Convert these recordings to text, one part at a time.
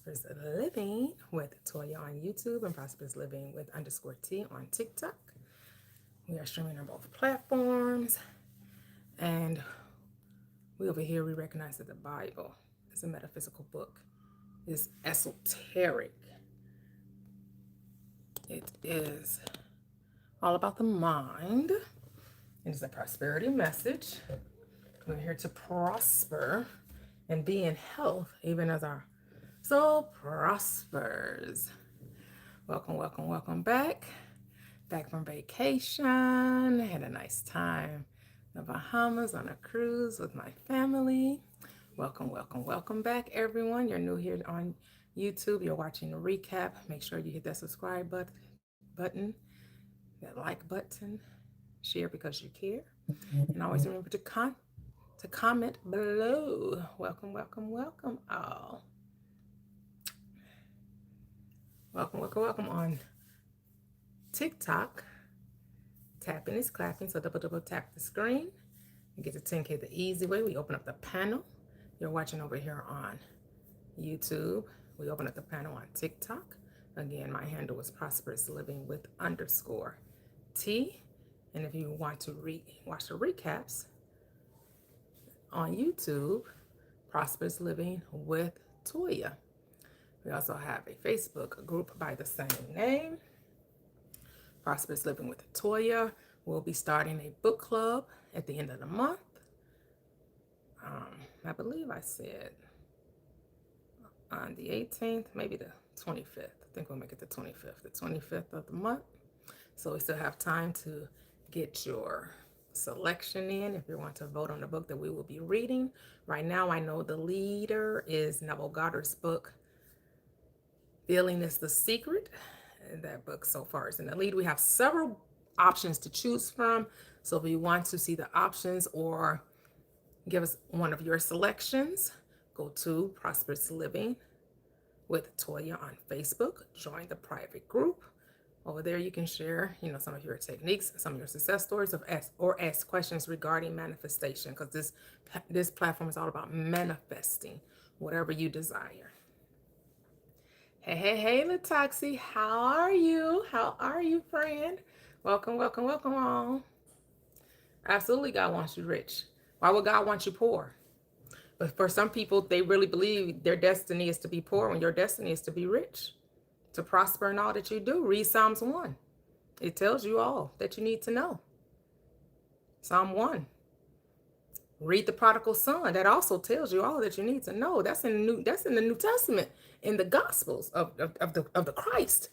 Prosperous Living with Toyia on YouTube and Prosperous Living with _T on TikTok. We are streaming on both platforms. And over here, we recognize that the Bible is a metaphysical book. It's esoteric. It is all about the mind. It's a prosperity message. We're here to prosper and be in health, even as our soul prospers. Welcome back. Back from vacation. Had a nice time in the Bahamas on a cruise with my family. Welcome back, everyone. You're new here on YouTube. You're watching a recap. Make sure you hit that subscribe button, that like button, share because you care, and always remember to comment below. Welcome all. Welcome on TikTok. Tapping is clapping, so double tap the screen and get to 10K the easy way. We open up the panel. You're watching over here on YouTube. We open up the panel on TikTok. Again, my handle is Prosperous Living with _T. And if you want to watch the recaps on YouTube, Prosperous Living with Toyia. We also have a Facebook group by the same name, Prosperous Living with Toyia. We'll be starting a book club at the end of the month. I believe I said on the 18th, maybe the 25th. I think we'll make it the 25th of the month. So we still have time to get your selection in if you want to vote on the book that we will be reading. Right now, I know the leader is Neville Goddard's book, Feeling is the Secret. That book so far is in the lead. We have several options to choose from. So if you want to see the options or give us one of your selections, go to Prosperous Living with Toyia on Facebook. Join the private group. Over there, you can share, some of your techniques, some of your success stories, or ask questions regarding manifestation, because this platform is all about manifesting whatever you desire. Hey, Latoxi, how are you? How are you, friend? Welcome all. Absolutely, God wants you rich. Why would God want you poor? But for some people, they really believe their destiny is to be poor when your destiny is to be rich, to prosper in all that you do. Read Psalms 1. It tells you all that you need to know. Psalm 1. Read the prodigal son. That also tells you all that you need to know. That's in the New Testament, in the Gospels of the Christ.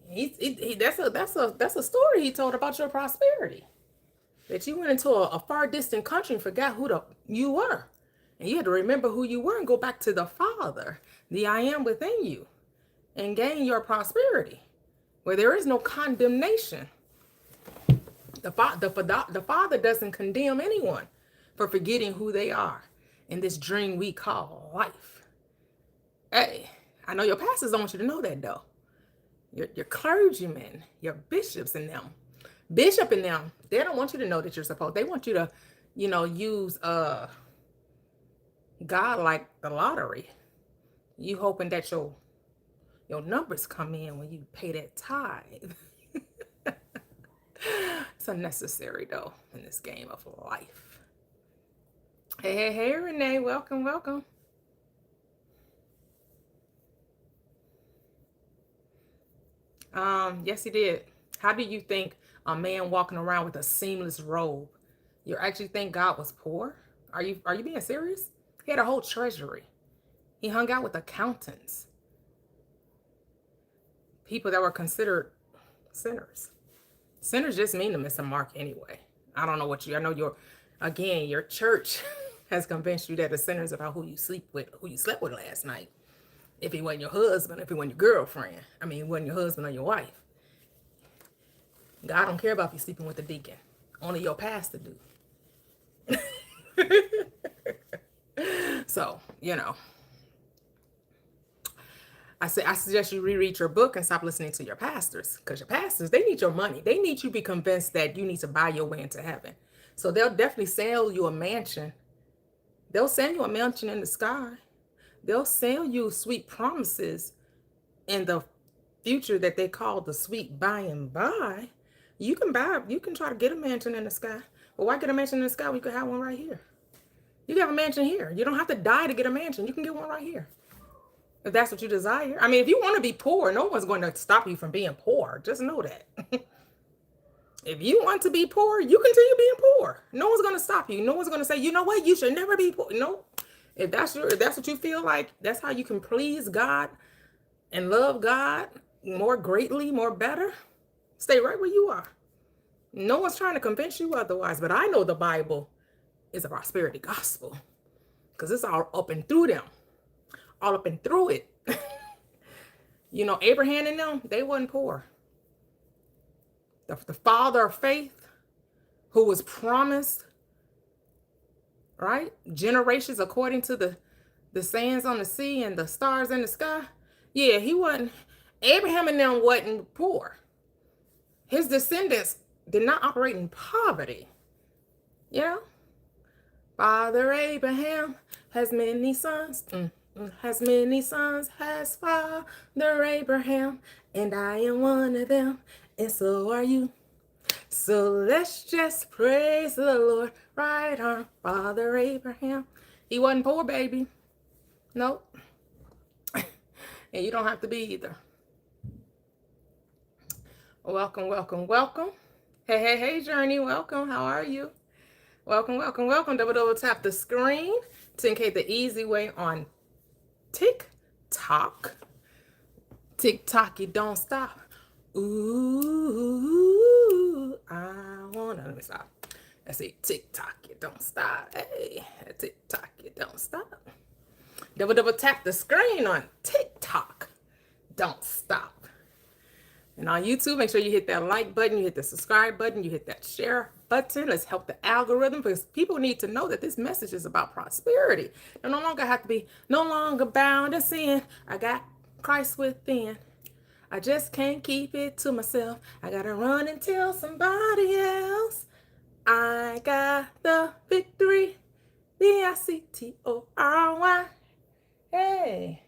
That's a story he told about your prosperity. That you went into a far distant country and forgot who you were. And you had to remember who you were and go back to the Father, the I am within you, and gain your prosperity, where there is no condemnation. The Father doesn't condemn anyone for forgetting who they are in this dream we call life. Hey, I know your pastors don't want you to know that, though. Your clergymen, your bishops and them, they don't want you to know that you're supposed. They want you to, use God like the lottery. You hoping that your numbers come in when you pay that tithe. It's unnecessary, though, in this game of life. Hey, Renee, welcome. Yes, he did. How do you think a man walking around with a seamless robe, you actually think God was poor? Are you being serious? He had a whole treasury. He hung out with accountants, people that were considered sinners. Sinners just mean to miss a mark anyway. I don't know I know your church has convinced you that the sinner is about who you slept with last night. If it wasn't your husband, if it wasn't your girlfriend, it wasn't your husband or your wife. God don't care about if you're sleeping with the deacon. Only your pastor do. So, I suggest you reread your book and stop listening to your pastors, because your pastors, they need your money. They need you to be convinced that you need to buy your way into heaven. So they'll definitely sell you a mansion. They'll sell you a mansion in the sky. They'll sell you sweet promises in the future that they call the sweet by and by. You can try to get a mansion in the sky. But why get a mansion in the sky when you can have one right here? You can have a mansion here. You don't have to die to get a mansion. You can get one right here. If that's what you desire. I mean, if you want to be poor, no one's going to stop you from being poor. Just know that. If you want to be poor, you continue being poor. No one's going to stop you. No one's going to say, you know what, you should never be poor. No. If that's what you feel like, that's how you can please God and love God more greatly, more better. Stay right where you are. No one's trying to convince you otherwise, but I know the Bible is a prosperity gospel because it's all up and through them, all up and through it. You know, Abraham and them, they wasn't poor. The father of faith who was promised, right? Generations according to the sands on the sea and the stars in the sky. Yeah, he wasn't. Abraham and them wasn't poor. His descendants did not operate in poverty. You know? Father Abraham has many sons. Has many sons, has Father Abraham. And I am one of them. And so are you. So let's just praise the Lord right on Father Abraham. He wasn't poor, baby. Nope. And you don't have to be either. Welcome, welcome, welcome. Hey, Journey, welcome. How are you? Welcome, welcome, welcome. Double tap the screen. 10K the easy way on TikTok. TikTok, you don't stop. Ooh, let me stop. Let's see, TikTok, you don't stop. Hey, TikTok, you don't stop. Double tap the screen on TikTok. Don't stop. And on YouTube, make sure you hit that like button, you hit the subscribe button, you hit that share button. Let's help the algorithm because people need to know that this message is about prosperity. I no longer have to be no longer bound to sin. I got Christ within. I just can't keep it to myself. I gotta run and tell somebody else. I got the victory. VICTORY. Hey.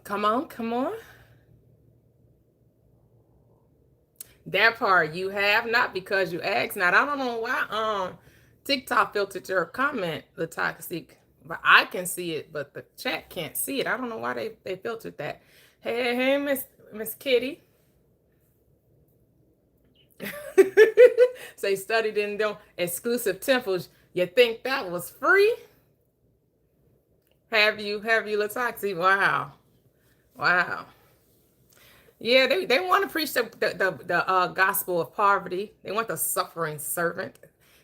Come on. That part you have, not because you asked. Now, I don't know why TikTok filtered your comment, the toxic, but I can see it, but the chat can't see it. I don't know why they filtered that. Hey, Miss Kitty. Say studied in them exclusive temples. You think that was free? Have you, Latoxi? Wow. Yeah, they want to preach the gospel of poverty. They want the suffering servant.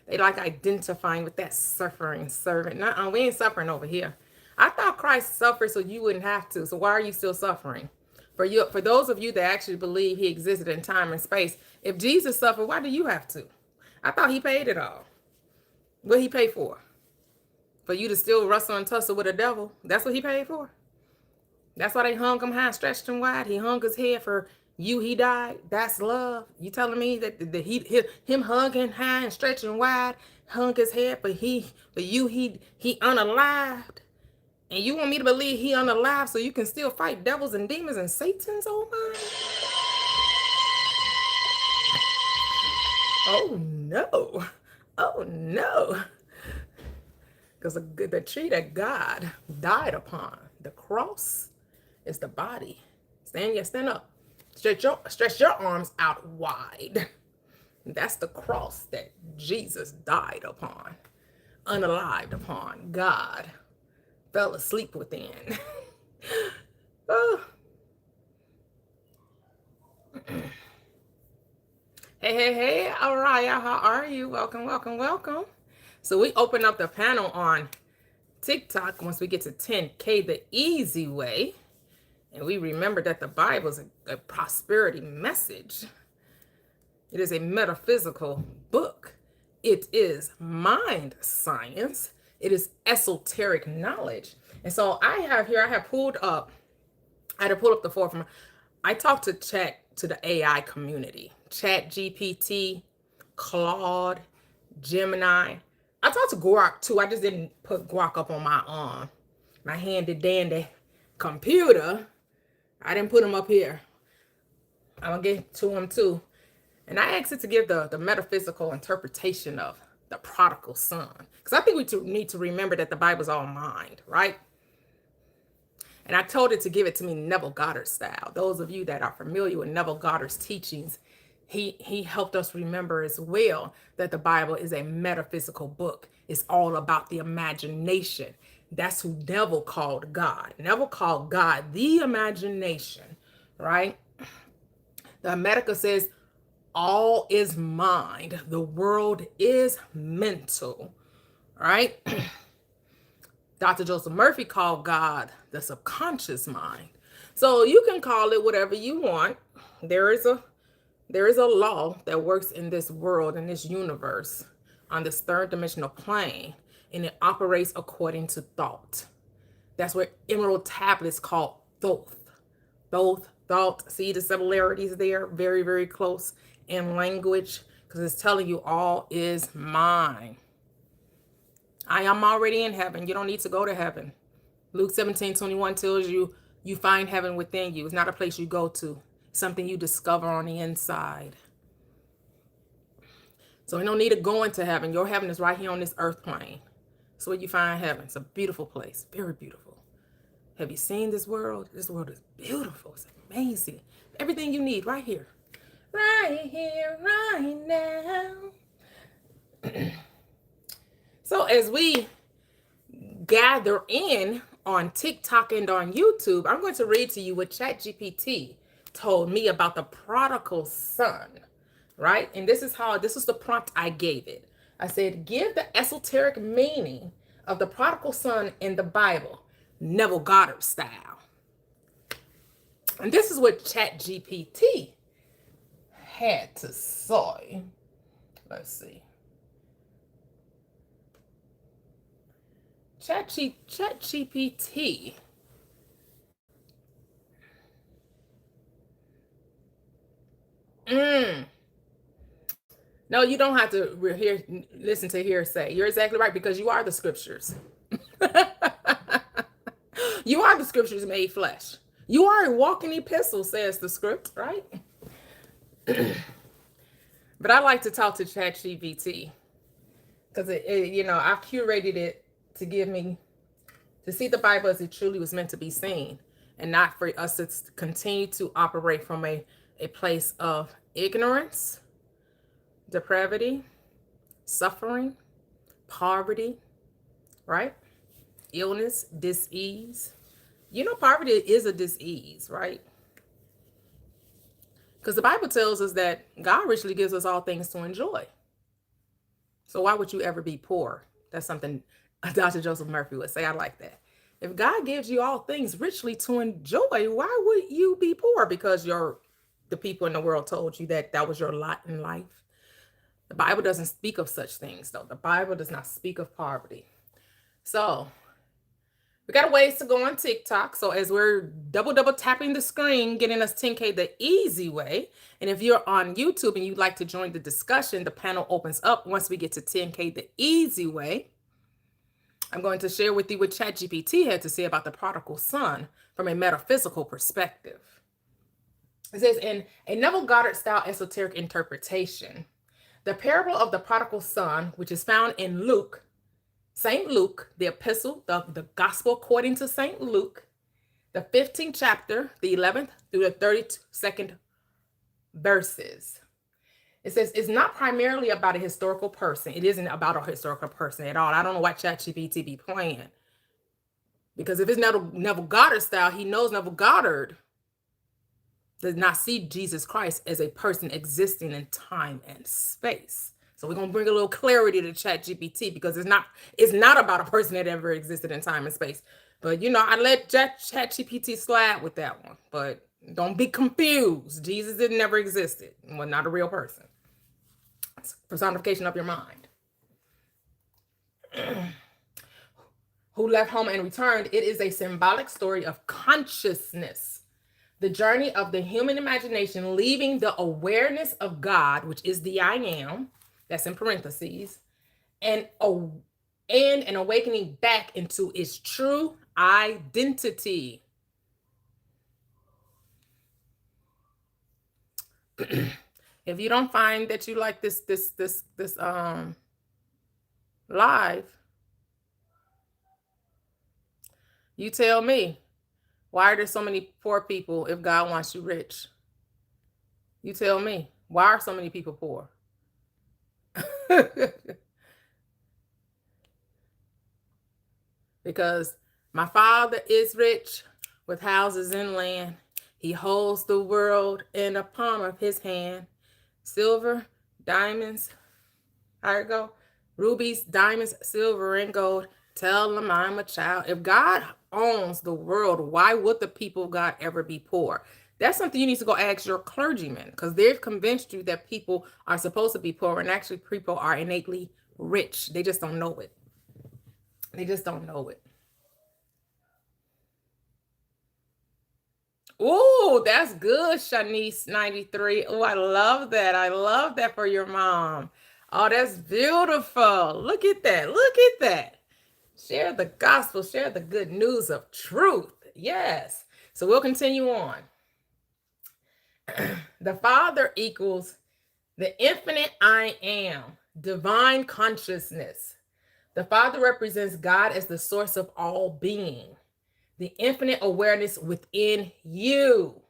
They like identifying with that suffering servant. Nuh-uh, we ain't suffering over here. I thought Christ suffered so you wouldn't have to. So why are you still suffering? For those of you that actually believe he existed in time and space, if Jesus suffered, why do you have to? I thought he paid it all. What he paid for? For you to still wrestle and tussle with the devil? That's what he paid for? That's why they hung him high and stretched him wide. He hung his head for you. He died. That's love. You telling me that him hugging high and stretching wide, hung his head for you. He unalived, and you want me to believe he unalived so you can still fight devils and demons and Satans? Oh my! Oh no! Because the tree that God died upon, the cross, is the body. Stand up. Stretch your arms out wide. That's the cross that Jesus died upon, unalived upon. God fell asleep within. Oh. Hey, Araya, how are you? Welcome. So we open up the panel on TikTok once we get to 10K the easy way. And we remember that the Bible is a prosperity message. It is a metaphysical book. It is mind science. It is esoteric knowledge. And so I had to pull up the forefront. I talked to the AI community, Chat GPT, Claude, Gemini, I talked to Guac too. I just didn't put Guac up on my handy dandy computer. I didn't put him up here. I'm gonna get to him too. And I asked it to give the metaphysical interpretation of the prodigal son. Because I think we need to remember that the Bible's all mind, right? And I told it to give it to me Neville Goddard style. Those of you that are familiar with Neville Goddard's teachings, he helped us remember as well that the Bible is a metaphysical book. It's all about the imagination. That's who Neville called God. Neville called God the imagination, right? The America says all is mind. The world is mental, right? Dr. Joseph Murphy called God the subconscious mind. So you can call it whatever you want. There is a law that works in this world, in this universe, on this third dimensional plane, and it operates according to thought. That's what Emerald Tablets called Thoth. Thought. See the similarities there? Very, very close in language, because it's telling you all is mine. I am already in heaven. You don't need to go to heaven. Luke 17:21 tells you you find heaven within you. It's not a place you go to. It's something you discover on the inside. So you don't need to go into heaven. Your heaven is right here on this earth plane. That's where you find heaven. It's a beautiful place. Very beautiful. Have you seen this world? This world is beautiful. It's amazing. Everything you need right here. Right here, right now. So as we gather in on TikTok and on YouTube, I'm going to read to you what ChatGPT told me about the prodigal son, right? And this is the prompt I gave it. I said, give the esoteric meaning of the prodigal son in the Bible, Neville Goddard style. And this is what ChatGPT had to say. Let's see. ChatGPT. No, you don't have to listen to hearsay. You're exactly right, because you are the scriptures. You are the scriptures made flesh. You are a walking epistle, says the script, right? But I like to talk to ChatGPT because I've curated it to give me to see the Bible as it truly was meant to be seen, and not for us to continue to operate from a place of ignorance, depravity, suffering, poverty, right? Illness, dis-ease. Poverty is a dis-ease, right? Because the Bible tells us that God richly gives us all things to enjoy. So why would you ever be poor? That's something Dr. Joseph Murphy would say. I like that. If God gives you all things richly to enjoy, why would you be poor? Because the people in the world told you that was your lot in life. The Bible doesn't speak of such things, though. The Bible does not speak of poverty. So we got a ways to go on TikTok. So as we're double tapping the screen, getting us 10K the easy way. And if you're on YouTube and you'd like to join the discussion, the panel opens up once we get to 10K the easy way. I'm going to share with you what ChatGPT had to say about the prodigal son from a metaphysical perspective. It says, in a Neville Goddard style esoteric interpretation, the parable of the prodigal son, which is found in Luke, St. Luke, the epistle, the gospel according to St. Luke, the 15th chapter, the 11th through the 32nd verses. It says it's not primarily about a historical person. It isn't about a historical person at all. I don't know why ChatGPT be playing. Because if it's Neville Goddard style, he knows Neville Goddard does not see Jesus Christ as a person existing in time and space. So we're going to bring a little clarity to ChatGPT, because it's not about a person that ever existed in time and space. But, I let ChatGPT slide with that one. But don't be confused. Jesus never existed. Well, not a real person. It's personification of your mind. Who left home and returned. It is a symbolic story of consciousness. The journey of the human imagination leaving the awareness of God, which is the I am, that's in parentheses, and an awakening back into its true identity. If you don't find that you like this live, you tell me. Why are there so many poor people if God wants you rich? You tell me. Why are so many people poor? Because my Father is rich with houses and land. He holds the world in the palm of his hand. Silver, diamonds, there you go. Rubies, diamonds, silver, and gold. Tell them I'm a child. If God owns the world, why would the people of God ever be poor? That's something you need to go ask your clergyman, because they've convinced you that people are supposed to be poor, and actually people are innately rich. They just don't know it. They just don't know it. Oh, that's good, Shanice 93. Oh, I love that. I love that for your mom. Oh, that's beautiful. Look at that. Look at that. Share the gospel, share the good news of truth. Yes. So we'll continue on. The Father equals the infinite I am, divine consciousness. The Father represents God as the source of all being, the infinite awareness within you.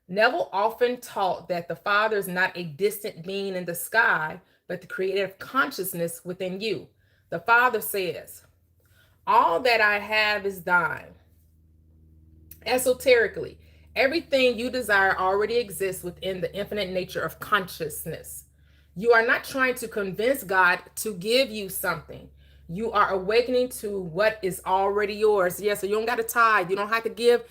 Neville often taught that the Father is not a distant being in the sky, but the creative consciousness within you. The Father says, all that I have is thine. Esoterically, everything you desire already exists within the infinite nature of consciousness. You are not trying to convince God to give you something. You are awakening to what is already yours. Yeah, so you don't got to tithe. You don't have to give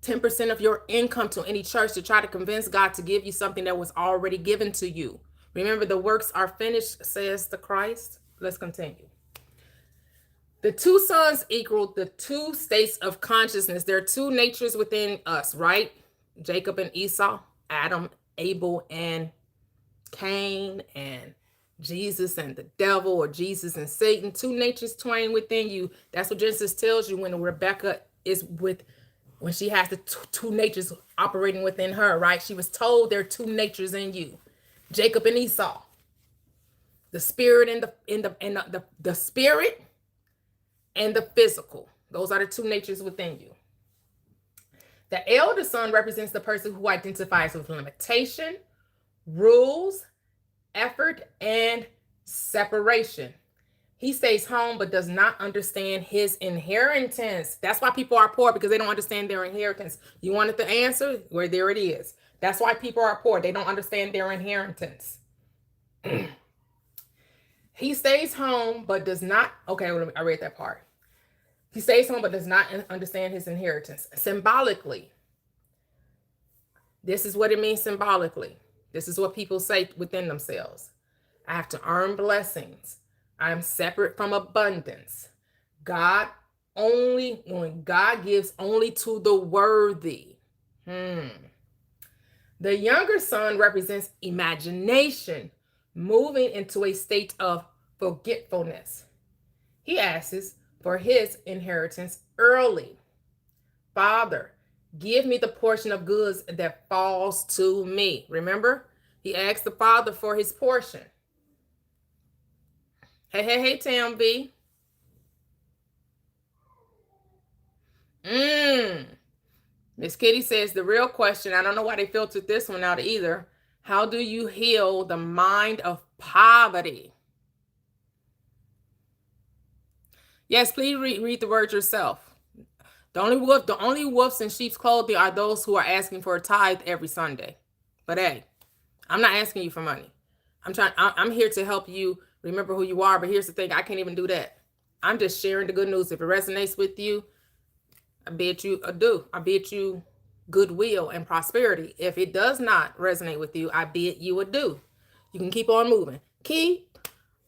10% of your income to any church to try to convince God to give you something that was already given to you. Remember, the works are finished, says the Christ. Let's continue. The two sons equal the two states of consciousness. There are two natures within us, right? Jacob and Esau, Adam, Abel, and Cain, and Jesus and the devil, or Jesus and Satan. Two natures twain within you. That's what Genesis tells you when Rebecca is when she has the two natures operating within her, right? She was told there are two natures in you, Jacob and Esau. The spirit and the spirit and the physical. Those are the two natures within you. The elder son represents the person who identifies with limitation, rules, effort, and separation. He stays home but does not understand his inheritance. That's why people are poor, because they don't understand their inheritance. You wanted the answer? Well, there it is. That's why people are poor. They don't understand their inheritance. He stays home but does not. Okay, I read that part. He stays home but does not understand his inheritance. Symbolically, this is what it means symbolically. This is what people say within themselves. I have to earn blessings. I'm separate from abundance. God gives only to the worthy. The younger son represents imagination, moving into a state of forgetfulness. He asks for his inheritance early. Father, give me the portion of goods that falls to me. Remember, he asked the Father for his portion. Hey, Tam B. Miss Kitty says the real question, I don't know why they filtered this one out either. How do you heal the mind of poverty? Yes, please read the word yourself. The only wolves in sheep's clothing are those who are asking for a tithe every Sunday. But hey, I'm not asking you for money. I'm here to help you remember who you are. But here's the thing, I can't even do that. I'm just sharing the good news. If it resonates with you, I bid you adieu. I bid you goodwill and prosperity. If it does not resonate with you, I bid you adieu. You can keep on moving. Keep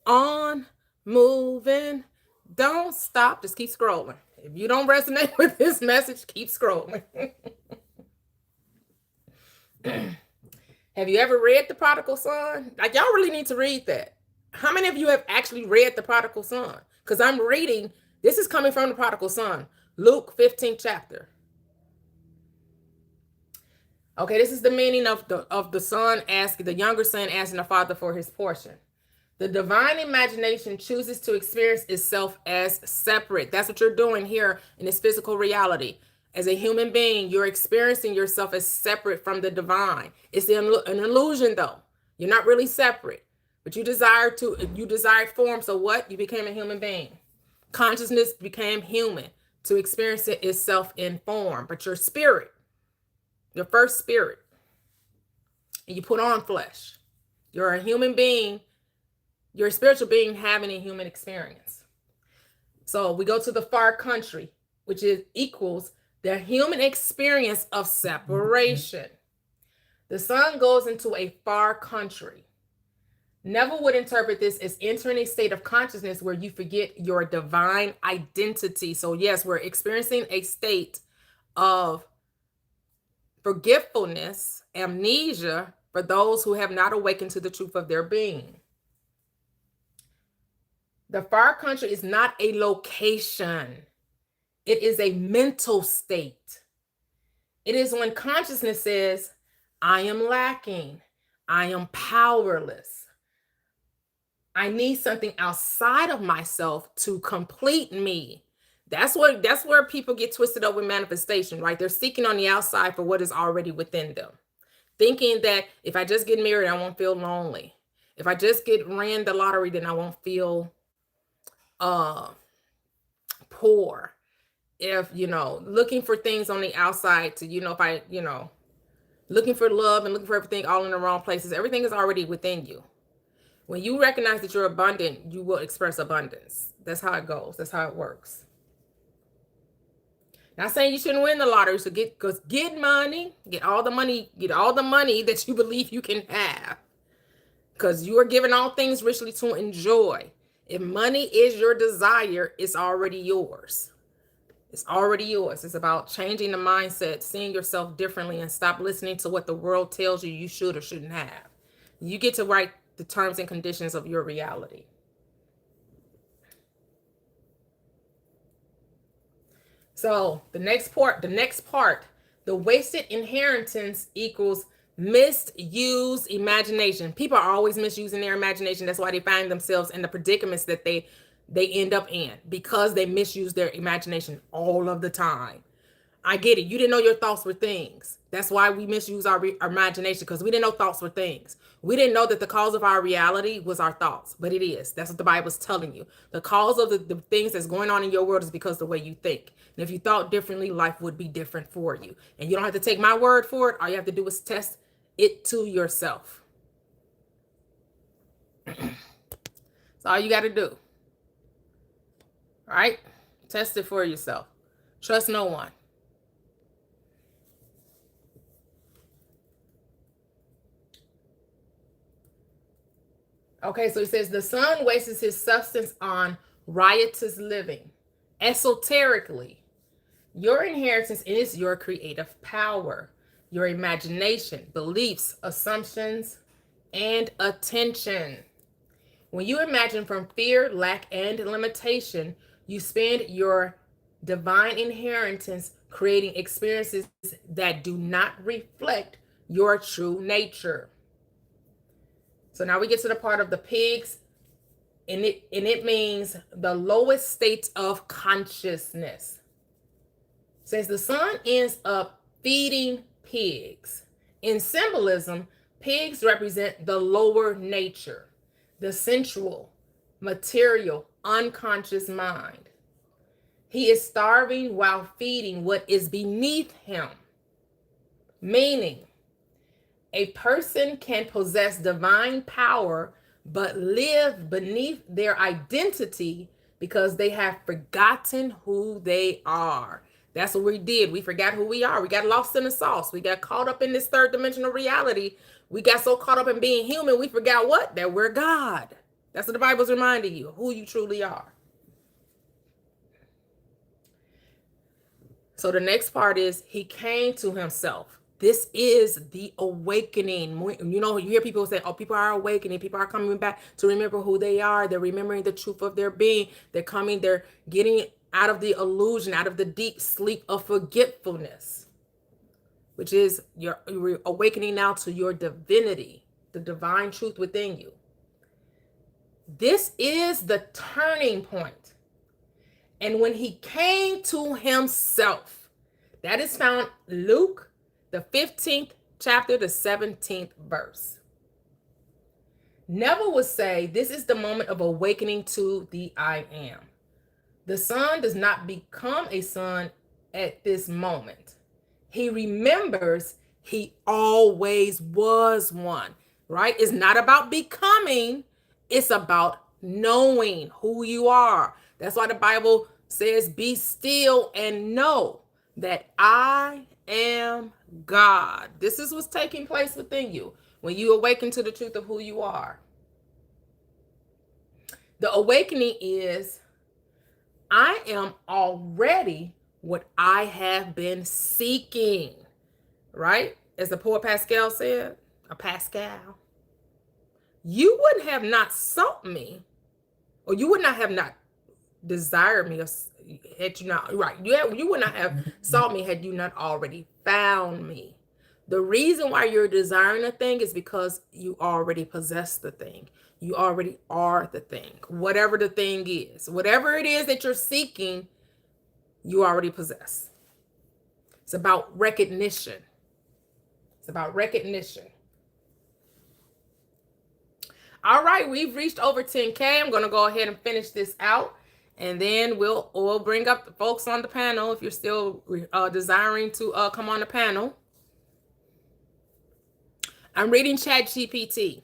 on moving. Don't stop. Just keep scrolling. If you don't resonate with this message, keep scrolling. Have you ever read The Prodigal Son? Like, y'all really need to read that. How many of you have actually read the prodigal son? Because I'm reading, this is coming from the prodigal son, Luke 15th chapter. Okay, this is the meaning of the son asking, the younger son asking the father for his portion. The divine imagination chooses to experience itself as separate. That's what you're doing here in this physical reality. As a human being, you're experiencing yourself as separate from the divine. It's an illusion, though. You're not really separate, but you desired form. So what? You became a human being. Consciousness became human to experience it itself in form. But your spirit, your first spirit, and you put on flesh. You're a human being. You're a spiritual being having a human experience. So we go to the far country, which equals the human experience of separation. The son goes into a far country. Neville would interpret this as entering a state of consciousness where you forget your divine identity. So yes, we're experiencing a state of forgetfulness, amnesia for those who have not awakened to the truth of their being. The far country is not a location. It is a mental state. It is when consciousness says, I am lacking. I am powerless. I need something outside of myself to complete me. That's where people get twisted up with manifestation, right? They're seeking on the outside for what is already within them. Thinking that if I just get married, I won't feel lonely. If I just ran the lottery, then I won't feel poor. If, looking for things on the outside to, if I, looking for love and looking for everything all in the wrong places, everything is already within you. When you recognize that you're abundant, you will express abundance. That's how it goes. That's how it works. Not saying you shouldn't win the lottery, so get money, get all the money that you believe you can have. Because you are given all things richly to enjoy. If money is your desire, it's already yours. It's already yours. It's about changing the mindset, seeing yourself differently, and stop listening to what the world tells you should or shouldn't have. You get to write the terms and conditions of your reality. So the next part, the wasted inheritance equals misused imagination. People are always misusing their imagination. That's why they find themselves in the predicaments that they end up in, because they misuse their imagination all of the time. I get it. You didn't know your thoughts were things. That's why we misuse our imagination, because we didn't know thoughts were things. We didn't know that the cause of our reality was our thoughts, but it is. That's what the Bible's telling you. The cause of the things that's going on in your world is because of the way you think. And if you thought differently, life would be different for you. And you don't have to take my word for it. All you have to do is test it to yourself. That's all you got to do. All right? Test it for yourself. Trust no one. Okay, so it says the son wastes his substance on riotous living. Esoterically, your inheritance is your creative power, your imagination, beliefs, assumptions, and attention. When you imagine from fear, lack, and limitation, you spend your divine inheritance creating experiences that do not reflect your true nature. So now we get to the part of the pigs, and it means the lowest state of consciousness. It says the son ends up feeding pigs. In symbolism, pigs represent the lower nature, the sensual, material, unconscious mind. He is starving while feeding what is beneath him, meaning a person can possess divine power but live beneath their identity because they have forgotten who they are. That's what we did. We forgot who we are. We got lost in the sauce. We got caught up in this third dimensional reality. We got so caught up in being human, we forgot what? That we're God. That's what the Bible's reminding you, who you truly are. So the next part is he came to himself. This is the awakening. You know, you hear people say, oh, people are awakening. People are coming back to remember who they are. They're remembering the truth of their being. They're getting out of the illusion, out of the deep sleep of forgetfulness, which is you're awakening now to your divinity, the divine truth within you. This is the turning point. And when he came to himself, that is found Luke, the 15th chapter, the 17th verse. Neville would say, this is the moment of awakening to the I am. The son does not become a son at this moment. He remembers he always was one, right? It's not about becoming, it's about knowing who you are. That's why the Bible says, be still and know that I am God. This is what's taking place within you when you awaken to the truth of who you are. The awakening is, I am already what I have been seeking, right? As the poet Pascal said, you wouldn't have not sought me, or you would not have not desired me had you not, right? You would not have sought me had you not already found me. The reason why you're desiring a thing is because you already possess the thing. You already are the thing. Whatever the thing is, whatever it is that you're seeking, you already possess. It's about recognition. It's about recognition. All right, we've reached over 10K. I'm going to go ahead and finish this out. And then we'll bring up the folks on the panel if you're still desiring to come on the panel. I'm reading ChatGPT.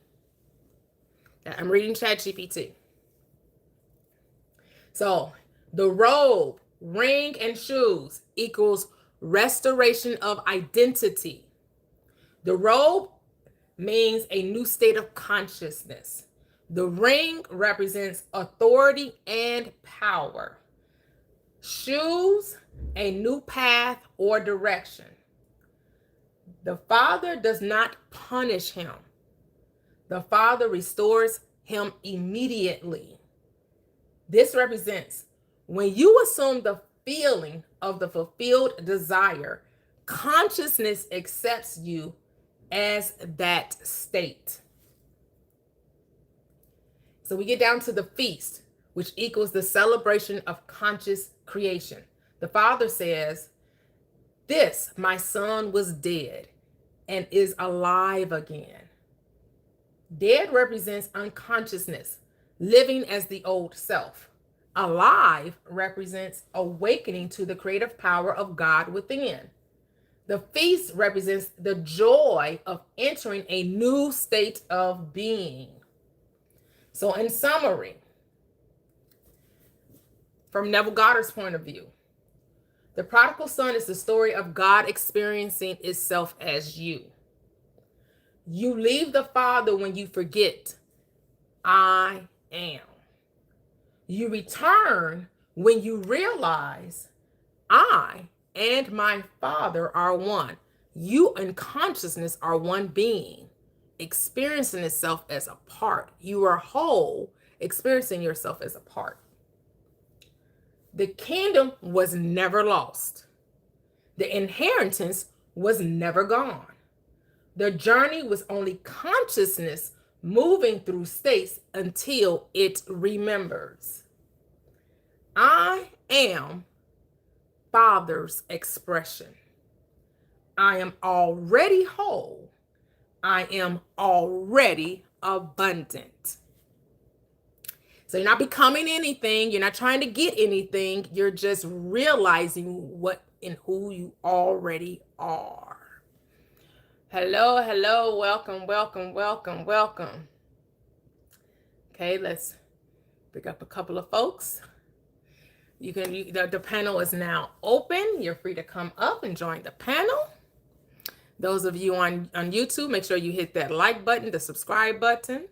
So the robe, ring, and shoes equals restoration of identity. The robe means a new state of consciousness. The ring represents authority and power. Shoes, a new path or direction. The Father does not punish him. The Father restores him immediately. This represents when you assume the feeling of the fulfilled desire, consciousness accepts you as that state. So we get down to the feast, which equals the celebration of conscious creation. The Father says, this, my son, was dead and is alive again. Dead represents unconsciousness, living as the old self. Alive represents awakening to the creative power of God within. The feast represents the joy of entering a new state of being. So in summary, from Neville Goddard's point of view, the prodigal son is the story of God experiencing itself as you. You leave the Father when you forget, I am. You return when you realize, I and my Father are one. You and consciousness are one being, experiencing itself as a part. You are whole, experiencing yourself as a part. The kingdom was never lost. The inheritance was never gone. The journey was only consciousness moving through states until it remembers. I am Father's expression. I am already whole. I am already abundant. So you're not becoming anything. You're not trying to get anything. You're just realizing what and who you already are. Hello, hello, welcome, welcome, welcome, welcome. Okay, let's pick up a couple of folks. The panel is now open. You're free to come up and join the panel. Those of you on YouTube, make sure you hit that like button, the subscribe button.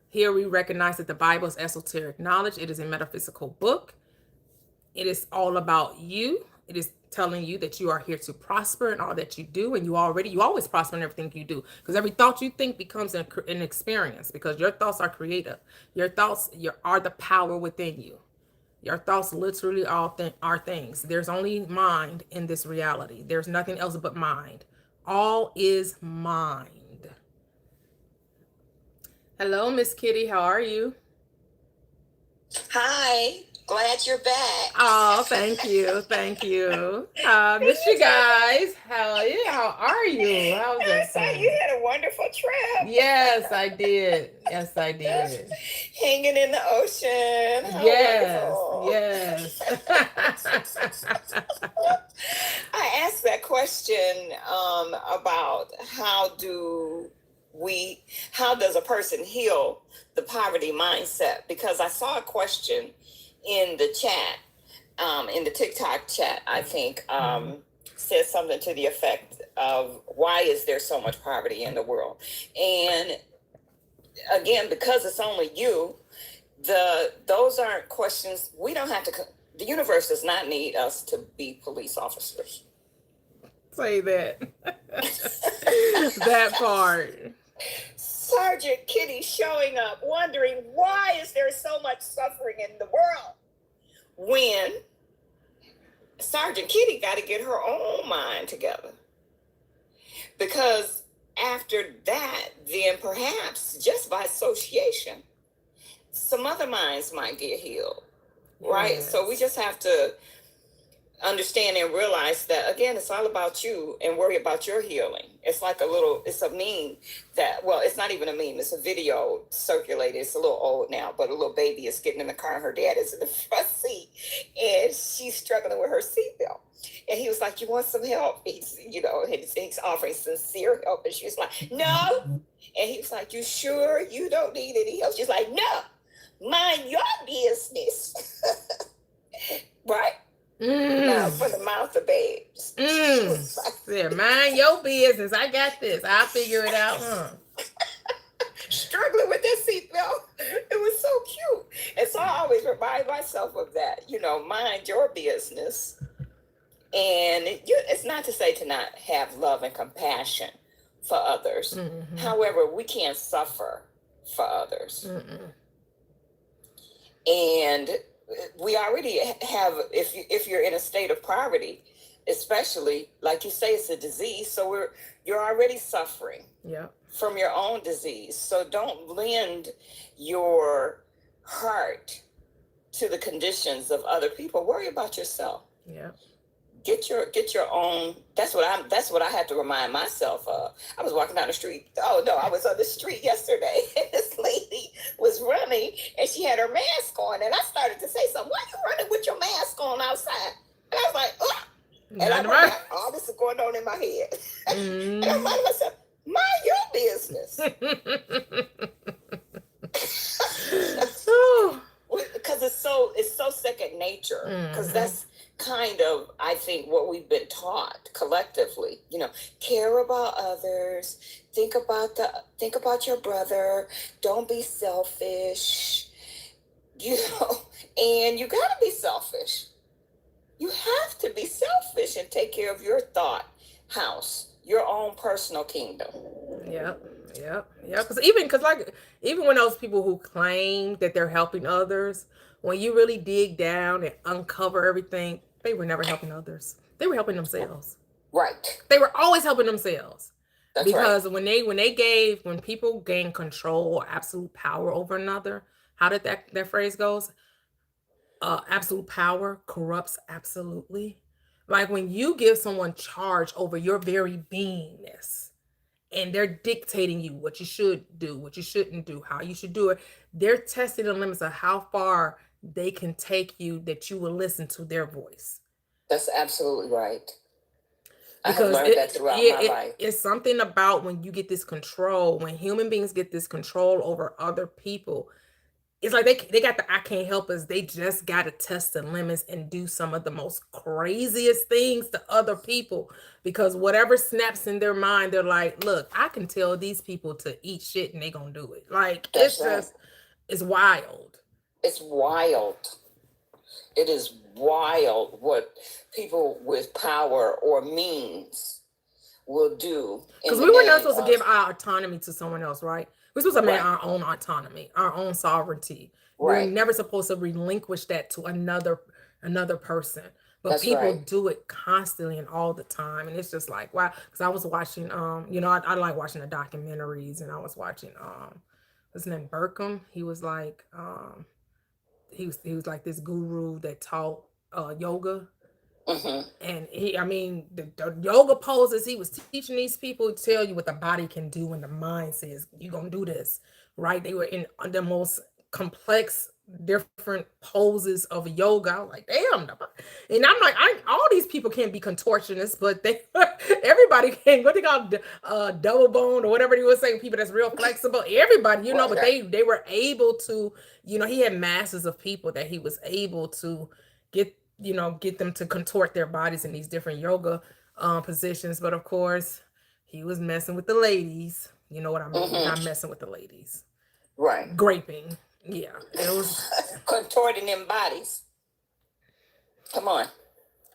Here we recognize that the Bible is esoteric knowledge. It is a metaphysical book. It is all about you It is telling you that you are here to prosper in all that you do, and you always prosper in everything you do, because every thought you think becomes an experience, because your thoughts are creative. Your thoughts are the power within you. Your thoughts literally are things. There's only mind in this reality. There's nothing else but mind. All is mind. Hello, Miss Kitty. How are you? Hi, glad you're back. Oh, thank you. Thank you. Miss you guys. How are you? How's I saw you everything? had a wonderful trip. Yes, I did. Yes, I did. Hanging in the ocean. How Yes, wonderful. yes. I asked that question about how does a person heal the poverty mindset? Because I saw a question in the chat, in the TikTok chat, I think, said something to the effect of why is there so much poverty in the world? And again, because it's only you, those aren't questions we don't have to. The universe does not need us to be police officers. Say that. That part. Sergeant Kitty showing up, wondering why is there so much suffering in the world when Sergeant Kitty got to get her own mind together. Because after that, then perhaps just by association, some other minds might get healed, right? Yes. So we just have to understand and realize that, again, it's all about you and worry about your healing. It's like it's a meme that, well, it's not even a meme, it's a video circulated. It's a little old now, but a little baby is getting in the car and her dad is in the front seat and she's struggling with her seatbelt. And he was like, you want some help? He's offering sincere help. And she was like, no. And he was like, you sure you don't need any help? She's like, no, mind your business. Right? Now, from the mouth of babes. Yeah, mind your business. I got this. I'll figure it out. Struggling with that seatbelt. It was so cute. And so I always remind myself of that. Mind your business. And it's not to say to not have love and compassion for others. Mm-hmm. However, we can't suffer for others. Mm-mm. And we already have, if you're in a state of poverty, especially, like you say, it's a disease, so you're already suffering from your own disease. So don't lend your heart to the conditions of other people. Worry about yourself. Yeah. Get your own. That's what I had to remind myself of. I was walking down the street. Oh no, I was on the street yesterday, and this lady was running, and she had her mask on, and I started to say something. Why are you running with your mask on outside? And I was like, ugh. And I'm like, all this is going on in my head. And I'm like myself, mind your business. Because it's so second nature. Because that's kind of, I think, what we've been taught collectively. Care about others, think about your brother, don't be selfish, and you gotta be selfish. You have to be selfish and take care of your thought house, your own personal kingdom. Yeah. Because even when those people who claim that they're helping others, when you really dig down and uncover everything, they were never helping others. They were helping themselves. Right. They were always helping themselves. That's because right. When people gain control or absolute power over another, how did that phrase goes? Absolute power corrupts absolutely. Like when you give someone charge over your very beingness, and they're dictating you what you should do, what you shouldn't do, how you should do it. They're testing the limits of how far they can take you, that you will listen to their voice. That's absolutely right. Because I have learned that throughout my life. It's something about when you get this control, when human beings get this control over other people, it's like they got the I can't help us. They just got to test the limits and do some of the most craziest things to other people, because whatever snaps in their mind, they're like, look, I can tell these people to eat shit and they gonna do it. Like, it's wild. It's wild. It is wild what people with power or means will do. Because we were not supposed to give our autonomy to someone else, right? We're supposed to make our own autonomy, our own sovereignty. We're never supposed to relinquish that to another person. But people do it constantly and all the time. And it's just like, wow. Because I was watching, I like watching the documentaries, and I was watching, what's his name, Burkham. He was like, he was like this guru that taught yoga. And the yoga poses he was teaching these people tell you what the body can do and the mind says you're gonna do this, right? They were in the most complex different poses of yoga. I was like, damn. And I'm like, all these people can't be contortionists, but they everybody can. What they call double bone or whatever they were saying, people that's real flexible. Everybody, but they were able to, he had masses of people that he was able to get them to contort their bodies in these different yoga positions. But of course, he was messing with the ladies. You know what I mean? Not messing with the ladies. Right. Graping. Yeah. It was contorting them bodies. Come on.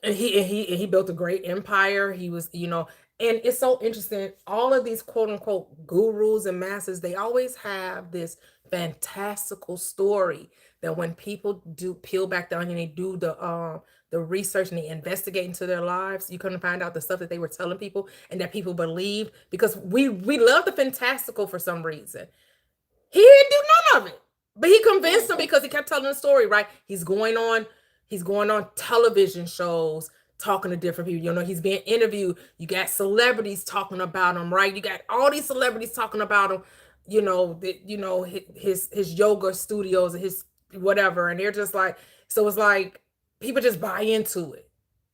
And he built a great empire. He was, and it's so interesting. All of these quote unquote gurus and masters, they always have this fantastical story that when people do peel back the onion, they do the research and they investigate into their lives, you couldn't find out the stuff that they were telling people and that people believed, because we love the fantastical for some reason. He didn't do none of it, but he convinced them because he kept telling the story, right? He's going on television shows talking to different people. He's being interviewed. You got celebrities talking about him, right? You got all these celebrities talking about him, his yoga studios and his whatever. And they're just like, so it's like people just buy into it.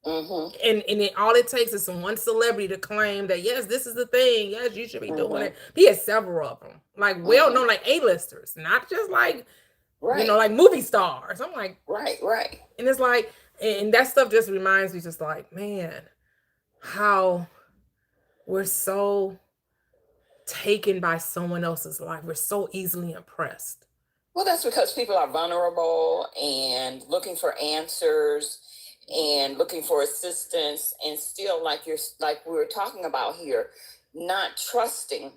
And all it takes is some one celebrity to claim that, yes, this is the thing. Yes, you should be doing it. He had several of them, like well-known, like A-listers, not just like, like movie stars. I'm like, right. And it's like, and that stuff just reminds me, just like, man, how we're so taken by someone else's life. We're so easily impressed. Well, that's because people are vulnerable and looking for answers and looking for assistance, and still, like we were talking about here, not trusting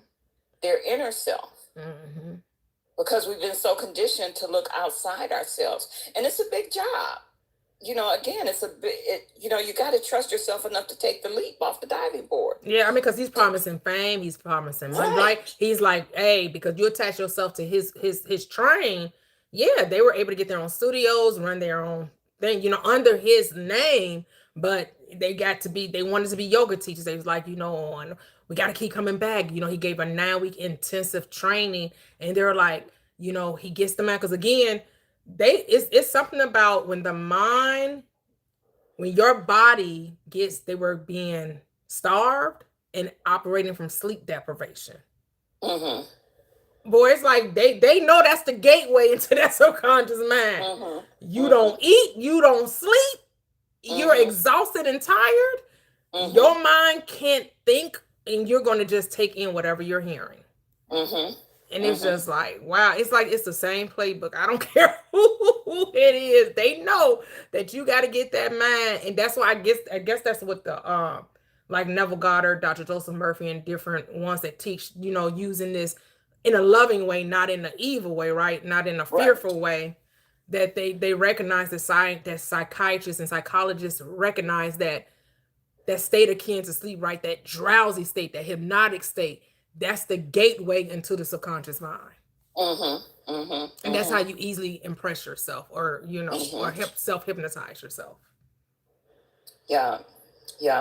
their inner self. Because we've been so conditioned to look outside ourselves, and it's a big job. Again, it's you got to trust yourself enough to take the leap off the diving board. Yeah, because he's promising fame, he's promising money, right? He's like, hey, because you attach yourself to his train. Yeah, they were able to get their own studios, run their own thing, under his name, but they wanted to be yoga teachers. They was like, we got to keep coming back. He gave a 9-week intensive training, and they're like, he gets them out. Because again, it's something about when your body they were being starved and operating from sleep deprivation. Boy, it's like they know that's the gateway into that subconscious mind. You don't eat, you don't sleep, you're exhausted and tired. Your mind can't think, and you're going to just take in whatever you're hearing. And it's just like, wow, it's like it's the same playbook. I don't care who it is. They know that you got to get that mind. And that's why I guess that's what the like Neville Goddard, Dr. Joseph Murphy, and different ones that teach, using this in a loving way, not in an evil way, right? Not in a fearful way, that they recognize that psychiatrists and psychologists recognize that state akin to sleep, right? That drowsy state, that hypnotic state, that's the gateway into the subconscious mind. And that's how you easily impress yourself, or, or self-hypnotize yourself. Yeah.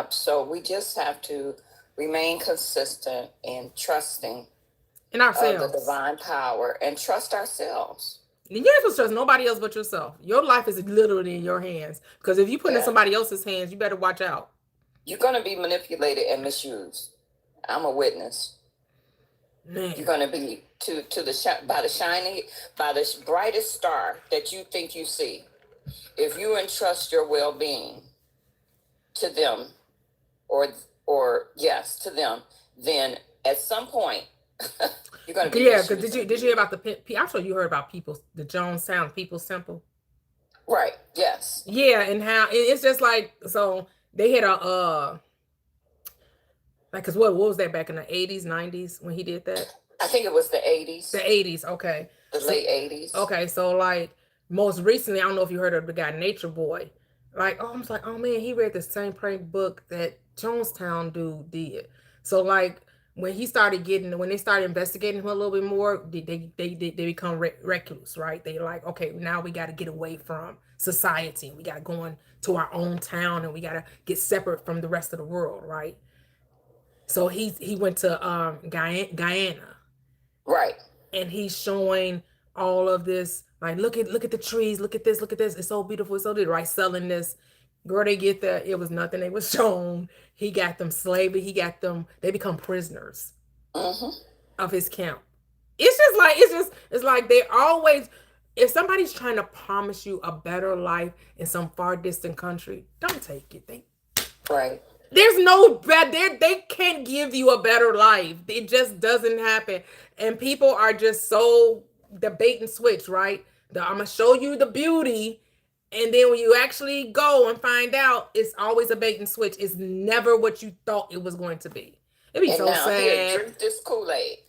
So we just have to remain consistent and trusting in ourselves, the divine power, and trust ourselves. And you're supposed to trust nobody else but yourself. Your life is literally in your hands, because if you put it in somebody else's hands, you better watch out. You're going to be manipulated and misused. I'm a witness. Man. You're going to be by the brightest star that you think you see. If you entrust your well-being to them, or yes, to them, then at some point you're going to be. Yeah, because did you hear about I told you heard about the Jonestown People's Temple? Right. Yes. Yeah, and how it's just like, so they had a like, cause what was that back in the 80s, 90s when he did that? I think it was the 80s. The 80s, okay. The late 80s. Okay, so like most recently, I don't know if you heard of the guy Nature Boy. Like, oh, I was like, oh man, he read the same prank book that Jonestown dude did. So like when they started investigating him a little bit more, they become recluse, right? They like, okay, now we got to get away from society. We got to go into our own town, and we got to get separate from the rest of the world, right? So he went to Guyana, right? And he's showing all of this, like, look at the trees, look at this, it's so beautiful, it's so good, right? Selling this. Girl, they get there, it was nothing they was shown. He got them slavery, they become prisoners of his camp. It's like they always, if somebody's trying to promise you a better life in some far distant country, don't take it. Right. There's no bad, they can't give you a better life. It just doesn't happen. And people are just so, the bait and switch, right? I'm gonna show you the beauty, and then when you actually go and find out, it's always a bait and switch. It's never what you thought it was going to be. It'd be so sad. Here, drink this Kool-Aid.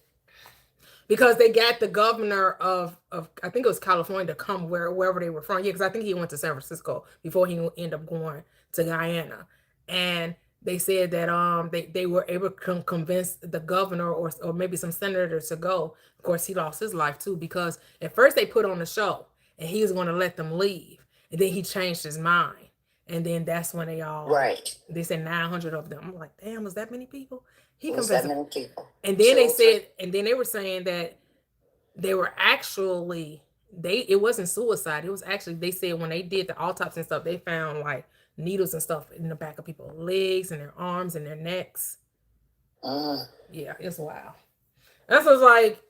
Because they got the governor of I think it was California to come wherever they were from. Yeah, because I think he went to San Francisco before he ended up going to Guyana. And they said that they were able to convince the governor or maybe some senators to go. Of course, he lost his life too, because at first they put on the show and he was going to let them leave, and then he changed his mind, and then that's when they said 900 of them. I'm like, damn, was that many people? He confessed. That many people. And then they were saying that they were actually it wasn't suicide. It was actually, they said when they did the autopsy and stuff, they found like needles and stuff in the back of people's legs and their arms and their necks. Yeah, it's wild. That's what's like,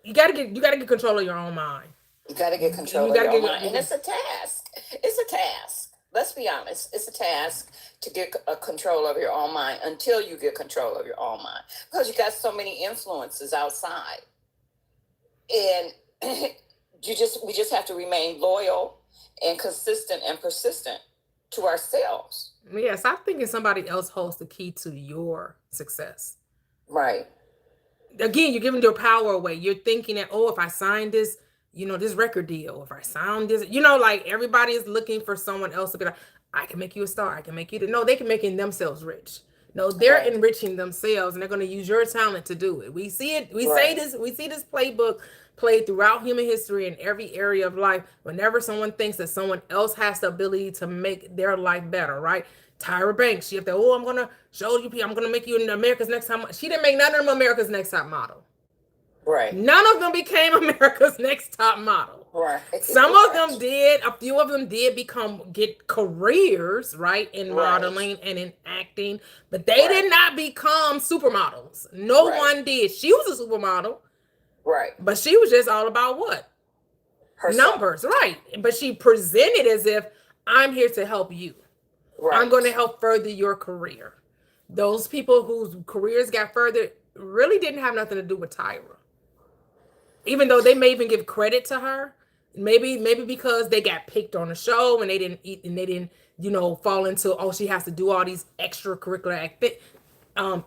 you gotta get control of your own mind. You gotta get control of your own mind. And it's a task. It's a task. Let's be honest. It's a task to get a control of your own mind until you get control of your own mind. Because you got so many influences outside. And we just have to remain loyal and consistent and persistent to ourselves. Yeah, stop thinking somebody else holds the key to your success. Right. Again, you're giving your power away. You're thinking that, oh, if I sign this, this record deal, if I sound this, like everybody is looking for someone else to be like, I can make you a star. I can make you no, they can making themselves rich. No, they're enriching themselves, and they're going to use your talent to do it. We see it. We see this playbook played throughout human history in every area of life. Whenever someone thinks that someone else has the ability to make their life better, right? Tyra Banks, she have to, I'm going to show you, I'm going to make you an America's Next Top. She didn't make none of them America's Next Top Model. Right. None of them became America's Next Top Model. Right. Some of them did. A few of them did get careers, right, in modeling and in acting, but they did not become supermodels. No one did. She was a supermodel. Right. But she was just all about what? Her numbers, right. But she presented as if, I'm here to help you. Right. I'm going to help further your career. Those people whose careers got further really didn't have nothing to do with Tyra. Even though they may even give credit to her, maybe because they got picked on the show and they didn't eat and they didn't, fall into, oh, she has to do all these extracurricular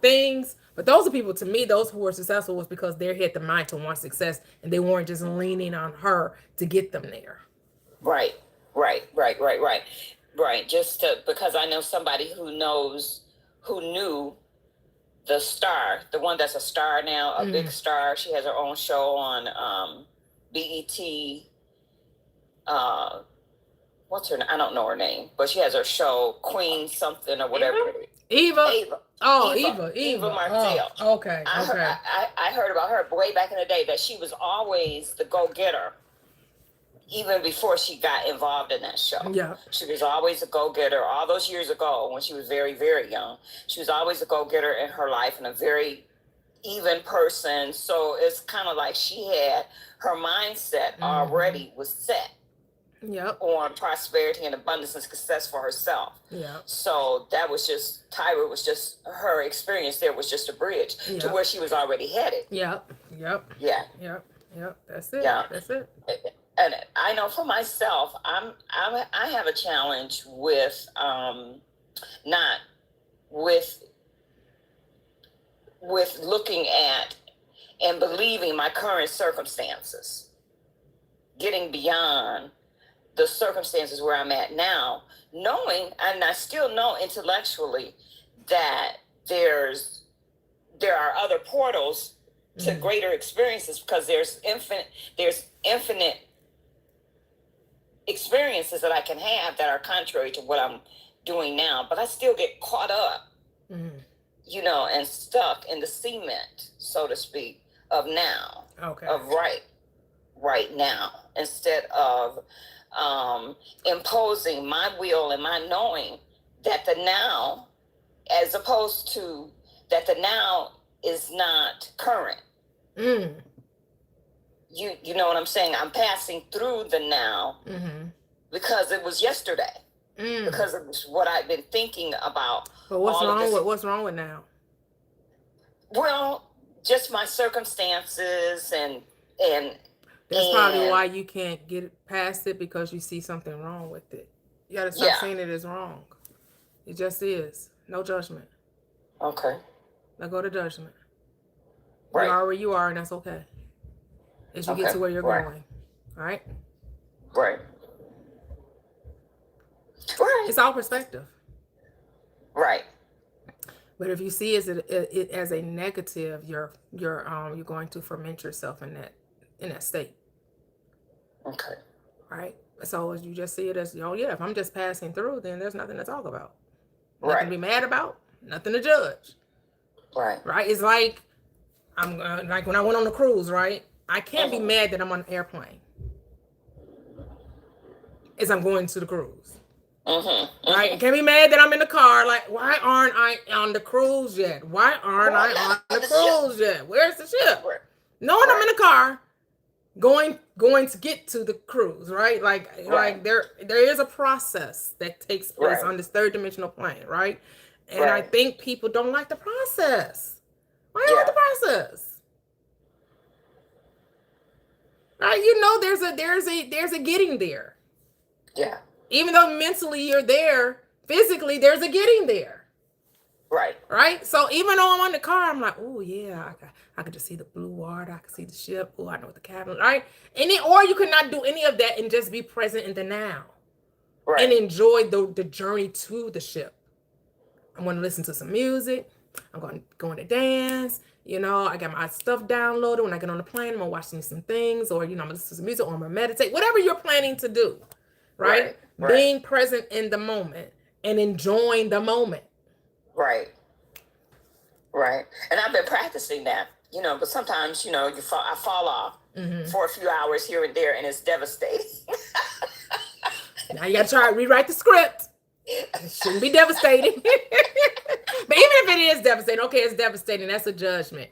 things. But those are people, to me, those who were successful was because they had the mind to want success and they weren't just leaning on her to get them there. Right. Just because I know somebody who knew the star, the one that's a star now, a big star. She has her own show on BET. What's her name? I don't know her name, but she has her show, Queen something or whatever. Eva. Eva Martell. Oh, okay. I heard about her way back in the day that she was always the go-getter. Even before she got involved in that show. Yeah. She was always a go-getter. All those years ago when she was very, very young, she was always a go-getter in her life and a very even person. So it's kind of like she had her mindset already was set on prosperity and abundance and success for herself. Yeah. So that was just, Tyra was just, her experience there was just a bridge to where she was already headed. Yep. Yeah. Yep. That's it. Yeah. That's it. and I know for myself, I have a challenge with not with looking at and believing my current circumstances, getting beyond the circumstances where I'm at now, knowing, and I still know intellectually that there are other portals to greater experiences, because there's infinite experiences that I can have that are contrary to what I'm doing now, but I still get caught up, and stuck in the cement, so to speak, of now, of right now, instead of imposing my will and my knowing that the now, as opposed to that the now is not current. You know what I'm saying? I'm passing through the now because it was yesterday. Because of what I've been thinking about. But what's wrong with now? Well, just my circumstances and that's probably why you can't get past it, because you see something wrong with it. You gotta stop seeing it as wrong. It just is. No judgment. Okay. Now go to judgment. Right. You are where you are, and that's okay. As you get to where you're going. All right? Right. It's all perspective. Right. But if you see it as a negative, you're going to ferment yourself in that state. Okay. Right? So as you just see it as, if I'm just passing through, then there's nothing to talk about. Nothing to be mad about, nothing to judge. Right. Right? It's like like when I went on the cruise, right? I can't be mad that I'm on an airplane as I'm going to the cruise. Right? I can't be mad that I'm in the car. Like, why aren't I on the cruise yet? Why aren't I on the cruise yet? Where's the ship? Knowing I'm in the car, going to get to the cruise, right? Like there is a process that takes place on this third dimensional plane, right? And I think people don't like the process. Why do you like the process? Right? There's a getting there. Yeah. Even though mentally you're there, physically there's a getting there. Right? So even though I'm on the car, I'm like, oh yeah, I could just see the blue water, I could see the ship, oh, I know what the cabin, right? Or you could not do any of that and just be present in the now. And enjoy the journey to the ship. I'm going to listen to some music. I'm going to dance. I got my stuff downloaded. When I get on the plane, I'm going to watch some things, or I'm going to listen to some music, or I'm going to meditate. Whatever you're planning to do, right? Being present in the moment and enjoying the moment. Right. And I've been practicing that, but sometimes, I fall off for a few hours here and there, and it's devastating. Now you got to try to rewrite the script. It shouldn't be devastating. But even if it is devastating, okay, it's devastating. That's a judgment.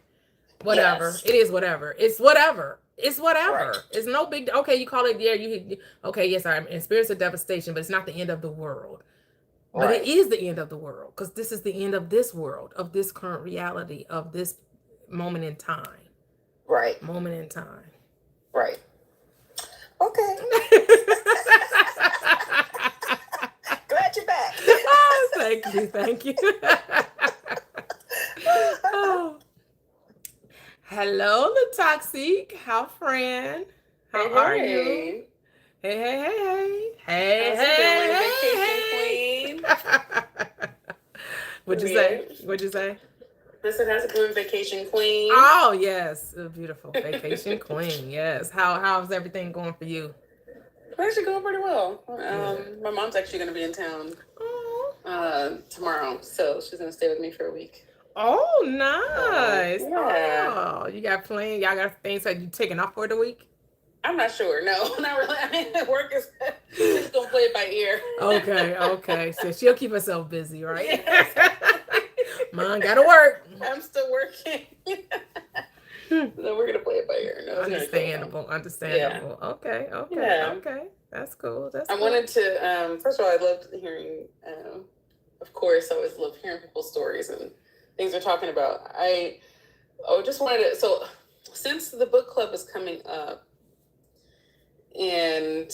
Whatever. Yes. It is whatever. It's whatever. It's whatever. It's no big. Okay, you call it. Yeah, okay, yes, I'm experiencing devastation, but it's not the end of the world. But it is the end of the world, because this is the end of this world, of this current reality, of this moment in time. Moment in time. Okay. Glad you're back. Oh, thank you. Oh. Hello, the toxic. How friend? How are you? Hey. Hey. What'd you say? Listen, how's it going, vacation queen? Oh, yes. A beautiful vacation queen. Yes. How's everything going for you? It's actually going pretty well. My mom's actually going to be in town tomorrow, so she's going to stay with me for a week. Oh, nice. Yeah. Oh, you got plans? Y'all got things that you taking off for the week? I'm not sure. No, not really. I mean, work is just gonna play it by ear. Okay. So she'll keep herself busy, right? Yes. Mine gotta work. I'm still working. So we're gonna play it by ear. No, Understandable. Yeah. Okay. Yeah. Okay. That's cool. I wanted to. First of all, I loved hearing. Of course, I always love hearing people's stories and things they're talking about. I just wanted to. So, since the book club is coming up, And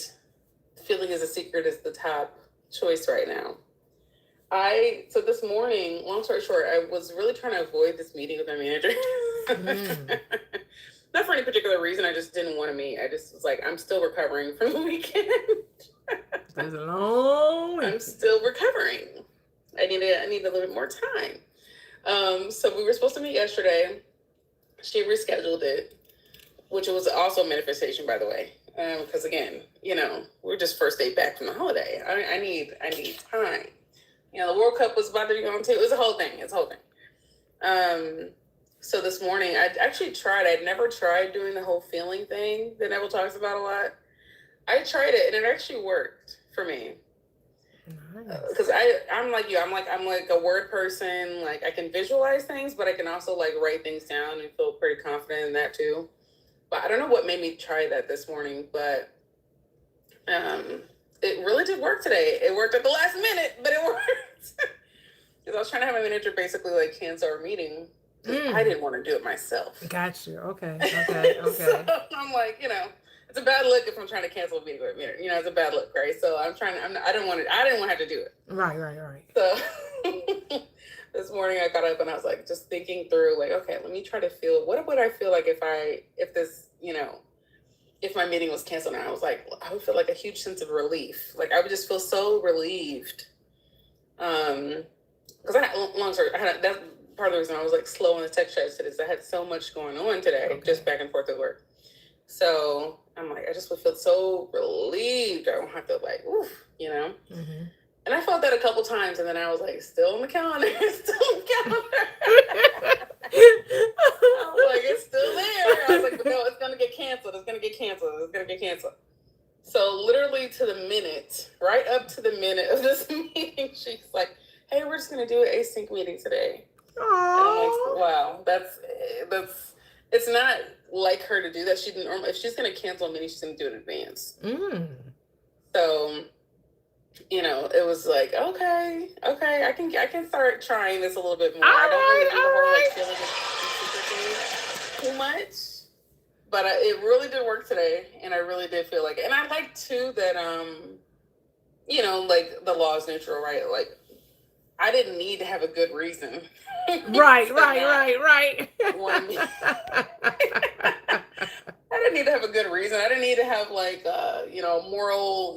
feeling is a secret is the top choice right now. So this morning, long story short, I was really trying to avoid this meeting with my manager. Not for any particular reason. I just didn't want to meet. I just was like, I'm still recovering from the weekend. It's a long week. I'm still recovering. I need a little bit more time. So we were supposed to meet yesterday. She rescheduled it, which was also a manifestation, by the way. Because again, we're just first day back from the holiday. I need time. The World Cup was about to be on too. It was a whole thing. So this morning, I actually tried. I'd never tried doing the whole feeling thing that Neville talks about a lot. I tried it, and it actually worked for me. Because I'm like you. I'm like a word person. Like, I can visualize things, but I can also like write things down and feel pretty confident in that too. But I don't know what made me try that this morning, but it really did work today. It worked at the last minute, but it worked. Because I was trying to have my manager basically like cancel our meeting. I didn't want to do it myself. Got you. Okay. So I'm like, it's a bad look if I'm trying to cancel a meeting with a manager. It's a bad look, right? So I didn't want to have to do it. Right. So this morning I got up and I was like, just thinking through, like, okay, let me try to feel, what would I feel like if my meeting was canceled? And I was like, I would feel like a huge sense of relief. Like, I would just feel so relieved. Because that's part of the reason I was like slow in the text chat today, is I had so much going on today, just back and forth at work. So I'm like, I just would feel so relieved. I don't have to like, oof, Mm-hmm. And I felt that a couple times, and then I was like, still on the calendar, still on the calendar. I was like, it's still there. I was like, but no, it's gonna get canceled. So literally to the minute, right up to the minute of this meeting, she's like, hey, we're just gonna do an async meeting today. Aww. And I'm like, wow, that's it's not like her to do that. She didn't normally, if she's gonna cancel a meeting, she's gonna do it in advance. So it was like, okay, I can start trying this a little bit more. I don't really do the whole like feeling too much, but it really did work today, and I really did feel like it. And I like too that like the law is neutral, right? Like, I didn't need to have a good reason. Right. I didn't need to have a good reason. I didn't need to have like moral,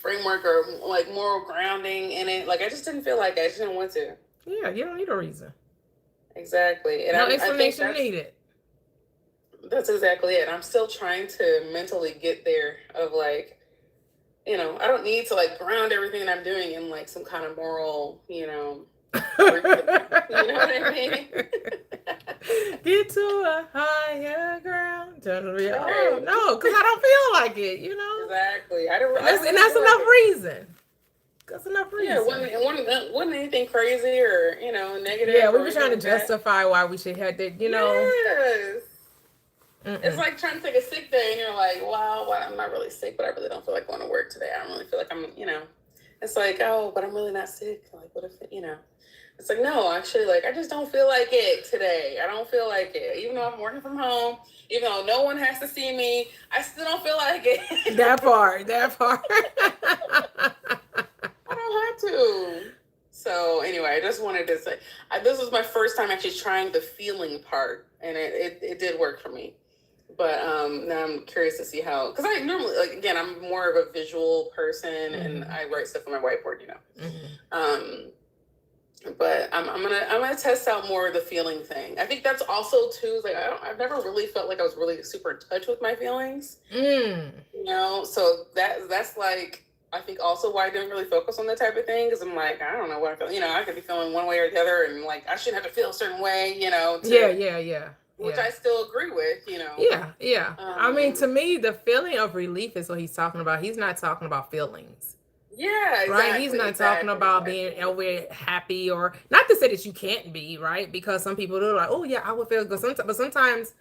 framework or like moral grounding in it. Like, I just didn't feel like I just didn't want to. Yeah, you don't need a reason. Exactly. And no explanation needed. That's exactly it. I'm still trying to mentally get there of like, I don't need to like ground everything that I'm doing in like some kind of moral, you know what I mean? Get to a higher ground. Oh, no, because I don't feel like it, Exactly. And that's enough reason. That's enough reason. Yeah, it wasn't anything crazy or, negative. Yeah, we were trying to justify why we should have that, Yes. It's like trying to take a sick day and you're like, wow, well, I'm not really sick, but I really don't feel like going to work today. I don't really feel like I'm, it's like, oh, but I'm really not sick. Like, what if, it's like, no, actually, like, I just don't feel like it today. I don't feel like it. Even though I'm working from home, even though no one has to see me, I still don't feel like it. That part. I don't have to. So anyway, I just wanted to say, this was my first time actually trying the feeling part, and it did work for me. But now I'm curious to see how, because I normally, like, again, I'm more of a visual person, and I write stuff on my whiteboard, But I'm gonna test out more of the feeling thing. I think that's also too, like, I've never really felt like I was really super in touch with my feelings. So that's like, I think also why I didn't really focus on that type of thing, because I'm like, I don't know what I feel. I could be feeling one way or the other, and like I shouldn't have to feel a certain way, Yeah. Which I still agree with, Yeah. I mean, to me, the feeling of relief is what he's talking about. He's not talking about feelings. Yeah, exactly, right. He's not talking about being over happy, or not to say that you can't be, right? Because some people do like, oh yeah, I would feel good. But sometimes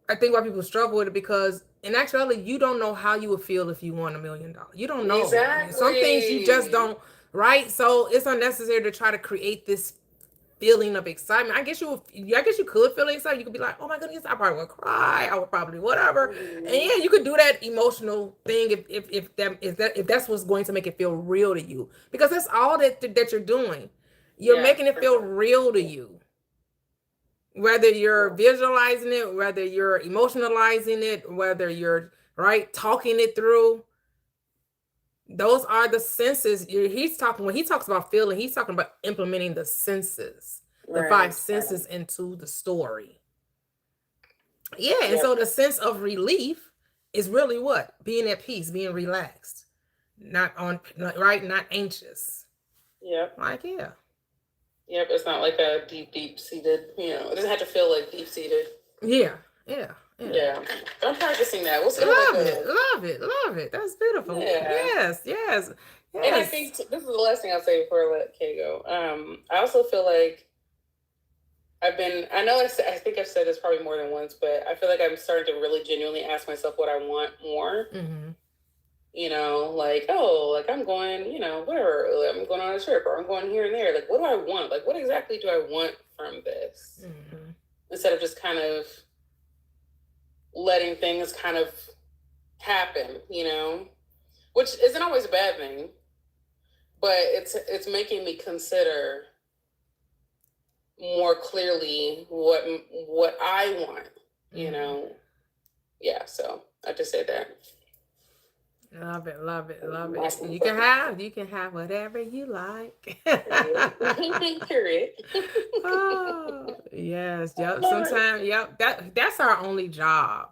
I think why people struggle with it, because in actuality, you don't know how you would feel if you won $1 million. You don't know. Exactly. Some things you just don't, right? So it's unnecessary to try to create this feeling of excitement. I guess you could feel excited. You could be like, oh my goodness, I probably would cry. I would probably whatever. And yeah, you could do that emotional thing if that's what's going to make it feel real to you, because that's all that you're doing. You're making it feel real to you. Whether you're visualizing it, whether you're emotionalizing it, whether you're talking it through, those are the senses. When he talks about feeling, he's talking about implementing the senses, the five senses into the story. Yeah, and so the sense of relief is really what? Being at peace, being relaxed, not anxious. Yep. Yeah. Yep, it's not like a deep seated, it doesn't have to feel like deep seated. Yeah. I'm practicing that. Love it. That's beautiful. Yeah. Yes. And I think this is the last thing I'll say before I let Kay go. I also feel like I think I've said this probably more than once, but I feel like I'm starting to really genuinely ask myself what I want more. Mm-hmm. I'm going, whatever, I'm going on a trip, or I'm going here and there. Like, what do I want? Like, what exactly do I want from this? Mm-hmm. Instead of just kind of letting things kind of happen, which isn't always a bad thing, but it's making me consider more clearly what I want, Yeah, so I just say that. Love it. You can have whatever you like. Period. Oh, yes. Yep. Sometimes, that's our only job.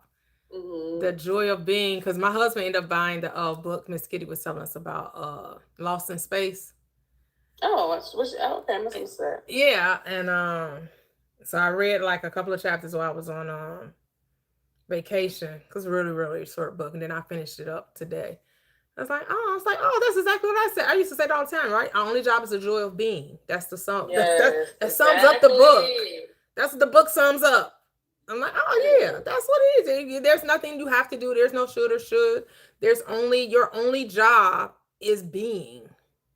Mm-hmm. The joy of being, because my husband ended up buying the book Miss Kitty was telling us about, Lost in Space. Oh, okay, I must have said. Yeah, and so I read like a couple of chapters while I was on vacation, because really, really short book, and then I finished it up today. I was like, oh, that's exactly what I said. I used to say it all the time, right? Our only job is the joy of being. That's the sum. Yes, that sums up the book. That's what the book sums up. I'm like, oh yeah, that's what it is. There's nothing you have to do. There's no should or should. Your only job is being.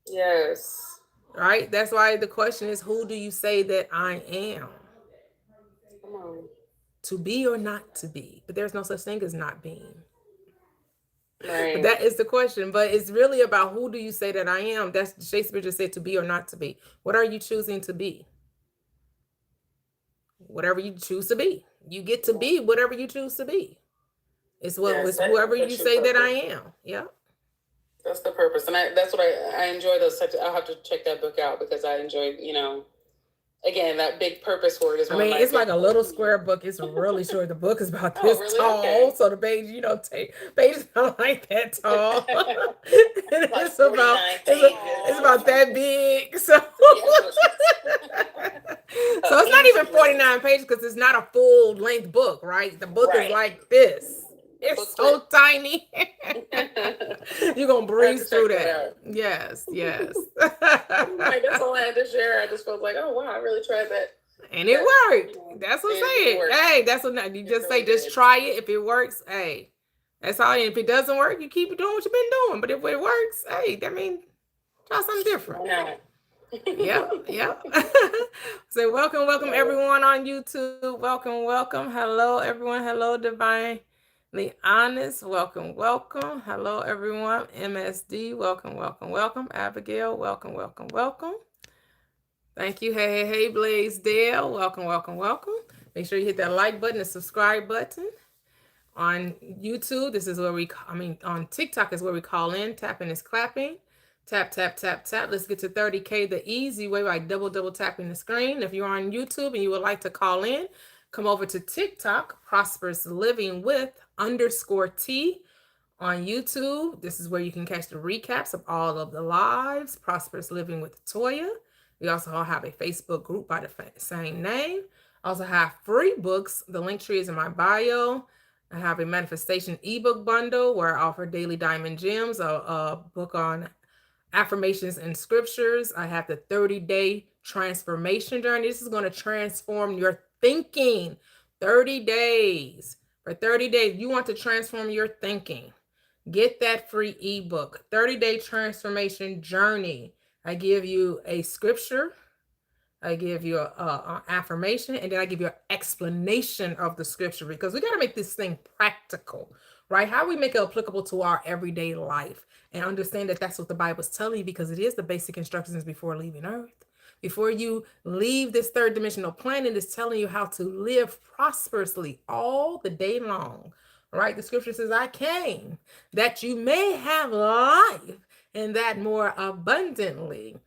Yes. Right? That's why the question is, who do you say that I am? Come on. To be or not to be. But there's no such thing as not being. Right. But that is the question. But it's really about, who do you say that I am? That's Shakespeare just said, to be or not to be. What are you choosing to be? Whatever you choose to be. You get to be whatever you choose to be. It's whoever you say that I am. Yeah. That's the purpose. And that's what I enjoy those types of, I'll have to check that book out, because I enjoy, again, that big purpose word is it's like a little square book. It's really short. The book is about this tall. Okay. So the page, pages not like that tall. It's about that big. So so it's not even 49 pages, because it's not a full length book, right? The book is like this. It's so tiny. You're going to breeze through that. Yes. That's all I had to share. I just felt like, oh, wow, I really tried that. And it worked. That's what I'm saying. Hey, that's what you just say. Just try it. If it works, hey, that's all. And if it doesn't work, you keep doing what you've been doing. But if it works, hey, that means try something different. Yeah. So welcome everyone on YouTube. Welcome. Hello, everyone. Hello, Divine. Honest, welcome. Hello, everyone. MSD, welcome. Abigail, welcome. Thank you. Hey, Blaisdell, welcome. Make sure you hit that like button, the subscribe button. On YouTube, this is where on TikTok is where we call in. Tapping is clapping. Tap. Let's get to 30K the easy way by double tapping the screen. If you're on YouTube and you would like to call in, come over to TikTok, Prosperous Living with _T on YouTube. This is where you can catch the recaps of all of the lives, Prosperous Living with Toyia. We also have a Facebook group by the same name. I also have free books. The link tree is in my bio. I have a manifestation ebook bundle where I offer daily diamond gems, a book on affirmations and scriptures. I have the 30-day transformation journey. This is going to transform your thinking. 30 days. For 30 days, you want to transform your thinking. Get that free ebook, 30-day transformation journey. I give you a scripture, I give you a affirmation, and then I give you an explanation of the scripture, because we got to make this thing practical, right? How we make it applicable to our everyday life and understand that that's what the Bible's telling you, because it is the basic instructions before leaving earth. Before you leave this third dimensional planet, it's telling you how to live prosperously all the day long, right? The scripture says, I came that you may have life, and that more abundantly.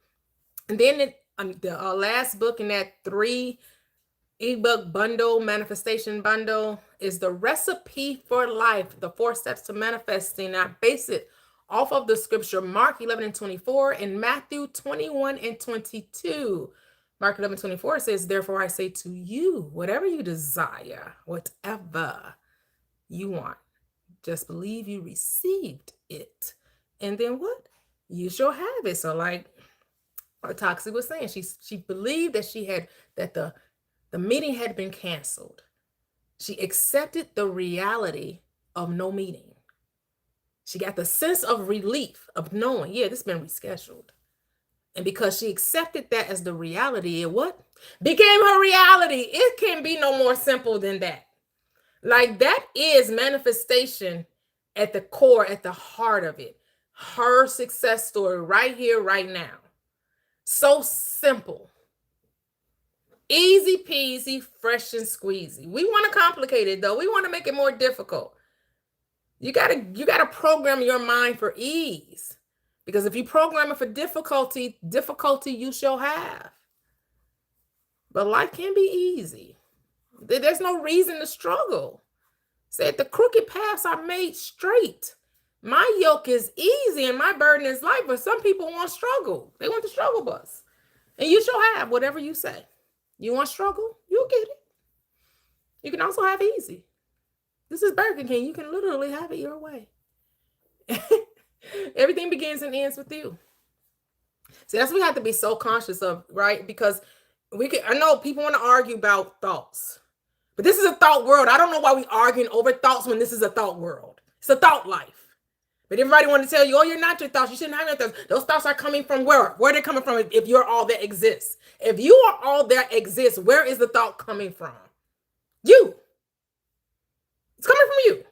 And then the last book in that 3 ebook bundle, manifestation bundle, is the Recipe for Life, the 4 steps to manifesting. I base it off of the scripture Mark 11:24 and Matthew 21:22. Mark 11:24 says, therefore I say to you, whatever you desire, whatever you want, just believe you received it, and then what? You shall have it. So like Toxic was saying, she believed that the meeting had been canceled. She accepted the reality of no meeting. She got the sense of relief of knowing, yeah, this has been rescheduled. And because she accepted that as the reality, it what? Became her reality. It can be no more simple than that. Like, that is manifestation at the core, at the heart of it. Her success story right here, right now. So simple. Easy peasy, fresh and squeezy. We want to complicate it though. We want to make it more difficult. You gotta program your mind for ease. Because if you program it for difficulty you shall have. But life can be easy. There's no reason to struggle. Said the crooked paths are made straight. My yoke is easy and my burden is light, but some people want struggle. They want the struggle bus. And you shall have whatever you say. You want struggle? You'll get it. You can also have easy. This is Burger King. You can literally have it your way. Everything begins and ends with you. So that's what we have to be so conscious of, right? Because I know people want to argue about thoughts, but this is a thought world. I don't know why we arguing over thoughts when this is a thought world. It's a thought life. But everybody want to tell you, oh, you're not your thoughts. You shouldn't have your thoughts. Those thoughts are coming from where? Where are they coming from if you're all that exists? If you are all that exists, where is the thought coming from? You. It's coming from you.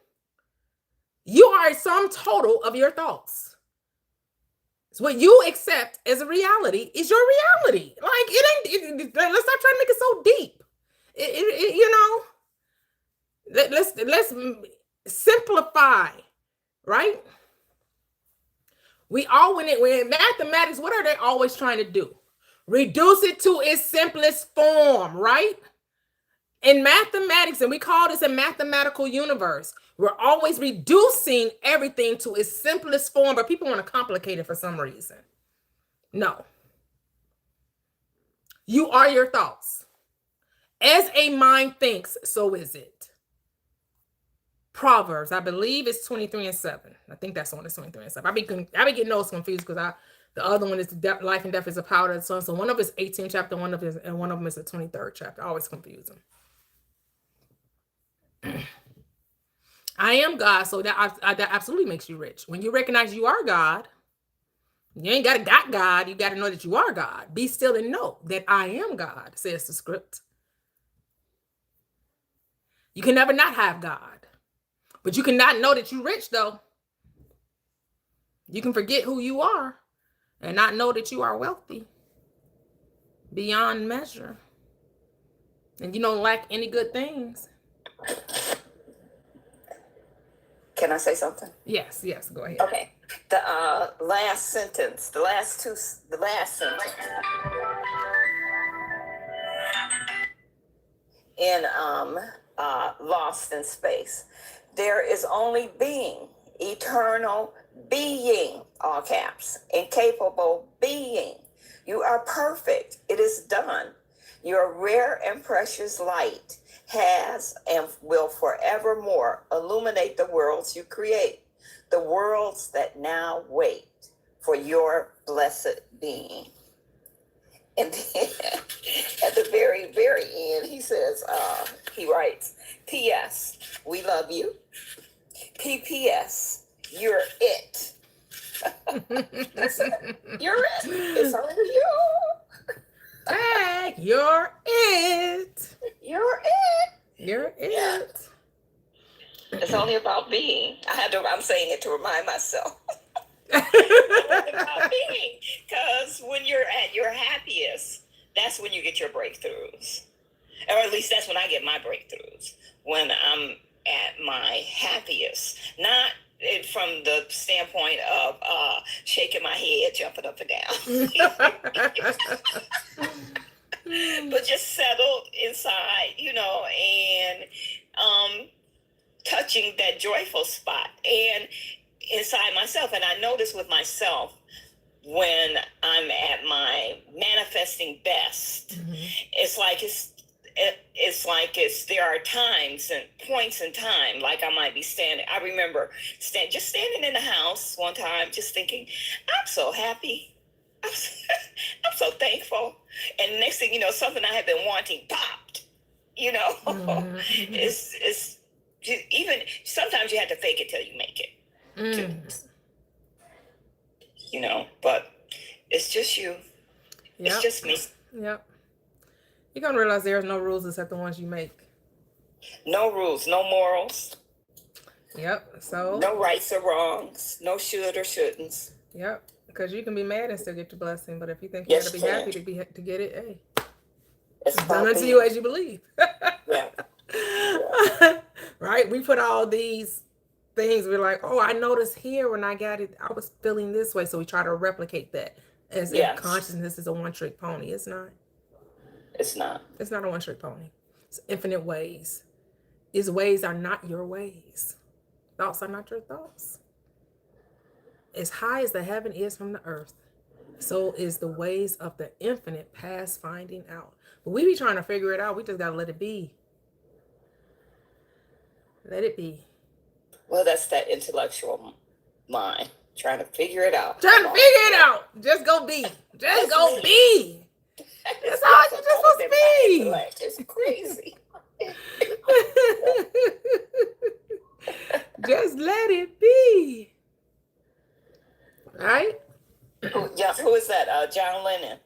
You are a sum total of your thoughts. So what you accept as a reality is your reality. Like, let's not try to make it so deep. Let's simplify, right? We're in mathematics, what are they always trying to do? Reduce it to its simplest form, right? In mathematics, and we call this a mathematical universe, we're always reducing everything to its simplest form, but people want to complicate it for some reason. No. You are your thoughts. As a mind thinks, so is it. Proverbs, I believe it's 23:7. I think that's on, it's 23:7. I be getting those confused because the other one is life and death is a power of the tongue. So one of them is 18th chapter, one of them is the 23rd chapter. I always confuse them. I am God, so that absolutely makes you rich. When you recognize you are God, you ain't got God. You got to know that you are God. Be still and know that I am God, says the script. You can never not have God. But you cannot know that you're rich, though. You can forget who you are and not know that you are wealthy beyond measure. And you don't lack any good things. Can I say something? Yes, go ahead. Okay. The last sentence, the last sentence. In Lost in Space. There is only being, eternal being, all caps, incapable being. You are perfect. It is done. Your rare and precious light has and will forevermore illuminate the worlds you create, the worlds that now wait for your blessed being. And then at the very, very end, he says, he writes, P.S. We love you. P.P.S. You're it. You're it. It's only you. Hashtag you're it. You're it. You're Yeah. it. It's only about being. I'm saying it to remind myself. It's only about being. Because when you're at your happiest, that's when you get your breakthroughs. Or at least that's when I get my breakthroughs. When I'm at my happiest. Not from the standpoint of shaking my head, jumping up and down. But just settled inside, and touching that joyful spot and inside myself. And I notice with myself, when I'm at my manifesting best, it's like there are times and points in time, like I might be standing. I remember just standing in the house one time, just thinking, I'm so happy. I'm so thankful. And next thing you know, something I had been wanting popped. It's even sometimes you have to fake it till you make it. But it's just you. Yep. It's just me. Yep. You're going to realize there's no rules except the ones you make. No rules, no morals. Yep. So no rights or wrongs, no should or shouldn'ts. Yep. Because you can be mad and still get your blessing, but if you think you got to be happy to get it, hey, it's done unto you as you believe. Yeah. Right? We put all these things. We're like, oh, I noticed here when I got it, I was feeling this way. So we try to replicate that as if consciousness is a one-trick pony. It's not. It's not. It's not a one-trick pony. It's infinite ways. His ways are not your ways. Thoughts are not your thoughts. As high as the heaven is from the earth, so is the ways of the infinite past finding out. But we be trying to figure it out. We just got to let it be. Let it be. Well, that's that intellectual mind trying to figure it out. Just go be. Just go be. That's all you're just supposed to be. It's crazy. Just let it be. Right? Yeah, who is that? John Lennon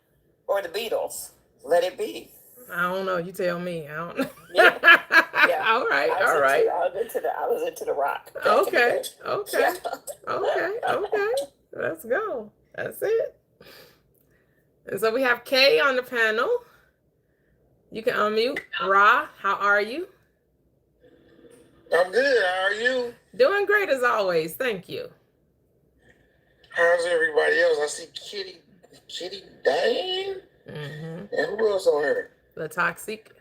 or the Beatles? Let it be. I don't know. You tell me. I don't know. Yeah. All right. I was into the rock. Okay. Let's go. That's it. And so we have Kay on the panel. You can unmute. Ra, how are you? I'm good. How are you? Doing great as always. Thank you. How's everybody else? I see Kitty Dane. And who else on here? The Toxic.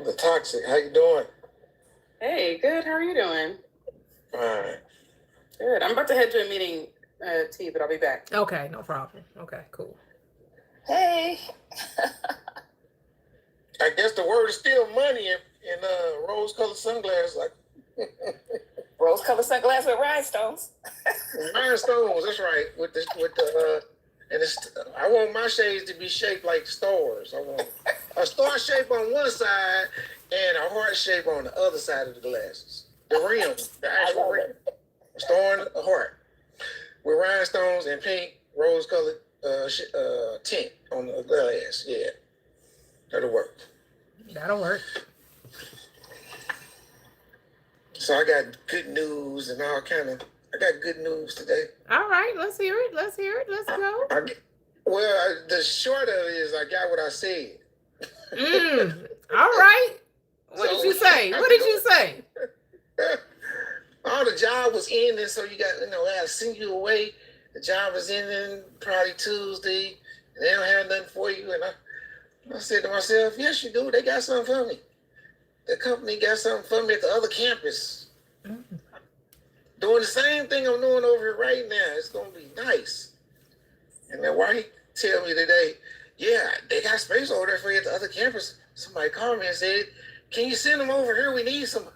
The Toxic. How you doing? Hey, good. How are you doing? Fine. Good. I'm about to head to a meeting, T, but I'll be back. Okay, no problem. Okay, cool. Hey. I guess the word is still money in rose-colored sunglasses. Like rose-colored sunglasses with rhinestones. Rhinestones. That's right. With the and I want my shades to be shaped like stars. I want a star shape on one side and a heart shape on the other side of the glasses. The rim, the actual rim. A star and a heart with rhinestones and pink rose-colored tint on the glass. Yeah, that'll work. That'll work. So I got good news and all kind of. I got good news today. All right, let's hear it. Let's go. The short of it is I got what I said. All right. What did you say? All the job was ending, so you got, I had to send you away. The job is ending probably Tuesday, and they don't have nothing for you. And I said to myself, yes, you do. They got something for me. The company got something for me at the other campus. Doing the same thing I'm doing over here right now. It's going to be nice. And then why he tell me today, yeah, they got space over there for you at the other campus. Somebody called me and said, can you send them over here? We need somebody.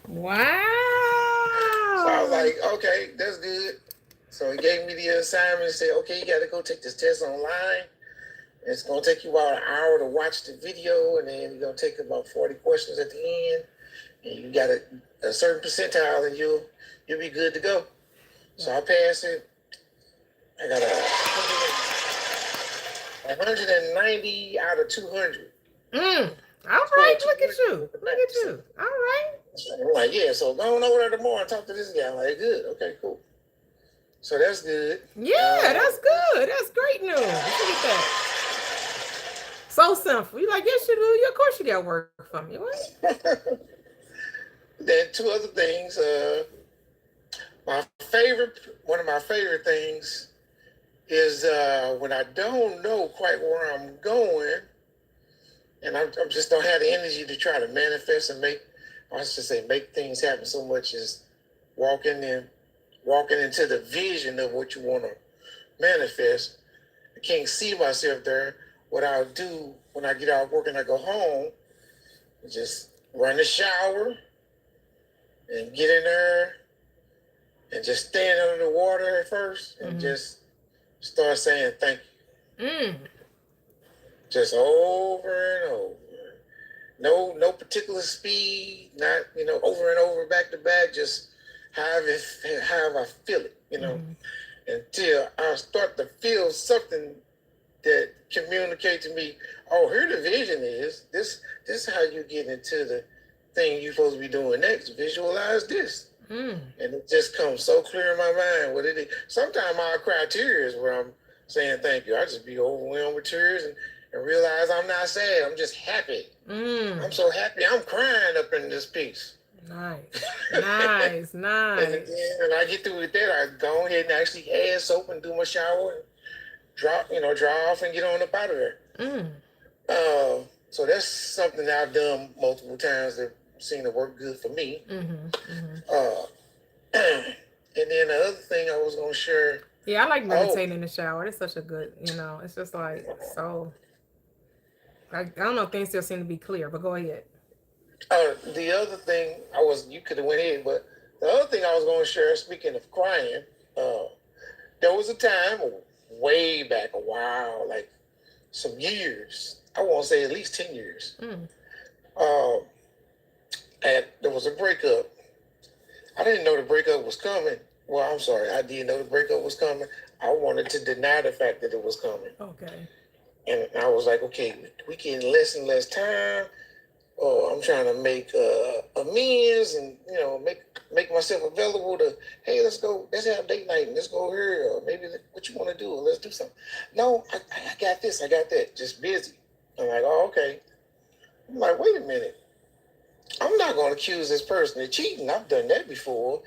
Wow. So I was like, okay, that's good. So he gave me the assignment and said, okay, you got to go take this test online. It's going to take you about an hour to watch the video, and then you're going to take about 40 questions at the end. And you got a certain percentile, and you'll be good to go. So I passed it. I got 190 out of 200. All right, look at you. Look at you. All right. I'm like, yeah, so go on over there tomorrow and talk to this guy. I'm like, good. Okay, cool. So that's good. Yeah, that's good. That's great news. Look at that. So simple. You're like, yes, you do. Of course you got work from you. What? Then two other things. One of my favorite things is when I don't know quite where I'm going, and I just don't have the energy to try to manifest and make things happen so much as walking into the vision of what you want to manifest. I can't see myself there. What I'll do when I get out of work and I go home is just run the shower and get in there and just stand under the water at first and just start saying thank you. Just over and over. No particular speed, not, over and over, back to back, just how I feel it, until I start to feel something that communicate to me, oh, here the vision is. This is how you get into the thing you're supposed to be doing next. Visualize this. And it just comes so clear in my mind what it is. Sometimes my criteria is where I'm saying thank you. I just be overwhelmed with tears and realize I'm not sad. I'm just happy. I'm so happy. I'm crying up in this piece. Nice. And I get through with that. I go ahead and actually add soap and do my shower and dry off and get on up out of there. So that's something that I've done multiple times that seemed to work good for me. And then the other thing I was going to share. Yeah, I like meditating in the shower. It's such a good, it's just like, so, I don't know if things still seem to be clear, but go ahead. The other thing you could have went ahead, but the other thing I was going to share, speaking of crying, there was a time way back a while, like some years, I won't say at least 10 years, and there was a breakup. I didn't know the breakup was coming. Well, I'm sorry, I did know the breakup was coming. I wanted to deny the fact that it was coming. Okay. And I was like, okay, we getting less and less time. I'm trying to make amends and make myself available to, hey, let's have date night and let's go here, or maybe what you want to do, or let's do something. No, I got this, I got that, just busy. I'm like, oh, okay. I'm like, wait a minute. I'm not going to accuse this person of cheating. I've done that before.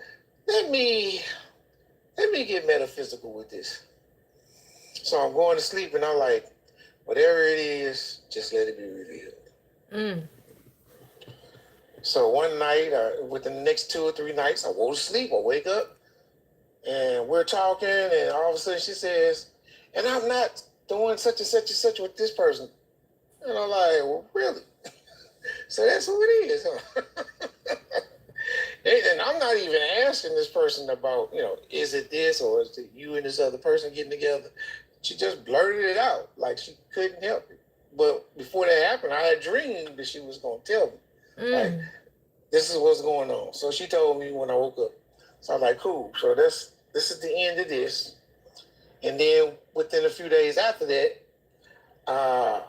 Let me get metaphysical with this. So I'm going to sleep and I'm like, whatever it is, just let it be revealed. So one night, within the next 2 or 3 nights, I won't sleep. I wake up, and we're talking, and all of a sudden she says, and I'm not doing such and such and such with this person. And I'm like, well, really? So that's who it is, huh? And I'm not even asking this person about, is it this or is it you and this other person getting together? She just blurted it out like she couldn't help it. But before that happened, I had dreamed that she was going to tell me. Like, this is what's going on. So she told me when I woke up. So I was like, cool. So this is the end of this. And then within a few days after that, I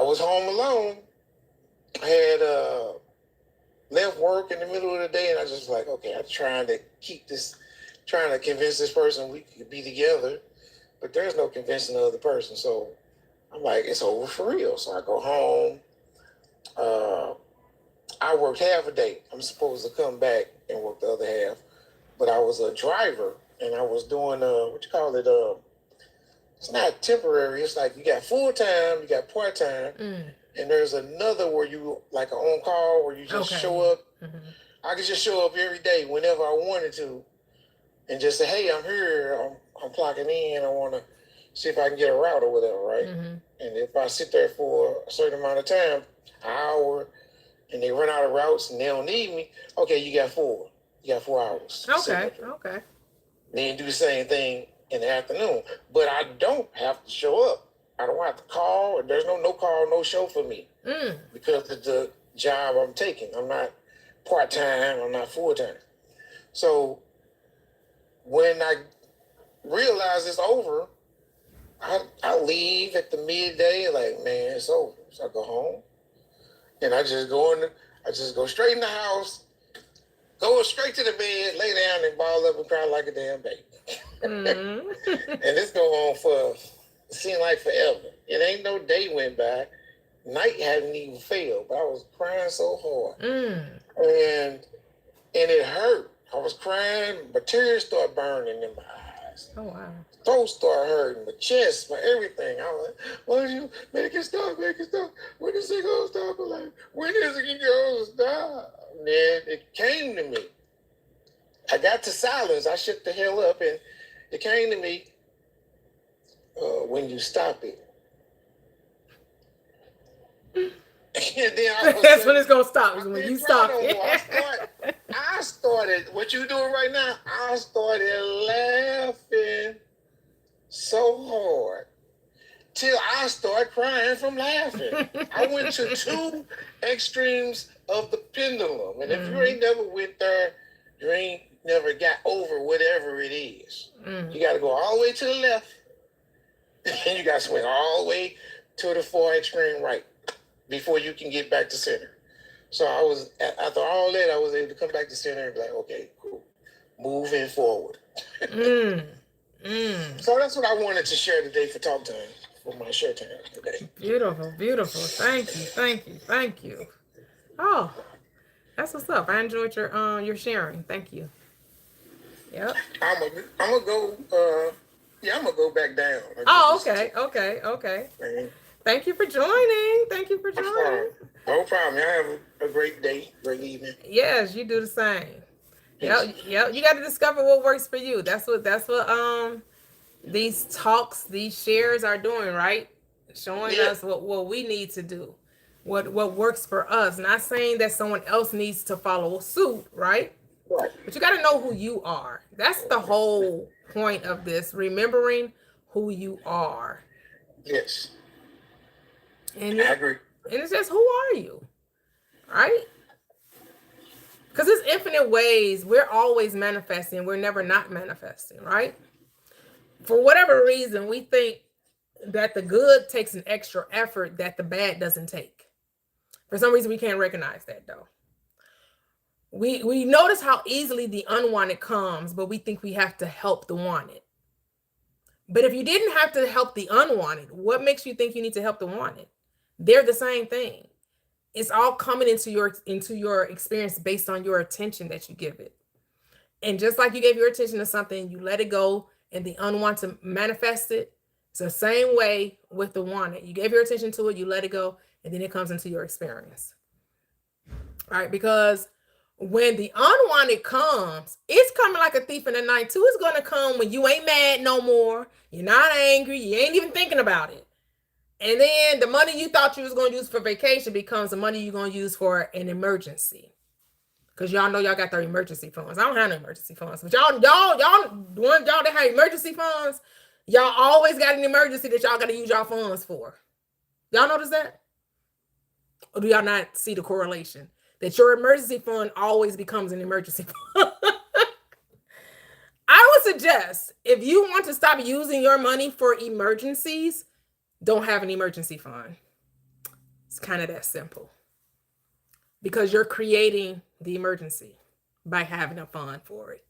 was home alone. I had left work in the middle of the day, and I was just like, okay, I'm trying to convince this person we could be together, but there's no convincing the other person. So I'm like, it's over for real. So I go home. I worked half a day. I'm supposed to come back and work the other half, but I was a driver and I was doing it's not temporary. It's like you got full time, you got part time, and there's another where you like an on call where you just show up. I could just show up every day whenever I wanted to, and just say, hey, I'm here. I'm clocking in. I want to see if I can get a route or whatever, right? And if I sit there for a certain amount of time, an hour, and they run out of routes and they don't need me, okay, you got 4 hours. Okay. Then do the same thing in the afternoon. But I don't have to show up. I don't have to call. There's no call, no show for me because of the job I'm taking. I'm not part-time. I'm not full-time. So when I realize it's over, I I leave at the midday, like, man, it's over. So I go home, and I just go straight in the house, go straight to the bed, lay down, and ball up and cry like a damn baby. And this go on for seemed like forever. It ain't no day went by. Night hadn't even failed, but I was crying so hard, and it hurt. I was crying, my tears started burning in my eyes. Oh wow! Throat started hurting, my chest, my everything. I was like, "Why don't you make it stop? Make it stop? When is it gonna stop?" I'm like, "When is it gonna stop?" And then it came to me. I got to silence. I shut the hell up, and it came to me. When you stop it. And then that's when it's gonna stop. Is when you stop it. I started. What you doing right now? I started laughing so hard till I started crying from laughing. I went to two extremes of the pendulum, and if you ain't never went there, you ain't never got over whatever it is. You got to go all the way to the left, and you got to swing all the way to the far extreme right before you can get back to center. So I was, after all that, I was able to come back to center and be like, okay, cool, moving forward. So that's what I wanted to share today for Talk Time, for my share time today. Beautiful, beautiful. Thank you. Oh, that's what's up. I enjoyed your sharing. Thank you. Yep. I'm gonna go. I'm gonna go back down. Oh, okay. Thank you for joining. No problem. Y'all have a great day, great evening. Yes, you do the same. Yep. You got to discover what works for you. That's what these talks, these shares are doing, right? Showing us what we need to do, what works for us. Not saying that someone else needs to follow suit, right? Right. But you got to know who you are. That's the whole point of this, remembering who you are. Yes. And I agree. And it's just, who are you? Right? Because there's infinite ways. We're always manifesting. We're never not manifesting, right? For whatever reason, we think that the good takes an extra effort that the bad doesn't take. For some reason, we can't recognize that, though. We notice how easily the unwanted comes, but we think we have to help the wanted. But if you didn't have to help the unwanted, what makes you think you need to help the wanted? They're the same thing. It's all coming into your experience based on your attention that you give it. And just like you gave your attention to something, you let it go, and the unwanted manifested. It's the same way with the wanted. You gave your attention to it, you let it go, and then it comes into your experience. All right, because when the unwanted comes, it's coming like a thief in the night too. It's going to come when you ain't mad no more. You're not angry. You ain't even thinking about it. And then the money you thought you was going to use for vacation becomes the money you're going to use for an emergency. Because y'all know y'all got their emergency funds. I don't have no emergency funds. But y'all that have emergency funds, y'all always got an emergency that y'all got to use y'all funds for. Y'all notice that? Or do y'all not see the correlation? That your emergency fund always becomes an emergency fund. I would suggest, if you want to stop using your money for emergencies, don't have an emergency fund. It's kind of that simple. Because you're creating the emergency by having a fund for it.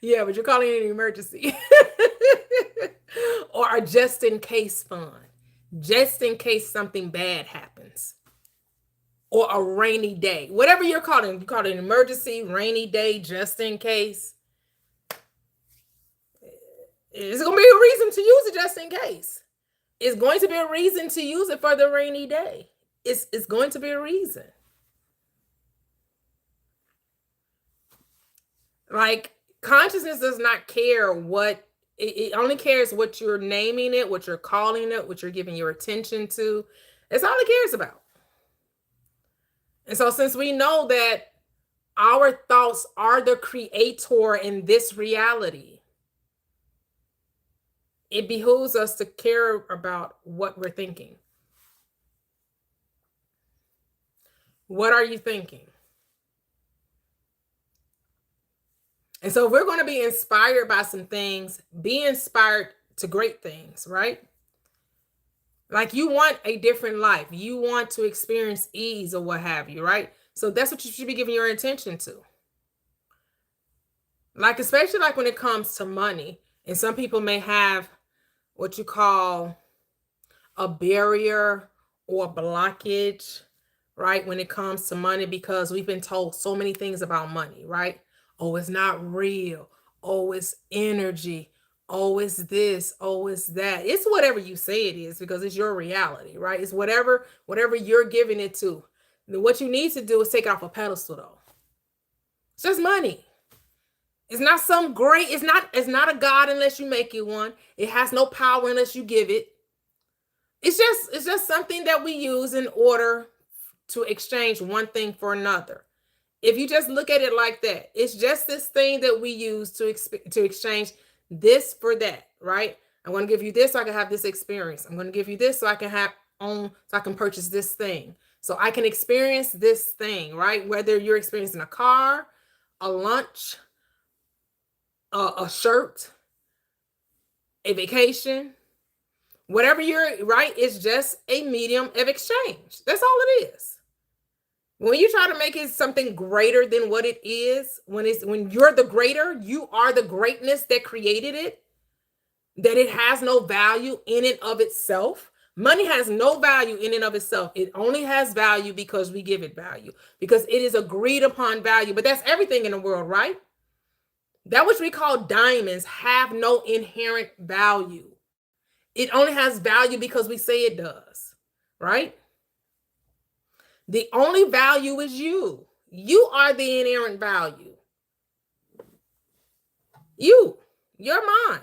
Yeah, but you're calling it an emergency. Or a just in case fund. Just in case something bad happens. Or a rainy day. Whatever you're calling. You call it an emergency, rainy day, just in case. It's going to be a reason to use it just in case. It's going to be a reason to use it for the rainy day. It's going to be a reason. Like, consciousness does not care what, it only cares what you're naming it, what you're calling it, what you're giving your attention to. It's all it cares about. And so since we know that our thoughts are the creator in this reality, it behooves us to care about what we're thinking. What are you thinking? And so we're going to be inspired by some things, be inspired to great things, right? Like you want a different life. You want to experience ease or what have you, right? So that's what you should be giving your attention to. Like, especially like when it comes to money. And some people may have what you call a barrier or blockage, right? When it comes to money, because we've been told so many things about money, right? Oh, it's not real. Oh, it's energy. Oh, it's this. Oh, it's that. It's whatever you say it is, because it's your reality, right? It's whatever you're giving it to. What you need to do is take it off a pedestal, though. It's just money. It's not some great, it's not a God unless you make it one. It has no power unless you give it. It's just something that we use in order to exchange one thing for another. If you just look at it like that, it's just this thing that we use to exchange this for that, right? I'm going to give you this so I can have this experience. I'm going to give you this so I can purchase this thing. So I can experience this thing, right? Whether you're experiencing a car, a lunch, a shirt, a vacation, whatever you're, right? It's just a medium of exchange. That's all it is. When you try to make it something greater than what it is, when you're the greater, you are the greatness that created it, that it has no value in and of itself. Money has no value in and of itself. It only has value because we give it value, because it is agreed upon value. But that's everything in the world, right? That which we call diamonds have no inherent value. It only has value because we say it does, right? The only value is you. You are the inherent value. Your mind.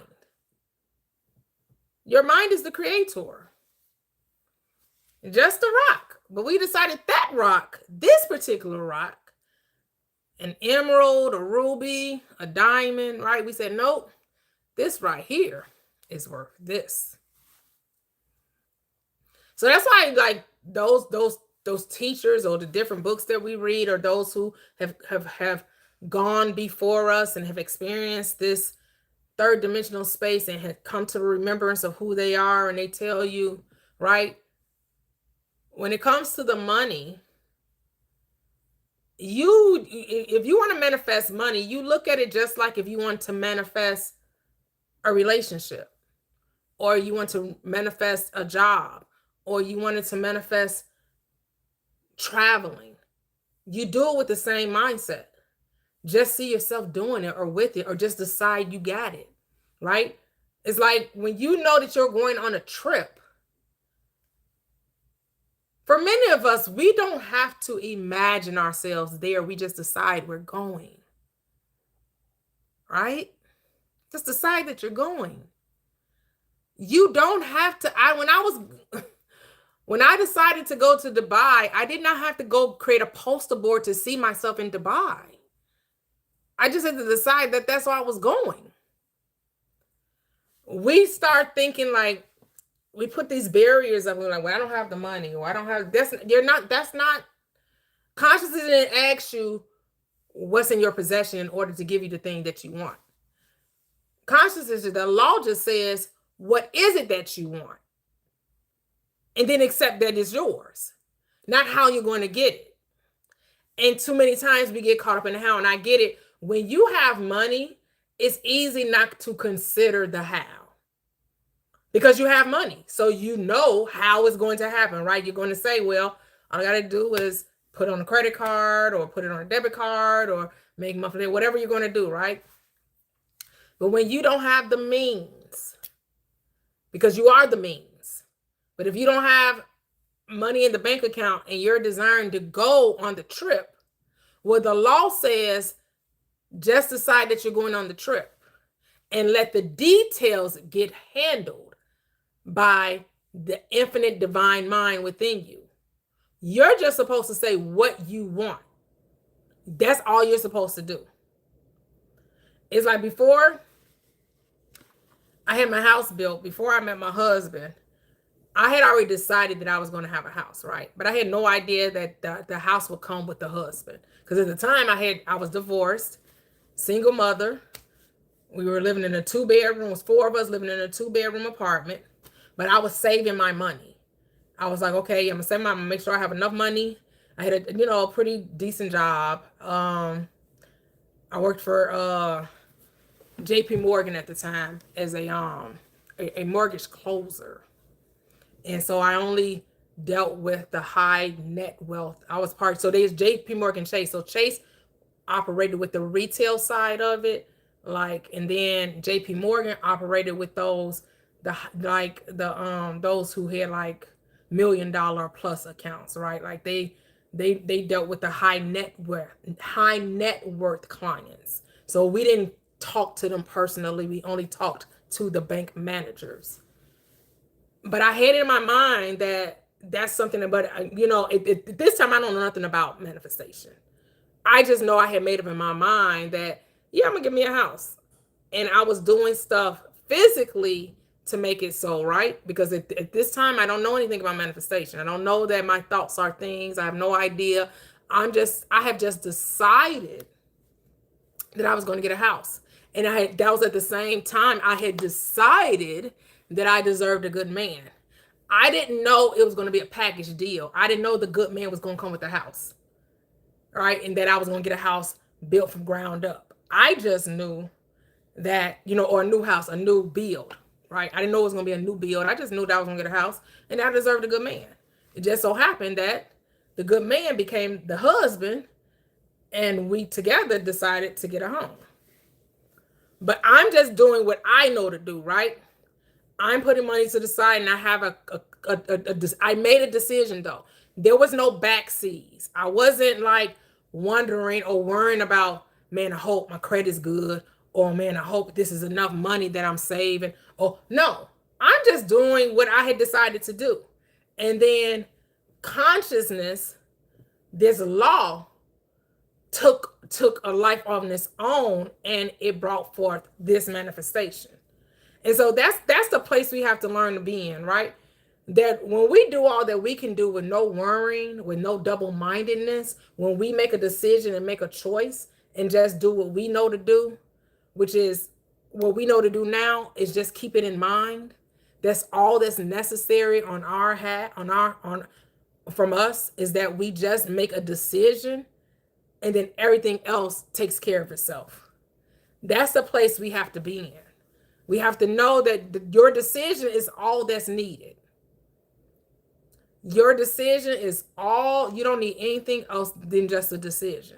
Your mind is the creator. Just a rock. But we decided that rock, this particular rock, an emerald, a ruby, a diamond, right? We said, nope, this right here is worth this. So that's why, like, those teachers or the different books that we read, or those who have gone before us and have experienced this third dimensional space and have come to the remembrance of who they are, and they tell you, right, when it comes to the money, if you want to manifest money, you look at it just like if you want to manifest a relationship, or you want to manifest a job, or you wanted to manifest traveling. You do it with the same mindset. Just see yourself doing it or with it, or just decide you got it, right? It's like when you know that you're going on a trip. For many of us, we don't have to imagine ourselves there. We just decide we're going, right? Just decide that you're going. You don't have to. When I decided to go to Dubai, I did not have to go create a poster board to see myself in Dubai. I just had to decide that that's where I was going. We start thinking like, we put these barriers up. We're like, well, I don't have the money, or I don't have this. That's not, consciousness didn't ask you what's in your possession in order to give you the thing that you want. Consciousness, the law just says, what is it that you want? And then accept that it's yours, not how you're going to get it. And too many times we get caught up in the how, and I get it. When you have money, it's easy not to consider the how, because you have money. So you know how it's going to happen, right? You're going to say, well, all I got to do is put on a credit card, or put it on a debit card, or make monthly, whatever you're going to do, right? But when you don't have the means, because you are the means, but if you don't have money in the bank account and you're desiring to go on the trip, well, the law says just decide that you're going on the trip and let the details get handled by the infinite divine mind within you. You're just supposed to say what you want. That's all you're supposed to do. It's like before I had my house built, before I met my husband, I had already decided that I was going to have a house, right? But I had no idea that the house would come with the husband. Because at the time I was divorced, single mother. We were living in a 2-bedroom. It was 4 of us living in a 2-bedroom apartment. But I was saving my money. I was like, okay, I'm gonna save my, make sure I have enough money. I had a pretty decent job. I worked for JP Morgan at the time as a mortgage closer. And so I only dealt with the high net wealth. I was part, so there's JP Morgan Chase. So Chase operated with the retail side of it, and then JP Morgan operated with those who had like $1 million plus accounts, right? Like they dealt with the high net worth clients. So we didn't talk to them personally. We only talked to the bank managers. But I had in my mind that that's something this time I don't know nothing about manifestation. I just know I had made up in my mind that, yeah, I'm gonna get me a house. And I was doing stuff physically to make it so, right? Because at this time, I don't know anything about manifestation. I don't know that my thoughts are things. I have no idea. I have just decided that I was going to get a house. And that was at the same time I had decided that I deserved a good man. I didn't know it was going to be a package deal. I didn't know the good man was going to come with the house, right? And that I was going to get a house built from ground up. I just knew that, or a new house, a new build, right? I didn't know it was going to be a new build. I just knew that I was going to get a house and I deserved a good man. It just so happened that the good man became the husband and we together decided to get a home. But I'm just doing what I know to do, right? I'm putting money to the side and I have I made a decision though. There was no backseas. I wasn't like wondering or worrying about, man, I hope my credit's good, or man, I hope this is enough money that I'm saving. Or no, I'm just doing what I had decided to do. And then consciousness, this law took a life on its own and it brought forth this manifestation. And so that's the place we have to learn to be in, right? That when we do all that we can do with no worrying, with no double-mindedness, when we make a decision and make a choice and just do what we know to do, which is what we know to do now, is just keep it in mind. That's all that's necessary on our hat, from us, is that we just make a decision and then everything else takes care of itself. That's the place we have to be in. We have to know that your decision is all that's needed. Your decision is all, you don't need anything else than just a decision.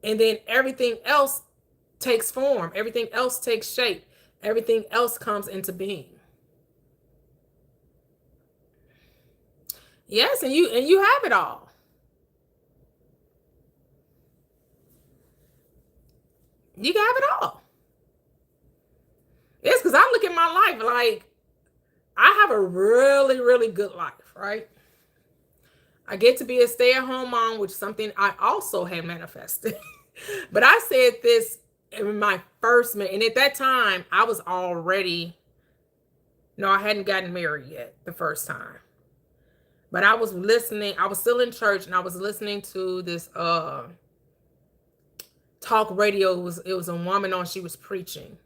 And then everything else takes form. Everything else takes shape. Everything else comes into being. Yes, and you have it all. You have it all. It's because I look at my life like I have a really, really good life, right? I get to be a stay-at-home mom, which is something I also had manifested. But I said this in my first marriage, and at that time, I was already, no, I hadn't gotten married yet the first time. But I was listening, I was still in church, and I was listening to this talk radio. It was a woman on, she was preaching.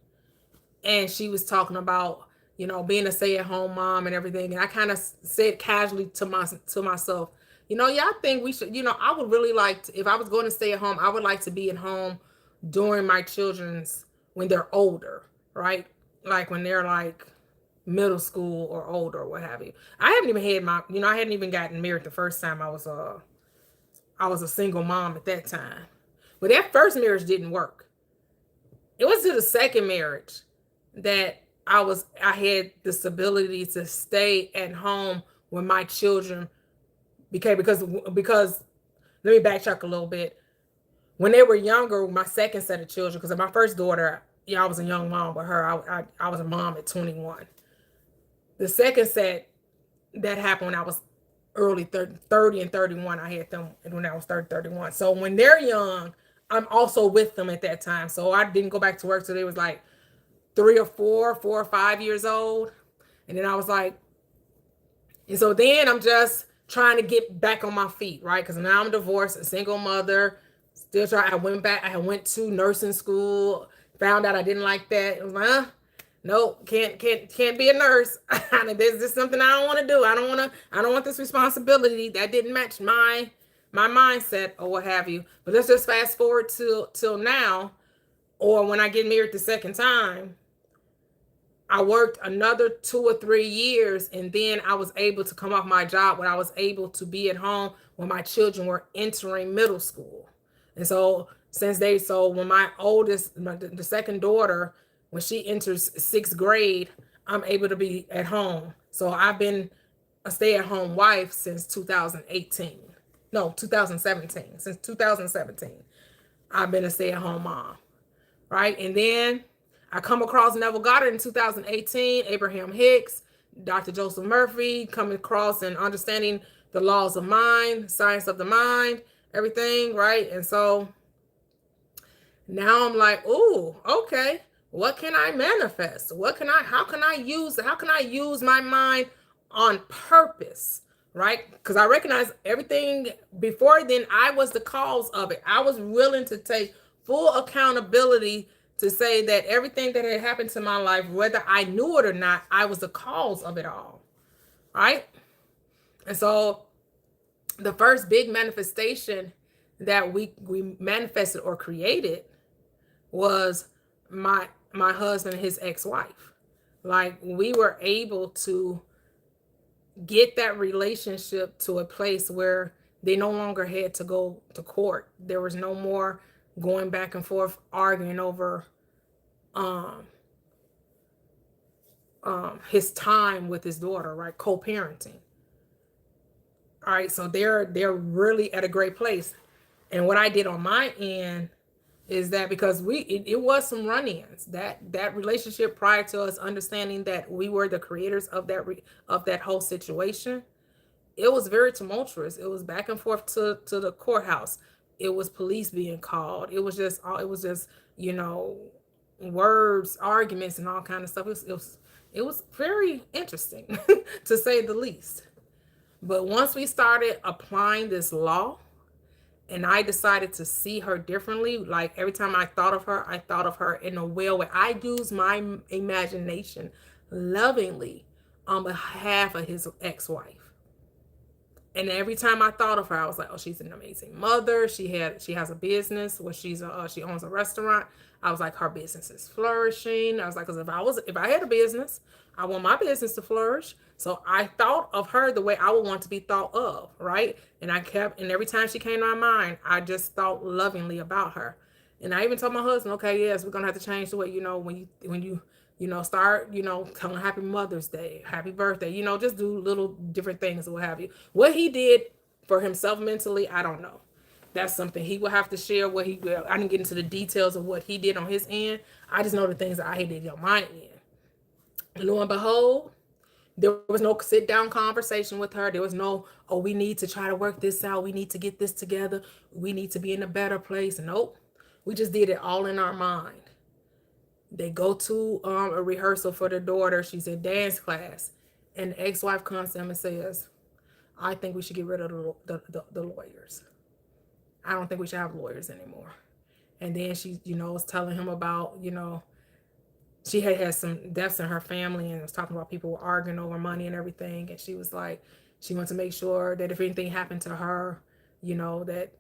And she was talking about, being a stay-at-home mom and everything. And I kind of said casually to myself, I think we should, I would really like to, if I was going to stay at home, I would like to be at home during my children's, when they're older, right? Like when they're like middle school or older or what have you. I haven't even had I hadn't even gotten married the first time. I was a single mom at that time. But that first marriage didn't work. It was to the second marriage that I had this ability to stay at home when my children because let me backtrack a little bit. When they were younger, my second set of children, because my first daughter, I was a young mom with her. I was a mom at 21. The second set that happened when I was early 30 and 31, I had them when I was 30, 31. So when they're young, I'm also with them at that time. So I didn't go back to work till they was like 3 or 4 or 5 years old. And then I was like, and so then I'm just trying to get back on my feet, right? Because now I'm divorced, a single mother, Still try. I went back. I went to nursing school. Found out I didn't like that. I was like, nope, can't be a nurse. This is something I don't want to do. I don't want this responsibility. That didn't match my mindset or what have you. But let's just fast forward till now, or when I get married the second time. I worked another 2 or 3 years, and then I was able to come off my job when I was able to be at home when my children were entering middle school. And so when my oldest, the second daughter, when she enters 6th grade, I'm able to be at home. So I've been a stay-at-home wife since 2018. No, 2017. Since 2017, I've been a stay-at-home mom, right? And then I come across Neville Goddard in 2018, Abraham Hicks, Dr. Joseph Murphy, coming across and understanding the laws of mind, science of the mind, everything, right? And so now I'm like, ooh, okay, what can I manifest? How can I use my mind on purpose, right? Because I recognize everything before then, I was the cause of it. I was willing to take full accountability to say that everything that had happened to my life, whether I knew it or not, I was the cause of it all, right? And so the first big manifestation that we manifested or created was my husband and his ex-wife. Like, we were able to get that relationship to a place where they no longer had to go to court. There was no more going back and forth arguing over his time with his daughter, right? Co-parenting. All right, so they're really at a great place. And what I did on my end is that, because it was some run-ins, that relationship prior to us understanding that we were the creators of that whole situation, it was very tumultuous. It was back and forth to the courthouse. It was police being called. It was just words, arguments, and all kind of stuff. It was very interesting to say the least. But once we started applying this law, and I decided to see her differently, like every time I thought of her in a well way. I used my imagination lovingly on behalf of his ex-wife. And every time I thought of her, I was like, oh, she's an amazing mother. She has a business where she owns a restaurant. I was like, her business is flourishing. I was like, because if I had a business, I want my business to flourish. So I thought of her the way I would want to be thought of, right? And every time she came to my mind, I just thought lovingly about her. And I even told my husband, okay, yes, we're gonna have to change the way, when you start, telling happy Mother's Day, happy birthday, just do little different things or what have you. What he did for himself mentally, I don't know. That's something he will have to share. I didn't get into the details of what he did on his end. I just know the things that I did on my end. Lo and behold, there was no sit down conversation with her. There was no, oh, we need to try to work this out. We need to get this together. We need to be in a better place. Nope. We just did it all in our mind. They go to a rehearsal for their daughter. She's in dance class. And the ex-wife comes to him and says, I think we should get rid of the lawyers. I don't think we should have lawyers anymore. And then she, was telling him about, she had some deaths in her family and was talking about people were arguing over money and everything. And she was like, she wanted to make sure that if anything happened to her, that,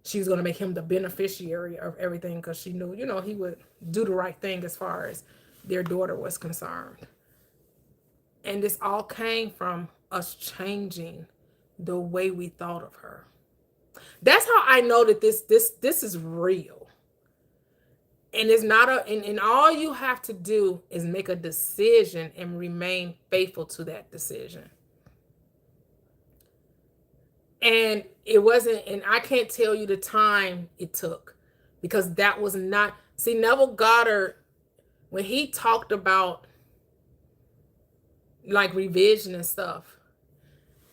she was going to make him the beneficiary of everything, because she knew, he would do the right thing as far as their daughter was concerned. And this all came from us changing the way we thought of her. That's how I know that this is real. And it's not and all you have to do is make a decision and remain faithful to that decision. And it wasn't, and I can't tell you the time it took, because that was not, see, Neville Goddard, when he talked about like revision and stuff,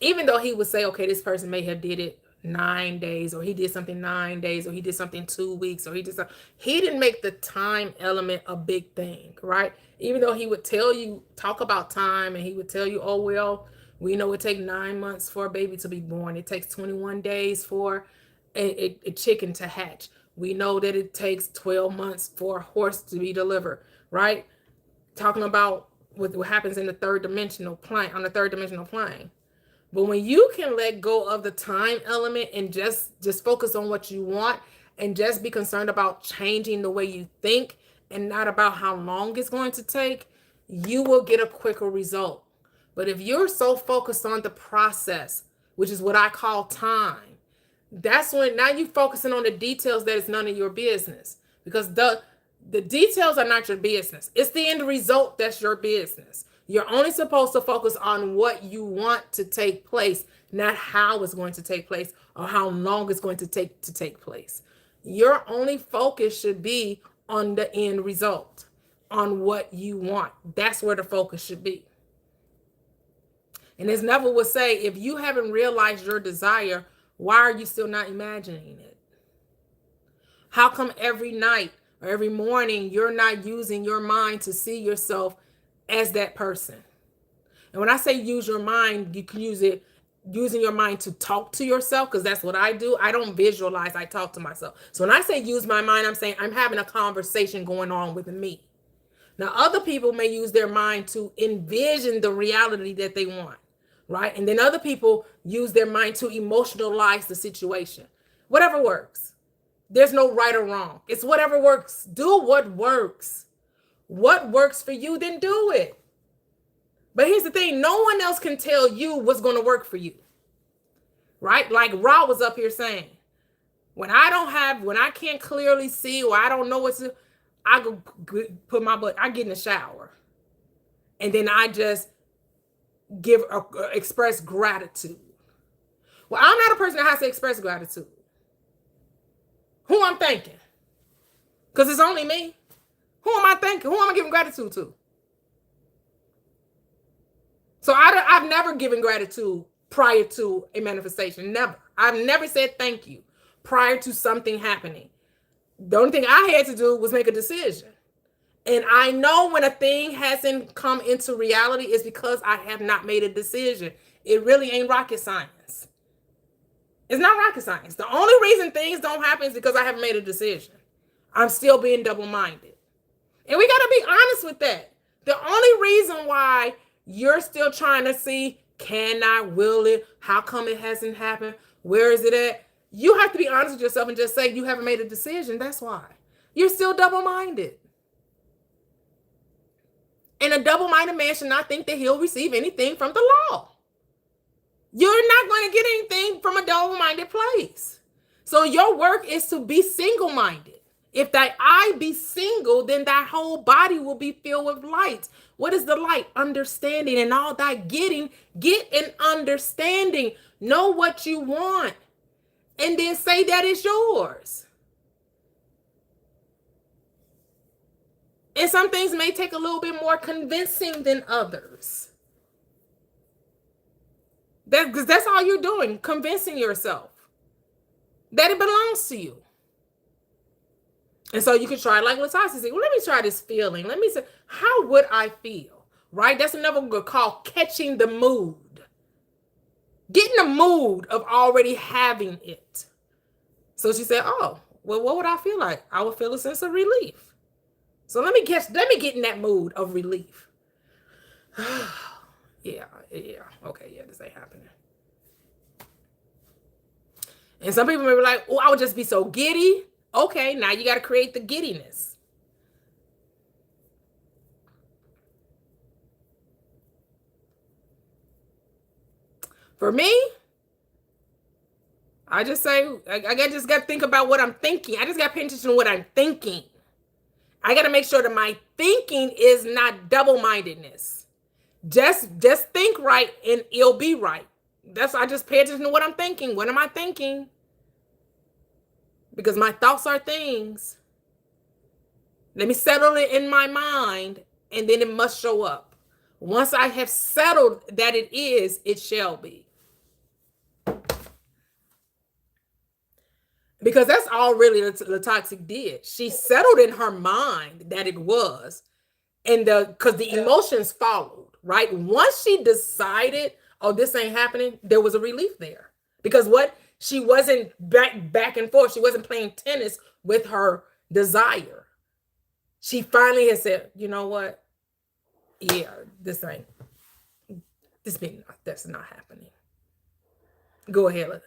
even though he would say, okay, this person may have did it 9 days, or he did something 9 days, or he did something 2 weeks, or he didn't make the time element a big thing, right? Even though he would talk about time, and he would tell you, oh, well, we know it takes 9 months for a baby to be born. It takes 21 days for a chicken to hatch. We know that it takes 12 months for a horse to be delivered, right? Talking about what happens in the third dimensional plane, on the third dimensional plane. But when you can let go of the time element and just focus on what you want and just be concerned about changing the way you think and not about how long it's going to take, you will get a quicker result. But if you're so focused on the process, which is what I call time, that's when now you're focusing on the details that is none of your business, because the details are not your business. It's the end result that's your business. You're only supposed to focus on what you want to take place, not how it's going to take place or how long it's going to take place. Your only focus should be on the end result, on what you want. That's where the focus should be. And as Neville would say, if you haven't realized your desire, why are you still not imagining it? How come every night or every morning you're not using your mind to see yourself as that person? And when I say use your mind, you can use it using your mind to talk to yourself, because that's what I do. I don't visualize, I talk to myself. So when I say use my mind, I'm saying I'm having a conversation going on with me. Now, other people may use their mind to envision the reality that they want, right? And then other people use their mind to emotionalize the situation. Whatever works. There's no right or wrong. It's whatever works. Do what works. What works for you, then do it. But here's the thing. No one else can tell you what's going to work for you, right? Like Ra was up here saying, when I can't clearly see, or I don't know what to, I go put my butt, I get in the shower. And then I just express gratitude. Well, I'm not a person that has to express gratitude. Who I'm thanking? Because it's only me. Who am I thanking? Who am I giving gratitude to? So I've never given gratitude prior to a manifestation. Never. I've never said thank you prior to something happening. The only thing I had to do was make a decision. And I know when a thing hasn't come into reality is because I have not made a decision. It really ain't rocket science. It's not rocket science. The only reason things don't happen is because I haven't made a decision. I'm still being double-minded. And we got to be honest with that. The only reason why you're still trying to see, can I, will it, how come it hasn't happened, where is it at? You have to be honest with yourself and just say you haven't made a decision. That's why. You're still double-minded. And a double-minded man should not think that he'll receive anything from the law. You're not going to get anything from a double-minded place. So your work is to be single-minded. If thy eye be single, then thy whole body will be filled with light. What is the light? Understanding. And all thy getting, get an understanding. Know what you want. And then say that it's yours. And some things may take a little bit more convincing than others. Because that's all you're doing, convincing yourself that it belongs to you. And so you can try, like Latasha said, well, let me try this feeling. Let me say, how would I feel? Right? That's another good call, catching the mood. Get in the mood of already having it. So she said, oh, well, what would I feel like? I would feel a sense of relief. So let me get in that mood of relief. Yeah. Okay, yeah, this ain't happening. And some people may be like, oh, I would just be so giddy. Okay, now you got to create the giddiness. For me, I just say, I just got to think about what I'm thinking. I just got to pay attention to what I'm thinking. I got to make sure that my thinking is not double-mindedness. Just think right and it'll be right. I just pay attention to what I'm thinking. What am I thinking? Because my thoughts are things. Let me settle it in my mind, and then it must show up. Once I have settled that it is, it shall be. Because that's all really the toxic did. She settled in her mind that it was, and because the emotions followed, right? Once she decided, oh, this ain't happening, there was a relief there. Because what? She wasn't back and forth. She wasn't playing tennis with her desire. She finally had said, you know what? Yeah, that's not happening. Go ahead.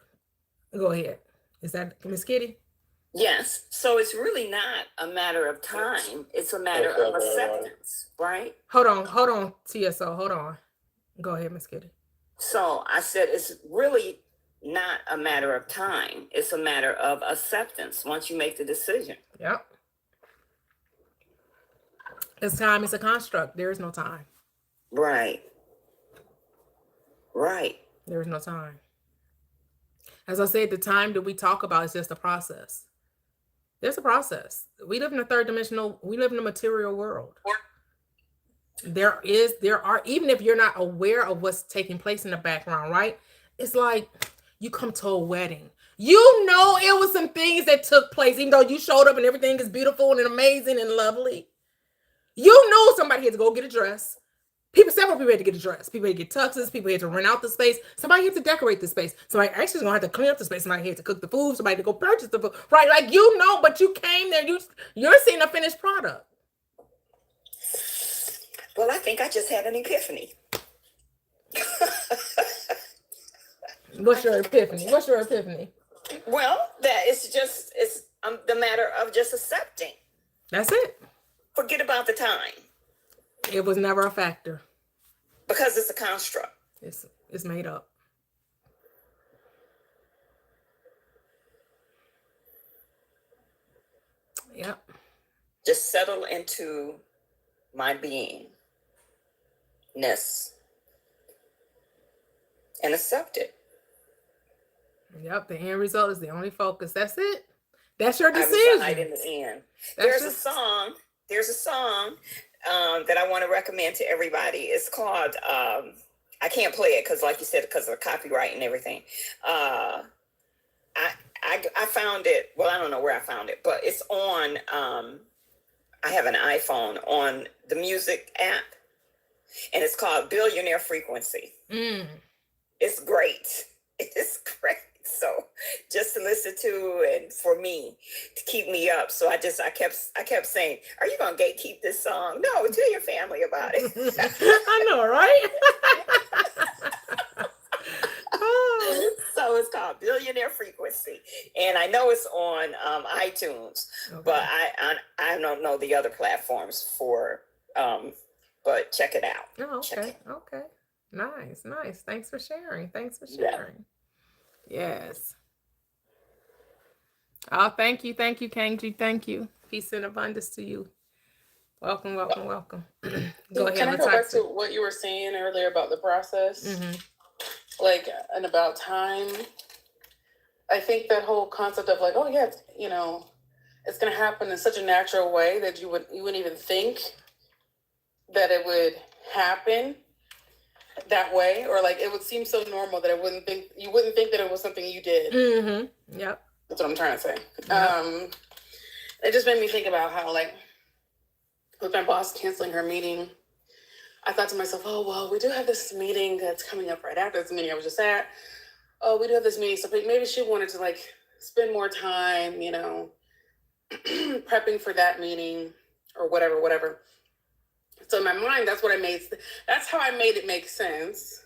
Go ahead. Is that Miss Kitty? Yes. So it's really not a matter of time. It's a matter of acceptance, right? Hold on, TSO. Hold on. Go ahead, Miss Kitty. So I said it's really not a matter of time. It's a matter of acceptance once you make the decision. Yep. Because time is a construct. There is no time. Right. Right. There is no time. As I said, the time that we talk about is just a process. There's a process. We live in a we live in a material world. There are, even if you're not aware of what's taking place in the background, right? It's like you come to a wedding. You know it was some things that took place, even though you showed up and everything is beautiful and amazing and lovely. You know somebody had to go get a dress. Several people had to get a dress. People had to get tuxes. People had to rent out the space. Somebody had to decorate the space. Somebody actually is going to have to clean up the space. Somebody had to cook the food. Somebody had to go purchase the food. Right? Like, you know, but you came there. You're seeing a finished product. Well, I think I just had an epiphany. What's your epiphany? Well, it's the matter of just accepting. That's it. Forget about the time. It was never a factor. Because it's a construct. It's made up. Yep. Just settle into my beingness and accept it. Yep. The end result is the only focus. That's it. That's your decision. I in the end. There's a song that I want to recommend to everybody. It's called I can't play it because, like you said, because of copyright and everything. I found it. Well, I don't know where I found it, but it's on. I have an iPhone on the music app, and it's called Billionaire Frequency. It's great. It's great. So just to listen to and for me to keep me up. So I kept saying, are you going to gatekeep this song? No, tell your family about it. I know, right? So it's called Billionaire Frequency. And I know it's on iTunes, but I don't know the other platforms but check it out. Oh, okay. Okay. Nice. Thanks for sharing. Yeah. Yes. Oh, thank you, Kenji. Thank you. Peace and abundance to you. Welcome. Go ahead. Can I go back to what you were saying earlier about the process? Mm-hmm. Like, and about time. I think that whole concept of like, oh yeah, you know, it's going to happen in such a natural way that you wouldn't even think that it would happen that way, or like it would seem so normal that you wouldn't think that it was something you did. Mm-hmm. Yep. That's what I'm trying to say. Yep. It just made me think about how, like, with my boss canceling her meeting, I thought to myself, oh, well, we do have this meeting that's coming up right after this meeting I was just at. Oh, we do have this meeting. So maybe she wanted to like spend more time, you know, prepping for that meeting or whatever. So in my mind, that's how I made it make sense.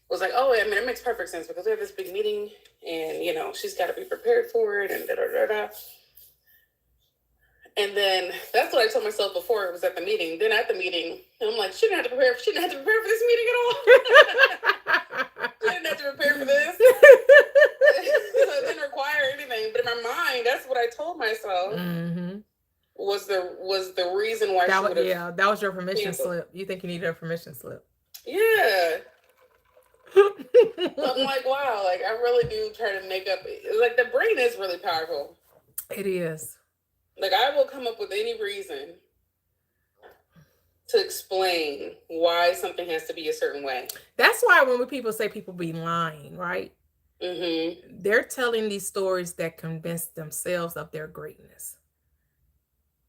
Was like, oh, I mean, it makes perfect sense because we have this big meeting and, you know, she's got to be prepared for it and da-da-da-da. And then that's what I told myself before it was at the meeting. Then at the meeting, I'm like, she didn't have to prepare for this meeting at all. She didn't have to prepare for this. So it didn't require anything. But in my mind, that's what I told myself. Mm-hmm. Was the reason why she would have. That was your permission slip. You think you needed a permission slip? Yeah. I'm like, wow, like I really do try to make up. Like the brain is really powerful. It is. Like I will come up with any reason to explain why something has to be a certain way. That's why when people say people be lying, right? Mm-hmm. They're telling these stories that convince themselves of their greatness.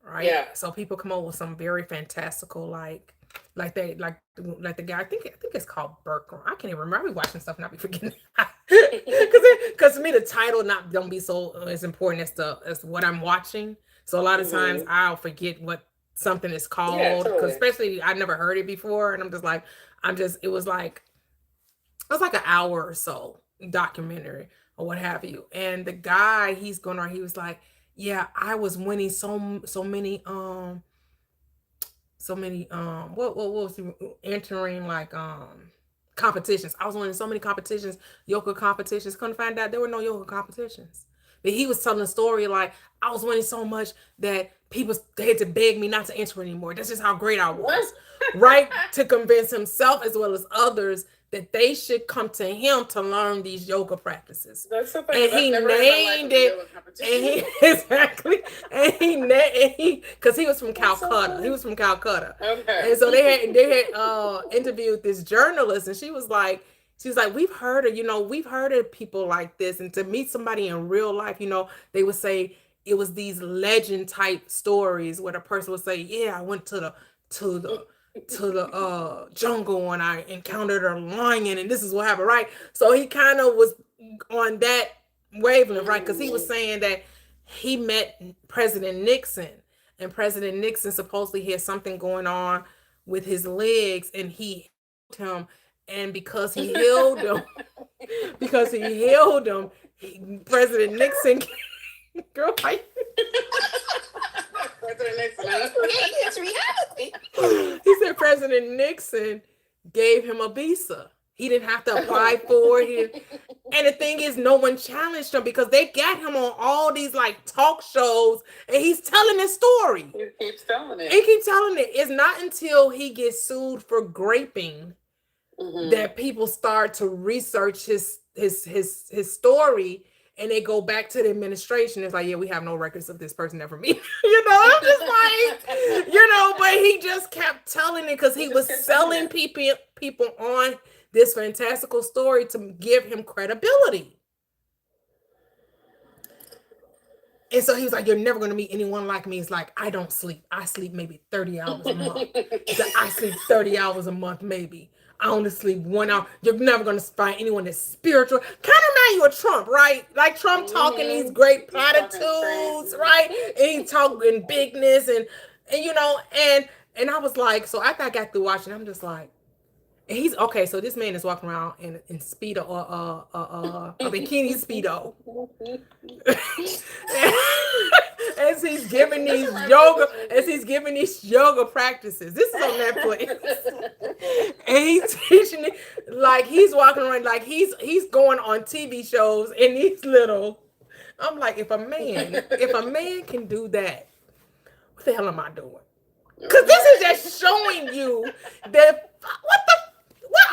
Right? Yeah. So people come up with some very fantastical, like, Like the guy, I think it's called Burke. I can't even remember. I be watching stuff and I be forgetting. Because to me the title not don't be so as important as what I'm watching. So a lot of times I'll forget what something is called, because especially I never heard it before, and I'm just like, it was like an hour or so documentary or what have you. And the guy, he was like, yeah, I was winning what was he entering, like competitions. I was winning so many competitions, yoga competitions. Couldn't find out there were no yoga competitions. But he was telling a story like, I was winning so much that people had to beg me not to enter anymore. That's just how great I was. Right? To convince himself as well as others that they should come to him to learn these yoga practices. That's so funny. And he named it. And he because he was from Calcutta. He was from Calcutta. Okay. And so they had interviewed this journalist, and she was like, we've heard of people like this, and to meet somebody in real life, they would say it was these legend type stories where the person would say, yeah, I went to the jungle and I encountered a lion and this is what happened, right? So he kind of was on that wavelength, right? Because he was saying that he met President Nixon, and President Nixon supposedly had something going on with his legs, and he healed him, and because he healed him, President Nixon girl, President Nixon. It's reality. He said President Nixon gave him a visa. He didn't have to apply for it. And the thing is, no one challenged him because they got him on all these like talk shows, and he's telling his story. He keeps telling it. It's not until he gets sued for graping that people start to research his story. And they go back to the administration. It's like, yeah, we have no records of this person ever meet. I'm just like, but he just kept telling it because he was selling people on this fantastical story to give him credibility. And so he was like, you're never going to meet anyone like me. It's like, I don't sleep. I sleep maybe 30 hours a month. I sleep 30 hours a month, maybe. I only sleep 1 hour. You're never going to find anyone that's spiritual. Kind of remind you of Trump, right? Like Trump talking these great platitudes, right? And he talking bigness and I was like, so after I got through watching, I'm just like, and he's okay. So this man is walking around in speedo, a bikini speedo, as he's giving these yoga practices. This is on Netflix, and he's teaching it like he's walking around like he's going on TV shows in these little. I'm like, if a man can do that, what the hell am I doing? Because this is just showing you that what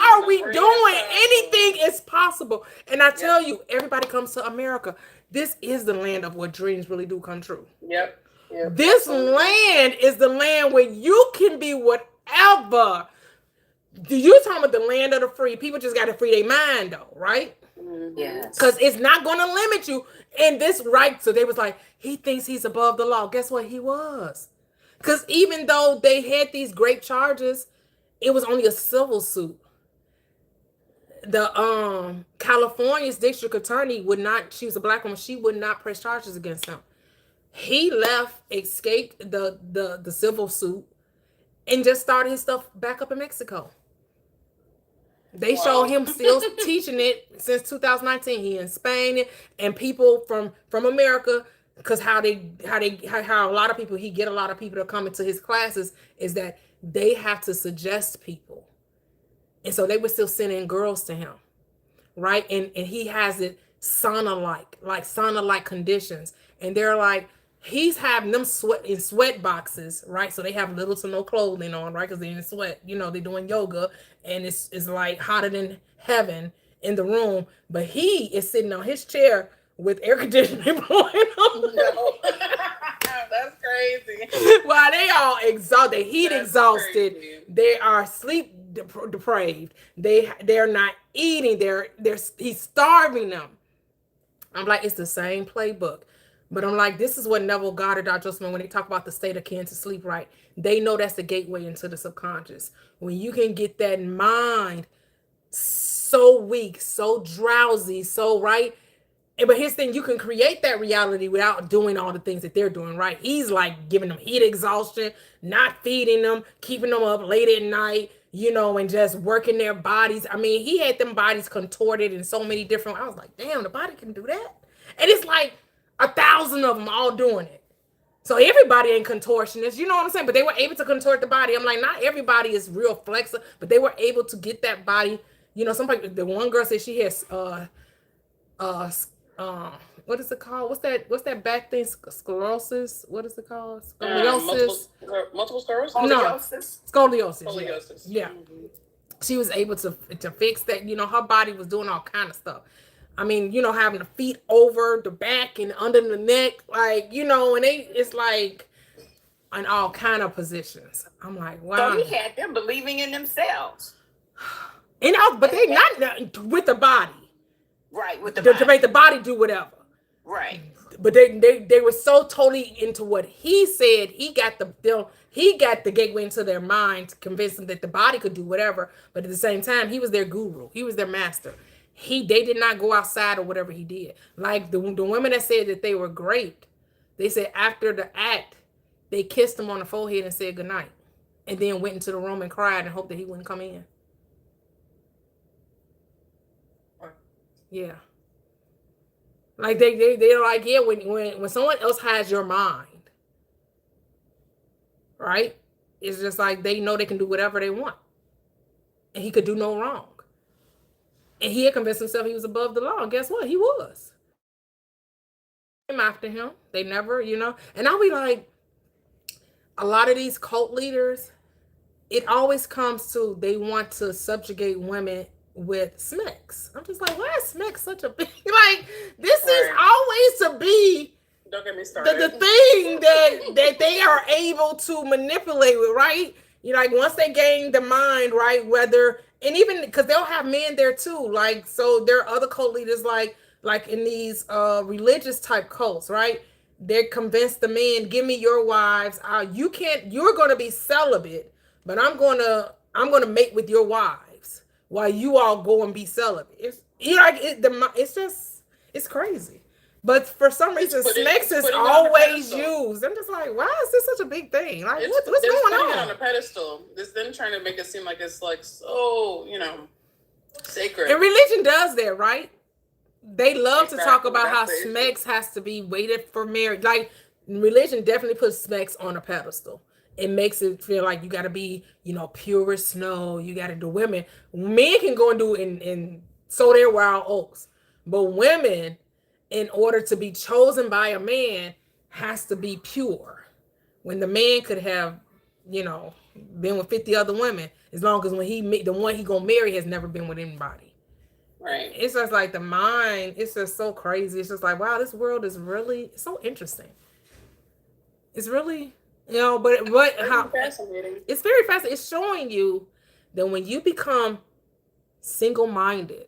are we doing? Anything is possible. And I tell you, everybody comes to America. This is the land of where dreams really do come true. Yep. This land is the land where you can be whatever. You talking about the land of the free. People just got to free their mind though, right? Yes. Because it's not going to limit you in this right. So they was like, he thinks he's above the law. Guess what? He was. Because even though they had these great charges, it was only a civil suit. The California's district attorney would not, she was a black woman, she would not press charges against him. He escaped the civil suit and just started his stuff back up in Mexico. They show him still teaching it since 2019. He in Spain, and people from America, because how a lot of people, he get a lot of people to come into his classes is that they have to suggest people. And so they were still sending girls to him, right? And he has it sauna-like conditions. And they're like, he's having them sweat boxes, right? So they have little to no clothing on, right? Because they're in sweat. They're doing yoga, and it's like hotter than heaven in the room. But he is sitting on his chair with air conditioning blowing on. No. That's crazy. While they all exhausted, heat exhausted, crazy. They are sleep depraved. They're not eating. He's starving them. I'm like, it's the same playbook. But I'm like, this is what Neville Goddard, Dr. Osman, when they talk about the state akin to sleep, right? They know that's the gateway into the subconscious. When you can get that mind so weak, so drowsy, so right. But here's the thing, you can create that reality without doing all the things that they're doing, right? He's like giving them heat exhaustion, not feeding them, keeping them up late at night, and just working their bodies. I mean, he had them bodies contorted in so many different. I was like, damn, the body can do that. And it's like 1,000 of them all doing it. So everybody ain't contortionist, you know what I'm saying? But they were able to contort the body. I'm like, not everybody is real flexor, but they were able to get that body. Somebody, the one girl said she has what is it called? What's that back thing? Sclerosis? What is it called? Scoliosis? Multiple sclerosis? No. Scoliosis. Scoliosis. Yeah. Mm-hmm. She was able to fix that. Her body was doing all kind of stuff. I mean, having the feet over the back and under the neck, like, and it's like in all kind of positions. I'm like, wow. So he had them believing in themselves. But they not with the body. Right, with the body. To make the body do whatever. Right. But they were so totally into what he said. He got the gateway into their mind to convince them that the body could do whatever. But at the same time, he was their guru. He was their master. They did not go outside or whatever he did. Like the women that said that they were great, they said after the act, they kissed him on the forehead and said goodnight. And then went into the room and cried and hoped that he wouldn't come in. Yeah. Like they're like, yeah, when someone else has your mind, right? It's just like they know they can do whatever they want. And he could do no wrong. And he had convinced himself he was above the law. And guess what? He was. After him. They never, And I'll be like, a lot of these cult leaders, it always comes to they want to subjugate women with Smex. I'm just like, why is Smex such a big, like, this is always to be, don't get me started, the thing that they are able to manipulate with, right? Like once they gain the mind, right, whether, and even because they'll have men there too, like, so there are other cult leaders like in these religious type cults, right? They're convinced the men, give me your wives, you're going to be celibate, but I'm going to mate with your wives while you all go and be celibate. It's crazy. But for some reason, Smex is always used. I'm just like, why is this such a big thing? Like, what's going on? On a pedestal. This them trying to make it seem like it's like so, sacred. And religion does that, right? They love to talk about how Smex has to be waited for marriage. Like, religion definitely puts Smex on a pedestal. It makes it feel like you got to be, pure as snow. You got to do women. Men can go and do and sow their wild oats. But women, in order to be chosen by a man, has to be pure. When the man could have, been with 50 other women, as long as the one he gonna marry has never been with anybody. Right. It's just like the mind, it's just so crazy. It's just like, wow, this world is really so interesting. It's really, but how fascinating. It's very fascinating. It's showing you that when you become single-minded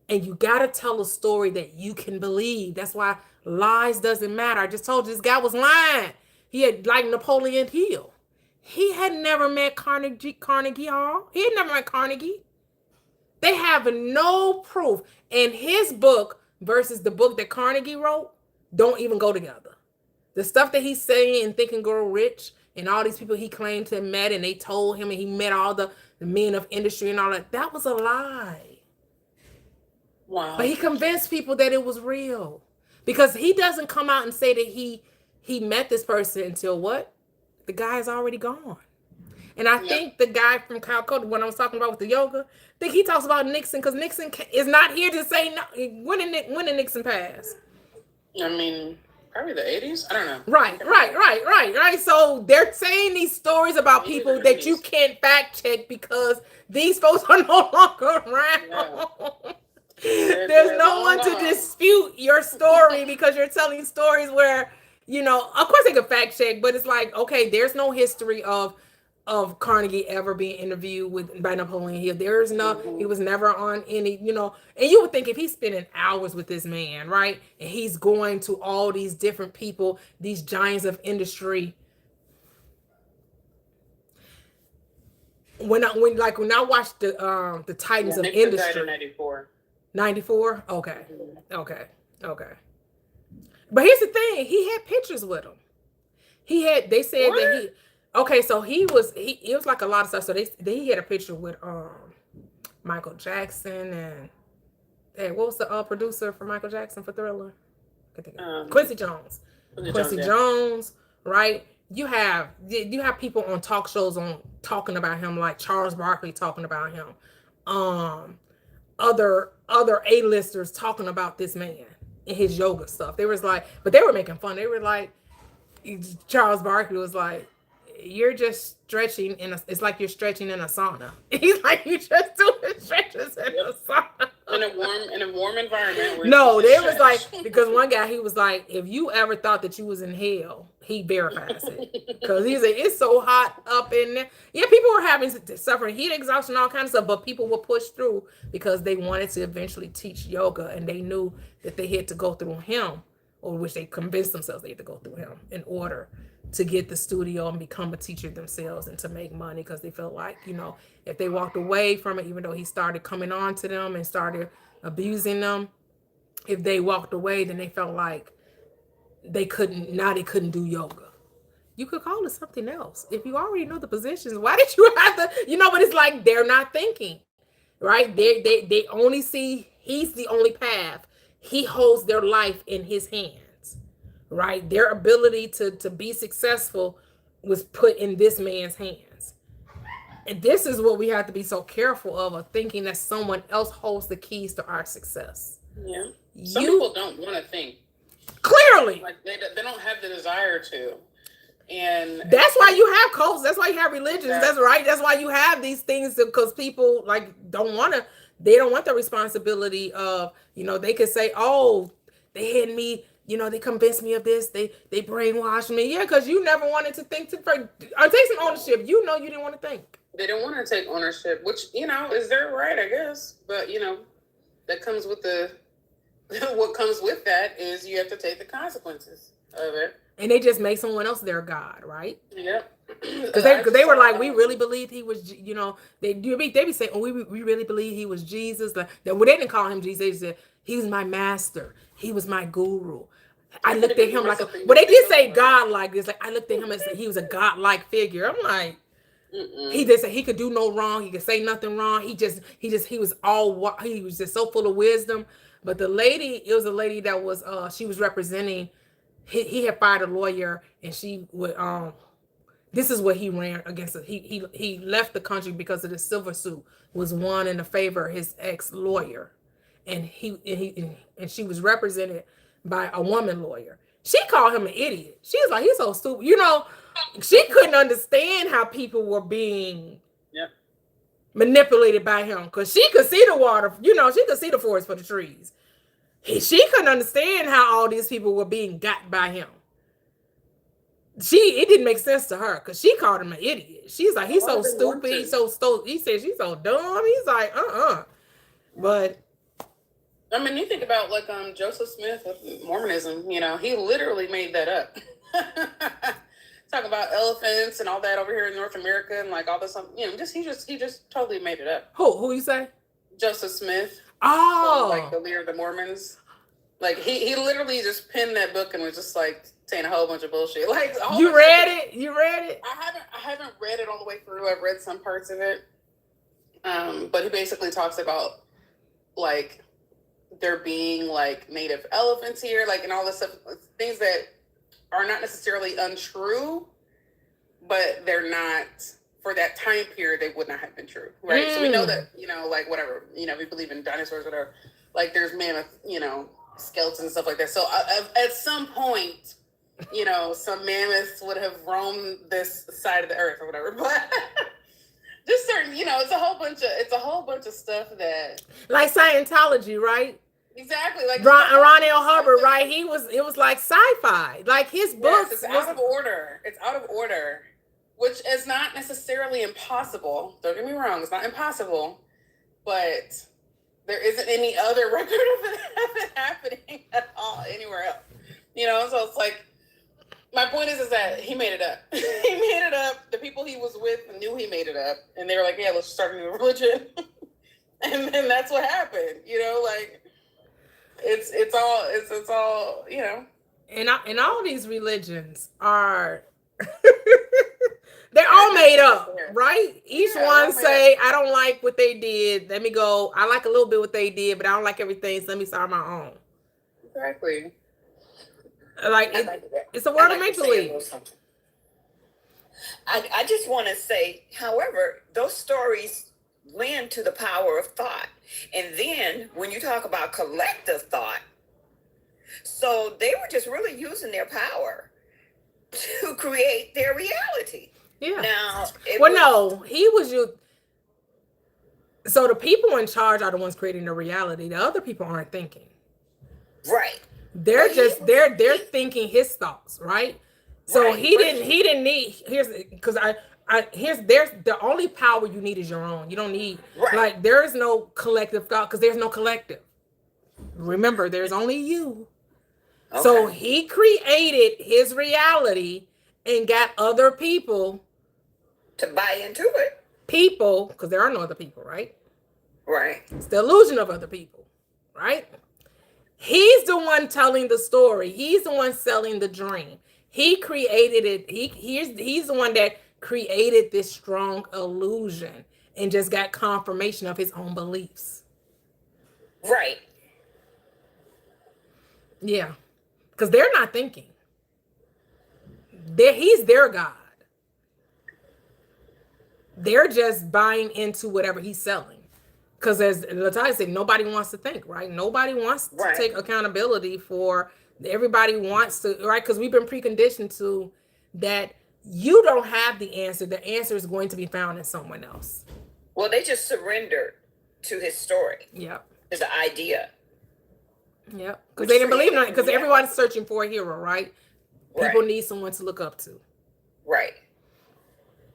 and you got to tell a story that you can believe. That's why lies doesn't matter. I just told you this guy was lying. He had, like Napoleon Hill. He had never met Carnegie Hall. He had never met Carnegie. They have no proof. And his book versus the book that Carnegie wrote don't even go together. The stuff that he's saying in Think and Grow Rich and all these people he claimed to have met and they told him and he met all the men of industry and all that was a lie. Wow. But he convinced people that it was real because he doesn't come out and say that he met this person until what? The guy is already gone. And I think the guy from Calcutta, when I was talking about with the yoga, I think he talks about Nixon because Nixon is not here to say no. When did Nixon pass? I mean, probably the 80s. I don't know. Right. So they're saying these stories about people that you can't fact check because these folks are no longer around. Yeah. There's no one to dispute your story because you're telling stories where, of course they can fact check, but it's like, okay, there's no history of of Carnegie ever being interviewed by Napoleon Hill. There's no, he was never on any, you know, and you would think if he's spending hours with this man, right? And he's going to all these different people, these giants of industry. When I watched the Titans of Industry. Died in 94. 94? Okay. Okay. But here's the thing, he had pictures with him. They said what? That okay, so it was like a lot of stuff. So he had a picture with Michael Jackson and what was the producer for Michael Jackson for Thriller? Quincy Jones. Quincy Jones, right? You have people on talk shows talking about him, like Charles Barkley talking about him. Other A-listers talking about this man and his yoga stuff. They was like, but they were making fun. They were like, Charles Barkley was like, you're just stretching it's like you're stretching in a sauna. He's like, you just doing stretches in a sauna. In a warm environment. No, they was like, because one guy, he was like, if you ever thought that you was in hell, he verifies it. Because he said, it's so hot up in there. Yeah, people were suffering heat exhaustion, all kinds of stuff, but people were pushed through because they wanted to eventually teach yoga, and they knew that they had to go through him, or which they convinced themselves they had to go through him in order to get the studio and become a teacher themselves and to make money, because they felt like, you know, if they walked away from it, even though he started coming on to them and started abusing them, if they walked away, then they felt like they couldn't do yoga. You could call it something else. If you already know the positions, why did you have to, you know, but it's like they're not thinking, right? They only see he's the only path. He holds their life in his hands, right? Their ability to be successful was put in this man's hands. And this is what we have to be so careful of thinking that someone else holds the keys to our success. Yeah. Some people don't want to think. Clearly. Like they don't have the desire to. And that's why you have cults. That's why you have religions. Yeah. That's right. That's why you have these things, because people like they don't want the responsibility of, you know, they could say, oh, they had me, you know, they convinced me of this. They brainwashed me. Yeah, because you never wanted to think take some ownership. You know, you didn't want to think. They don't want to take ownership, which, you know, is their right, I guess. But, you know, that comes with what comes with that is you have to take the consequences of it. And they just make someone else their God, right? Yep. Because they were like, we really believed he was, you know, they be saying, oh, we really believe he was Jesus. Like, they didn't call him Jesus. They said, he was my master. He was my guru. I looked at him like they did say God like this. Like, I looked at him and said he was a God-like figure. I'm like, he just said he could do no wrong. He could say nothing wrong. He was just so full of wisdom. But it was a lady that was, she was representing, he had fired a lawyer, and she would, this is what he ran against. He left the country because of the silver suit was won in the favor of his ex-lawyer. And she was represented by a woman lawyer. She called him an idiot. She was like, he's so stupid. You know, she couldn't understand how people were being manipulated by him, because she could see the water, you know, she could see the forest for the trees. She couldn't understand how all these people were being got by him. It didn't make sense to her, because she called him an idiot. She's like, he's so stupid. He said she's so dumb. He's like, But I mean, you think about like Joseph Smith with Mormonism, you know, he literally made that up. Talk about elephants and all that over here in North America and like all this, you know, he just totally made it up. Who you say? Joseph Smith. Oh, like the leader of the Mormons. Like he literally just penned that book and was just like saying a whole bunch of bullshit. Like you read it? I haven't read it all the way through. I've read some parts of it. But he basically talks about like there being like native elephants here, like, and all this stuff, things that are not necessarily untrue, but they're not, for that time period, they would not have been true, right? So we know that, you know, like whatever, you know, we believe in dinosaurs, whatever, like there's mammoth, you know, skeletons and stuff like that. So at some point, you know, some mammoths would have roamed this side of the earth or whatever, but just certain, you know, it's a whole bunch of stuff that, like Scientology, right? Exactly, like Ron L. Hubbard, right? It was like sci-fi. Like his books. It's out of order. It's out of order. which is not necessarily impossible. Don't get me wrong, it's not impossible, but there isn't any other record of it happening at all anywhere else. So it's like, my point is that he made it up. He made it up. The people he was with knew he made it up, and they were like, "Yeah, let's start a new religion." And then that's what happened. Like it's all. And all these religions are they're all made up, right? Each one say, I don't like what they did. Let me go. I like a little bit what they did, but I don't like everything. So let me start my own. Exactly. Like it's a world of make-believe. I just want to say, however, those stories lend to the power of thought. And then when you talk about collective thought, so they were just really using their power to create their reality. Yeah. Now, no, he was you. So the people in charge are the ones creating the reality. The other people aren't thinking. Right. They're they're thinking his thoughts, right? So he didn't need there's the only power you need is your own. You don't need like there is no collective thought because there's no collective. Remember, there's only you. Okay. So he created his reality and got other people to buy into it. People, because there are no other people, right? Right. It's the illusion of other people, right? He's the one telling the story. He's the one selling the dream. He created it. He's the one that created this strong illusion and just got confirmation of his own beliefs. Right. Yeah. Because they're not thinking. He's their God. They're just buying into whatever he's selling. Because as Latai said, nobody wants to think, right? Nobody wants to take accountability for, everybody wants to, right? Because we've been preconditioned to that you don't have the answer. The answer is going to be found in someone else. Well, they just surrendered to his story. Yep. His idea. Yep. Because they didn't believe in it. Because everyone's searching for a hero, right? People need someone to look up to. Right.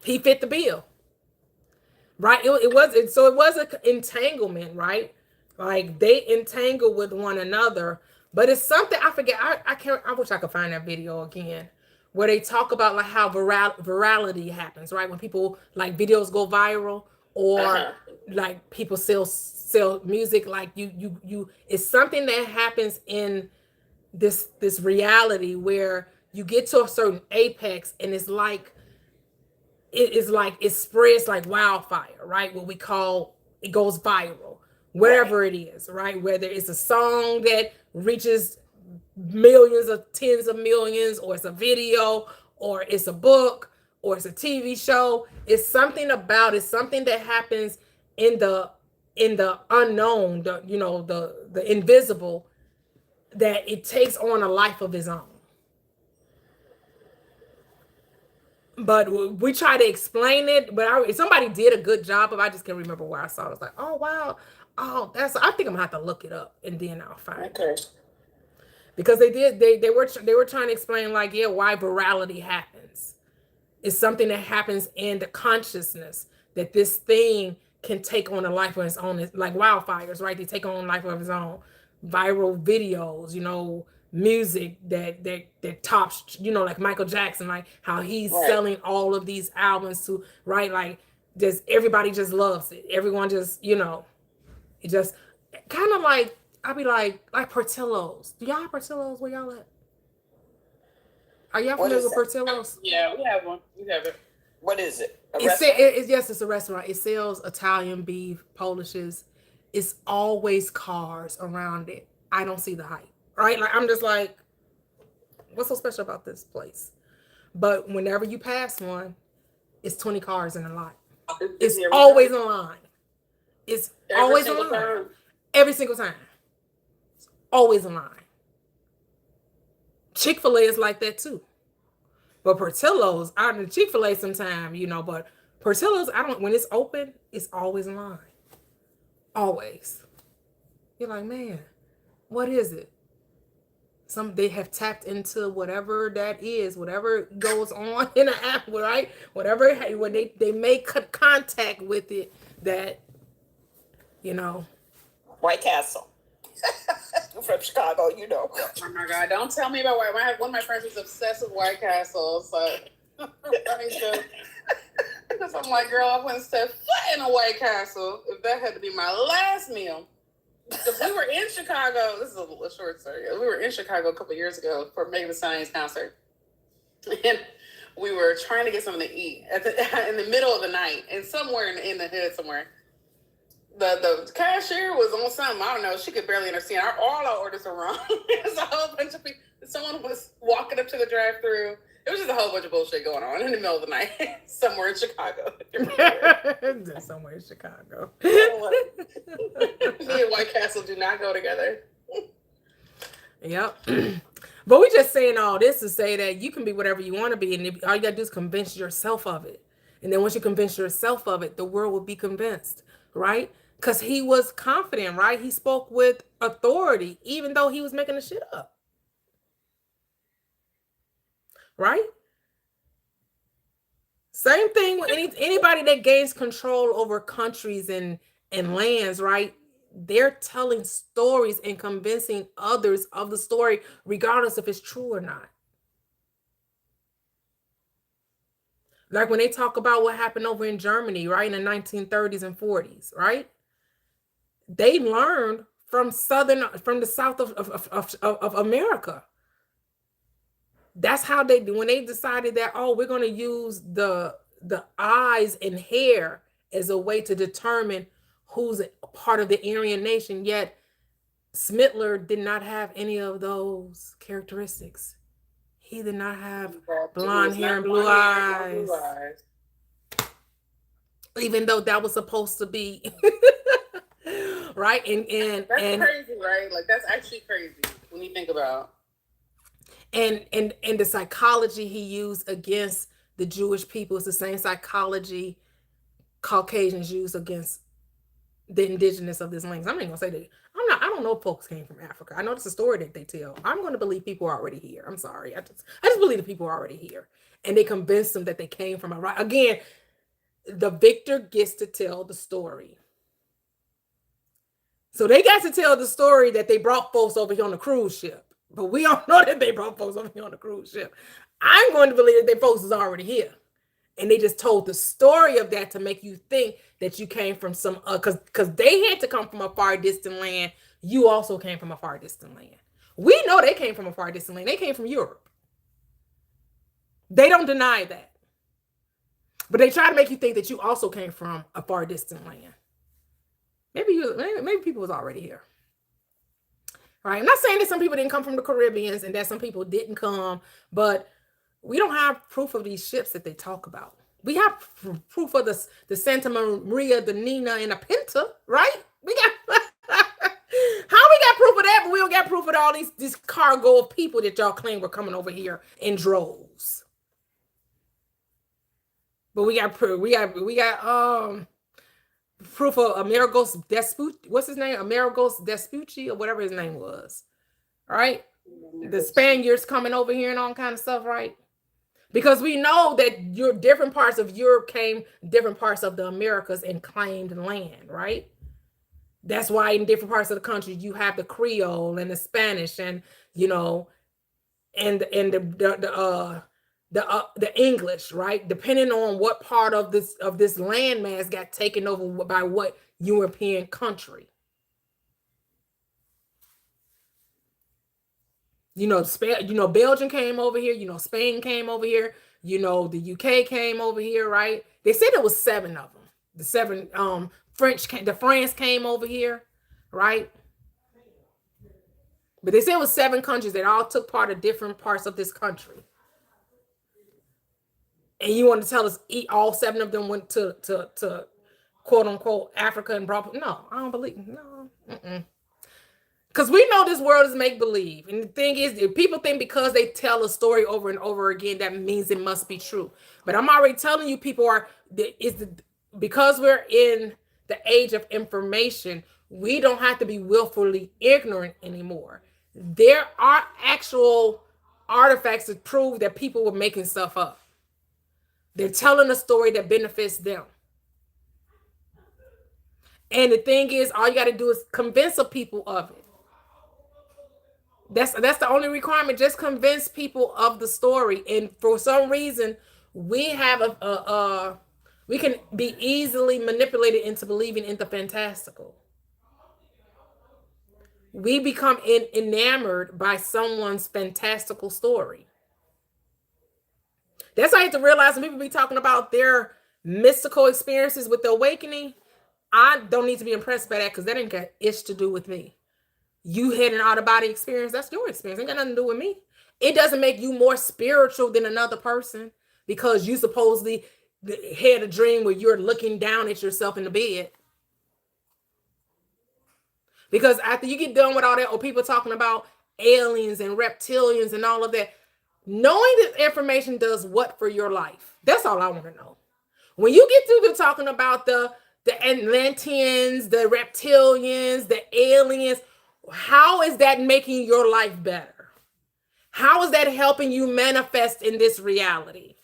He fit the bill. Right. It was an entanglement, right? Like they entangle with one another, but it's something I forget. I wish I could find that video again where they talk about like how virality happens, right? When people like videos go viral or like people sell music, like you it's something that happens in this reality where you get to a certain apex and it's like it spreads like wildfire, right? What we call, it goes viral, wherever it is, right? Whether it's a song that reaches millions of tens of millions, or it's a video, or it's a book, or it's a TV show. It's something that happens in the unknown, the invisible, that it takes on a life of its own. But we try to explain it, but somebody did a good job of. I just can't remember where I saw it. I was like, oh wow, I think I'm gonna have to look it up and then I'll find it. Because they were trying to explain like, why virality happens. It's something that happens in the consciousness that this thing can take on a life of its own. It's like wildfires, right? They take on a life of its own. Viral videos, music that tops, like Michael Jackson, like how he's selling all of these albums to, right? Like just everybody just loves it. Everyone just, it just kind of like, I'll be like Portillo's. Do y'all have Portillo's where y'all at? Are y'all familiar with Portillo's? Yeah, we have one. We have it. What is it? Yes, it's a restaurant. It sells Italian beef, Polishes. It's always cars around it. I don't see the hype. Right? Like I'm just like, what's so special about this place? But whenever you pass one, it's 20 cars in a lot. It's always in line. It's always in line. Every single time. It's always in line. Chick-fil-A is like that too. But Portillo's, I do Chick-fil-A sometime, but Portillo's, when it's open, it's always in line. Always. You're like, man, what is it? they have tapped into whatever that is, whatever goes on in the app, right? Whatever, when they make contact with it, that, you know. White Castle. From Chicago, you know. Oh my God! Don't tell me about White. One of my friends is obsessed with White Castle, so because I'm like, girl, I wouldn't step foot in a White Castle if that had to be my last meal. Because we were in Chicago. This is a short story. We were in Chicago a couple of years ago for Megan Thee Stallion's concert, and we were trying to get something to eat in the middle of the night, and somewhere in the hood somewhere. The cashier was on something, I don't know, she could barely understand. All our orders were wrong. There's a whole bunch of people. Someone was walking up to the drive-thru. It was just a whole bunch of bullshit going on in the middle of the night somewhere in Chicago. Somewhere in Chicago. Me and White Castle do not go together. Yep. But we just saying all this to say that you can be whatever you want to be, and all you got to do is convince yourself of it. And then once you convince yourself of it, the world will be convinced, right? Because he was confident, right? He spoke with authority, even though he was making the shit up. Right? Same thing with anybody that gains control over countries and lands, right? They're telling stories and convincing others of the story, regardless if it's true or not. Like when they talk about what happened over in Germany, right, in the 1930s and 40s, right? They learned from the south of America. That's how when they decided that, oh, we're going to use the eyes and hair as a way to determine who's part of the Aryan nation. Yet Smittler did not have any of those characteristics. He did not have blonde hair and blue eyes. Even though that was supposed to be right. And that's crazy, right? Like, that's actually crazy when you think about. And the psychology he used against the Jewish people is the same psychology Caucasians use against the indigenous of this language. I'm not gonna say that. I don't know if folks came from Africa. I know it's a story that they tell. I'm going to believe people are already here. I'm sorry. I just believe the people are already here. And they convince them that they came from Iraq. Again, the victor gets to tell the story. So they got to tell the story that they brought folks over here on the cruise ship. But we don't know that they brought folks over here on the cruise ship. I'm going to believe that they folks is already here. And they just told the story of that to make you think that you came from some, because they had to come from a far distant land. You also came from a far distant land. We know they came from a far distant land. They came from Europe. They don't deny that. But they try to make you think that you also came from a far distant land. Maybe people was already here. Right? I'm not saying that some people didn't come from the Caribbeans and that some people didn't come, but we don't have proof of these ships that they talk about. We have proof of the Santa Maria, the Nina, and the Pinta, right? We got how we got proof of that, but we don't got proof of all this cargo of people that y'all claim were coming over here in droves. But we got proof. We got proof of Amerigos Vespucci. What's his name? Amerigos Vespucci or whatever his name was. All right. The Spaniards coming over here and all kind of stuff, right? Because we know that different parts of Europe came different parts of the Americas and claimed land, right? That's why in different parts of the country you have the Creole and the Spanish and and the English, right? Depending on what part of this landmass got taken over by what European country. Belgium came over here, Spain came over here, the UK came over here, right? They said there was 7 of them. The 7 France came over here, right? But they said it was 7 countries that all took part of different parts of this country. And you want to tell us all 7 of them went to quote unquote Africa and brought? No, I don't believe. No. Because we know this world is make-believe. And the thing is, if people think because they tell a story over and over again, that means it must be true. But I'm already telling you, because we're in the age of information, we don't have to be willfully ignorant anymore. There are actual artifacts that prove that people were making stuff up. They're telling a story that benefits them. And the thing is, all you got to do is convince the people of it. That's the only requirement. Just convince people of the story. And for some reason, we have we can be easily manipulated into believing in the fantastical. We become enamored by someone's fantastical story. That's why I have to realize when people be talking about their mystical experiences with the awakening, I don't need to be impressed by that, because that ain't got itch to do with me. You had an out-of-body experience, that's your experience. Ain't got nothing to do with me. It doesn't make you more spiritual than another person because you supposedly had a dream where you're looking down at yourself in the bed. Because after you get done with all that, or people talking about aliens and reptilians and all of that, knowing this information does what for your life? That's all I want to know. When you get through to talking about the Atlanteans, the reptilians, the aliens, how is that making your life better? How is that helping you manifest in this reality?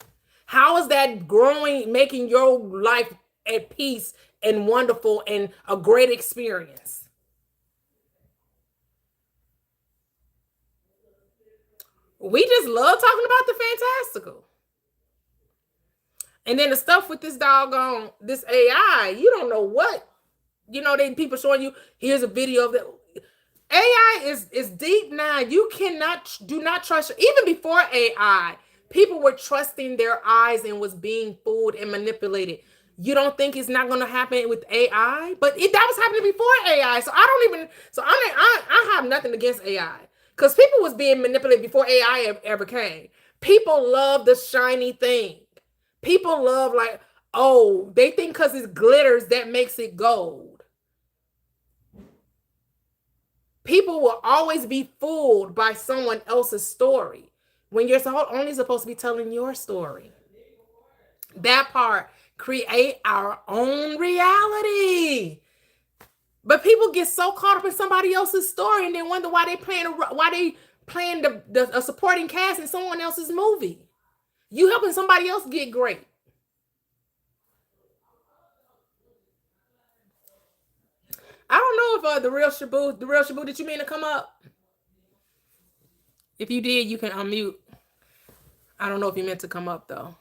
How is that growing, making your life at peace and wonderful and a great experience? We just love talking about the fantastical. And then the stuff with this doggone, this AI, you don't know what. You know, they people showing you, here's a video of the AI is deep now. You do not trust. Even before AI, people were trusting their eyes and was being fooled and manipulated. You don't think it's not going to happen with AI? But that was happening before AI. So I have nothing against AI. Because people was being manipulated before AI ever came. People love the shiny thing. People love they think because it glitters, that makes it gold. People will always be fooled by someone else's story when you're only supposed to be telling your story. That part, create our own reality. But people get so caught up in somebody else's story and then wonder why they playing a supporting cast in someone else's movie. You helping somebody else get great. I don't know if the real Shabu, did you mean to come up? If you did, you can unmute. I don't know if you meant to come up though.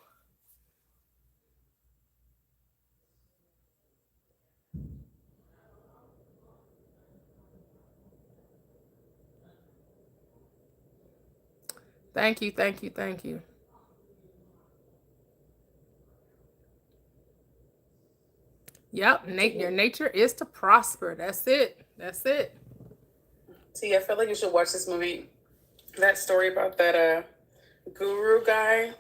Thank you. Yep, your nature is to prosper. That's it. See, I feel like you should watch this movie. That story about that guru guy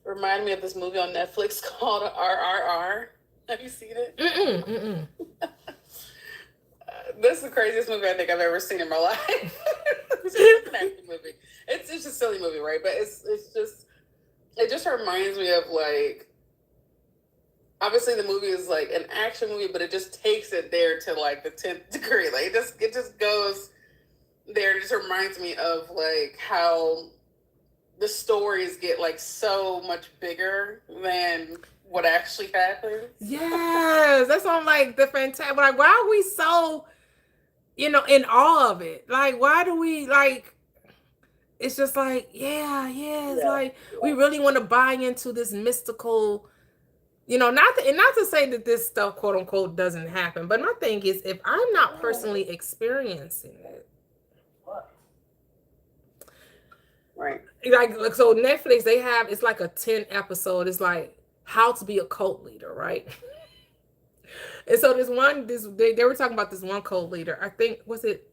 reminded me of this movie on Netflix called RRR. Have you seen it? This is the craziest movie I think I've ever seen in my life. It's an action movie. It's just a silly movie, right? But it just reminds me of obviously the movie is like an action movie, but it just takes it there to like the 10th degree. Like it just goes there. It just reminds me of how the stories get so much bigger than what actually happens. Yes, that's on the fantastic. Why are we so, in awe of it? Why do we it's just we really want to buy into this mystical, not to say that this stuff, quote unquote, doesn't happen. But my thing is, if I'm not personally experiencing it, right? So Netflix, they have, it's like a 10 episode. It's how to be a cult leader, right? And so they were talking about this one cult leader. I think was it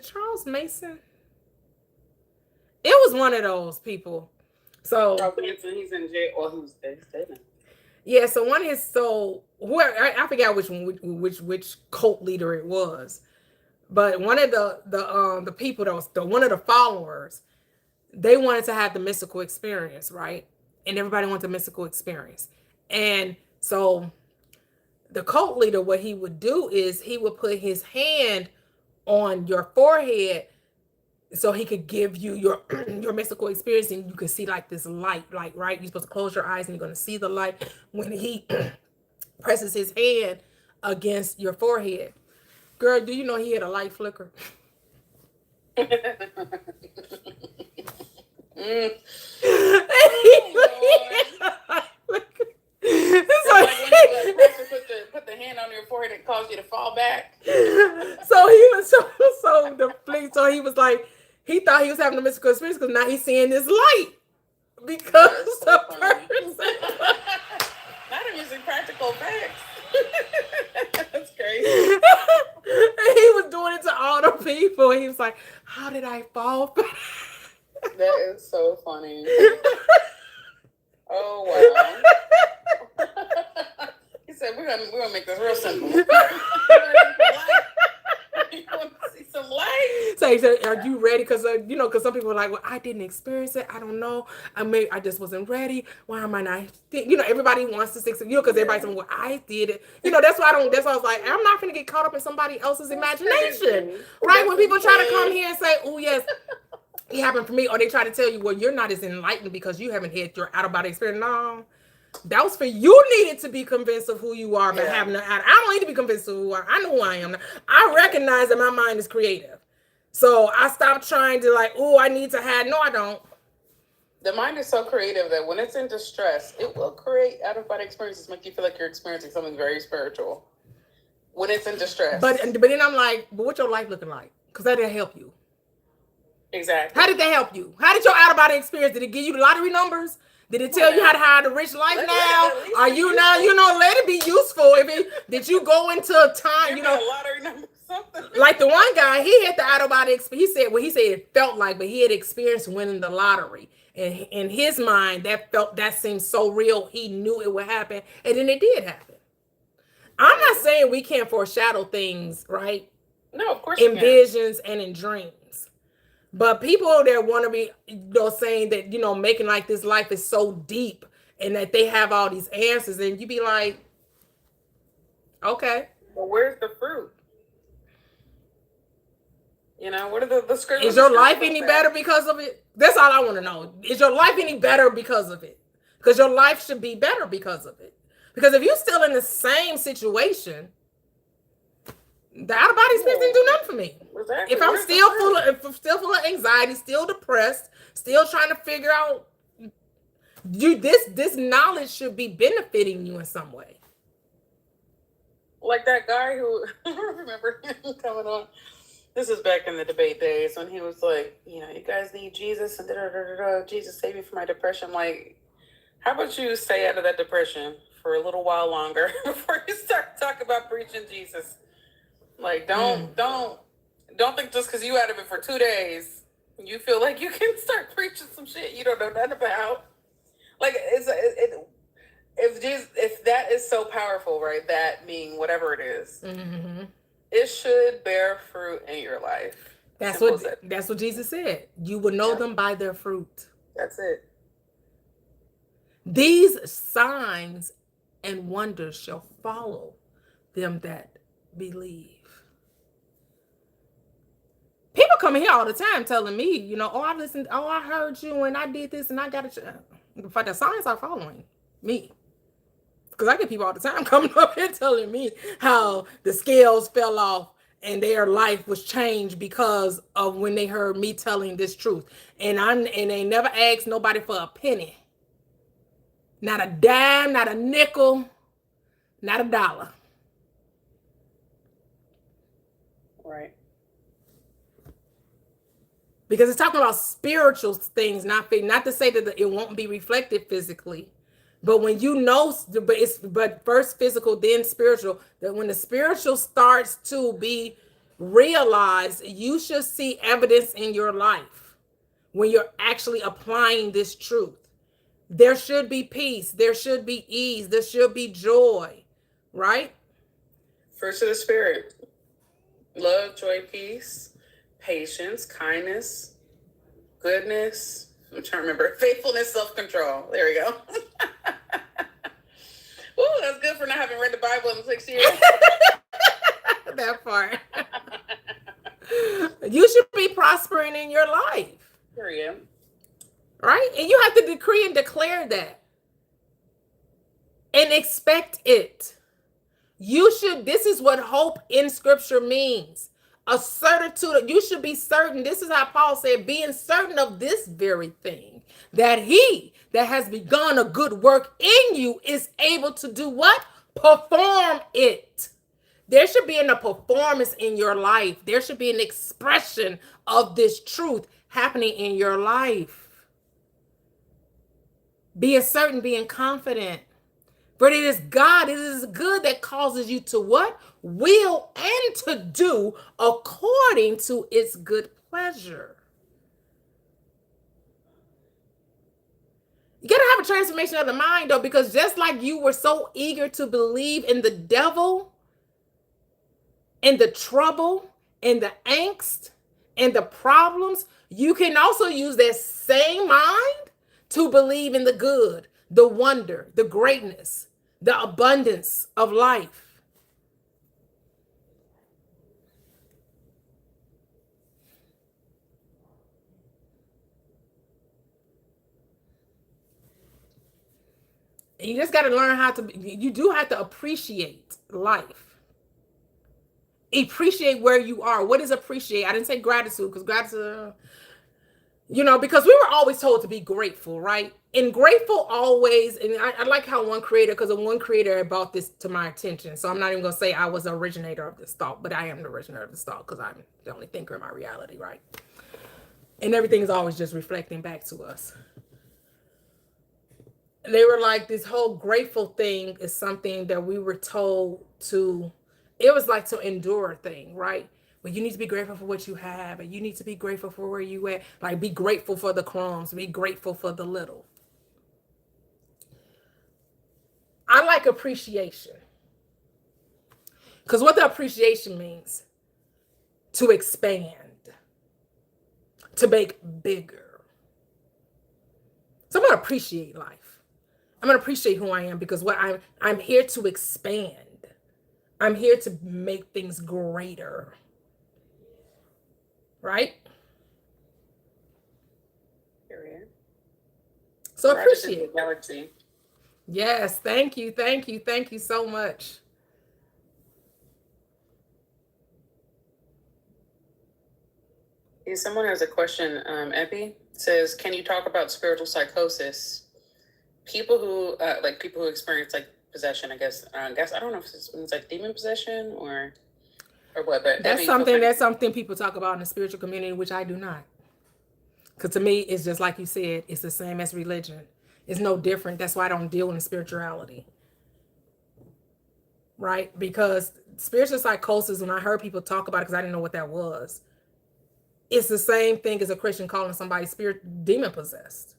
Charles Mason? It was one of those people. So he's in jail, or who's dead? Yeah, so one is I forgot which cult leader it was, but one of the people that was one of the followers, they wanted to have the mystical experience, right? And everybody wanted the mystical experience, and so the cult leader, what he would do is he would put his hand on your forehead so he could give you your your mystical experience, and you can see like this light, like, right? You're supposed to close your eyes and you're going to see the light when he presses his hand against your forehead. Girl, do you know he had a light flicker? It's like when the person put the hand on your forehead and caused you to fall back. So he was so deflated. So he was like, he thought he was having a mystical experience because now he's seeing this light because the person. Not even using practical facts. That's crazy. And he was doing it to all the people. He was like, "How did I fall?" That is so funny. Oh wow. He said, "We're gonna make this real simple. You want to see some light?" So he said, "Are you ready?" Because because some people are like, "Well, I didn't experience it. I don't know. I just wasn't ready. Why am I not?" Everybody wants to stick. Because everybody's saying, "Well, I did it." That's why I don't. That's why I was like, I'm not gonna get caught up in somebody else's imagination, right? When people try to come here and say, "Oh yes, it happened for me," or they try to tell you, "Well, you're not as enlightened because you haven't had your out of body experience." No. That was for you needed to be convinced of who you are, but having I don't need to be convinced of who I am. I know who I am. I recognize that my mind is creative. So I stopped trying to I need to have. No, I don't. The mind is so creative that when it's in distress, it will create out-of-body experiences, make you feel like you're experiencing something very spiritual. When it's in distress. But then I'm like, but what's your life looking like? Because that didn't help you. Exactly. How did that help you? How did your out-of-body experience, did it give you the lottery numbers? Did it tell you how to have a rich life now? Are you now, let it be useful. Did you go into a time, a lottery number, something. Like the one guy, he had the out-of-body experience. He said it felt like, but he had experienced winning the lottery. And in hid mind, that seemed so real. He knew it would happen. And then it did happen. I'm not saying we can't foreshadow things, right? No, of course in visions and in dreams. But people that want to be, saying that, making like this life is so deep and that they have all these answers, and you be like, okay. Well, where's the fruit? What are the scriptures? Is your life any better because of it? That's all I want to know. Is your life any better because of it? Because your life should be better because of it. Because if you're still in the same situation, the out of body experience didn't do nothing for me. Exactly. If I'm still full of anxiety, still depressed, still trying to figure out this knowledge should be benefiting you in some way. Like that guy who I remember him coming on. This is back in the debate days when he was like, you guys need Jesus and Jesus save me from my depression. Like, how about you stay out of that depression for a little while longer before you start talking about preaching Jesus? Like, don't think just because you out of it for 2 days, you feel like you can start preaching some shit you don't know nothing about. Like, if that is so powerful, right? That meaning whatever it is, it should bear fruit in your life. That's what Jesus said. You will know them by their fruit. That's it. These signs and wonders shall follow them that believe. People come here all the time telling me, I listened, I heard you and I did this and I got it. In fact, the signs are following me. Because I get people all the time coming up here telling me how the scales fell off and their life was changed because of when they heard me telling this truth. And they never asked nobody for a penny. Not a dime, not a nickel, not a dollar. Right. Because it's talking about spiritual things, not to say that it won't be reflected physically. But when but first physical, then spiritual, that when the spiritual starts to be realized, you should see evidence in your life when you're actually applying this truth. There should be peace. There should be ease. There should be joy, right? Fruits of the Spirit. Love, joy, peace, patience, kindness, goodness. I'm trying to remember. Faithfulness, self-control. There we go. Ooh, that's good for not having read the Bible in 6 years. That part. declare that and expect it. This is what hope in scripture means. A certitude. You should be certain. This is how Paul said, being certain of this very thing, that he that has begun a good work in you is able to do what? Perform it. There should be a performance in your life. There should be an expression of this truth happening in your life. Being certain, being confident. But it is God, it is good that causes you to what? Will and to do according to its good pleasure. You got to have a transformation of the mind, though, because just like you were so eager to believe in the devil, in the trouble, in the angst, in the problems, you can also use that same mind to believe in the good, the wonder, the greatness, the abundance of life. And you just got to learn you do have to appreciate life. Appreciate where you are. What is appreciate? I didn't say gratitude, because gratitude, because we were always told to be grateful, right? And grateful always, and I like how one creator brought this to my attention. So I'm not even going to say I was the originator of this thought, but I am the originator of this thought because I'm the only thinker in my reality, right? And everything is always just reflecting back to us. They were like, this whole grateful thing is something that we were told to, it was like to endure a thing, right? But you need to be grateful for what you have, and you need to be grateful for where you at. Like, be grateful for the crumbs, be grateful for the little. I like appreciation. Because what the appreciation means, to expand, to make bigger. So I'm going to appreciate life. I'm going to appreciate who I am, because I'm here to expand. I'm here to make things greater. Right? So appreciate it. Yes, thank you so much. Someone has a question. Epi says, can you talk about spiritual psychosis? People who experience like possession, I guess I don't know if it's like demon possession or what, but that's something people talk about in the spiritual community, which I do not. Because to me, it's just like you said, it's the same as religion. It's no different. That's why I don't deal in spirituality. Right? Because spiritual psychosis, when I heard people talk about it, because I didn't know what that was, it's the same thing as a Christian calling somebody demon possessed.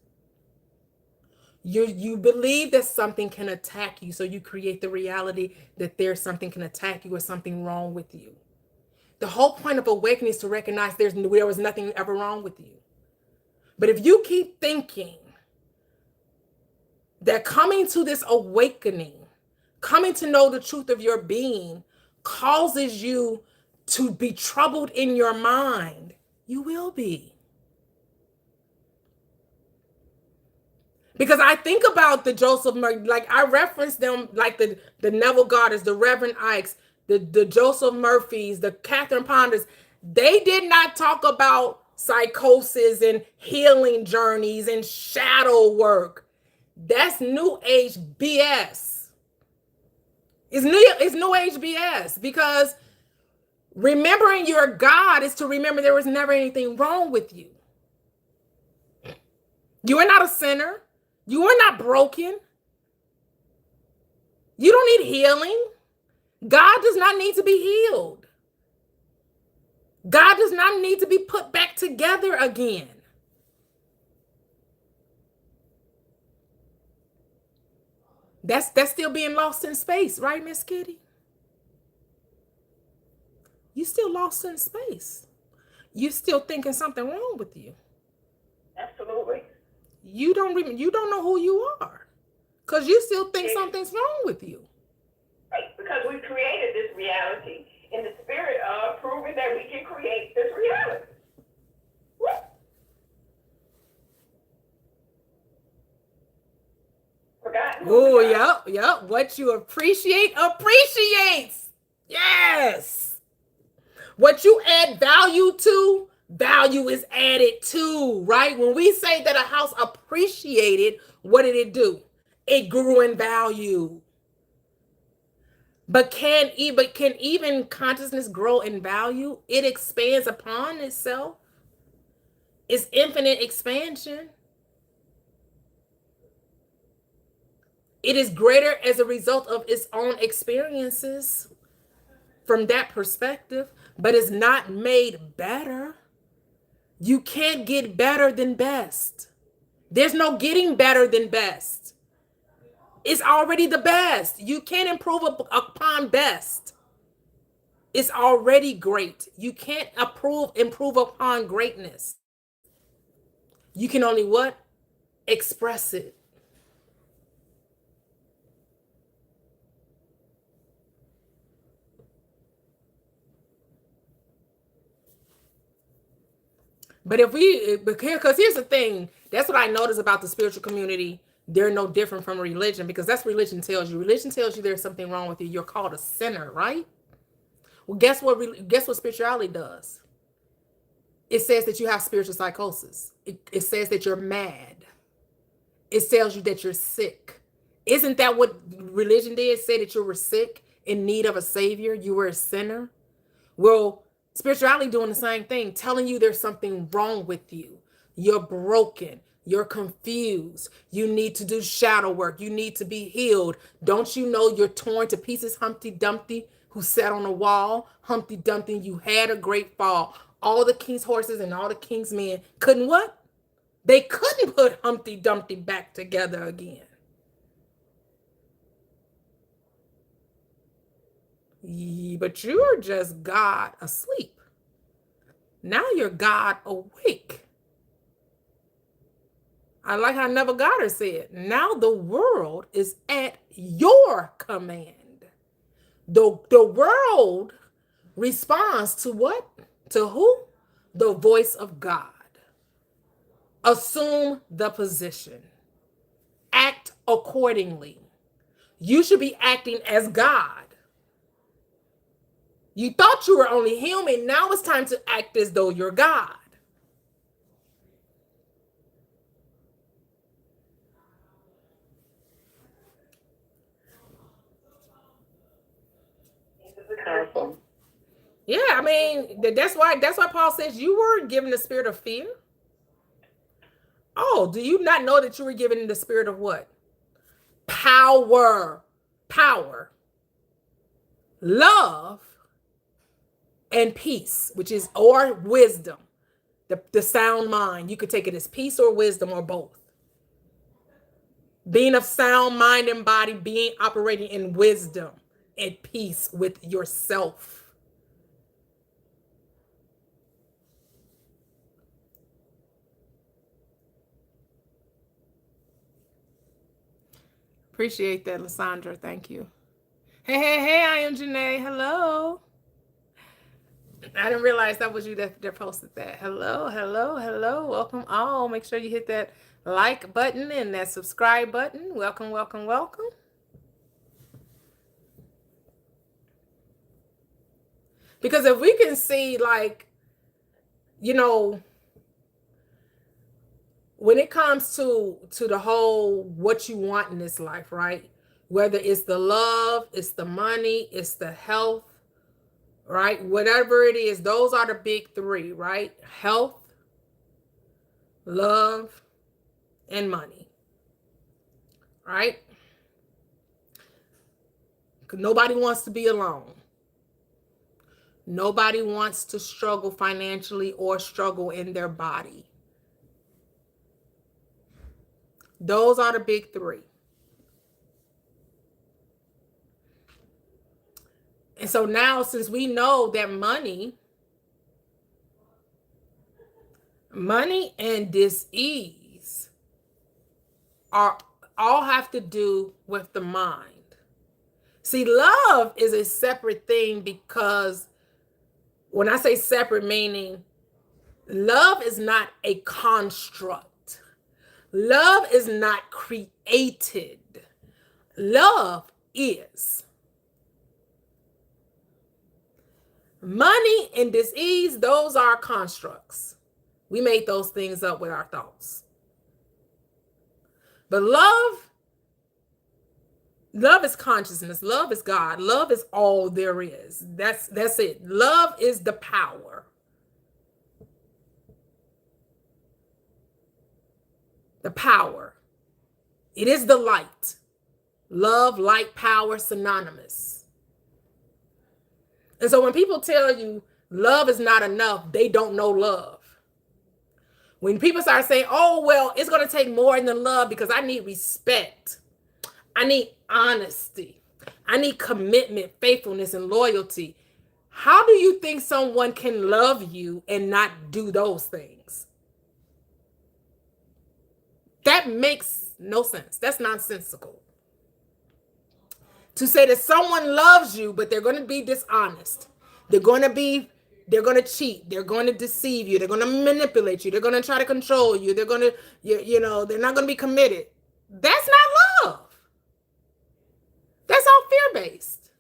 You believe that something can attack you, so you create the reality that there's something can attack you or something wrong with you. The whole point of awakening is to recognize there was nothing ever wrong with you. But if you keep thinking that coming to this awakening, coming to know the truth of your being, causes you to be troubled in your mind, you will be. Because I think about the Joseph Murphy, like I reference them, like the Neville Goddard, the Reverend Ikes, the Joseph Murphys, the Catherine Ponders. They did not talk about psychosis and healing journeys and shadow work. That's New Age BS. It's New Age BS, because remembering your God is to remember there was never anything wrong with you. You are not a sinner. You are not broken. You don't need healing. God does not need to be healed. God does not need to be put back together again. That's still being lost in space, right, Miss Kitty? You still lost in space. You still thinking something wrong with you. Absolutely. You don't know who you are, because you still think something's wrong with you. Right, because we created this reality in the spirit of proving that we can create this reality. Oh, yep. What you appreciate appreciates. Yes. What you add value to, value is added to, right? When we say that a house appreciated, what did it do? It grew in value. But can even consciousness grow in value? It expands upon itself. It's infinite expansion. It is greater as a result of its own experiences from that perspective, but it's not made better. You can't get better than best. There's no getting better than best. It's already the best. You can't improve upon best. It's already great. You can't improve upon greatness. You can only what? Express it. But because here's the thing, that's what I notice about the spiritual community. They're no different from religion, because that's what religion tells you. Religion tells you there's something wrong with you. You're called a sinner, right? Well, guess what spirituality does? It says that you have spiritual psychosis. It says that you're mad. It tells you that you're sick. Isn't that what religion did? Say that you were sick, in need of a savior, you were a sinner? Well, spirituality doing the same thing, telling you there's something wrong with you. You're broken. You're confused. You need to do shadow work. You need to be healed. Don't you know you're torn to pieces, Humpty Dumpty, who sat on a wall? Humpty Dumpty, you had a great fall. All the king's horses and all the king's men couldn't what? They couldn't put Humpty Dumpty back together again. But you're just God asleep. Now you're God awake. I like how Neville Goddard said, now the world is at your command. The world responds to what? To who? The voice of God. Assume the position. Act accordingly. You should be acting as God. You thought you were only human. Now it's time to act as though you're God. Powerful. Yeah, I mean, that's why Paul says you weren't given the spirit of fear. Oh, do you not know that you were given the spirit of what? Power, love, and peace, which is, or wisdom, the sound mind. You could take it as peace or wisdom or both. Being of sound mind and body, being operating in wisdom and peace with yourself. Appreciate that, Lysandra. Thank you. Hey, I am Janae. Hello. I didn't realize that was you that posted that. Hello. Welcome all. Make sure you hit that like button and that subscribe button. Welcome. Because if we can see, like, you know, when it comes to the whole what you want in this life, right? Whether it's the love, it's the money, it's the health, right? Whatever it is, those are the big three, right? Health, love, and money, right? Nobody wants to be alone. Nobody wants to struggle financially or struggle in their body. Those are the big three. And so now, since we know that money and dis-ease all have to do with the mind. See, love is a separate thing, because when I say separate, meaning love is not a construct. Love is not created. Love is. Money and disease, those are constructs. We made those things up with our thoughts. But love is consciousness. Love is God. Love is all there is. That's it. Love is the power. The power. It is the light. Love, light, power, synonymous. And so when people tell you love is not enough, they don't know love. When people start saying, oh, well, it's going to take more than love because I need respect. I need honesty. I need commitment, faithfulness, and loyalty. How do you think someone can love you and not do those things? That makes no sense. That's nonsensical. To say that someone loves you, but they're going to be dishonest. They're going to cheat. They're going to deceive you. They're going to manipulate you. They're going to try to control you. They're going to, they're not going to be committed. That's not love. That's all fear-based.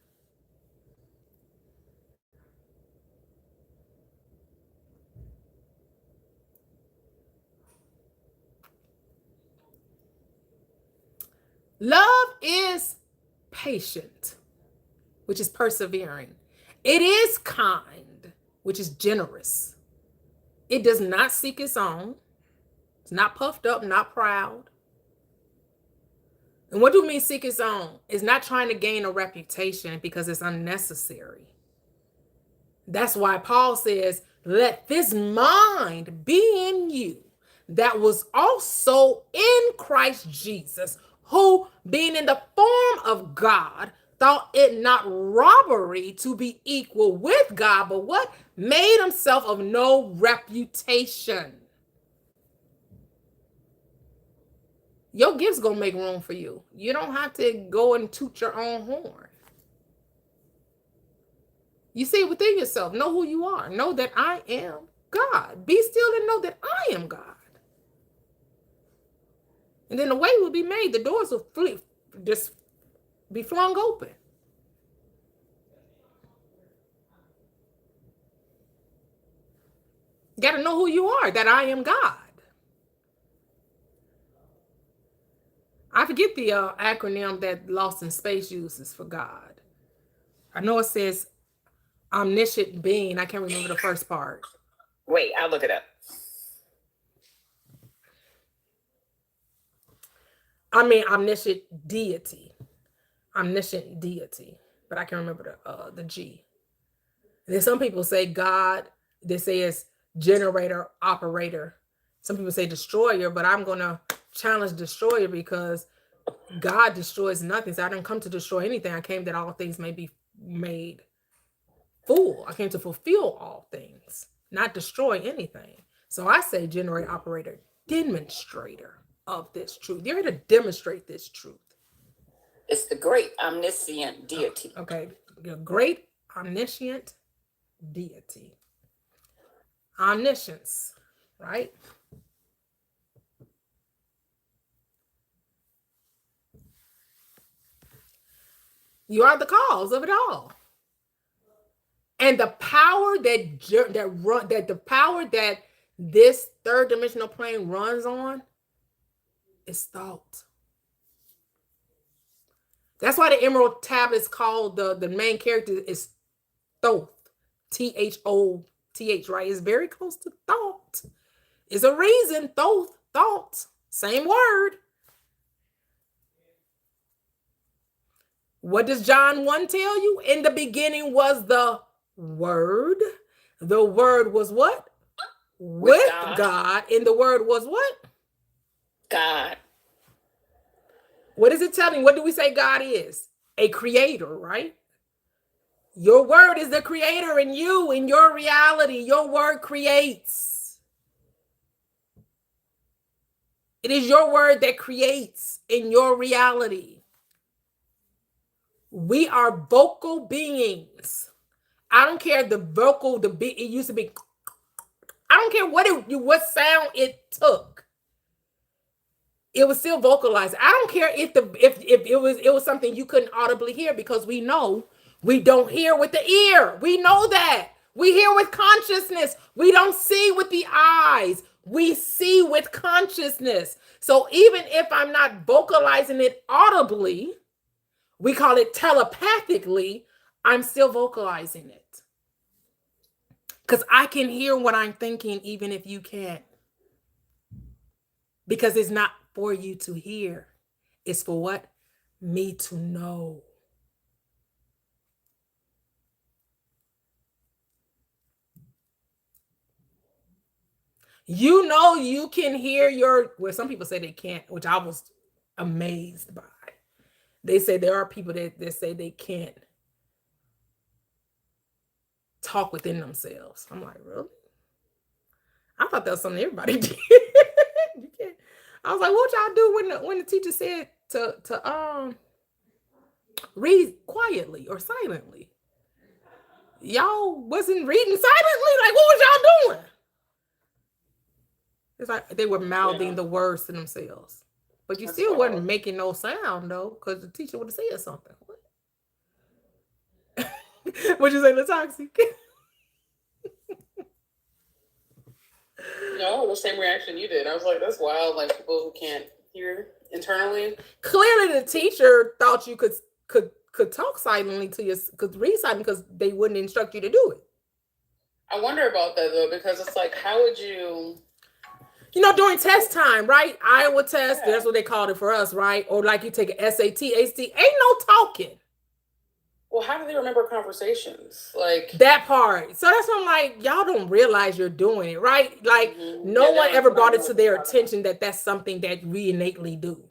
Love is patient, which is persevering. It is kind, which is generous. It does not seek its own. It's not puffed up, not proud. And what do we mean seek its own? It's not trying to gain a reputation because it's unnecessary. That's why Paul says, let this mind be in you that was also in Christ Jesus, who being in the form of God, thought it not robbery to be equal with God, but what? Made himself of no reputation. Your gift's going to make room for you. You don't have to go and toot your own horn. You see within yourself, know who you are. Know that I am God. Be still and know that I am God. And then the way will be made. The doors will just be flung open. You got to know who you are, that I am God. I forget the acronym that Lost in Space uses for God. I know it says omniscient being. I can't remember the first part. Wait, I'll look it up. I mean, omniscient deity. Omniscient deity. But I can't remember the G. And then some people say God. They say it's generator, operator. Some people say destroyer, but I'm going to challenge destroyer because God destroys nothing. So I didn't come to destroy anything. I came that all things may be made full. I came to fulfill all things, not destroy anything. So I say generator, operator, demonstrator of this truth. You're here to demonstrate this truth. It's the great omniscient deity. Okay. The great omniscient deity. Omniscience, right? You are the cause of it all. And the power that this third dimensional plane runs on is thought. That's why the Emerald Tablet is called, the main character is Thoth. Thoth, right? It's very close to thought. It's a reason, Thoth, thought, same word. What does John 1 tell you? In the beginning was the Word. The Word was what? With God. And the Word was what? God. What is it telling? What do we say God is? A creator, right? Your word is the creator in you, in your reality. Your word creates. It is your word that creates in your reality. We are vocal beings. I don't care it used to be. I don't care what sound it took. it was still vocalized. I don't care if it was something you couldn't audibly hear, because we know we don't hear with the ear. We know that. We hear with consciousness. We don't see with the eyes. We see with consciousness. So even if I'm not vocalizing it audibly, we call it telepathically, I'm still vocalizing it. Because I can hear what I'm thinking even if you can't. Because it's not for you to hear. It's for what? Me to know. You know, you can hear well, some people say they can't, which I was amazed by. They say there are people that say they can't talk within themselves. I'm like, really? I thought that was something everybody did. You can't. I was like, what y'all do when the teacher said to read quietly or silently? Y'all wasn't reading silently? Like, what was y'all doing? It's like they were mouthing the words to themselves. But you still wasn't making no sound, though, because the teacher would have said something. What'd you say, Latoxi? No, the same reaction you did. I was like, that's wild. Like, people who can't hear internally. Clearly, the teacher thought you could talk silently to you, could read silently, because they wouldn't instruct you to do it. I wonder about that, though, because it's like, how would you... You know, during test time, right? Iowa test, that's what they called it for us, right? Or like you take an SAT, ACT, ain't no talking. Well, how do they remember conversations? Like that part. So that's what I'm like, y'all don't realize you're doing it, right? Like no one ever brought it to their attention that that's something that we innately do.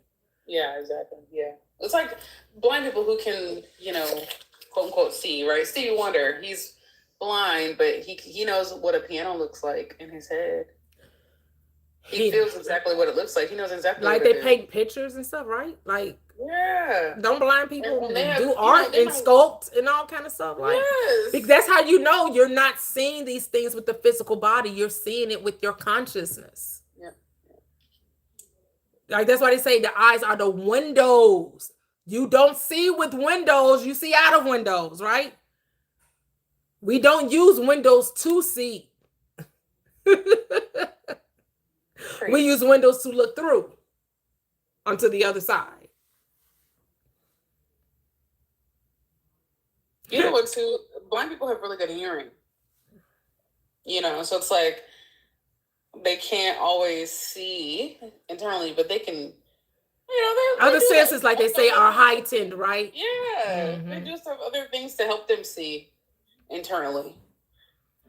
Yeah, exactly. Yeah. It's like blind people who can, you know, quote unquote see, right? Stevie Wonder, he's blind, but he knows what a piano looks like in his head. He feels exactly what it looks like. He knows exactly like what they paint pictures and stuff, right? Like don't blind people do art and sculpt and all kind of stuff, like because that's how you know you're not seeing these things with the physical body, you're seeing it with your consciousness. Like that's why they say the eyes are the windows. You don't see with windows, you see out of windows, right? We don't use windows to see. We use windows to look through onto the other side. You know what, too? Blind people have really good hearing. You know, so it's like they can't always see internally, but they can, you know, other senses, like they say, are heightened, right? Yeah. They just have other things to help them see internally.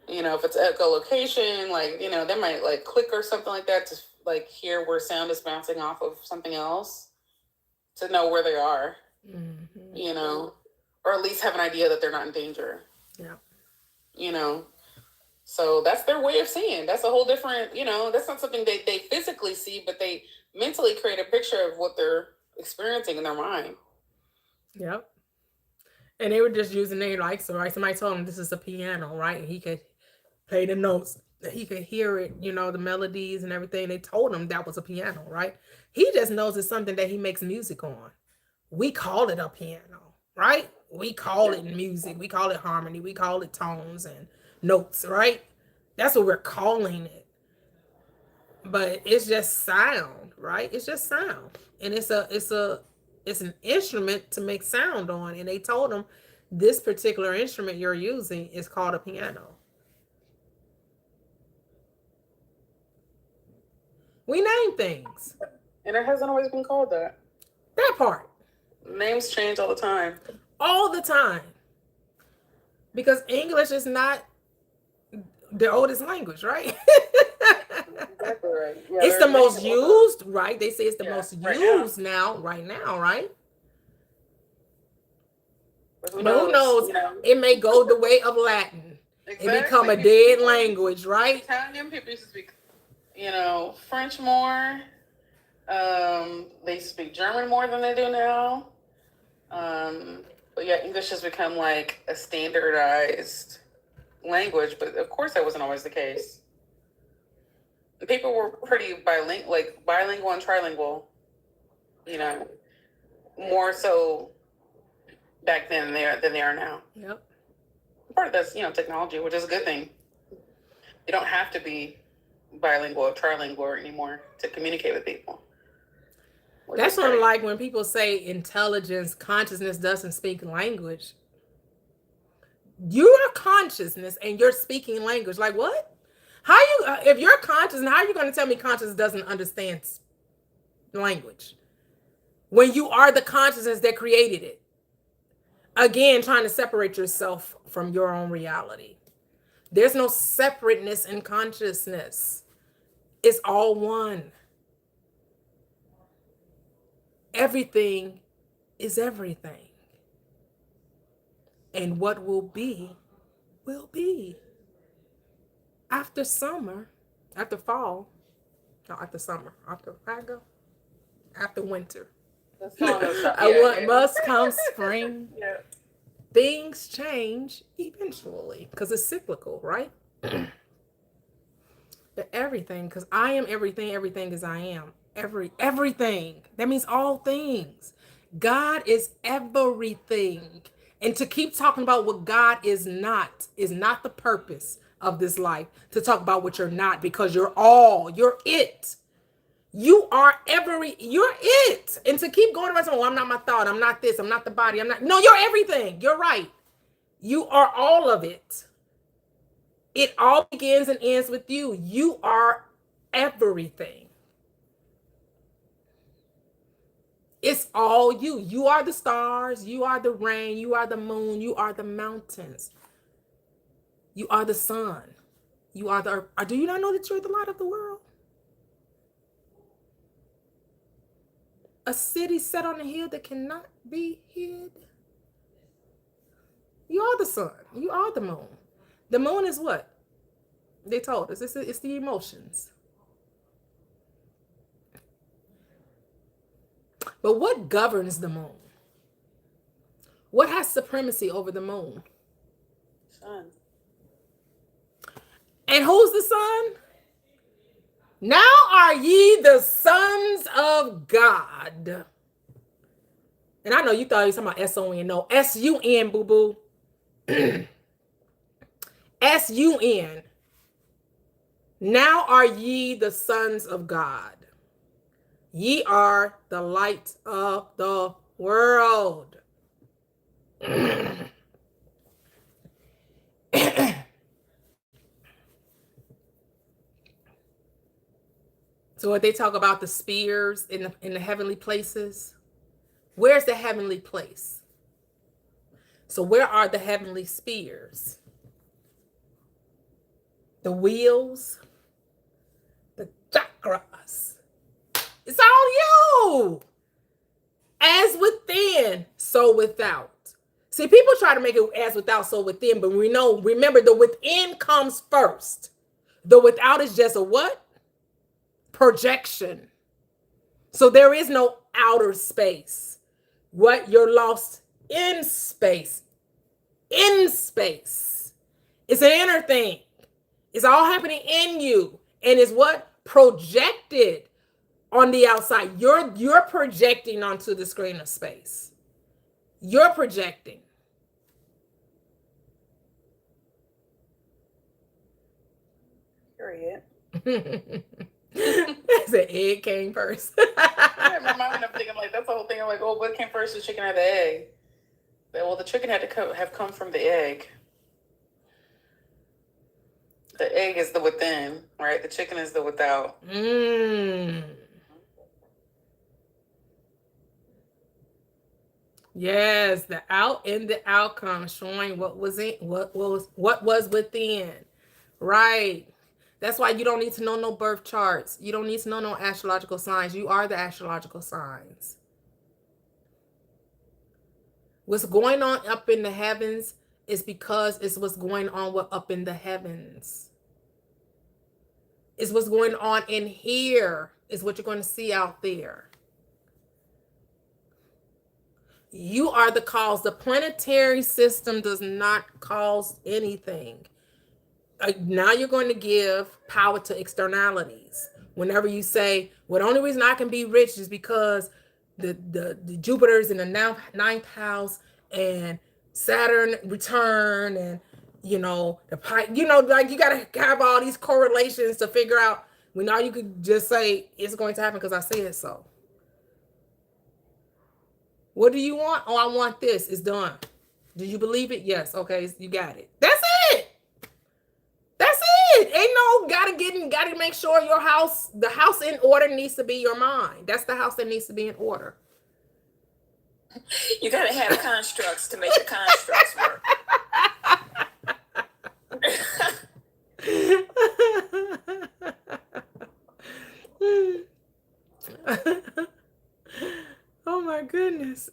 You know, if it's echolocation, like, you know, they might like click or something like that to like hear where sound is bouncing off of something else to know where they are, you know, or at least have an idea that they're not in danger. Yeah. You know, so that's their way of seeing. That's a whole different, you know, that's not something they physically see, but they mentally create a picture of what they're experiencing in their mind. Yep. And they were just using their likes, so right? Somebody told him this is a piano, right? And he could play the notes, he could hear it, you know, the melodies and everything. They told him that was a piano, right? He just knows it's something that he makes music on. We call it a piano, right? We call it music. We call it harmony. We call it tones and notes, right? That's what we're calling it. But it's just sound, right? It's just sound. And it's an instrument to make sound on. And they told him this particular instrument you're using is called a piano. We name things. And it hasn't always been called that. That part. Names change all the time. All the time. Because English is not the oldest language, right? Exactly right. Yeah, it's the most used, right? They say it's the most used right now, right? But who knows? You know? It may go the way of Latin. Exactly. It become a dead language, right? Italian people used to speak, you know, French more. They speak German more than they do now. But yeah, English has become like a standardized language, but of course that wasn't always the case. People were pretty bilingual and trilingual you know, more so back then than they are now. Yep. Part of that's, technology, which is a good thing. You don't have to be bilingual or trilingual anymore to communicate with people. That's what I like when people say intelligence, consciousness doesn't speak language. You are consciousness and you're speaking language. Like what? If you're conscious, and how are you going to tell me consciousness doesn't understand language? When you are the consciousness that created it. Again, trying to separate yourself from your own reality. There's no separateness in consciousness. It's all one. Everything is everything. And what will be, will be. After summer, after fall, no, after summer, after winter. Must come spring. Yeah. Things change eventually because it's cyclical, right? But everything, because I am everything, everything is I am. Everything. That means all things. God is everything. And to keep talking about what God is not the purpose of this life. To talk about what you're not, because you're it. You are you're it. And to keep going around saying, well, I'm not my thought, I'm not this, I'm not the body, no, you're everything. You're right. You are all of it. It all begins and ends with you. You are everything. It's all you. You are the stars. You are the rain. You are the moon. You are the mountains. You are the sun. You are the earth. Do you not know that you're the light of the world? A city set on a hill that cannot be hid. You are the sun. You are the moon. The moon is what? They told us. It's the emotions. But what governs the moon? What has supremacy over the moon? Sun. And who's the sun? Now are ye the sons of God. And I know you thought you were talking about S-O-N. No, S-U-N, boo-boo. S-U-N. Now are ye the sons of God. Ye are the light of the world. So what they talk about the spheres in the heavenly places, where's the heavenly place? So where are the heavenly spheres? The wheels, the chakras. It's all you. As within, so without. See, people try to make it as without, so within, but remember, the within comes first. The without is just a what? Projection. So there is no outer space. What? You're lost in space. In space. It's an inner thing. It's all happening in you. And it's what? Projected on the outside. You're projecting onto the screen of space. You're projecting. Period. The egg came first. Yeah, in my mind, I'm thinking like that's the whole thing. I'm like, oh, what came first, the chicken or the egg? Well, the chicken had to have come from the egg. The egg is the within, right? The chicken is the without. Yes, the out and the outcome, showing what was within. Right. That's why you don't need to know no birth charts. You don't need to know no astrological signs. You are the astrological signs. What's going on up in the heavens is because it's what's going on up in the heavens. It's what's going on in here is what you're going to see out there. You are the cause. The planetary system does not cause anything. Now you're going to give power to externalities. Whenever you say, well, the only reason I can be rich is because the Jupiter's in the ninth house, and Saturn return, and like you gotta have all these correlations to figure out when all you could just say it's going to happen because I said so. What do you want? Oh, I want this. It's done. Do you believe it? Yes. Okay, you got it. That's it. That's it. Ain't no gotta make sure the house in order needs to be your mind. That's the house that needs to be in order. You gotta have constructs to make the constructs work. Oh my goodness.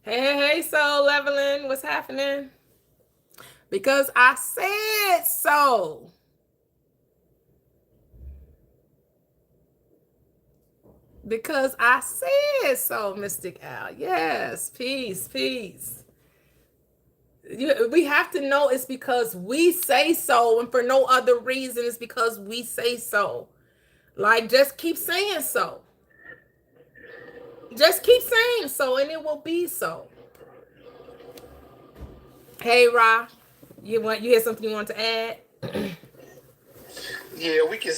Hey, Soul Leveling, what's happening? Because I said so. Because I said so, Mystic Al. Yes, peace. We have to know it's because we say so, and for no other reason. It's because we say so. Like, just keep saying so. Just keep saying so, and it will be so. Hey, Ra, you had something you want to add? Yeah, we can.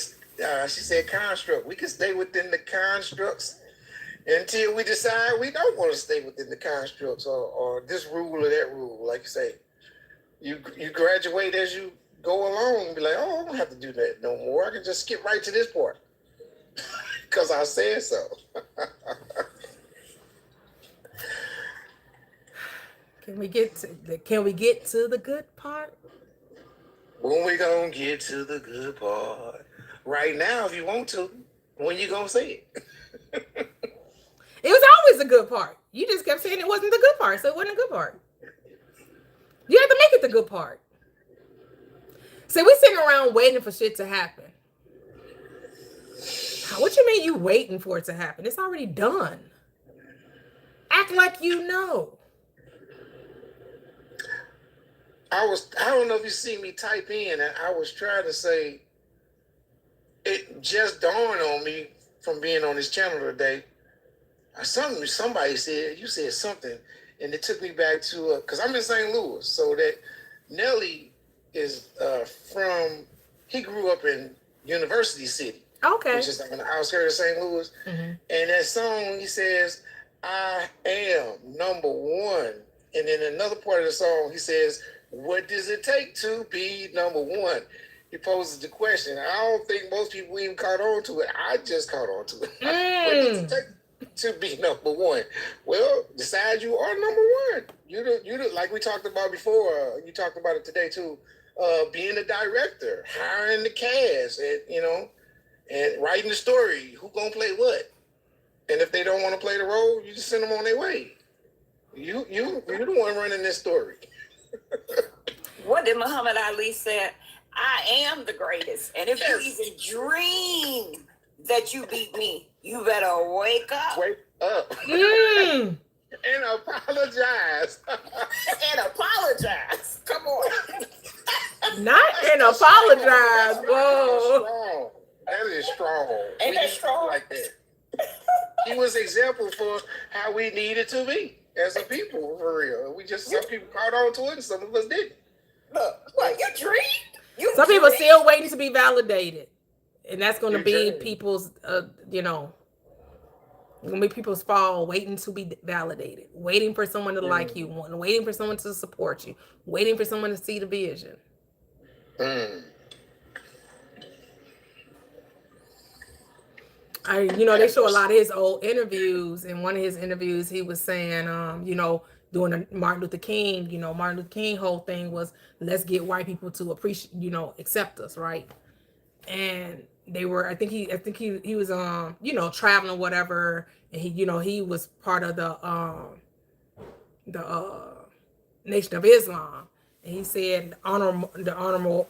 She said construct. We can stay within the constructs until we decide we don't want to stay within the constructs or this rule or that rule. Like you say, you graduate as you go along and be like, oh, I don't have to do that no more. I can just skip right to this part because I said so. Can we get to the good part? When we gonna get to the good part? Right now, if you want to. When you gonna say it? It was always the good part. You just kept saying it wasn't the good part, so it wasn't a good part. You have to make it the good part. So we sitting around waiting for shit to happen. What you mean you waiting for it to happen? It's already done. Act like you know. I don't know if you see me type in, and I was trying to say, it just dawned on me from being on this channel today. Somebody said, you said something, and it took me back to, because I'm in St. Louis, so that Nelly is he grew up in University City. Okay. Which is on the outskirts of St. Louis. Mm-hmm. And that song, he says, I am number one. And then another part of the song, he says, what does it take to be number one? He poses the question. I don't think most people even caught on to it. I just caught on to it. What does it take to be number one? Well, decide you are number one. You like we talked about before. You talked about it today too. Being a director, hiring the cast, and writing the story. Who gonna play what? And if they don't want to play the role, you just send them on their way. You're the one running this story. What did Muhammad Ali say? I am the greatest. And if you even dream that you beat me, you better wake up. Wake up. And apologize. And apologize. Come on. Not and apologize. Whoa. That is strong. Ain't that strong? Like that. He was an example for how we needed to be as a people, for real. Some people caught on to it and some of us didn't. Look, what, you dreamed? Some people still waiting to be validated. And that's going to be people's, going to be people's fall, waiting to be validated, waiting for someone to like you, waiting for someone to support you, waiting for someone to see the vision. They show a lot of his old interviews. In one of his interviews, he was saying, during the Martin Luther King whole thing was, let's get white people to appreciate, accept us, right? And they were, I think he was traveling or whatever, and he was part of the Nation of Islam, and he said the honorable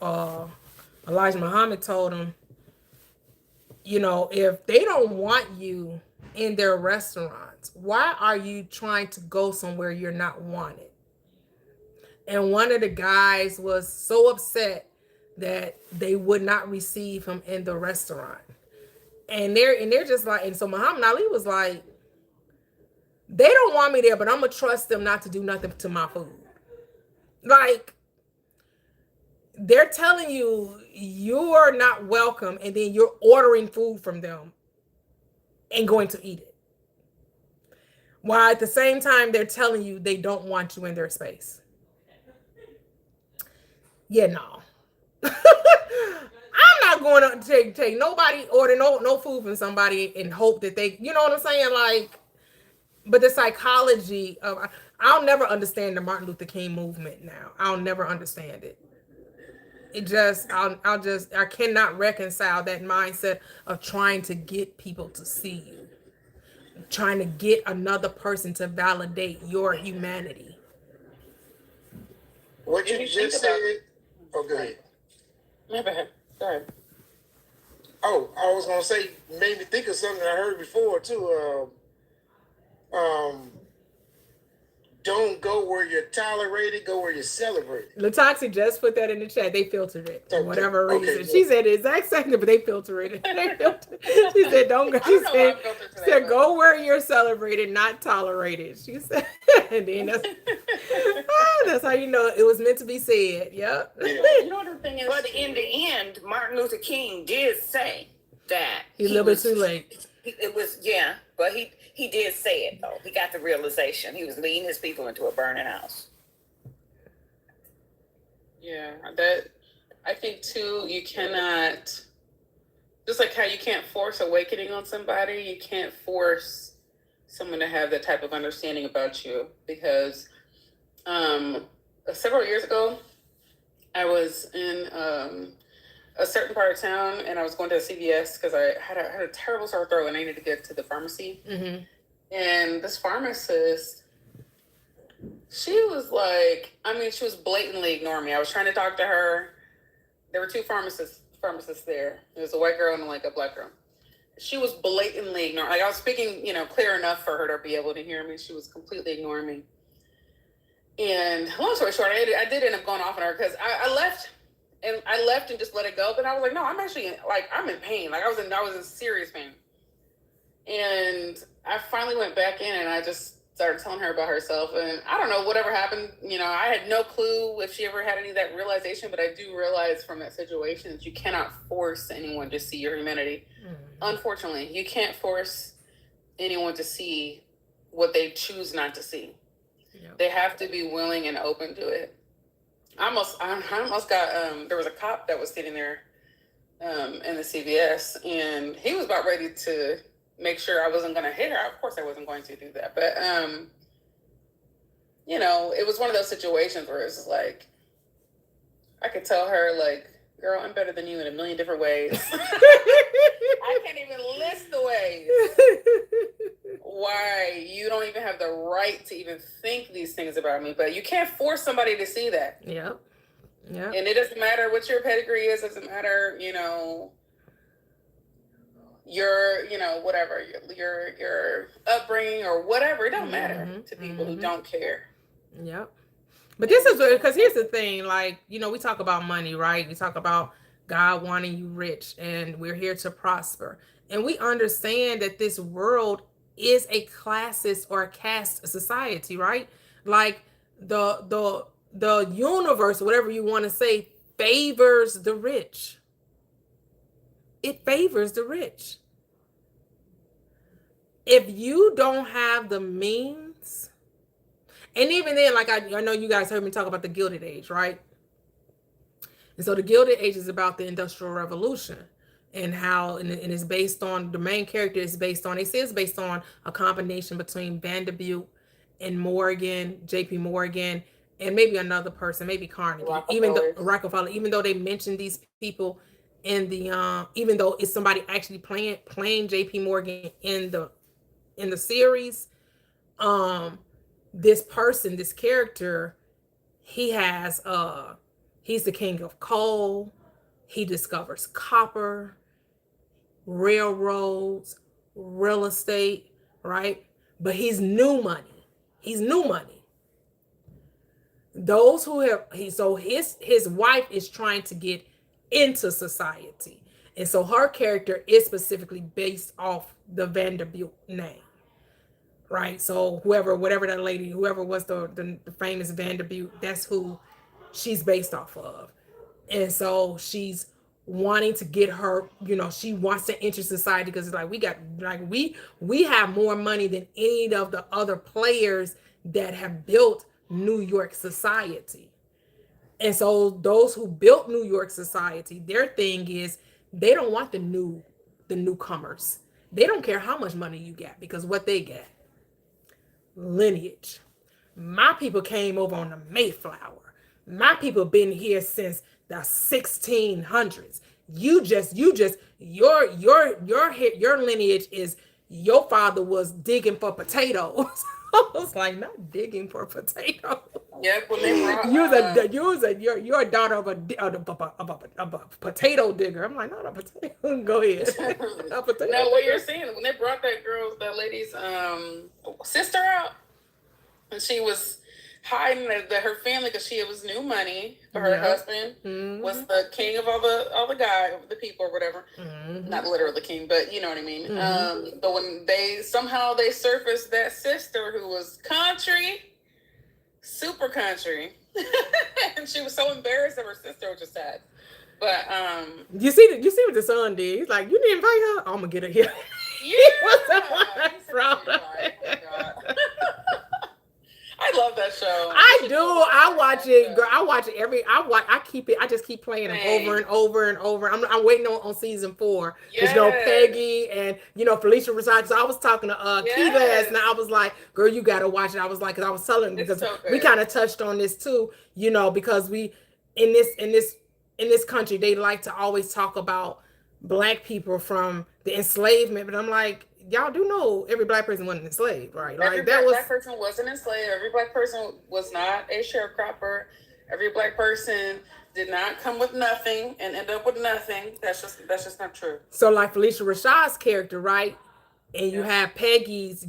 Elijah Muhammad told him, if they don't want you in their restaurants, why are you trying to go somewhere you're not wanted? And one of the guys was so upset that they would not receive him in the restaurant. And they're just like, and so Muhammad Ali was like, They don't want me there, but I'm going to trust them not to do nothing to my food. Like, they're telling you you're not welcome, and then you're ordering food from them and going to eat it. While at the same time, they're telling you they don't want you in their space. Yeah, no. I'm not going to take nobody order no food from somebody and hope that they, you know what I'm saying? Like, but the psychology of, I'll never understand the Martin Luther King movement now. I'll never understand it. It just, I cannot reconcile that mindset of trying to get people to see you, trying to get another person to validate your humanity. What you just said. Oh, go ahead. My bad. Sorry. Oh, I was gonna say, made me think of something I heard before too. Don't go where you're tolerated, go where you're celebrated. Latoxi just put that in the chat. They filtered it for whatever reason. Okay, she said the exact same thing, but they filtered it. She said, "Don't go." She said, "Go where you're celebrated, not tolerated." She said, and then that's how you know it was meant to be said. Yep. Yeah. You know what the thing is? But in the end, Martin Luther King did say that he's a little bit too late. It was, yeah, but he did say it though. He got the realization. He was leading his people into a burning house. Yeah, that I think too. You cannot, just like how you can't force awakening on somebody, you can't force someone to have that type of understanding about you. Because several years ago, I was in a certain part of town, and I was going to a CVS because I had a terrible sore throat and I needed to get to the pharmacy. Mm-hmm. And this pharmacist, she was like, she was blatantly ignoring me. I was trying to talk to her. There were two pharmacists there. There was a white girl and like a black girl. She was blatantly ignoring. Like I was speaking, clear enough for her to be able to hear me. She was completely ignoring me. And long story short, I did end up going off on her because I left. And I left and just let it go. But I was like, no, I'm actually, I'm in pain. Like, I was in serious pain. And I finally went back in and I just started telling her about herself. And I don't know, whatever happened, I had no clue if she ever had any of that realization. But I do realize from that situation that you cannot force anyone to see your humanity. Mm-hmm. Unfortunately, you can't force anyone to see what they choose not to see. Yep. They have to be willing and open to it. I almost got, there was a cop that was sitting there in the CVS, and he was about ready to make sure I wasn't going to hit her. Of course I wasn't going to do that. But, it was one of those situations where it's like, I could tell her, like, girl, I'm better than you in a million different ways. I can't even list the ways why you don't even have the right to even think these things about me. But you can't force somebody to see that. Yep. Yeah. And it doesn't matter what your pedigree is. It doesn't matter, your, whatever, your upbringing or whatever. It don't matter to people who don't care. Yep. But this is because here's the thing, like, we talk about money, right? We talk about God wanting you rich, and we're here to prosper. And we understand that this world is a classist or a caste society, right? Like the universe, whatever you want to say, favors the rich. It favors the rich. If you don't have the means, and even then, like I know you guys heard me talk about the Gilded Age, right? And so the Gilded Age is about the Industrial Revolution and how, and it's based on, the main character is based on, they say it's based on a combination between Vanderbilt and Morgan, JP Morgan, and maybe another person, maybe Carnegie, Rockefeller, even though they mentioned these people in the, even though it's somebody actually playing JP Morgan in the series, this person, this character, he's the king of coal. He discovers copper, railroads, real estate, right? But he's new money. Those who have, his wife is trying to get into society. And so her character is specifically based off the Vanderbilt name. right? So whatever that lady, whoever was the famous Vanderbilt, that's who she's based off of. And so she's wanting to get her, she wants to enter society because it's like we have more money than any of the other players that have built New York society. And so those who built New York society, their thing is they don't want the newcomers. They don't care how much money you get because what they get, lineage. My people came over on the Mayflower. My people been here since the 1600s. Your lineage is your father was digging for potatoes. I was like, not digging for potatoes. Yep, when they brought you're a daughter of a potato digger. I'm like, not a potato. Go ahead. A potato no, what you're saying, when they brought that lady's sister out, and she was hiding that her family, because she was new money for her husband, was the king of all the people or whatever. Not literally the king, but you know what I mean. But when they surfaced that sister who was super country, and she was so embarrassed of her sister, which is sad. But you see what the son did. He's like, you didn't invite her. I'm gonna get her here. I love that show. I do. I watch it, girl. I watch it I just keep playing them over and over and over. I'm waiting on season 4. There's Peggy and Felicia Rashad. So I was talking to Key last night. I was like, girl, you gotta watch it. I was like, because I was telling because so we kind of touched on this too, because we in this country they like to always talk about Black people from the enslavement, but I'm like, y'all do know every Black person wasn't enslaved, right? Every Black person wasn't enslaved. Every Black person was not a sharecropper. Every Black person did not come with nothing and end up with nothing. That's just not true. So like Felicia Rashad's character, right? And you have Peggy's,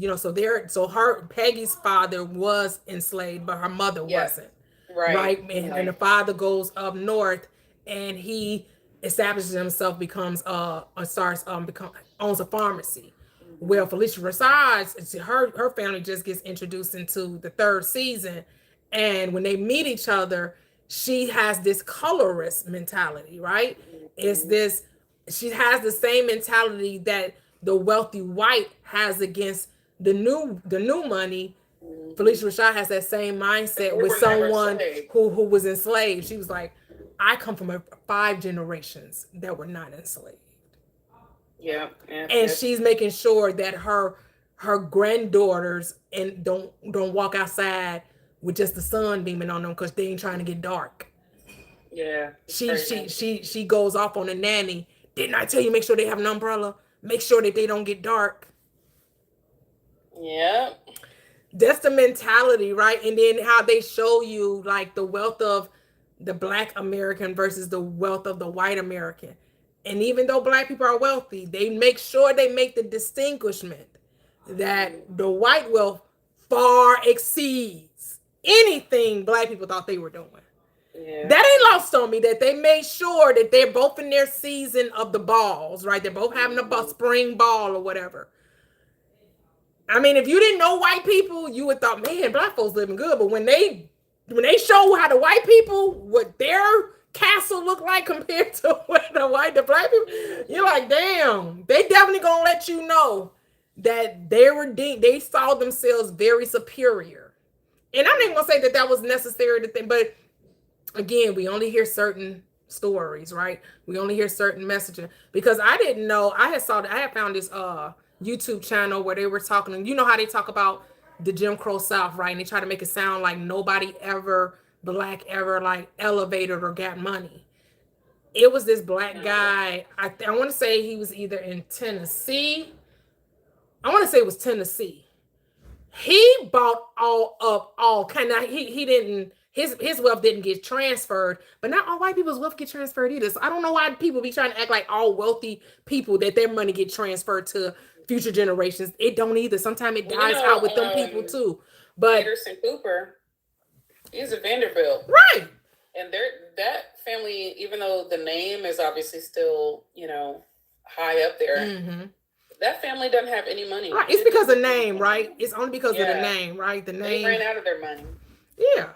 Peggy's father was enslaved, but her mother wasn't. Right. And the father goes up north and he establishes himself, owns a pharmacy. Well, Felicia Rashad, her family just gets introduced into the 3rd season. And when they meet each other, she has this colorist mentality, right? She has the same mentality that the wealthy white has against the new money. Felicia Rashad has that same mindset with someone who was enslaved. She was like, I come from 5 generations that were not enslaved. Yeah. And she's making sure that her granddaughters and don't walk outside with just the sun beaming on them because they ain't trying to get dark. Yeah. She goes off on a nanny. Didn't I tell you make sure they have an umbrella? Make sure that they don't get dark. Yeah. That's the mentality, right? And then how they show you like the wealth of the Black American versus the wealth of the white American. And even though Black people are wealthy, they make sure they make the distinguishment that the white wealth far exceeds anything Black people thought they were doing. Yeah. That ain't lost on me that they made sure that they're both in their season of the balls, right? They're both having a spring ball or whatever. I mean, if you didn't know white people, you would thought, man, Black folks living good. But when they show how the white people, what their castle look like compared to what the Black people, you're like, damn, they definitely gonna let you know that they saw themselves very superior. And I'm not even gonna say that was necessary to think, but again, we only hear certain stories, right? We only hear certain messaging because I didn't know. I had found this YouTube channel where they were talking, you know how they talk about the Jim Crow South, right? And they try to make it sound like nobody Black ever like elevated or got money. It was this Black guy. I want to say he was either in Tennessee. I want to say it was Tennessee. He bought all kind of, he didn't, his wealth didn't get transferred, but not all white people's wealth get transferred either. So I don't know why people be trying to act like all wealthy people that their money get transferred to future generations. It don't either. Sometimes it dies out with them people too. But Anderson Cooper, he's a Vanderbilt. Right. And that family, even though the name is obviously still, high up there, That family doesn't have any money. Right. It's because of name, right? It's only because of the name, right? The name. They ran out of their money. Yeah.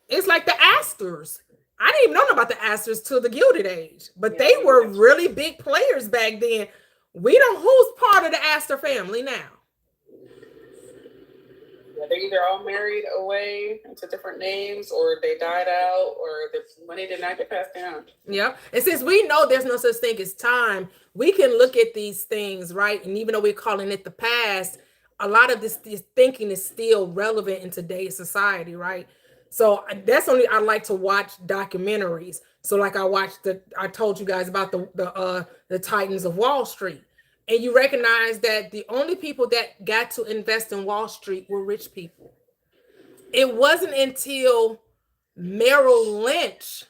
It's like the Astors. I didn't even know about the Astors till the Gilded Age, but they were really big players back then. Who's part of the Astor family now? Yeah, they're either all married away into different names, or they died out, or the money did not get passed down. Yeah. And since we know there's no such thing as time, we can look at these things, right? And even though we're calling it the past, a lot of this thinking is still relevant in today's society, right? So that's only I like to watch documentaries. So like I told you guys about the Titans of Wall Street. And you recognize that the only people that got to invest in Wall Street were rich people. It wasn't until Merrill Lynch,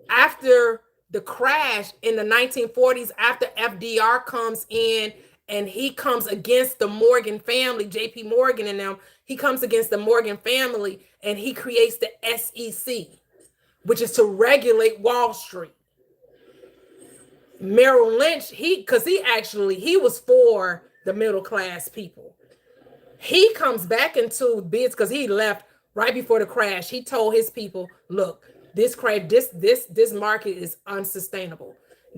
after the crash in the 1940s, after FDR comes in and he comes against the Morgan family, JP Morgan and them, he comes against the Morgan family and he creates the SEC, which is to regulate Wall Street. Merrill Lynch, he was for the middle class people. He comes back into bids because he left right before the crash. He told his people, look, this market is unsustainable.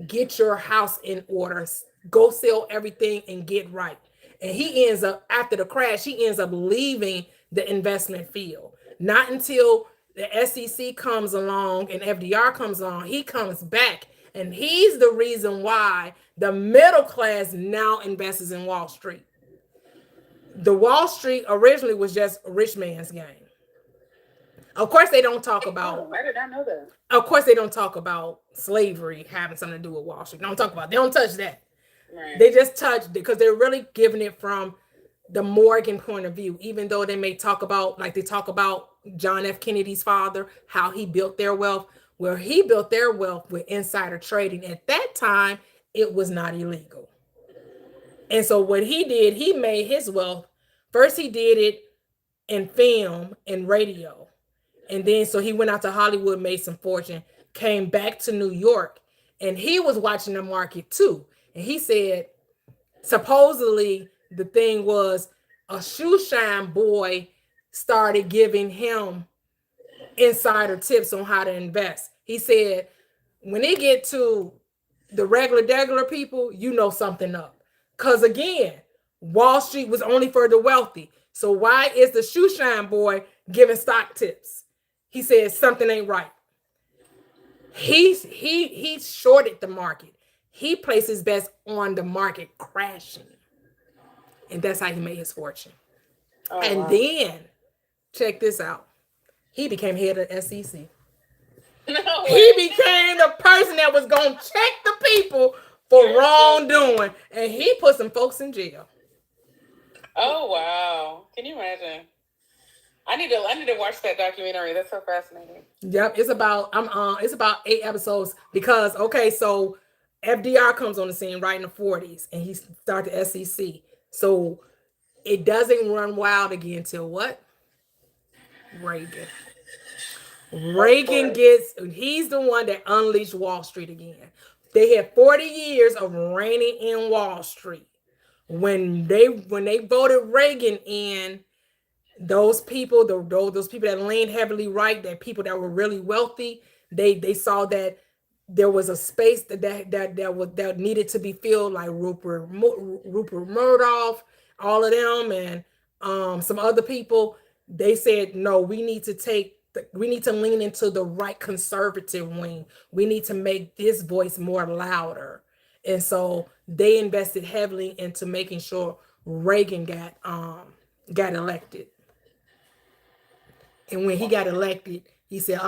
Get your house in order. Go sell everything and get right. And he ends up, after the crash, he ends up leaving the investment field. Not until the SEC comes along and FDR comes along, he comes back. And he's the reason why the middle class now invests in Wall Street. The Wall Street originally was just a rich man's game. Of course, they don't talk about. I did not know that. Of course, they don't talk about slavery having something to do with Wall Street. They don't touch that. Right. They just touch because they're really giving it from the Morgan point of view, even though they may talk about, like they talk about John F. Kennedy's father, how he built their wealth. Where he built their wealth with insider trading. At that time, it was not illegal. And so what he did, he made his wealth. First, he did it in film and radio. And then so he went out to Hollywood, made some fortune, came back to New York, and he was watching the market too. And he said, supposedly the thing was a shoe shine boy started giving him insider tips on how to invest. He said, when they get to the regular people, you know something up. Because again, Wall Street was only for the wealthy. So why is the shoe shine boy giving stock tips? He said something ain't right. He shorted the market. He placed his bets on the market crashing. And that's how he made his fortune. Then, check this out. He became head of the SEC. No, he became the person that was going to check the people for wrongdoing. And he put some folks in jail. Oh, wow. Can you imagine? I need to watch that documentary. That's so fascinating. Yep. It's about 8 episodes because, so FDR comes on the scene right in the 40s and he started the SEC. So it doesn't run wild again till what? Reagan. He's the one that unleashed Wall Street again. They had 40 years of reigning in Wall Street. When they voted Reagan in, those people that leaned heavily right, that people that were really wealthy, they saw that there was a space that needed to be filled, like Rupert Murdoch, all of them, and some other people. They said, no, we need to lean into the right conservative wing. We need to make this voice more louder. And so they invested heavily into making sure Reagan got elected. And when he got elected, he said,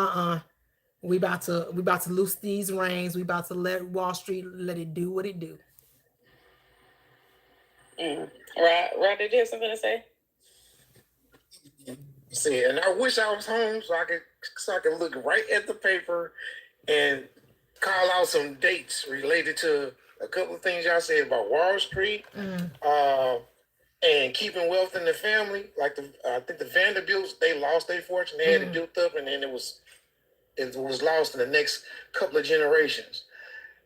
we about to loose these reins. We about to let Wall Street let it do what it do. Rod, did you have something to say? See, and I wish I was home so I could look right at the paper and call out some dates related to a couple of things y'all said about Wall Street, and keeping wealth in the family. Like I think the Vanderbilts, they lost their fortune, they had it built up, and then it was lost in the next couple of generations.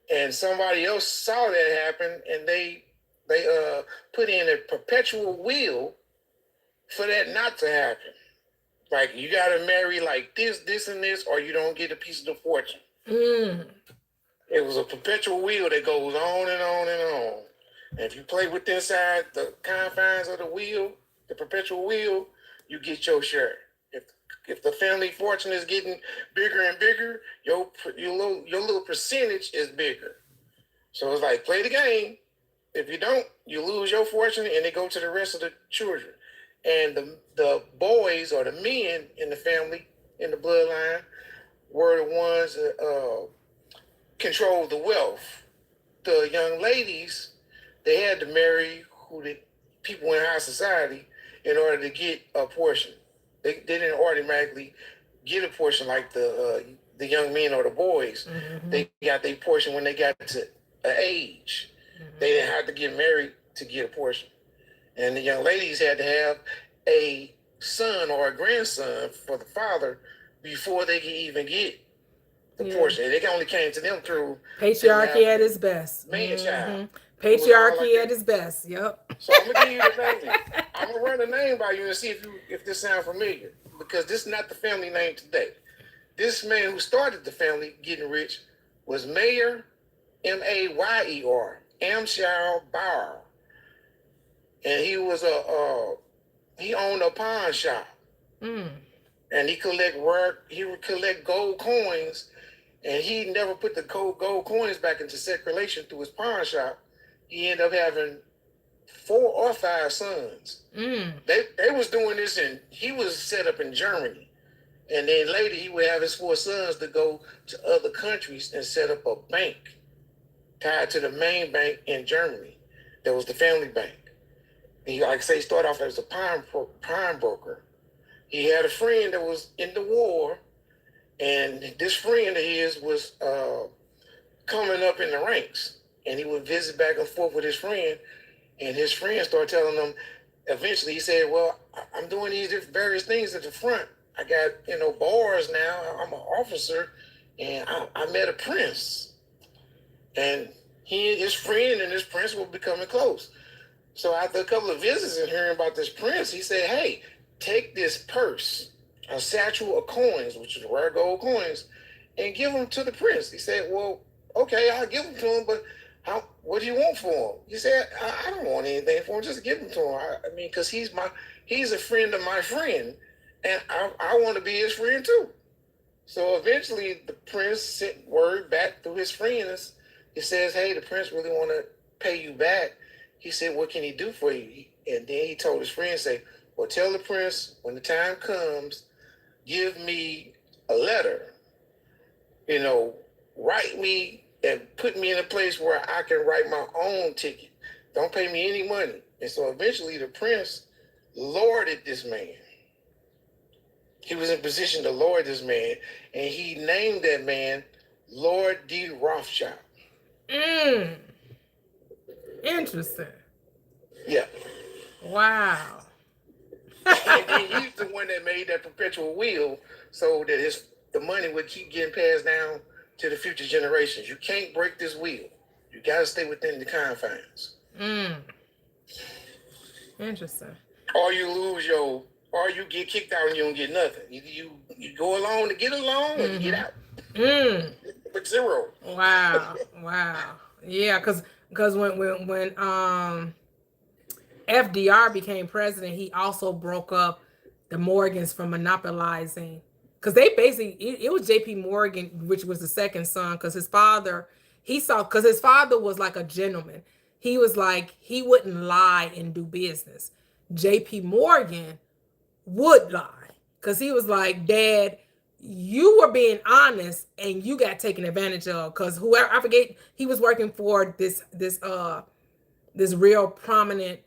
and somebody else saw that happen, and they put in a perpetual will for that not to happen. Like, you got to marry like this, and this, or you don't get a piece of the fortune. It was a perpetual wheel that goes on and on and on. And if you play with inside the confines of the wheel, the perpetual wheel, you get your share. If the family fortune is getting bigger and bigger, your little percentage is bigger. So it's like, play the game. If you don't, you lose your fortune, and they go to the rest of the children. And the boys or the men in the family, in the bloodline, were the ones that control the wealth. The young ladies, they had to marry people in high society in order to get a portion. They didn't automatically get a portion like the young men or the boys. They got their portion when they got to an age. They didn't have to get married to get a portion. And the young ladies had to have a son or a grandson for the father before they could even get the portion. And it only came to them through patriarchy at its best. Man-child. Patriarchy at its best. Yep. So I'm gonna give you the name. I'm gonna run the name by you and see if this sounds familiar, because this is not the family name today. This man who started the family getting rich was Mayer, Mayer, Amshar Bauer. And he was he owned a pawn shop. And he would collect gold coins, and he never put the gold coins back into circulation through his pawn shop. He ended up having 4 or 5 sons. They was doing this, and he was set up in Germany. And then later he would have his 4 sons to go to other countries and set up a bank tied to the main bank in Germany. That was the family bank. He, like I say, started off as a prime broker. He had a friend that was in the war, and this friend of his was coming up in the ranks. And he would visit back and forth with his friend, and his friend started telling him, eventually he said, well, I'm doing these various things at the front. I got, bars now. I'm an officer, and I met a prince. And his friend and this prince were becoming close. So after a couple of visits and hearing about this prince, he said, hey, take this purse, a satchel of coins, which is rare gold coins, and give them to the prince. He said, well, okay, I'll give them to him, but what do you want for him? He said, I don't want anything for him, just give them to him. I mean, because he's a friend of my friend, and I want to be his friend too. So eventually the prince sent word back through his friends. He says, hey, the prince really want to pay you back. He said, what can he do for you? And then he told his friend, say, well, tell the prince when the time comes, give me a letter, write me and put me in a place where I can write my own ticket. Don't pay me any money. And so eventually the prince lorded this man. He was in position to lord this man, and he named that man Lord D. Rothschild. Interesting. Yeah. Wow. And he's the one that made that perpetual will so that the money would keep getting passed down to the future generations. You can't break this wheel. You got to stay within the confines. Interesting. Or you lose or you get kicked out and you don't get nothing. You go along to get along, or you get out. With 0. Wow. Yeah, because when FDR became president, he also broke up the Morgans from monopolizing, because they basically it was J.P. Morgan, which was the second son, because his father was like a gentleman. He was like, he wouldn't lie and do business. J.P. Morgan would lie, because he was like, Dad, you were being honest and you got taken advantage of, because whoever, I forget, he was working for this real prominent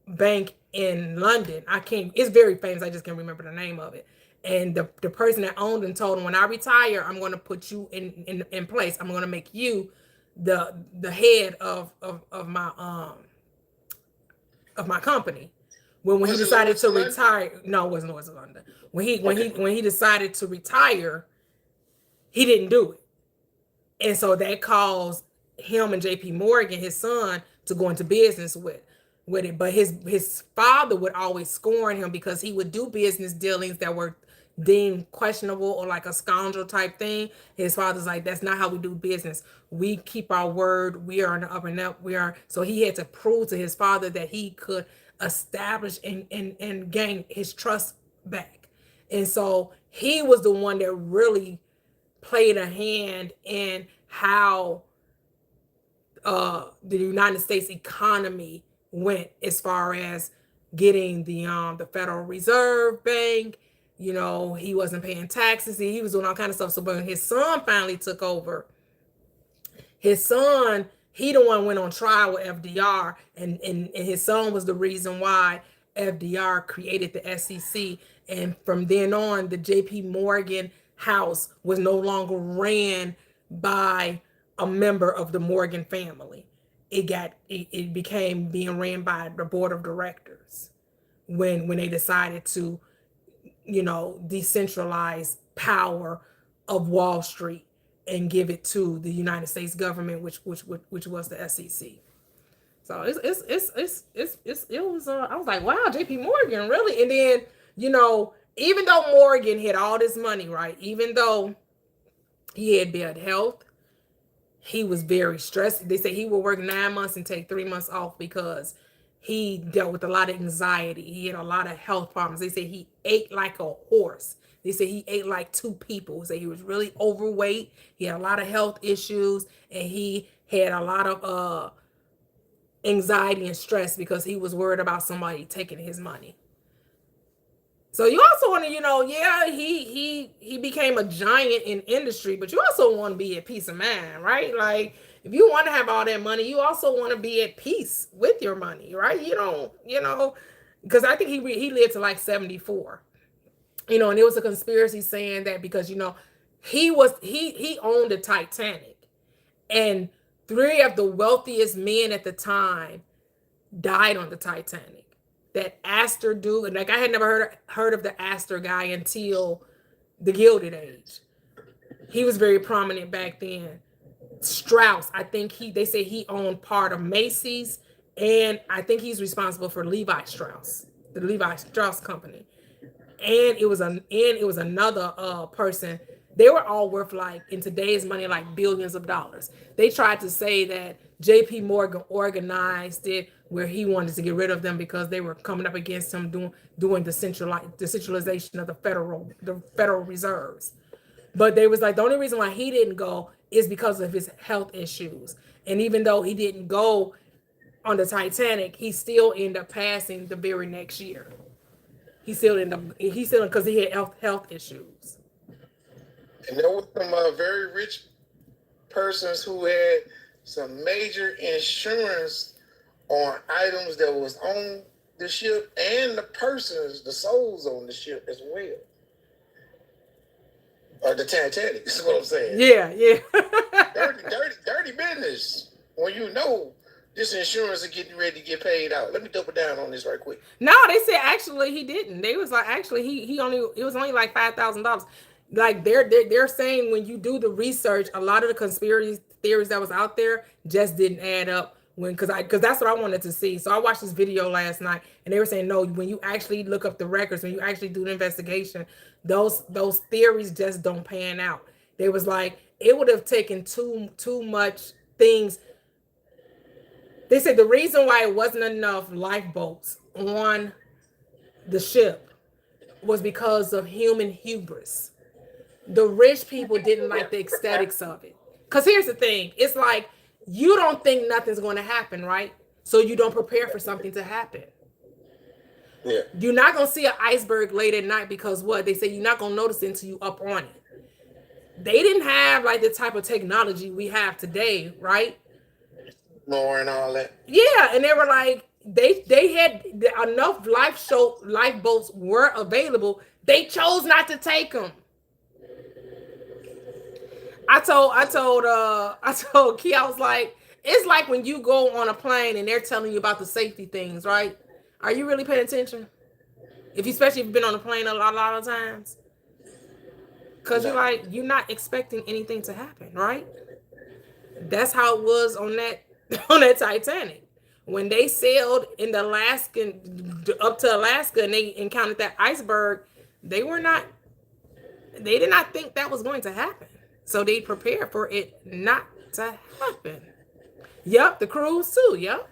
bank in London. It's very famous. I just can't remember the name of it. And the person that owned and told him, when I retire, I'm going to put you in place. I'm going to make you the head of my company. When he decided to retire, no, it wasn't Lloyd's of London. When he decided to retire, he didn't do it. And so that caused him and JP Morgan, his son, to go into business with it. But his father would always scorn him because he would do business dealings that were deemed questionable or like a scoundrel type thing. His father's like, that's not how we do business. We keep our word. We are on the up and up. So he had to prove to his father that he could establish and gain his trust back. And so he was the one that really played a hand in how the United States economy went, as far as getting the Federal Reserve Bank. You know, he wasn't paying taxes. He was doing all kind of stuff. So when his son finally took over, his son, he the one went on trial with FDR, and his son was the reason why FDR created the SEC. And from then on, the JP Morgan house was no longer ran by a member of the Morgan family. It became being ran by the board of directors when they decided to, you know, decentralize power of Wall Street and give it to the United States government, which was the SEC. So it was I was like, wow, JP Morgan, really? And then, you know, even though Morgan had all this money, right? Even though he had bad health, he was very stressed. They say he would work 9 months and take 3 months off because he dealt with a lot of anxiety. He had a lot of health problems. They say he ate like a horse. They say he ate like two people. They say he was really overweight. He had a lot of health issues, and he had a lot of anxiety and stress because he was worried about somebody taking his money. So you also want to, you know, yeah, he became a giant in industry, but you also want to be at peace of mind, right? Like, if you want to have all that money, you also want to be at peace with your money, right? You don't, you know, because I think he lived to like 74, you know, and there was a conspiracy saying that because, you know, he owned the Titanic, and 3 of the wealthiest men at the time died on the Titanic. That Astor dude, and like I had never heard of the Astor guy until the Gilded Age. He was very prominent back then. Strauss, I think they say he owned part of Macy's, and I think he's responsible for Levi Strauss, the Levi Strauss company. And it was another person. They were all worth, like, in today's money, like billions of dollars. They tried to say that JP Morgan organized it where he wanted to get rid of them because they were coming up against him doing the centralization of the Federal Reserves. But they was like, the only reason why he didn't go is because of his health issues. And even though he didn't go on the Titanic, he still ended up passing the very next year. He still because he had health issues. And there were some very rich persons who had some major insurance on items that was on the ship, and the souls on the ship as well. Or the Titanic, is what I'm saying. Yeah. dirty business. When you know this insurance is getting ready to get paid out. Let me double down on this right quick. No, they said actually he didn't. They was like, actually it was only like $5,000. Like they're saying when you do the research, a lot of the conspiracy theories that was out there just didn't add up because that's what I wanted to see. So I watched this video last night, and they were saying no, when you actually look up the records, when you actually do the investigation, those theories just don't pan out. They was like, it would have taken too much things. They said the reason why it wasn't enough lifeboats on the ship was because of human hubris. The rich people didn't like the aesthetics of it. Because here's the thing. It's like, you don't think nothing's going to happen, right? So you don't prepare for something to happen. Yeah. You're not going to see an iceberg late at night because what? They say you're not going to notice it until you up on it. They didn't have like the type of technology we have today, right? More and all that. Yeah, and they were like, they had enough lifeboats were available. They chose not to take them. I told Key, I was like, it's like when you go on a plane and they're telling you about the safety things, right? Are you really paying attention? Especially if you've been on a plane a lot of times. Because you're not expecting anything to happen, right? That's how it was on that on that Titanic. When they sailed in the Alaskan up to Alaska and they encountered that iceberg, they did not think that was going to happen. So they prepared for it not to happen. Yep, the cruise too. Yep.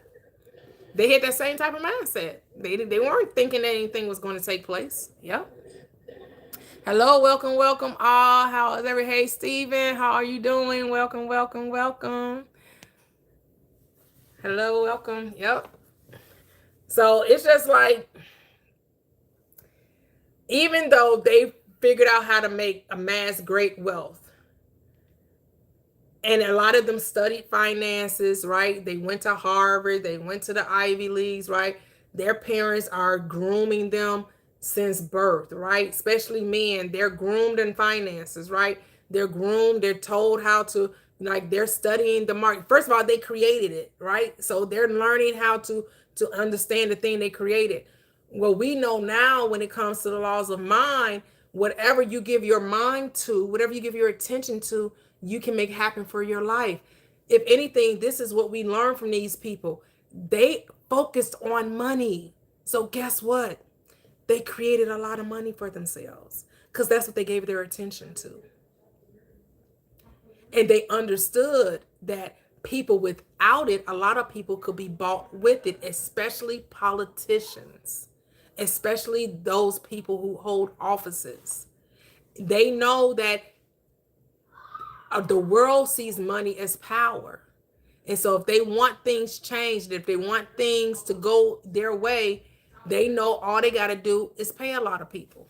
They had that same type of mindset. They weren't thinking that anything was going to take place. Yep. Hello, welcome all. How is every hey Steven? How are you doing? Welcome. Hello, welcome. Yep. So it's just like, even though they figured out how to amass great wealth, and a lot of them studied finances, right? They went to Harvard, they went to the Ivy Leagues, right? Their parents are grooming them since birth, right? Especially men, they're groomed in finances, right? They're groomed, they're told how to, like, they're studying the market. First of all, they created it, right? So they're learning how to understand the thing they created. Well, we know now when it comes to the laws of mind, whatever you give your mind to, whatever you give your attention to, you can make happen for your life. If anything, this is what we learned from these people. They focused on money. So guess what? They created a lot of money for themselves because that's what they gave their attention to. And they understood that people without it, a lot of people could be bought with it, especially politicians, especially those people who hold offices. They know that the world sees money as power. And so if they want things changed, if they want things to go their way, they know all they got to do is pay a lot of people.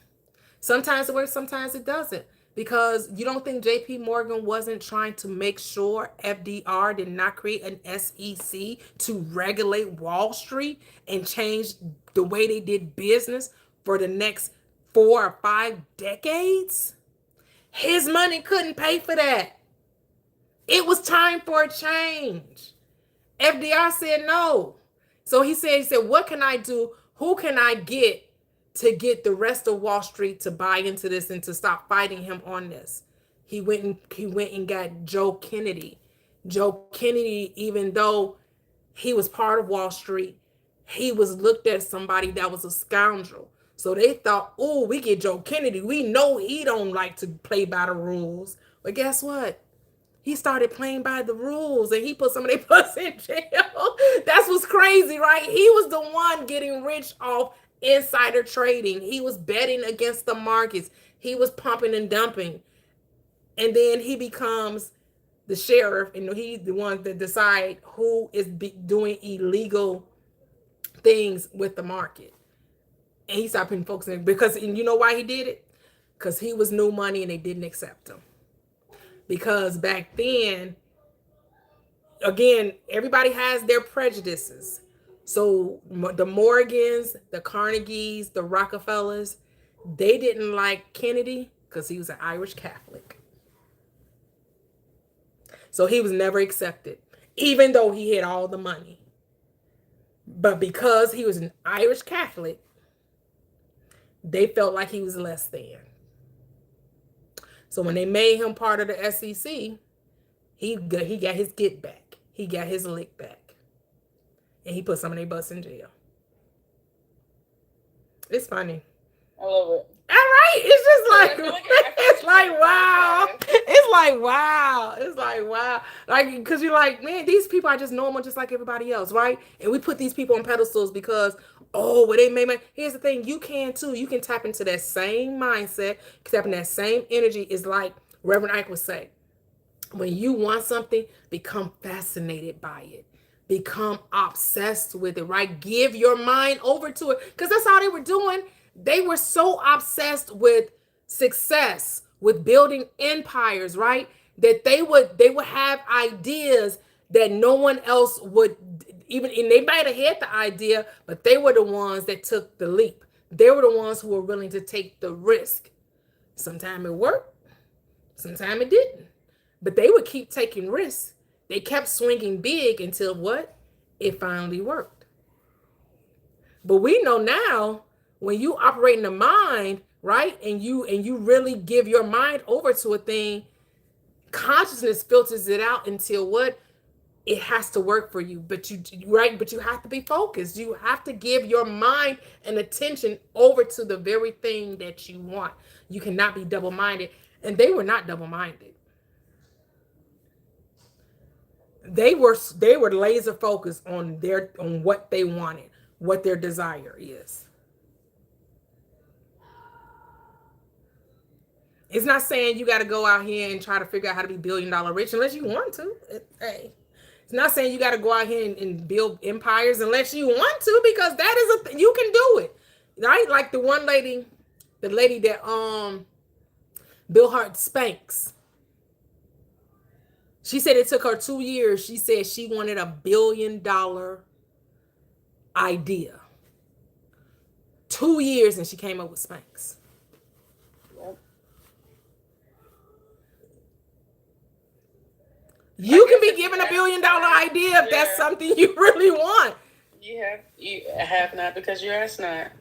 Sometimes it works, sometimes it doesn't. Because you don't think JP Morgan wasn't trying to make sure FDR did not create an SEC to regulate Wall Street and change the way they did business for the next 4 or 5 decades? His money couldn't pay for that. It was time for a change. FDR said no. So he said, what can I do? Who can I get to get the rest of Wall Street to buy into this and to stop fighting him on this? He went and got Joe Kennedy. Joe Kennedy, even though he was part of Wall Street, he was looked at as somebody that was a scoundrel. So they thought, oh, we get Joe Kennedy. We know he don't like to play by the rules. But guess what? He started playing by the rules and he put some of their butts in jail. That's what's crazy, right? He was the one getting rich off insider trading. He was betting against the markets. He was pumping and dumping. And then he becomes the sheriff, and he's the one that decide who is doing illegal things with the market. And he started putting folks in, because, and you know why he did it? Because he was new money and they didn't accept him. Because back then, again, everybody has their prejudices. So the Morgans, the Carnegies, the Rockefellers, they didn't like Kennedy because he was an Irish Catholic. So he was never accepted, even though he had all the money. But because he was an Irish Catholic, they felt like he was less than. So when they made him part of the SEC, he got his get back. He got his lick back. And he put some of their butts in jail. It's funny. I love it. All right. It's just like, it's like, wow. It's like, wow. It's like, wow. Like, because you're like, man, these people are just normal, just like everybody else, right? And we put these people on pedestals because, oh, well, they made money. Here's the thing. You can too. You can tap into that same mindset, tap in that same energy. Is like Reverend Ike would say, when you want something, become fascinated by it. Become obsessed with it, right? Give your mind over to it. Because that's all they were doing. They were so obsessed with success, with building empires, right? That they would have ideas that no one else would even, and they might have had the idea, but they were the ones that took the leap. They were the ones who were willing to take the risk. Sometimes it worked, sometimes it didn't. But they would keep taking risks. They kept swinging big until what? It finally worked. But we know now, when you operate in the mind, right? And you really give your mind over to a thing, Consciousness filters it out until what? It has to work for you, but you have to be focused. You have to give your mind and attention over to the very thing that you want. You cannot be double-minded. And they were not double-minded. They were laser focused on what they wanted, what their desire is. It's not saying you got to go out here and try to figure out how to be $billion rich unless you want to. Hey. It's not saying you got to go out here and build empires unless you want to, because that is you can do it, right? Like the lady that Bill Hart Spanx. She said it took her 2 years. She said she wanted $1 billion idea. 2 years, and she came up with Spanx. You can be given $1 billion idea if that's something you really want. You have not, because you asked not.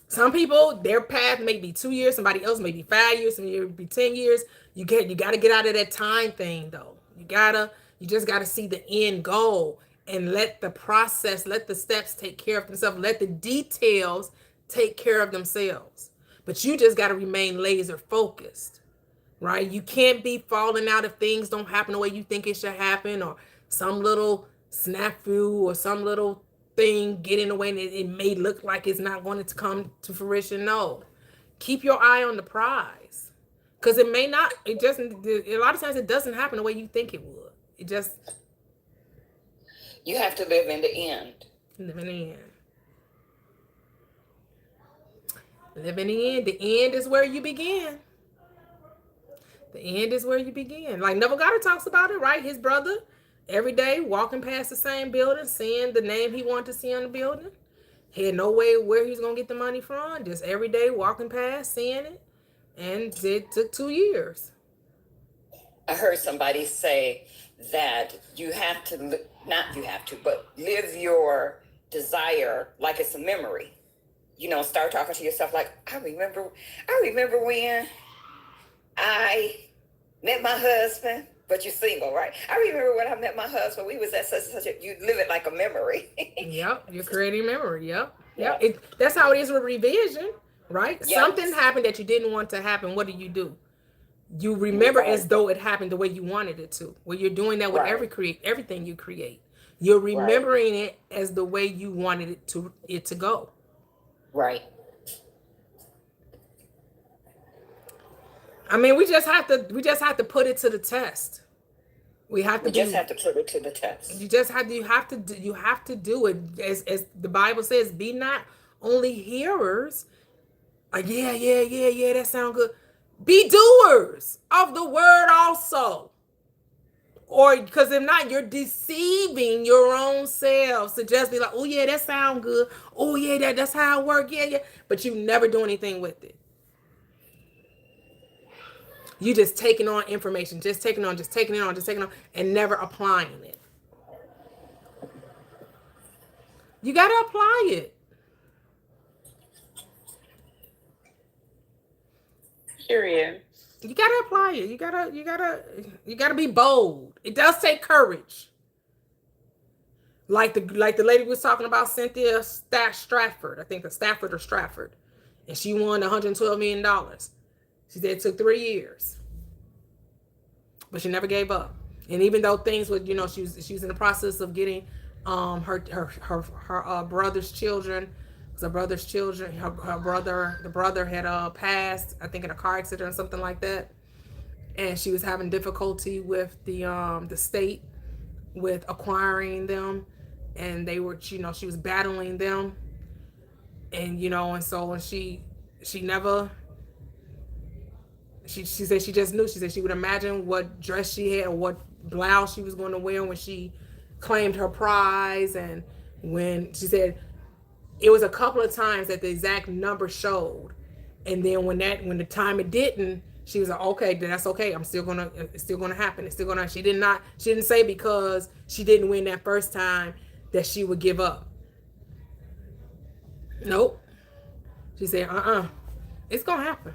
Some people, their path may be 2 years, somebody else may be 5 years, somebody may be 10 years. You got to get out of that time thing, though. You just got to see the end goal and let the process, let the steps take care of themselves. Let the details take care of themselves. But you just got to remain laser focused, right? You can't be falling out if things don't happen the way you think it should happen, or some little snafu or some little thing get in the way and it may look like it's not going to come to fruition. No, keep your eye on the prize, because it may not. It just a lot of times it doesn't happen the way you think it would. It just you have to live in the end. Live in the end. Live in the end. The end is where you begin. The end is where you begin. Like Neville Goddard talks about it, right? His brother, every day walking past the same building, seeing the name he wanted to see on the building. He had no way where he was going to get the money from. Just every day walking past, seeing it. And it took 2 years. I heard somebody say that you have to, but live your desire like it's a memory. You know, start talking to yourself like, I remember when I met my husband, but you're single, right? I remember when I met my husband, we was at such and such you live it like a memory. Yep, you're creating memory. Yep. That's how it is with revision, right? Yes. Something happened that you didn't want to happen. What do? You remember as though it happened the way you wanted it to. Well, you're doing that with everything you create. You're remembering it as the way you wanted it to go. Right. I mean, we just have to put it to the test. We have to put it to the test. You have to do it as the Bible says. Be not only hearers. Yeah, that sounds good. Be doers of the word also. Or because if not, you're deceiving your own selves to just be like, oh yeah, that sounds good. Oh yeah, that's how it works. Yeah. But you never do anything with it. You just taking on information, just taking it on, and never applying it. You got to apply it. Period. You got to apply it. You gotta be bold. It does take courage. Like the lady was talking about, Cynthia Stratford. I think the Stafford or Stratford. And she won $112 million. She said it took 3 years, but she never gave up. And even though things would, she was in the process of getting her brother's children. The brother had passed, I think, in a car accident or something like that, and she was having difficulty with the state with acquiring them, and they were, she was battling them, and and so when she said she just knew. She said she would imagine what dress she had or what blouse she was going to wear when she claimed her prize. And when she said it was a couple of times that the exact number showed, and then when the time it didn't, she was like, okay, that's okay. It's still gonna happen. It's still gonna. She didn't say because she didn't win that first time that she would give up. Nope. She said, It's gonna happen.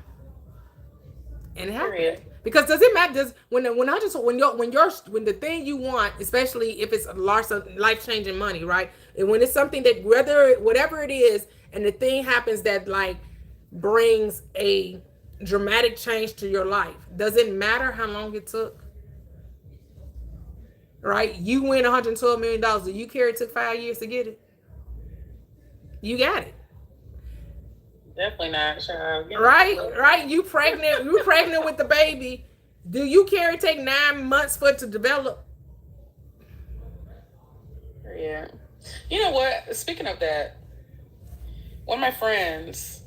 And it happens. Period. Because does it matter? Does when the thing you want, especially if it's a large life changing money, right? And when it's something that whatever it is, and the thing happens that like brings a dramatic change to your life, does it matter how long it took? Right? You win $112 million. Do you care it took 5 years to get it? You got it. Definitely not, sure. Right. You pregnant with the baby. Do you care it take 9 months for it to develop? Yeah. You know what? Speaking of that, one of my friends,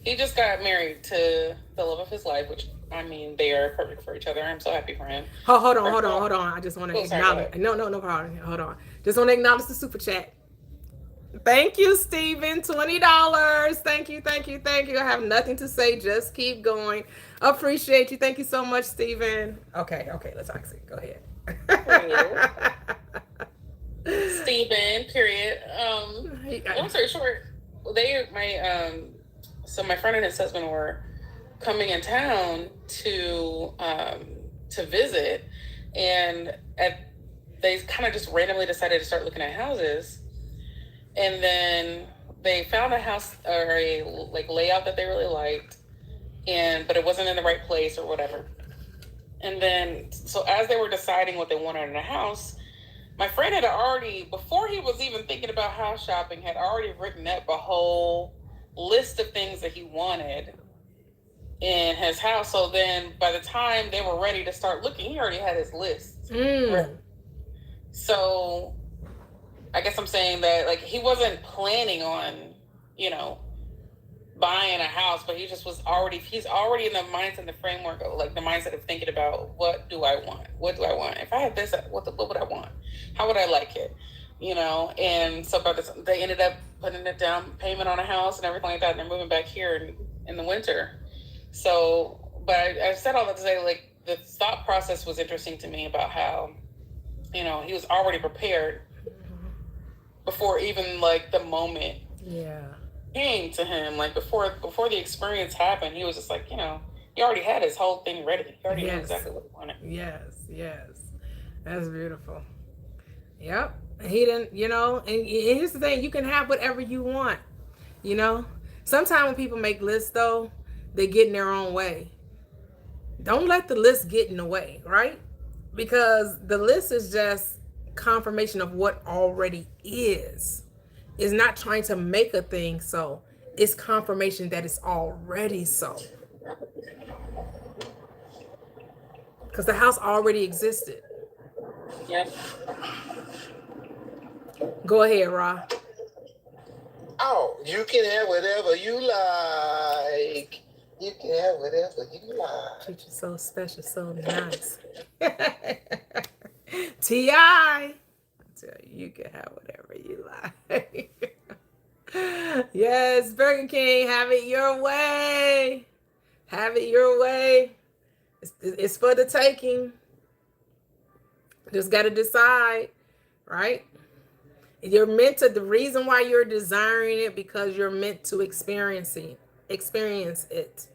he just got married to the love of his life, which I mean, they are perfect for each other. I'm so happy for him. Hold on. I just want to acknowledge. No problem. Hold on. Just want to acknowledge the super chat. Thank you, Stephen. $20. Thank you. I have nothing to say. Just keep going. Appreciate you. Thank you so much, Stephen. Okay. Let's actually go ahead. Stephen, period. Long story short, so my friend and his husband were coming in town to visit, and they kind of just randomly decided to start looking at houses. And then they found a house or a layout that they really liked, but it wasn't in the right place or whatever. And then, so as they were deciding what they wanted in a house, my friend had already, before he was even thinking about house shopping, had already written up a whole list of things that he wanted in his house. So then by the time they were ready to start looking, he already had his list. So I guess I'm saying that he wasn't planning on, buying a house, but he's already in the mindset and the framework of the mindset of thinking about what do I want? If I had this, what would I want? How would I like it? And so they ended up putting a down payment on a house and everything like that, and they're moving back here in the winter. So, but I said all that to say, the thought process was interesting to me about how, he was already prepared before even the moment came to him. Before the experience happened, he was just he already had his whole thing ready. He already knew exactly what he wanted. Yes. That's beautiful. Yep. He didn't, and here's the thing, you can have whatever you want. Sometimes when people make lists though, they get in their own way. Don't let the list get in the way, right? Because the list is just confirmation of what already is. It's not trying to make a thing so. It's confirmation that it's already so. Because the house already existed. Yep. Go ahead, Ra. Oh, you can have whatever you like. You can have whatever you like. Treat you so special, so nice. T.I. tell you can have whatever you like. Yes, Burger King, have it your way. Have it your way. It's for the taking. Just got to decide, right? You're meant to, the reason why you're desiring it, because you're meant to experience it.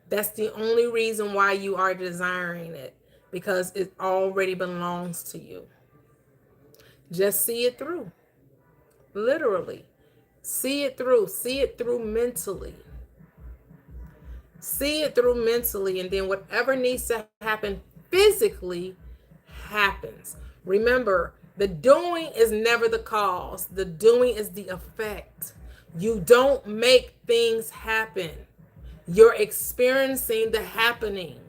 That's the only reason why you are desiring it, because it already belongs to you. Just see it through. Literally. See it through. See it through mentally. See it through mentally, and then whatever needs to happen physically happens. Remember, the doing is never the cause. The doing is the effect. You don't make things happen. You're experiencing the happening.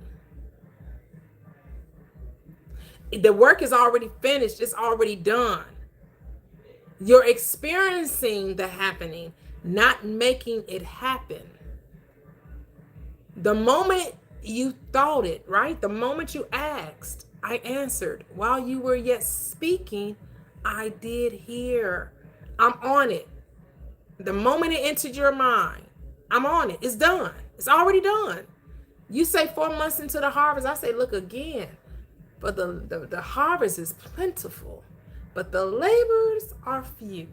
The work is already finished. It's already done. You're experiencing the happening, not making it happen. The moment you thought it, right? The moment you asked, I answered. While you were yet speaking, I did hear. I'm on it. The moment it entered your mind, I'm on it. It's done. It's already done. You say 4 months into the harvest, I say, look again. But the harvest is plentiful, but the laborers are few.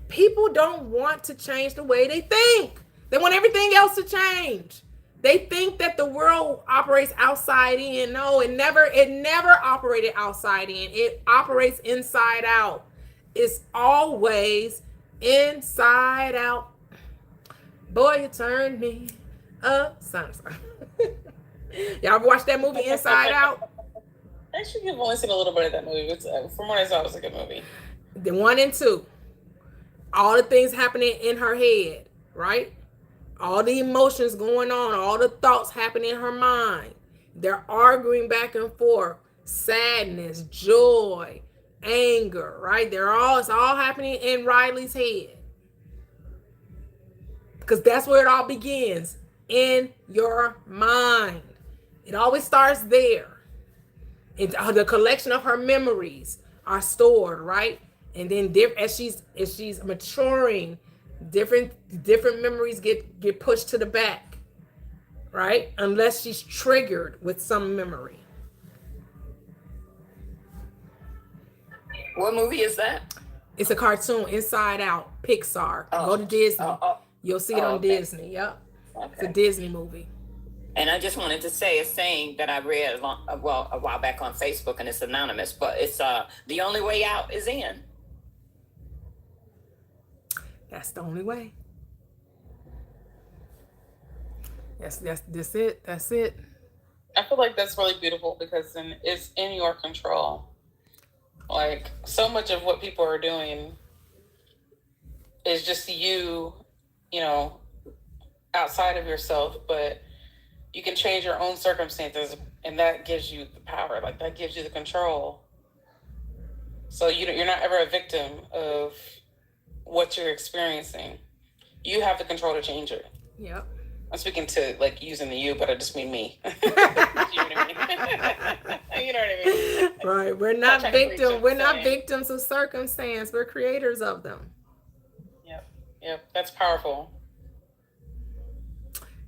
People don't want to change the way they think. They want everything else to change. They think that the world operates outside in. No, it never operated outside in. It operates inside out. It's always inside out. Boy, you turned me up. Sorry. Y'all ever watch that movie Inside Out? Actually, I've only seen a little bit of that movie. It's, from what I saw, it was a good movie. The 1 and 2. All the things happening in her head, right? All the emotions going on, all the thoughts happening in her mind. They're arguing back and forth. Sadness, joy, anger, right? It's all happening in Riley's head. Because that's where it all begins, in your mind. It always starts there. The collection of her memories are stored, right? And then as she's maturing, different memories get pushed to the back, right? Unless she's triggered with some memory. What movie is that? It's a cartoon, Inside Out, Pixar. Go to Disney. You'll see it on Disney. Yep. Okay. It's a Disney movie. And I just wanted to say a saying that I read a while back on Facebook, and it's anonymous, but it's the only way out is in. That's the only way. That's it. That's it. I feel like that's really beautiful because then it's in your control. Like, so much of what people are doing is just you know, outside of yourself, but you can change your own circumstances, and that gives you the power. Like, that gives you the control. So you're not ever a victim of what you're experiencing. You have the control to change it. Yep. I'm speaking to, like, using the you, but I just mean me. You know what I mean? Right. We're not victims. We're not victims of circumstance. We're creators of them. Yep. That's powerful.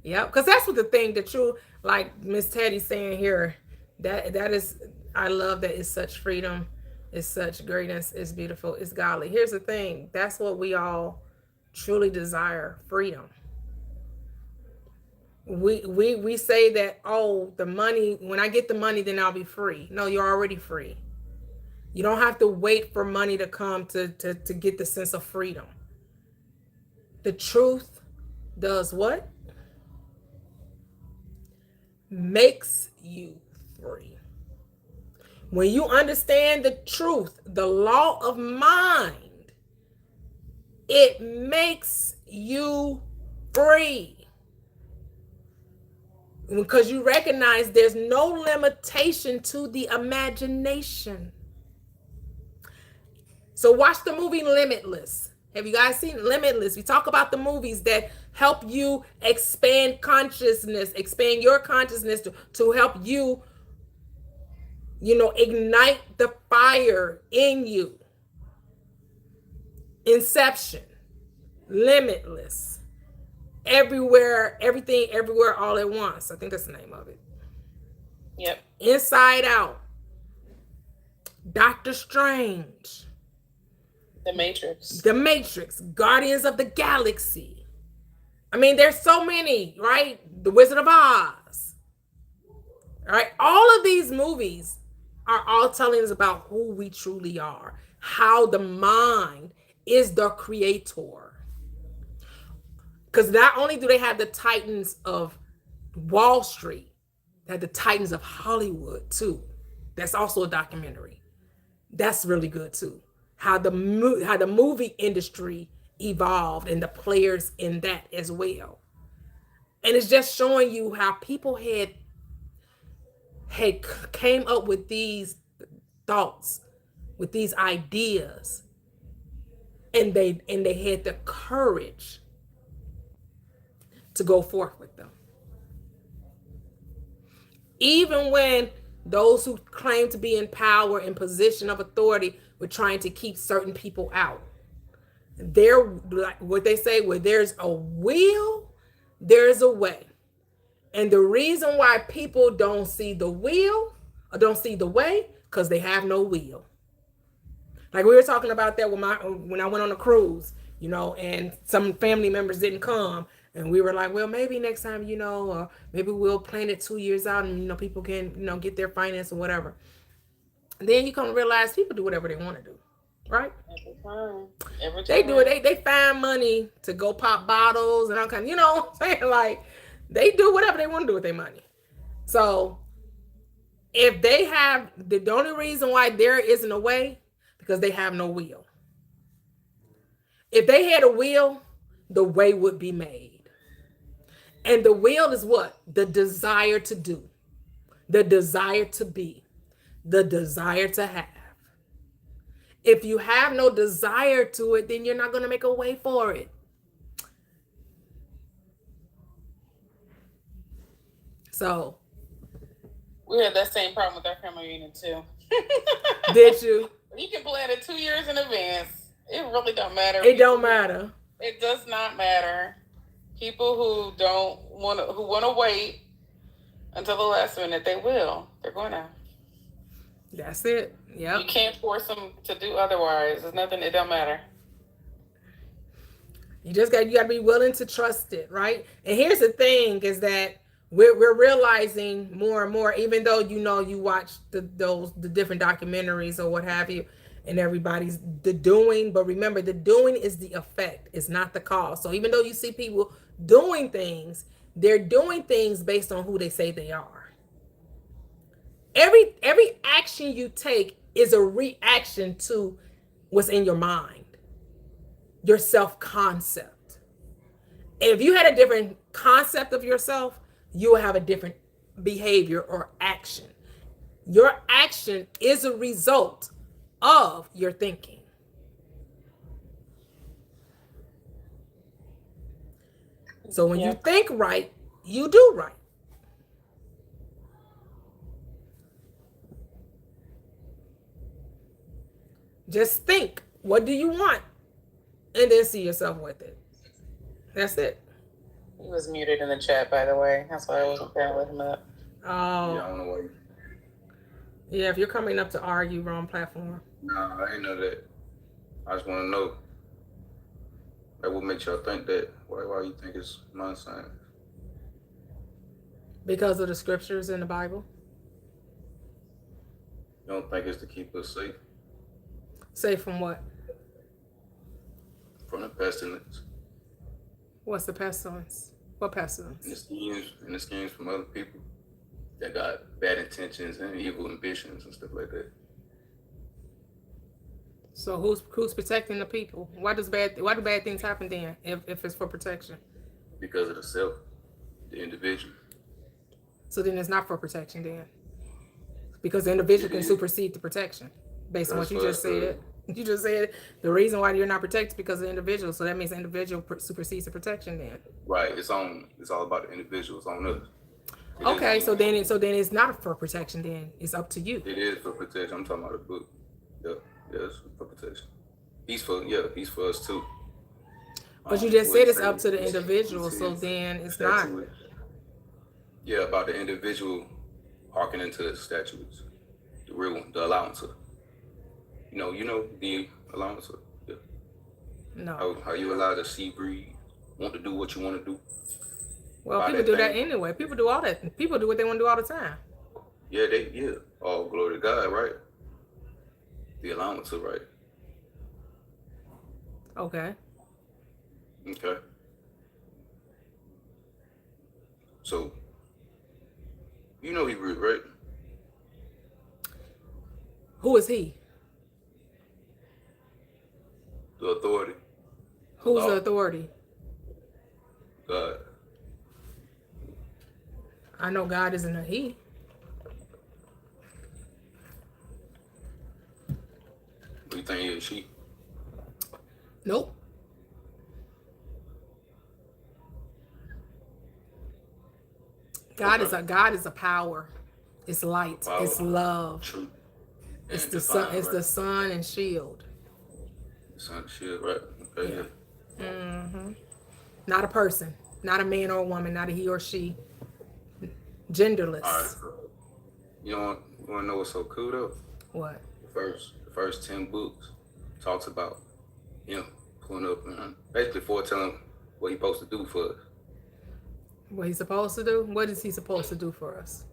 Yep. Because that's what the thing that you, like Miss Teddy's saying here, that is, I love that it's such freedom. It's such greatness. It's beautiful. It's godly. Here's the thing. That's what we all truly desire, freedom. We say that, oh, the money, when I get the money, then I'll be free. No, you're already free. You don't have to wait for money to come to get the sense of freedom. The truth does what? Makes you free. When you understand the truth, the law of mind, it makes you free. Because you recognize there's no limitation to the imagination. So watch the movie Limitless. Have you guys seen Limitless? We talk about the movies that help you expand consciousness, expand your consciousness to help you, ignite the fire in you. Inception, Limitless, Everywhere, Everything, Everywhere, All at Once. I think that's the name of it. Yep. Inside Out, Doctor Strange, The Matrix, Guardians of the Galaxy. I mean, there's so many, right? The Wizard of Oz. All right. All of these movies are all telling us about who we truly are, how the mind is the creator. Because not only do they have the titans of Wall Street, they have the titans of Hollywood too. That's also a documentary. That's really good too. How the movie industry evolved and the players in that as well. And it's just showing you how people had came up with these thoughts, with these ideas, and they had the courage to go forth with them. Even when those who claim to be in power and position of authority were trying to keep certain people out. There, like what they say, where there's a will, there's a way. And the reason why people don't see the will or don't see the way, because they have no will. Like we were talking about that when I went on a cruise, and some family members didn't come. And we were like, well, maybe next time, or maybe we'll plan it 2 years out and, people can, get their finance or whatever. And then you come to realize people do whatever they want to do, right? Every time. They do it. They find money to go pop bottles and all kinds, what I'm saying? Like, they do whatever they want to do with their money. So if they have, the only reason why there isn't a way, because they have no will. If they had a will, the way would be made. And the will is what? The desire to do, the desire to be, the desire to have. If you have no desire to it, then you're not going to make a way for it. So we had that same problem with our family reunion too. Did you? You can plan it 2 years in advance. It really don't matter. It don't matter. It does not matter. People who want to wait until the last minute, they will. They're going to. That's it. Yeah. You can't force them to do otherwise. There's nothing. It don't matter. You got to be willing to trust it, right? And here's the thing: is that we're realizing more and more, even though you watch the different documentaries or what have you, and everybody's the doing, but remember, the doing is the effect, it's not the cause. So even though you see people doing things, they're doing things based on who they say they are. Every action you take is a reaction to what's in your mind, your self-concept. And if you had a different concept of yourself, you will have a different behavior or action. Your action is a result of your thinking. So when you think right, you do right. Just think, what do you want? And then see yourself with it. That's it. He was muted in the chat, by the way. That's why I wasn't going to let him up. Oh. Yeah, I don't know why. Yeah, if you're coming up to argue, wrong platform. Nah, I ain't know that. I just want to know. Like, what makes y'all think that? Why you think it's nonsense? Because of the scriptures in the Bible. You don't think it's to keep us safe? Safe from what? From the pestilence. What's the pestilence? What pestilence? And the schemes from other people that got bad intentions and evil ambitions and stuff like that. So who's protecting the people? Why do bad things happen then if it's for protection? Because of the self, the individual. So then it's not for protection then. Because the individual can supersede the protection based on what you just said. You just said the reason why you're not protected is because of the individual. So that means the individual supersedes the protection then. Right. It's all about the individual. It's on us. Okay, so then it's not for protection then. It's up to you. It is for protection. I'm talking about the book. Yeah, it's for protection. He's for us too. But you just said it's up to the individual, so then it's not. Yeah, about the individual hearkening to the statutes, the real one, the allowancer. You know the allowancer. Yeah. No. How you allow the sea breed, want to do what you want to do. Well, people do that anyway. People do all that. People do what they want to do all the time. Yeah, all glory to God, right? The allowancer, right? Okay. So, you know Hebrew, right? Who is he? The authority. Who's the authority? God. I know God isn't a he. Do you think he is she? Nope. God is a power. It's light. Power. It's love. Truth. It's the sun. It's the sun and shield. The sun and shield, right? Okay. Yeah. Mm-hmm. Not a person. Not a man or a woman. Not a he or she. Genderless. All right. You want to know what's so cool though? What? The first 10 books talks about him pulling up and basically foretelling what he's supposed to do for us. What he's supposed to do? What is he supposed to do for us?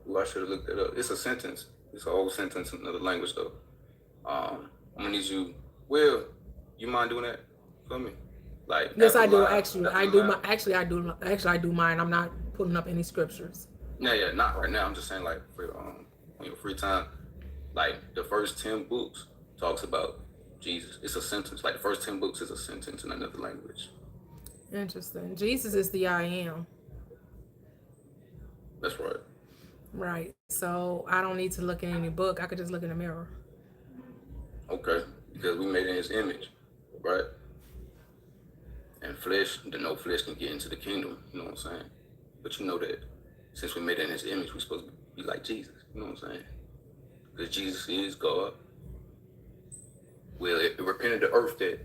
Well, I should have looked it up. It's a sentence. It's a whole sentence in another language, though. I'm gonna need you. Well, you mind doing that for me? Like, yes, I do. Actually, I do. I do mine. I'm not putting up any scriptures. Yeah, not right now. I'm just saying, like, for on your free time, like the first 10 books talks about Jesus. It's a sentence. Like the first 10 books is a sentence in another language. Interesting. Jesus is the I am. That's right. Right. So I don't need to look in any book. I could just look in the mirror. Okay, because we made in His image, right? And no flesh can get into the kingdom. You know what I'm saying? But you know that since we made in His image, we're supposed to be like Jesus. You know what I'm saying? Because Jesus is God. Well, it repented the earth that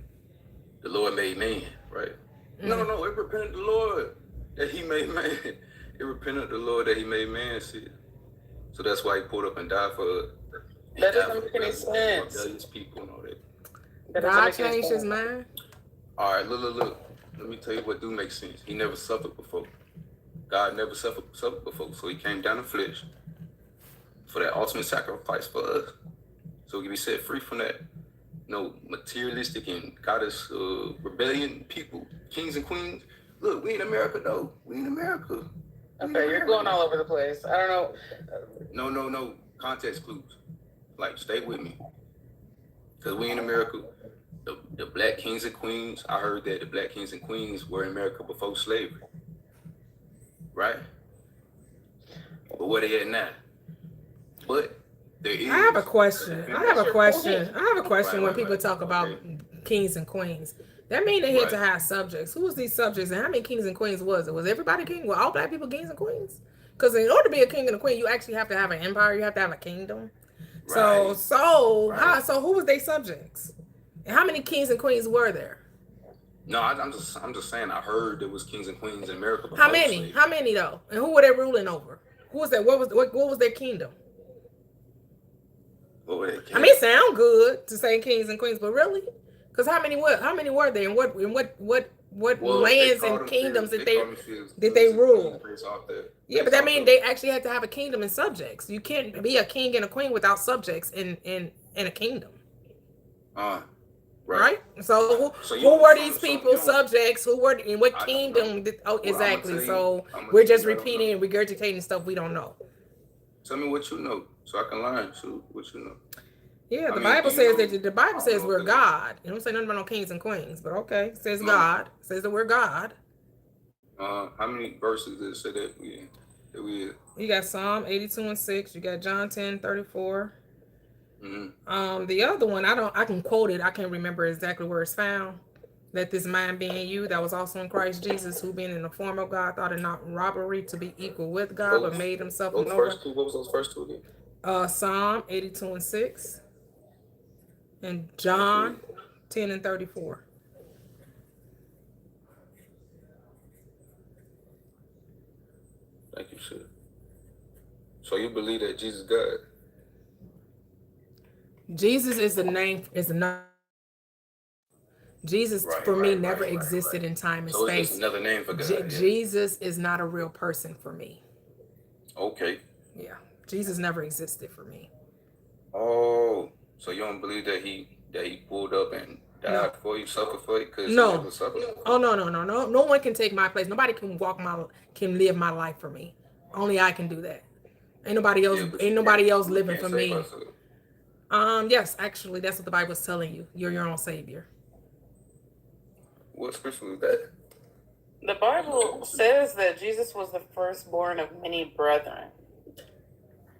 the Lord made man, right? Mm-hmm. No, it repented the Lord that He made man. It repented the Lord that He made man sit. So that's why He pulled up and died for us. That doesn't make any sense. Rebellious people and all that. God changed His mind. All right, look. Let me tell you what do make sense. He never suffered before. God never suffered before. So He came down in flesh for that ultimate sacrifice for us. So we can be set free from that, materialistic and goddess rebellion people, kings and queens. Look, we in America though. We in America. Okay, you're going all over the place. I don't know. No. Context clues. Like, stay with me. Because we in America. The black kings and queens, I heard that the black kings and queens were in America before slavery. Right? But where they at now? But there is. I have a question. When people talk about kings and queens. That means they had to have subjects. Who was these subjects and how many kings and queens was it? Was everybody king? Were all black people kings and queens? Because in order to be a king and a queen, you actually have to have an empire. You have to have a kingdom. Right. So who was they subjects? And how many kings and queens were there? No, I'm just saying. I heard there was kings and queens in America. How many? Slavery. How many though? And who were they ruling over? Who was that? What was their kingdom? What were they? I mean, it sound good to say kings and queens, but really, because how many were there? And what lands and kingdoms did they rule? Yeah, but that means they actually had to have a kingdom and subjects. You can't be a king and a queen without subjects in a kingdom. Right. So who were these people? Subjects. Who were in what kingdom? Exactly. So we're just repeating and regurgitating stuff we don't know. Tell me what you know, so I can learn. So what you know. Yeah, the Bible says that the Bible says we're God. It don't say nothing about no kings and queens, but okay, it says God. It says that we're God. How many verses does it say that we? You got Psalm 82:6. You got John 10:34. Mm-hmm. The other one, I can quote it. I can't remember exactly where it's found. Let this mind be in you that was also in Christ Jesus, who being in the form of God thought it not robbery to be equal with God, but made himself what was those first two again? Psalm 82:6 and John 10:34. Thank you, sir. So you believe that Jesus is God? Jesus is the name, Jesus for me never existed in time and space. It's just another name for God. Jesus is not a real person for me. Okay. Yeah, Jesus never existed for me. Oh, so you don't believe that he pulled up and died for you, suffered for you? No. No one can take my place. Nobody can live my life for me. Only I can do that. Ain't nobody else living for me. Yes, actually, that's what the Bible's telling you. You're your own savior. What scripture was that? The Bible says that Jesus was the firstborn of many brethren.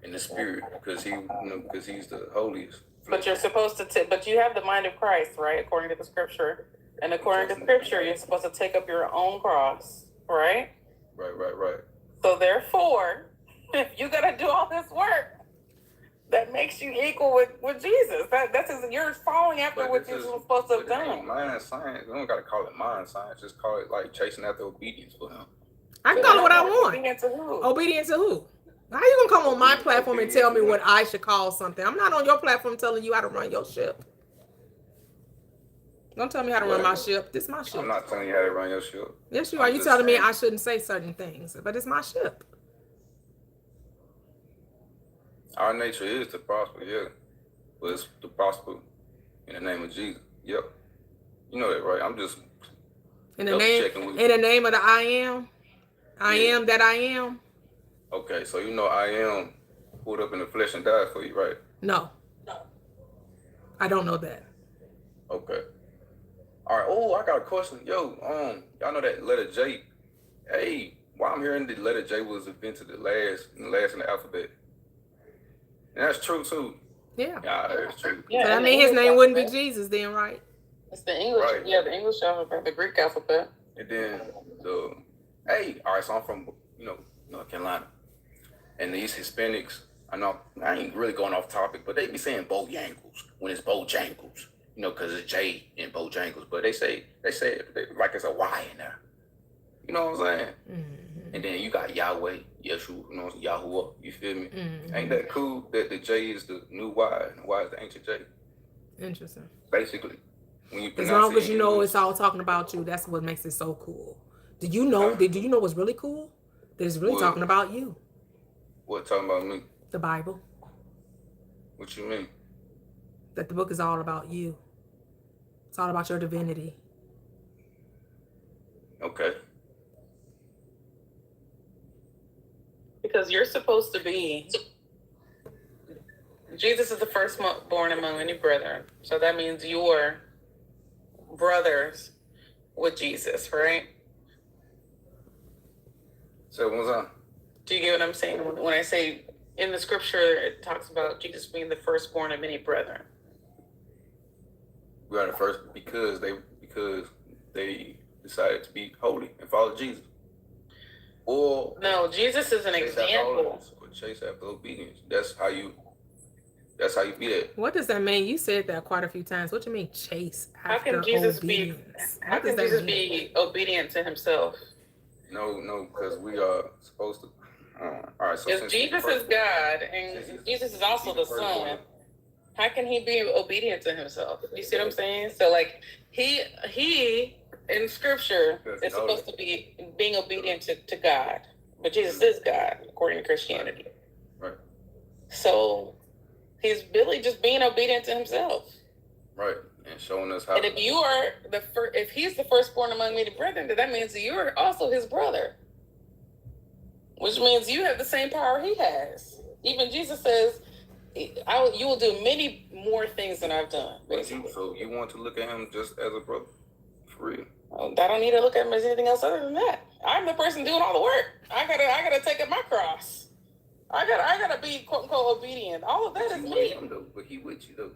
In the spirit, because he's the holiest. But you're supposed to, but you have the mind of Christ, right? According to the scripture. And according to scripture, you're supposed to take up your own cross, right? Right. So therefore, if you got to do all this work, that makes you equal with Jesus. You're following after what Jesus was supposed to have done. Mind science. We don't got to call it mind science. Just call it like chasing after obedience for him. I can call it what I want. Obedience to who? How you gonna come on my platform and tell me what I should call something? I'm not on your platform telling you how to run your ship. Don't tell me how to run my ship. This is my ship. I'm not telling you how to run your ship. Yes, you are. You telling me I shouldn't say certain things, but it's my ship. Our nature is to prosper, yeah. But it's to prosper in the name of Jesus. Yep. You know that, right? I'm just in the name of the I am. I am that I am. Okay, so you know I am pulled up in the flesh and died for you, right? No. I don't know that. Okay. All right. Oh, I got a question. Yo, y'all know that letter J? Hey, why I'm hearing the letter J was invented the last in the alphabet. And that's true too. Yeah. Yeah, that's true. Yeah, so that means his name wouldn't be Jesus then, right? It's the English, right. Yeah, the English alphabet, the Greek alphabet. And then all right, so I'm from North Carolina. And these Hispanics, I ain't really going off topic, but they be saying Bojangles when it's Bojangles, because it's J in Bojangles. But they say it like it's a Y in there. You know what I'm saying? Mm-hmm. And then you got Yahweh, Yeshua, Yahuwah. You feel me? Mm-hmm. Ain't that cool that the J is the new Y and the Y is the ancient J? Interesting. Basically, when you as long as you know it's all talking about you, that's what makes it so cool. Did you know what's really cool? That it's really talking about you. What talking about me? The Bible. What you mean? That the book is all about you. It's all about your divinity. Okay. Because you're supposed to be, Jesus is the firstborn among many brethren. So that means you're brothers with Jesus, right? So what's on? Do you get what I'm saying? When I say in the scripture, it talks about Jesus being the firstborn of many brethren. We are the first because they decided to be holy and follow Jesus. Or no, Jesus is an example. Or chase after obedience. That's how you be that. What does that mean? You said that quite a few times. What do you mean chase after obedience? How can Jesus be obedient to himself? No, because we are supposed to. All right, so if Jesus is God and Jesus is also the Son, how can he be obedient to himself? You see what I'm saying? So like he in scripture is supposed to be being obedient to God, but Jesus is God according to Christianity. Right. So he's really just being obedient to himself. Right, and showing us how. And if you are if he's the firstborn among many brethren, then that means you're also his brother. Which means you have the same power he has. Even Jesus says, you will do many more things than I've done. So you want to look at him just as a brother? For real? I don't need to look at him as anything else other than that. I'm the person doing all the work. I gotta take up my cross. I gotta be quote unquote obedient. All of that is me. But he with you though.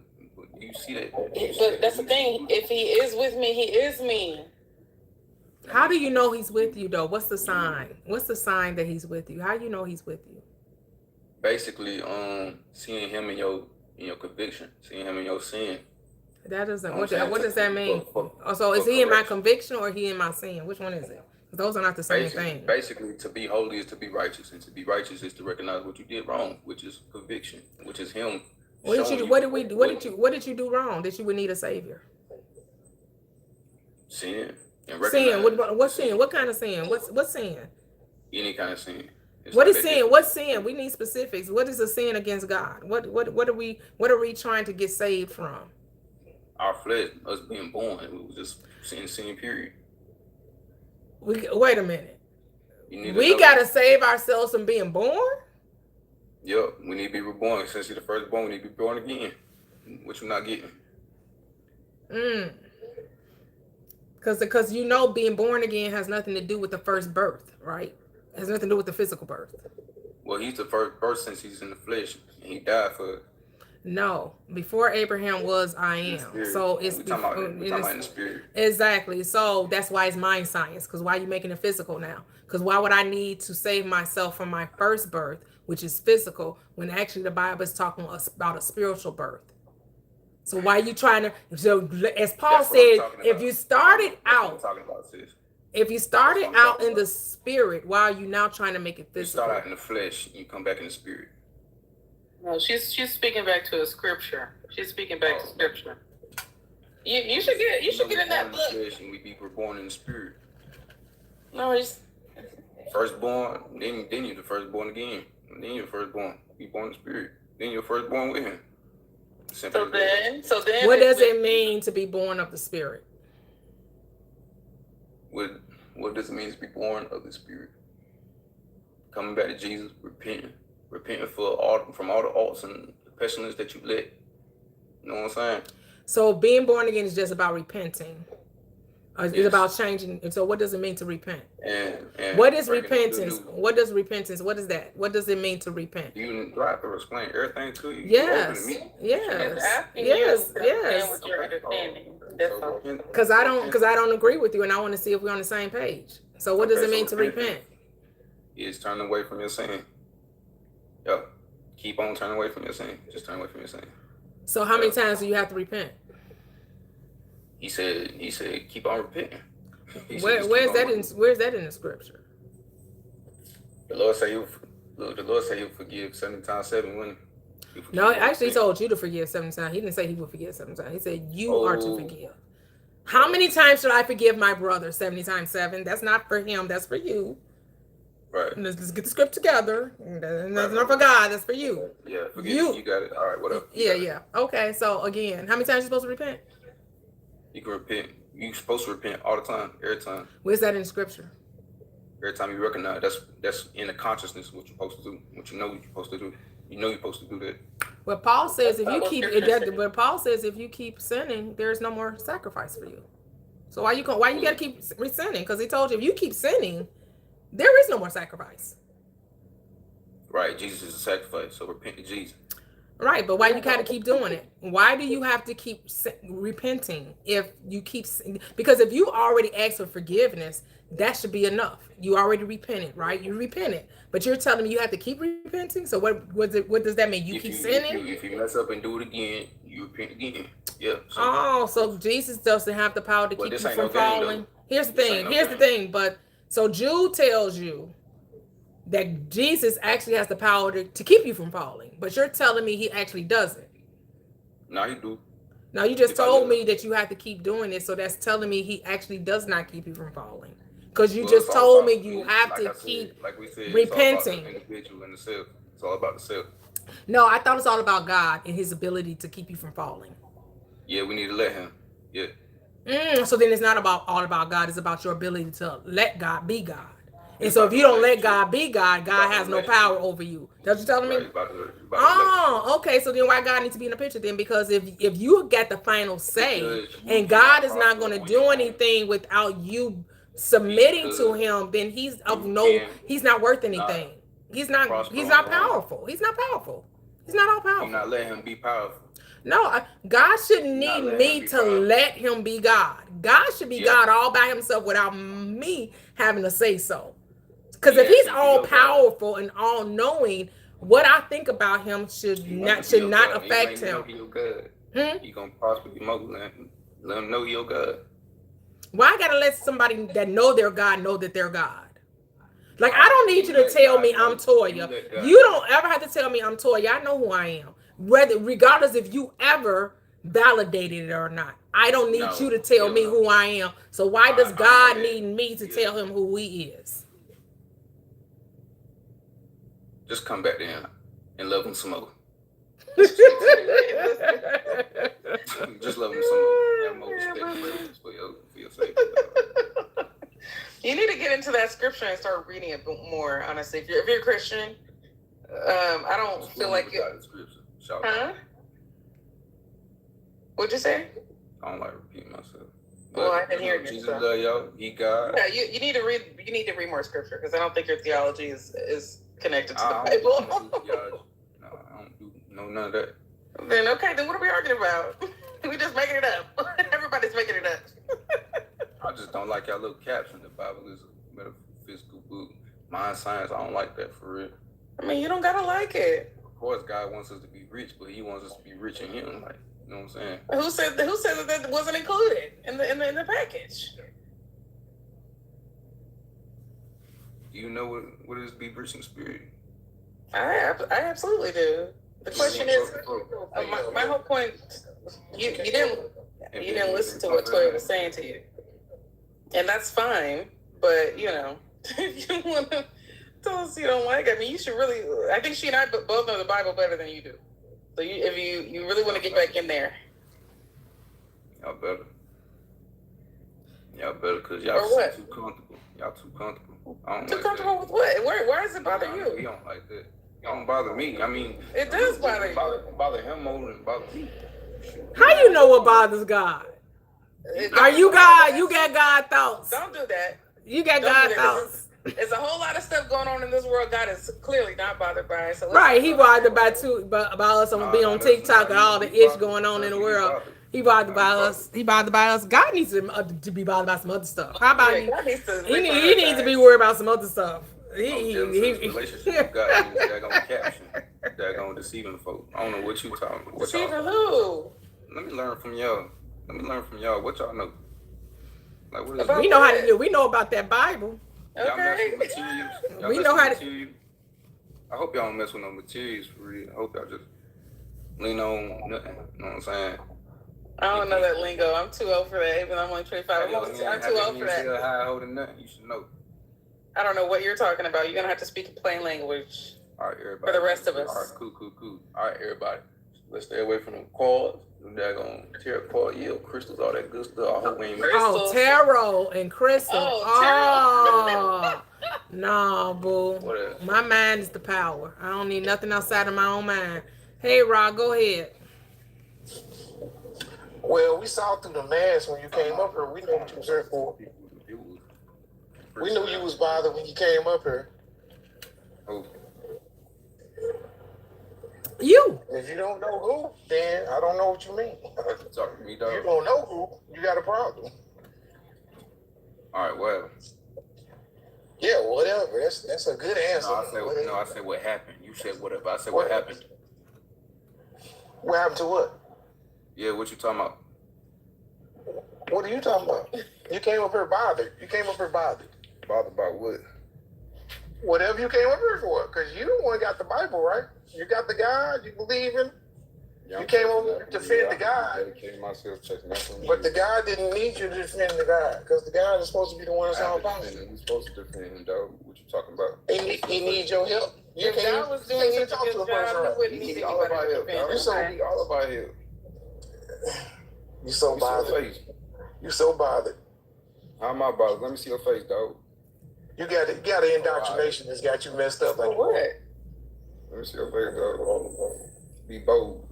You see that? But that's the thing. If he is with me, he is me. How do you know he's with you though? What's the sign? What's the sign that he's with you? How do you know he's with you? Basically, seeing him in your conviction, seeing him in your sin. That doesn't. What does that mean? So is he in my conviction or he in my sin? Which one is it? Those are not the same thing. Basically, to be holy is to be righteous, and to be righteous is to recognize what you did wrong, which is conviction, which is him. What did you do wrong that you would need a savior? Sin. Sin. What sin? What kind of sin? What's sin? Any kind of sin. What is sin? What's sin? We need specifics. What is a sin against God? What are we trying to get saved from? Our flesh, us being born, we was just sin, period. Wait a minute. We gotta save ourselves from being born? Yep, we need to be reborn. Since you're the firstborn, we need to be born again, which we're not getting. Because being born again has nothing to do with the first birth, right? It has nothing to do with the physical birth. Well, he's the first birth since he's in the flesh, and he died for. No, before Abraham was, I am. So it's we're talking about in the spirit. Exactly. So that's why it's mind science. Because why are you making it physical now? Because why would I need to save myself from my first birth, which is physical, when actually the Bible is talking about a spiritual birth? So why are you trying to? So as Paul said, if you started out, in the spirit, why are you now trying to make it physical? You start out in the flesh, and you come back in the spirit. No, she's speaking back to a scripture. She's speaking back to scripture. You should get in that book. And we be reborn in the spirit. No, it's firstborn. Then you're the firstborn again. Then you're the firstborn. Be born in the spirit. Then you're firstborn with him. So then, what does it mean to be born of the spirit? What does it mean to be born of the spirit? Coming back to Jesus, repenting from all the alts and the pestilence that you let. You know what I'm saying? So being born again is just about repenting. It's about changing. And so what does it mean to repent? And what is repentance? What does repentance? What is that? What does it mean to repent? You don't have to explain everything to you. Yes. Yes. Because I don't agree with you, and I want to see if we're on the same page. So what does it mean to repent? Is turn away from your sin. Yep. Keep on turning away from your sin. Just turn away from your sin. So how many times do you have to repent? He said, keep on repenting. Where's that in the scripture? The Lord said he'll forgive 70 times 7 when. No, actually, he told you to forgive 7 times. He didn't say he would forgive 7 times. He said you are to forgive. How many times should I forgive my brother? 70 times 7. That's not for him. That's for you. Right. Let's get the script together. That's not for God. That's for you. Yeah. You got it. All right. Whatever. Yeah. Okay. So again, how many times are you supposed to repent? You can repent. You're supposed to repent all the time, every time. Where's that in scripture? Every time you recognize, that's in the consciousness what you're supposed to do, what you know you're supposed to do. You know you're supposed to do that. Well, Paul says if you keep sinning, there's no more sacrifice for you. So why you got to keep sinning? Because he told you if you keep sinning, there is no more sacrifice. Right. Jesus is a sacrifice. So repent to Jesus. Right, but why you got to keep doing it? Why do you have to keep repenting if you keep? Because if you already asked for forgiveness, that should be enough. You already repented, right? You repented, but you're telling me you have to keep repenting. So what does that mean? You keep sinning? If you mess up and do it again, you repent again. Yeah. So Jesus doesn't have the power to keep you from falling. Here's the thing. But so Jude tells you that Jesus actually has the power to keep you from falling, but you're telling me he actually doesn't. No, he do. Now you just told me that you have to keep doing it, so that's telling me he actually does not keep you from falling. Because you just told me you have to keep repenting. It's all about the individual and the self. It's all about the self. No, I thought it's all about God and his ability to keep you from falling. Yeah, we need to let him. Yeah. So then it's not all about God. It's about your ability to let God be God. And so if you don't let God be God, God has no power over you. That's what you're telling me? Okay. So then why God needs to be in the picture then? Because if you get the final say and God is not going to do anything without you submitting to him, then he's not worth anything. He's not powerful. He's not powerful. He's not all powerful. You're not letting him be powerful. No, God shouldn't need me to let him be God. God should be God all by himself without me having to say so. Because if he's all powerful and all knowing, what I think about him should not affect him. You gonna prosper your mother, let him know you're God. Why I gotta let somebody that know they're God know that they're God? Like I don't need you to tell me I'm Toyia. You don't ever have to tell me I'm Toyia. I know who I am. Regardless if you ever validated it or not. I don't need you to tell me who I am. So why does God need me to tell him who he is? Just come back to him and love him some more. Just love him some more. Have more respect for your sake. You need to get into that scripture and start reading it more. Honestly, if you're a Christian, I don't feel like it. Huh? What'd you say? I don't like repeating myself. Well, I can hear you. Jesus love y'all. He God. Yeah, you need to read. You need to read more scripture because I don't think your theology is connected to the Bible. No, I don't do none of that. Then what are we arguing about? We just making it up. Everybody's making it up. I just don't like y'all little caption. The Bible is a metaphysical book. Mind science, I don't like that for real. I mean, you don't gotta like it. Of course, God wants us to be rich, but he wants us to be rich in him. Like, you know what I'm saying? Who said that wasn't included in the package? Do you know what is be rich in spirit? I absolutely do. The question is, my whole point, you didn't You didn't listen to what Toyia was saying to you. And that's fine, but, you know, if you want to tell us you don't like it, I mean, you should really, I think she and I both know the Bible better than you do. So if you really want to get back in there. Y'all better, because y'all too comfortable. Y'all too comfortable. I don't too like comfortable that. with what? Why does it bother you? You don't like that. It don't bother me. I mean, it does bother you. Bother him more than bother me. How you know what bothers God? Are you God? You got God thoughts. Don't do that. You got God thoughts. There's a whole lot of stuff going on in this world God is clearly not bothered by. So right, he bothered about us on being on TikTok and all the ish going on in the world. He bothered by us. He bothered by us. God needs to be bothered by some other stuff. How about you? He needs to be worried about some other stuff. Relationship got that gonna caption, that gonna deceiving folk. I don't know what you talking about. Deceiving who? Let me learn from y'all. What y'all know? Like, what is we know how to do. We know about that Bible. Okay. Y'all mess with materials. We know how to. I hope y'all don't mess with no materials for real. I hope y'all just lean on nothing. You know what I'm saying? I don't know that lingo. I'm too old for that. Even though I'm only 25. I'm too old for that. High holding nothing. You should know. I don't know what you're talking about. You're gonna have to speak in plain language. All right, everybody. For the rest of us. All right, cool. All right, everybody. Let's stay away from them cords. They're gonna tear apart, crystals, all that good stuff. Tarot and crystal. Oh, no, boo. Whatever. My mind is the power. I don't need nothing outside of my own mind. Hey, Rod, go ahead. Well, we saw through the mask when you came up here. We know what you was here for. We knew you was bothered when you came up here. Oh. You. If you don't know who, then I don't know what you mean. Talk to me, dog. You don't know who, you got a problem. All right, well. Yeah, whatever. That's a good answer. I said what happened. You said whatever. I said what happened. What happened to what? Yeah, what you talking about? What are you talking about? You came up here bothered. Bothered by what? Whatever you came up here for, because you the one got the Bible, right? You got the God you believe in. Yeah, you came over to defend the God. But the God didn't need you to defend the God, because the God is supposed to be the one that's all powerful. He's supposed to defend him, dog. What you talking about? He needs your help. You if God was doing such a good job, he wouldn't need all about help. All about help. You so bothered. You so bothered. How am I bothered? Let me see your face, dog. You got an indoctrination that's got you messed up. Like what? Let me see your face, dog. Be bold.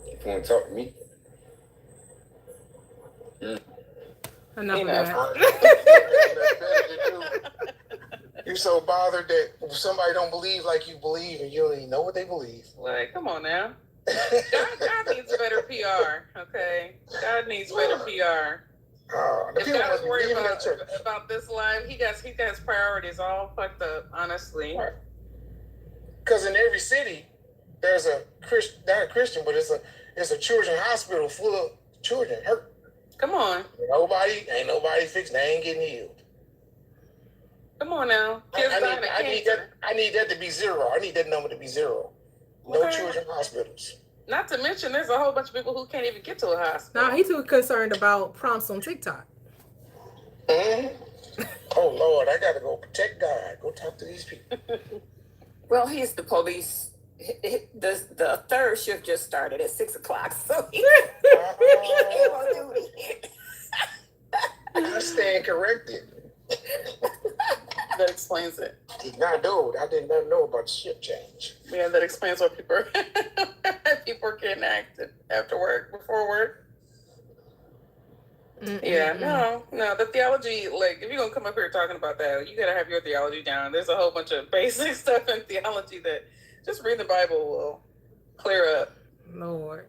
If you want to talk to me. Enough of that. You so bothered that somebody don't believe like you believe, and you don't even know what they believe. Like, come on now. God needs better PR, okay? God needs better PR. If God is worried about this life, he got his priorities all fucked up, honestly. Because in every city, there's a Christian, not a Christian, but it's a children's hospital full of children hurt. Come on. Ain't nobody fixed. They ain't getting healed. Come on now. I need that to be zero. I need that number to be zero. No children's hospitals. Not to mention, there's a whole bunch of people who can't even get to a hospital. No, he's too concerned about prompts on TikTok. Mm-hmm. Oh, Lord, I got to go protect God. Go talk to these people. Well, he's the police. The third shift just started at 6 o'clock, so he's on duty. I stand corrected. That explains it. I did not know about the shift change. Yeah, that explains why people are getting active after work, before work. Mm-mm. Yeah, no. The theology, like, if you're going to come up here talking about that, you got to have your theology down. There's a whole bunch of basic stuff in theology that just reading the Bible will clear up. Lord.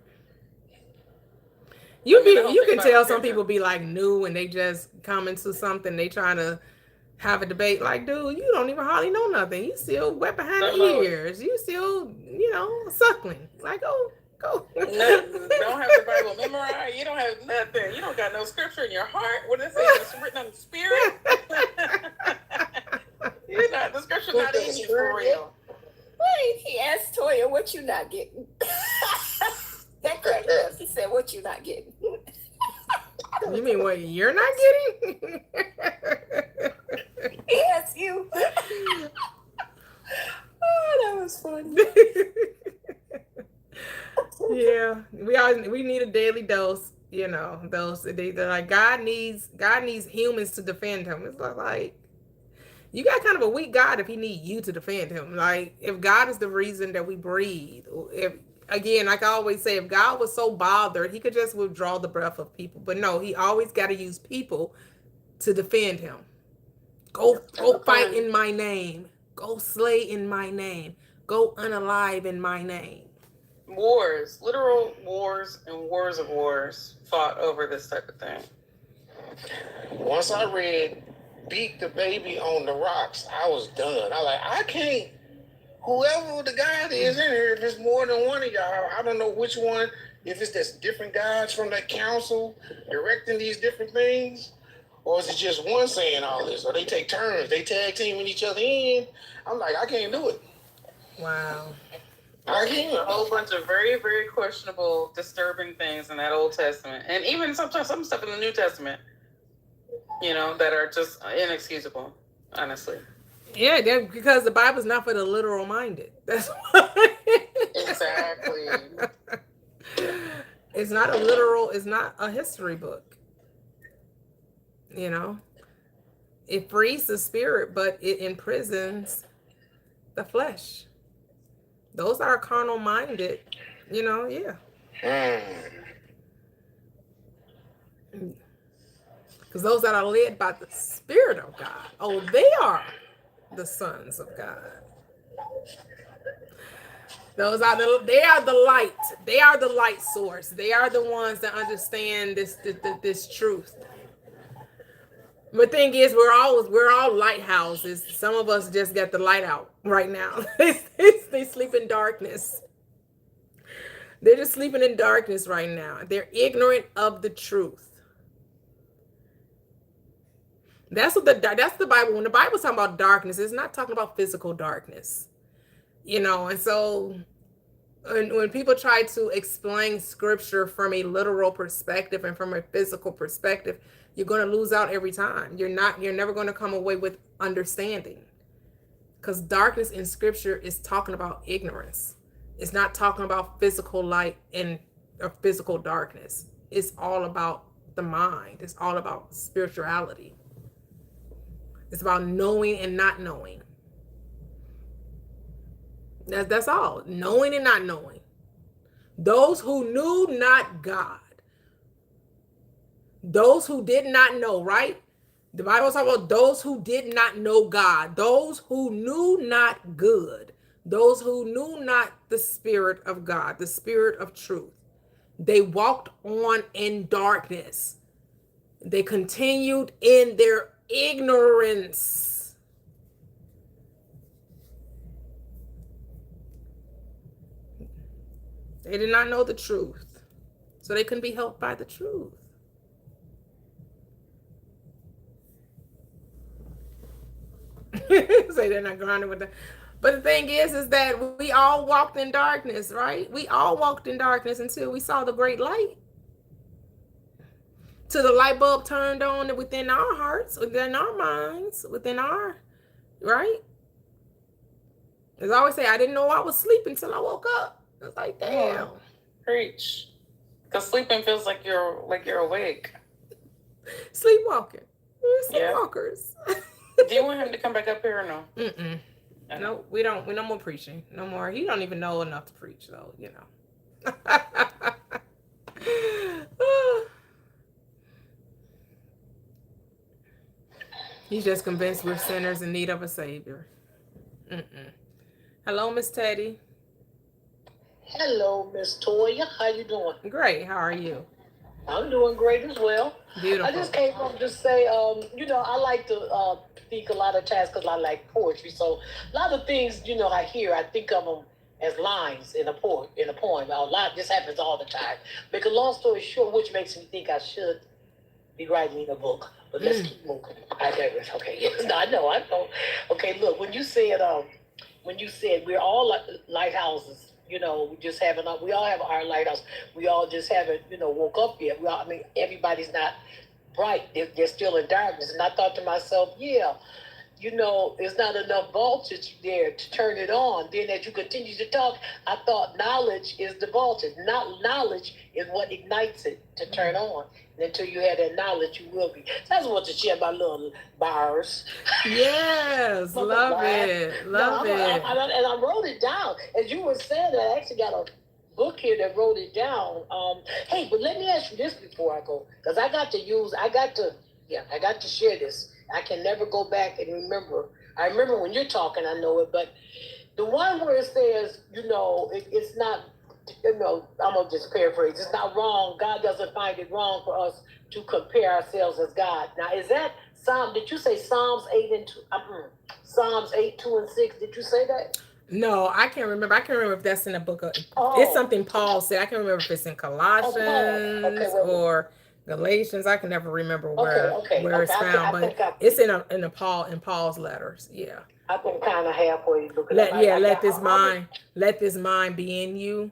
You can tell some people be like new and they just come into something, they trying to have a debate. Like, dude, you don't even hardly know nothing. You still wet behind the ears. You still, suckling. Like, go. Don't have the Bible memorized. You don't have nothing. You don't got no scripture in your heart. What is it? It's written on the spirit. The scripture's not in you for real. Wait, he asked Toyia, what you not getting? That cracked up. He said, what you not getting? You mean what you're not getting? Yes, you. Oh, that was funny. Yeah, we need a daily dose. You know, those they're like God needs humans to defend him. It's like you got kind of a weak God if he need you to defend him. Like if God is the reason that we breathe, if again, like I always say, if God was so bothered, he could just withdraw the breath of people. But no, he always got to use people to defend him. Go fight in my name. Go slay in my name. Go unalive in my name. Wars, literal wars and wars of wars fought over this type of thing. Once I read Beat the Baby on the Rocks, I was done. I can't, whoever the God is in here, if it's more than one of y'all, I don't know which one, if it's just different gods from that council directing these different things, or is it just one saying all this, or they take turns, they tag teaming each other in. I'm like, I can't do it. Wow. A whole bunch of very, very questionable, disturbing things in that Old Testament, and even sometimes some stuff in the New Testament, that are just inexcusable, honestly. Yeah, because the Bible's not for the literal minded. That's why. Exactly. It's not a literal. It's not a history book. It frees the spirit, but it imprisons the flesh. Those that are carnal minded, yeah. Because those that are led by the Spirit of God, they are the sons of God. They are the light. They are the light source. They are the ones that understand this truth. The thing is, we're all lighthouses. Some of us just got the light out right now. They sleep in darkness. They're just sleeping in darkness right now. They're ignorant of the truth. That's the Bible. When the Bible's talking about darkness, it's not talking about physical darkness. And so when people try to explain scripture from a literal perspective and from a physical perspective, you're going to lose out every time. You're never going to come away with understanding. Because darkness in scripture is talking about ignorance. It's not talking about physical light and physical darkness. It's all about the mind. It's all about spirituality. It's about knowing and not knowing. That's all. Knowing and not knowing. Those who knew not God. Those who did not know, right? The Bible talks about those who did not know God. Those who knew not good. Those who knew not the Spirit of God, the Spirit of truth. They walked on in darkness. They continued in their ignorance. They did not know the truth. So they couldn't be helped by the truth. Say they're not grounded with that. But the thing is that we all walked in darkness, right? We all walked in darkness until we saw the great light. Till the light bulb turned on within our hearts, within our minds, within our, right? As I always say, I didn't know I was sleeping until I woke up. I was like, damn. Preach. Because sleeping feels like you're awake. Sleepwalking. We're sleepwalkers. Do you want him to come back up here or no? Mm-mm. No, we don't. We no more preaching. No more. He don't even know enough to preach, though. He's just convinced we're sinners in need of a savior. Hello, Miss Teddy. Hello, Miss Toyia. How you doing? Great. How are you? I'm doing great as well. Beautiful. I just came up to say, I like to speak a lot of times because I like poetry. So a lot of things, I hear, I think of them as lines in a poem. A lot this happens all the time. Make a long story short, which makes me think I should be writing a book. But let's keep moving. I digress. Okay. Yes, I know. Okay, look, when you said we're all lighthouses We just haven't. We all have our lighthouse. We all just haven't, woke up yet. Everybody's not bright. They're still in darkness. And I thought to myself, yeah, there's not enough voltage there to turn it on. Then as you continue to talk, I thought knowledge is the voltage. Not knowledge is what ignites it to turn on. And until you have that knowledge, you will be. So I just want to share my little bars. Yes, love it. Love it. And I wrote it down. As you were saying, I actually got a book here that wrote it down. Hey, but let me ask you this before I go. Because I got to share this. I can never go back and remember. I remember when you're talking, I know it, but the one where it says, it's not, I'm going to just paraphrase. It's not wrong. God doesn't find it wrong for us to compare ourselves as God. Now, is that did you say Psalms 8 and 2? Psalms 8, 2 and 6. Did you say that? No, I can't remember. I can't remember if that's in the book. It's something Paul said. I can't remember if it's in Colossians or Galatians. I can never remember where it's found, but it's in Paul's letters. Yeah. I've been kind of halfway looking. Let this mind be in you,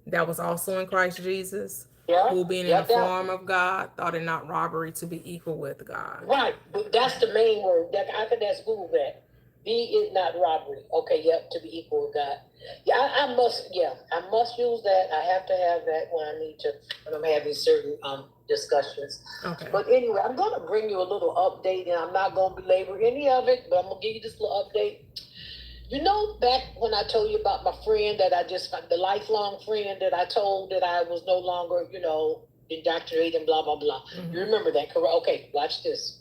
that was also in Christ Jesus. Yeah. Who being in the form of God, thought it not robbery to be equal with God. Right, but that's the main word. I think that's Google that. Be is not robbery. Okay, yep, to be equal with God. Yeah, I must use that. I have to have that when I'm having certain discussions. Okay. But anyway, I'm gonna bring you a little update, and I'm not gonna belabor any of it, but I'm gonna give you this little update. Back when I told you about my friend the lifelong friend that I told that I was no longer, indoctrinated and blah, blah, blah. Mm-hmm. You remember that, correct? Okay, watch this.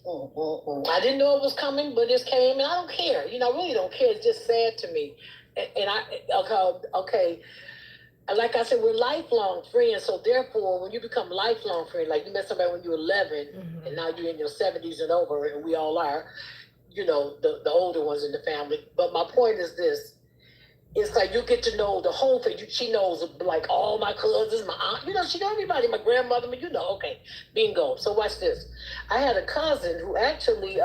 I didn't know it was coming, but it came, and I don't care. I really don't care. It's just sad to me. Okay. Like I said, we're lifelong friends. So therefore, when you become lifelong friends, like you met somebody when you were 11, mm-hmm. and now you're in your 70s and over, and we all are, the older ones in the family. But my point is this. It's like you get to know the whole thing. She knows like all my cousins, my aunt. She knows everybody, my grandmother, okay, bingo. So watch this. I had a cousin who actually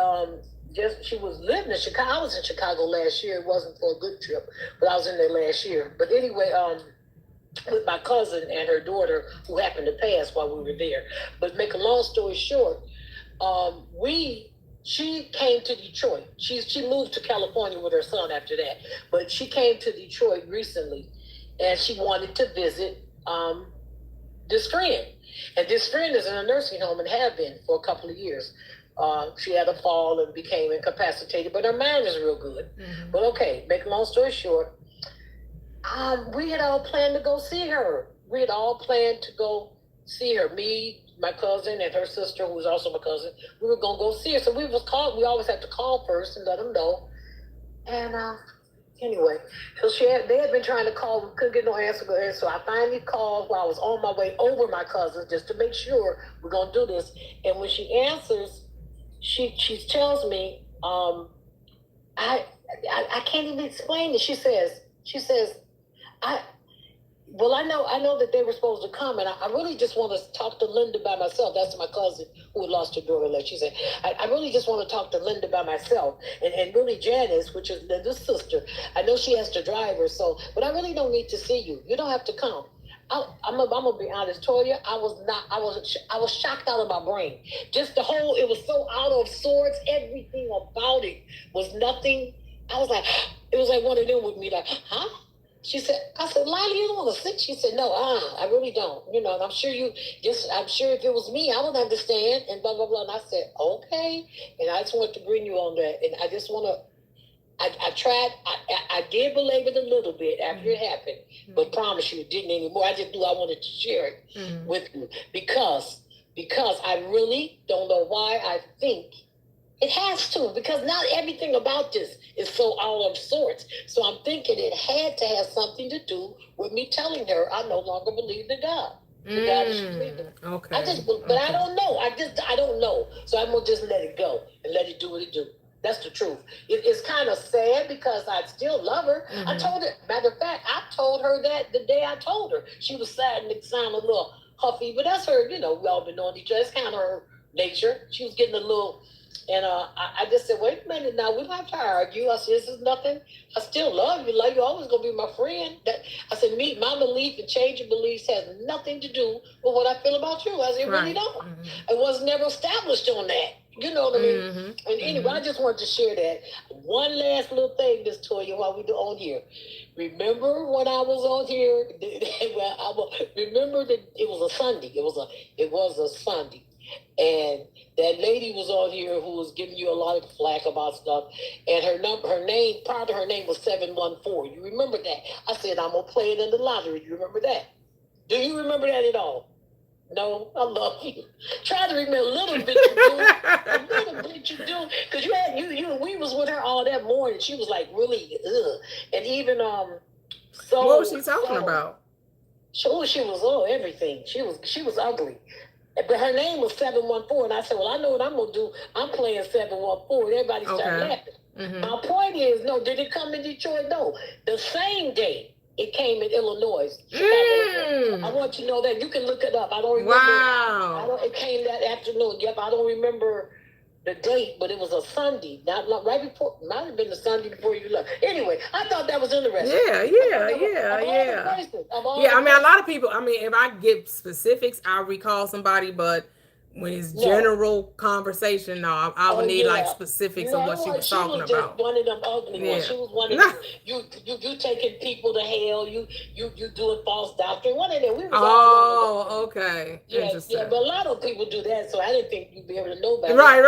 she was living in Chicago. I was in Chicago last year. It wasn't for a good trip, but I was in there last year. But anyway, with my cousin and her daughter who happened to pass while we were there. But make a long story short, she came to Detroit. She moved to California with her son after that. But she came to Detroit recently, and she wanted to visit this friend. And this friend is in a nursing home and had been for a couple of years. She had a fall and became incapacitated, but her mind is real good. Mm-hmm. But okay, make a long story short, we had all planned to go see her. Me, my cousin, and her sister, who was also my cousin. We were going to go see her. So we always have to call first and let them know. And anyway, so they had been trying to call. We couldn't get no answer. So I finally called while I was on my way over my cousin just to make sure we're going to do this. And when she answers, she tells me, I can't even explain it. She says, I know that they were supposed to come, and I really just want to talk to Linda by myself. That's my cousin who had lost her daughter, like she said. I really just want to talk to Linda by myself. And really Janice, which is Linda's sister, I know she has to drive her, but I really don't need to see you. You don't have to come. I'm gonna be honest, Toyia. I was shocked out of my brain. Just it was so out of sorts. Everything about it was nothing. I was like, it was like one of them with me, like, huh? I said, Lila, you don't want to sit? She said, no, I really don't. And I'm sure if it was me, I would understand, and blah, blah, blah. And I said, okay. And I just wanted to bring you on that. And I just want to, I did belabor it a little bit after it happened, but promise you it didn't anymore. I just knew I wanted to share it with you because I really don't know why I think it has to, because not everything about this is so out of sorts. So I'm thinking it had to have something to do with me telling her I no longer believe in God. God is believing. Okay. I don't know. I don't know. So I'm gonna just let it go and let it do what it do. That's the truth. It's kind of sad because I still love her. Mm-hmm. I told her, matter of fact, I told her that the day I told her. She was sad and it sounded a little huffy, but that's her, we all been knowing each other. It's kind of her nature. She was getting a little And I just said, wait a minute now, we don't have to argue. I said, this is nothing. I still love you. Like, you're always going to be my friend. I said, my belief and changing beliefs has nothing to do with what I feel about you. I said, it really don't. I was never established on that. You know what I mean? And anyway, I just wanted to share that. One last little thing, Miss Toyia, while we do on here. Remember when I was on here? Remember that it was a Sunday. It was a Sunday. And that lady was on here who was giving you a lot of flack about stuff. And her name, part of her name was 714. You remember that? I said, I'm going to play it in the lottery. You remember that? Do you remember that at all? No, I love you. Try to remember a little bit you do. A little bit you do. Because we was with her all that morning. She was like really, and even, so. What was she talking about? She was everything. She was ugly. But her name was 714, and I said, well, I know what I'm going to do. I'm playing 714, and everybody started laughing. My point is, no, did it come in Detroit? No. The same day, it came in Illinois. I want you to know that. You can look it up. I don't remember. Wow. It came that afternoon. Yep, I don't remember the date, but it was a Sunday. Not right before. Might have been the Sunday before you left. Anyway, I thought that was interesting. Yeah. I mean, a lot of people. I mean, if I give specifics, I recall somebody, but when it's general conversation, no, I would need like specifics of what she was talking about. One of them ugly ones. She was one of them. You taking people to hell. You doing false doctrine. One of them. We was okay. Yeah, but a lot of people do that, so I didn't think you'd be able to know about it. Right.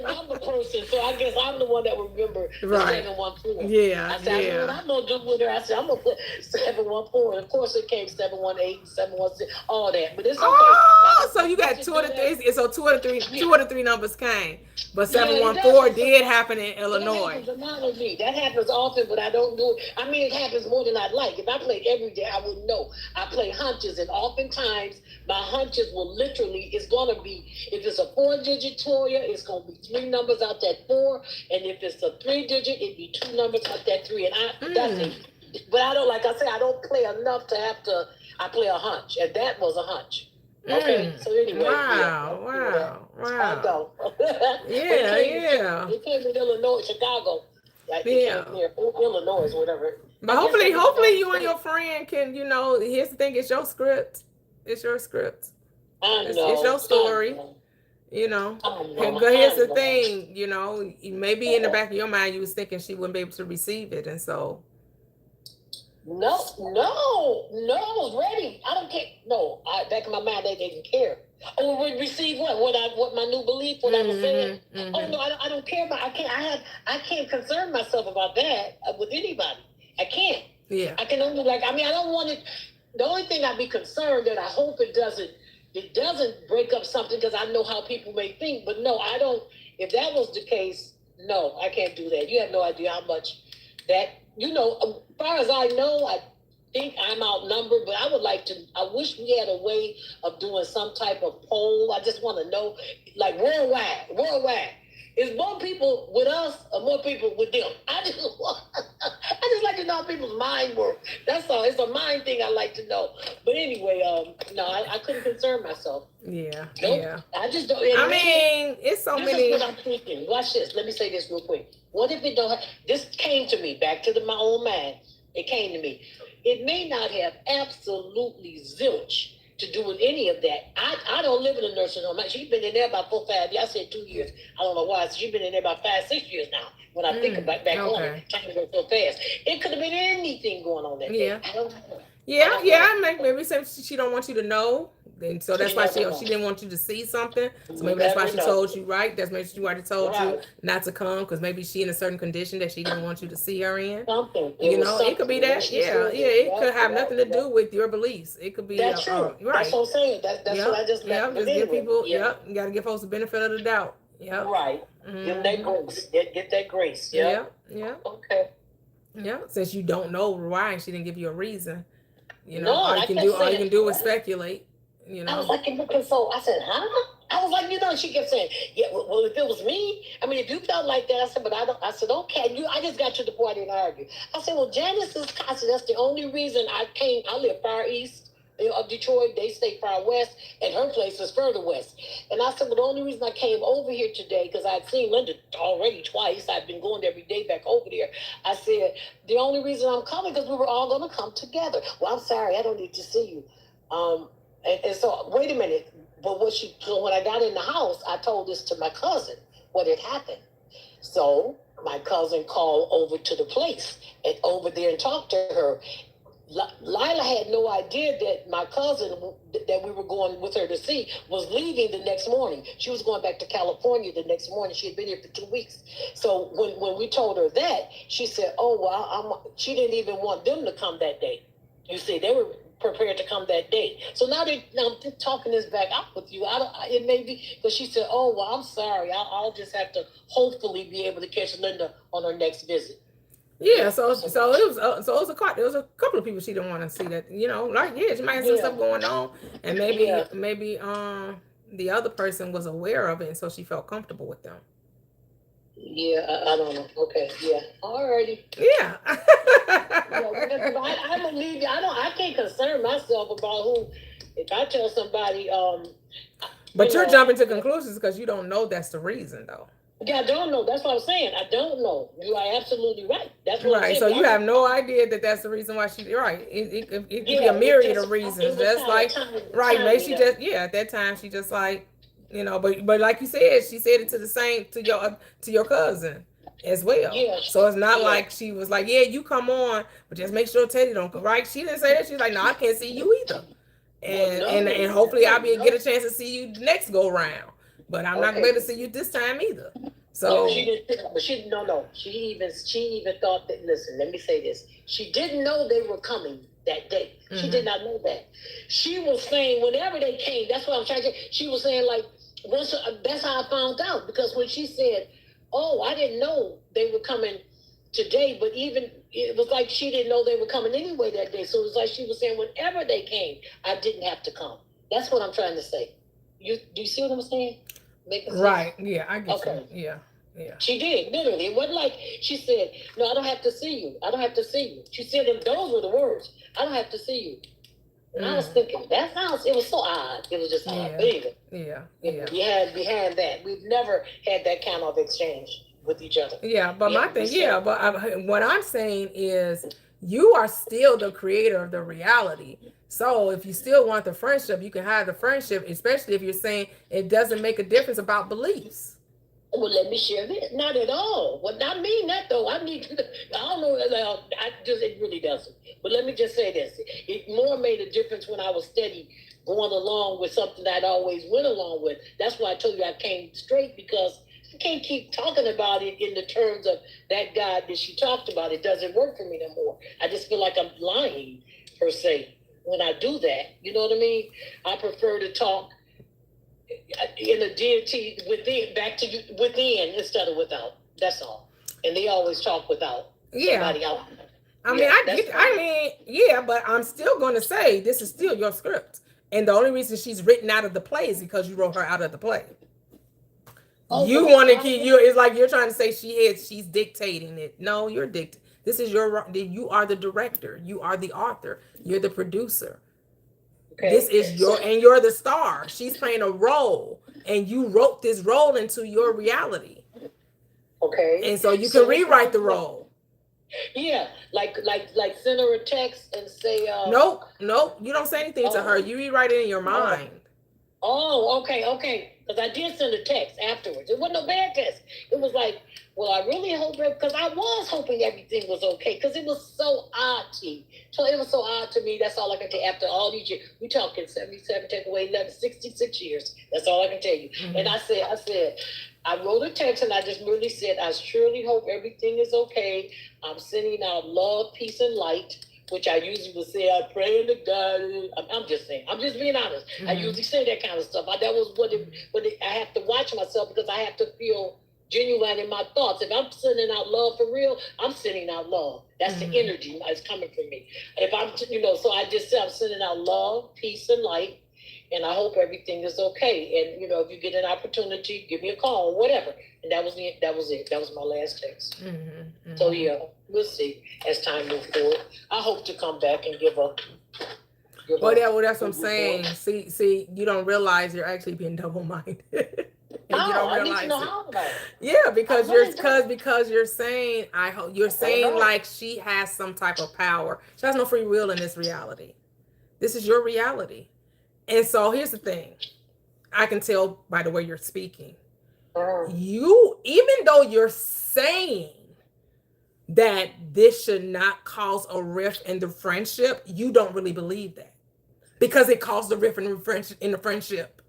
I'm the person, so I guess I'm the one that would remember the 714. Yeah. I said, I know what I'm gonna do with her. I said, I'm gonna put 714. Of course, it came 718, 716, all that, but it's okay. So you got two of the three. So two of the three numbers came, but 714 did happen in Illinois. That happens often, but I don't do it. I mean, it happens more than I'd like. If I played every day, I wouldn't know. I play hunches, and oftentimes my hunches will literally, it's going to be, if it's a 4-digit Toyia, it's going to be 3 numbers out that 4, and if it's a 3-digit, it'd be 2 numbers out that 3, and that's it. But I don't, like I said, I don't play enough to have to, I play a hunch, and that was a hunch. Okay, so anyway. Wow. I go. Yeah. It came in Illinois, Chicago. Like it came here, Illinois, whatever. But hopefully you and your friend can, here's the thing, it's your script. It's your script. I know. It's your story. Here's the thing, maybe in the back of your mind you was thinking she wouldn't be able to receive it, and so. No, I was ready. I don't care. No, back in my mind, they didn't care. Oh, we receive what my new belief, what I was saying. Oh no, I don't care about. I can't concern myself about that with anybody. I can't. Yeah. I can only I don't want it. The only thing I'd be concerned that I hope it doesn't break up something, because I know how people may think. But no, I don't. If that was the case, no, I can't do that. You have no idea how much that. As far as I know, I think I'm outnumbered, but I wish we had a way of doing some type of poll. I just want to know, like worldwide. Is more people with us or more people with them? I just like to know how people's mind work. That's all. It's a mind thing I like to know. But anyway, no, I couldn't concern myself. Yeah. Nope. Yeah. I just don't. It's so many. This is what I'm thinking. Watch this. Let me say this real quick. What if it don't have, this came to me, back to my own mind. It came to me. It may not have absolutely zilch to do with any of that. I don't live in a nursing home. She's been in there about 4, 5 years. I said 2 years. I don't know why. She's been in there about 5, 6 years now. When I think about back home, time goes so fast. It could have been anything going on that day. I don't know. Maybe since she don't want you to know, and so that's why she didn't want you to see something. So maybe that's why she told you, right? That's maybe she already told you not to come, because maybe she in a certain condition that she didn't want you to see her in. Something. It could be that. It could have nothing to do with your beliefs. It could be that's true. Right. That's what I'm saying. That's what I just just give people. You got to give folks the benefit of the doubt. Yeah. Right. Give them that grace. Get that grace. Yeah. Okay. Yeah. Since you don't know why, and she didn't give you a reason. All you can do is speculate. I was like looking, so I said, huh? I was like, she kept saying, yeah, well, if it was me, I mean, if you felt like that, I said, but I don't. I said, okay, I just got to the point I didn't argue. I said, well, Janice I said, that's the only reason I live far east, Detroit, they stay far west, and her place is further west. And I said, well, the only reason I came over here today, because I'd seen Linda already twice. I've been going every day back over there. I said, the only reason I'm coming because we were all going to come together. Well, I'm sorry, I don't need to see you. And so, wait a minute. But so when I got in the house, I told this to my cousin, what had happened. So my cousin called over to the place and over there and talked to her. Lila had no idea that my cousin that we were going with her to see was leaving the next morning. She was going back to California the next morning. She had been here for 2 weeks. So when we told her that, she said, oh, well, she didn't even want them to come that day. You see, they were prepared to come that day. So now I'm talking this back out with you. It may be because she said, oh, well, I'm sorry. I'll just have to hopefully be able to catch Linda on her next visit. Yeah, so it was a couple of people she didn't want to see that, she might have some stuff going on, and maybe the other person was aware of it, and so she felt comfortable with them. Yeah, I don't know. Okay, yeah, alrighty. Yeah. I believe you. I can't concern myself about who. If I tell somebody, but you're jumping to conclusions because you don't know that's the reason, though. Yeah, I don't know. That's what I'm saying. I don't know. You are absolutely right. That's what right. I'm saying. So you have no idea that that's the reason why she. Right. It could be a myriad of reasons. Just like maybe she just at that time she just like but like you said, she said it to your cousin as well. Yeah. So it's not like she was like, yeah, you come on, but just make sure Teddy don't come. Right. She didn't say that. She's like, no, I can't see you either. And hopefully I'll get a chance to see you next go round. But I'm not going to be able to see you this time either. So she didn't. But she even thought that. Listen, let me say this. She didn't know they were coming that day. Mm-hmm. She did not know that. She was saying whenever they came. That's what I'm trying to say. She was saying like, that's how I found out, because when she said, "Oh, I didn't know they were coming today," but even it was like she didn't know they were coming anyway that day. So it was like she was saying whenever they came, I didn't have to come. That's what I'm trying to say. Do you see what I'm saying? Right. Yeah, I get you. Yeah. She did, literally. It wasn't like she said, no, I don't have to see you. I don't have to see you. She said those were the words. I don't have to see you. And I was thinking, it was so odd. It was just odd. But anyway. Yeah. We had that. We've never had that kind of exchange with each other. Yeah, but what I'm saying is you are still the creator of the reality. So if you still want the friendship, you can have the friendship, especially if you're saying it doesn't make a difference about beliefs. Well, let me share this. Not at all. Well, I mean that though. I don't know. It really doesn't. But let me just say this. It more made a difference when I was steady going along with something I'd always went along with. That's why I told you I came straight, because I can't keep talking about it in the terms of that God that she talked about. It doesn't work for me no more. I just feel like I'm lying, per se, when I do that. You know what I mean? I prefer to talk in a deity within, back to within instead of without. That's all. And they always talk without somebody out. But I'm still going to say this is still your script. And the only reason she's written out of the play is because you wrote her out of the play. You want to keep it's like you're trying to say she's dictating it. No, you're dictating. You are the director. You are the author. You're the producer. Okay. This is and you're the star. She's playing a role, and you wrote this role into your reality. Okay. And so you can rewrite the role. Yeah, like send her a text and say. Nope. You don't say anything to her. You rewrite it in your mind. Oh, okay. Because I did send a text afterwards. It wasn't a bad text. It was like, well, I really hope because I was hoping everything was okay, because it was so odd to me. So it was so odd to me. That's all I can tell you. After all these years, we talking 77, take away 11, 66 years. That's all I can tell you. Mm-hmm. And I said, I wrote a text and I just really said, I surely hope everything is okay. I'm sending out love, peace, and light, which I usually would say, I pray to God. I'm just saying. I'm just being honest. Mm-hmm. I usually say that kind of stuff. That was I have to watch myself, because I have to feel genuine in my thoughts. If I'm sending out love for real, I'm sending out love. That's the energy that's coming from me. If I'm, so I just said I'm sending out love, peace, and light, and I hope everything is okay. And, if you get an opportunity, give me a call or whatever. And that was it. That was my last text. Mm-hmm. So, yeah, we'll see as time moves forward. I hope to come back and give a Well, that's what I'm saying. See, you don't realize you're actually being double-minded. And you don't realize I need to know how about it. Yeah, because you're saying you're saying like she has some type of power. She has no free will in this reality. This is your reality. And so here's the thing. I can tell by the way you're speaking. You, even though you're saying that this should not cause a rift in the friendship, you don't really believe that. Because it caused a rift in the friendship.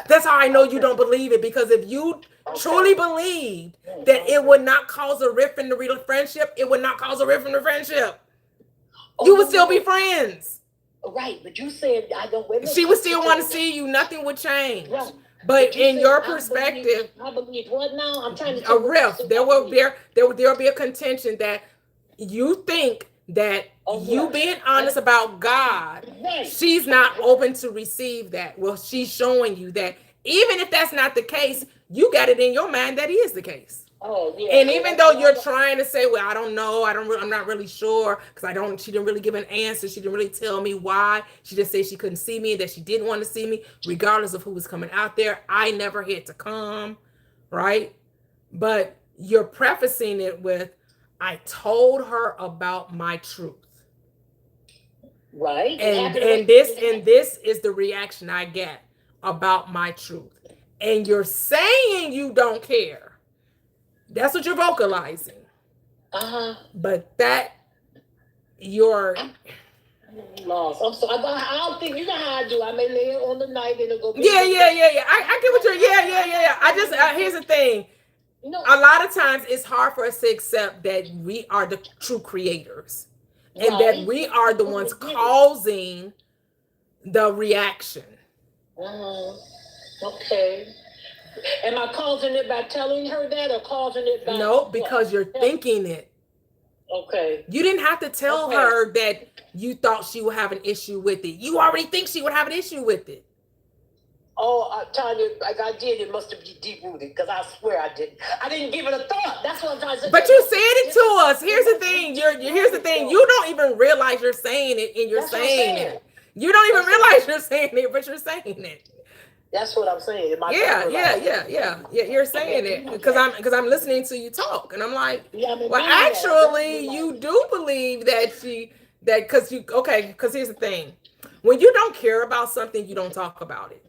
That's how I know you don't believe it. Because if you truly believed that it would not cause a rift in the real friendship, it would not cause a rift in the friendship. You would still be friends. Right, but you said I don't. She would still want to see you. Nothing would change. Right. But in your perspective, I believe what now? I'm trying to a rift. There will be a contention that you think that you being honest about God, she's not open to receive that. Well, she's showing you that even if that's not the case, you got it in your mind that is the case. Oh, yeah. And even though you're trying to say, well, I don't know, I'm not really sure, because she didn't really give an answer. She didn't really tell me why. She just said she couldn't see me, that she didn't want to see me, regardless of who was coming out there. I never had to come, right? But you're prefacing it with, I told her about my truth. Right. And this is the reaction I get about my truth. And you're saying you don't care. That's what you're vocalizing. But that you're lost. I'm sorry. I don't think you know how I do. I may lay it on the night and it'll go. Yeah. I get what you're. Yeah. I just here's the thing. A lot of times it's hard for us to accept that we are the true creators, and that we are the ones causing the reaction. Okay. Am I causing it by telling her that, or causing it by... No, because you're thinking it. Okay. You didn't have to tell her that you thought she would have an issue with it. You already think she would have an issue with it. Oh, Tanya, like I did, it must have been deep-rooted, because I swear I didn't. I didn't give it a thought. That's what I'm trying to say. But you said it to us. Here's the thing. Here's the thing. You don't even realize you're saying it, and you're saying it. You don't even realize you're saying it, but you're saying it. That's what I'm saying. Yeah. You're saying it because I'm listening to you talk, and I'm like, well, actually, you do believe that because here's the thing: when you don't care about something, you don't talk about it.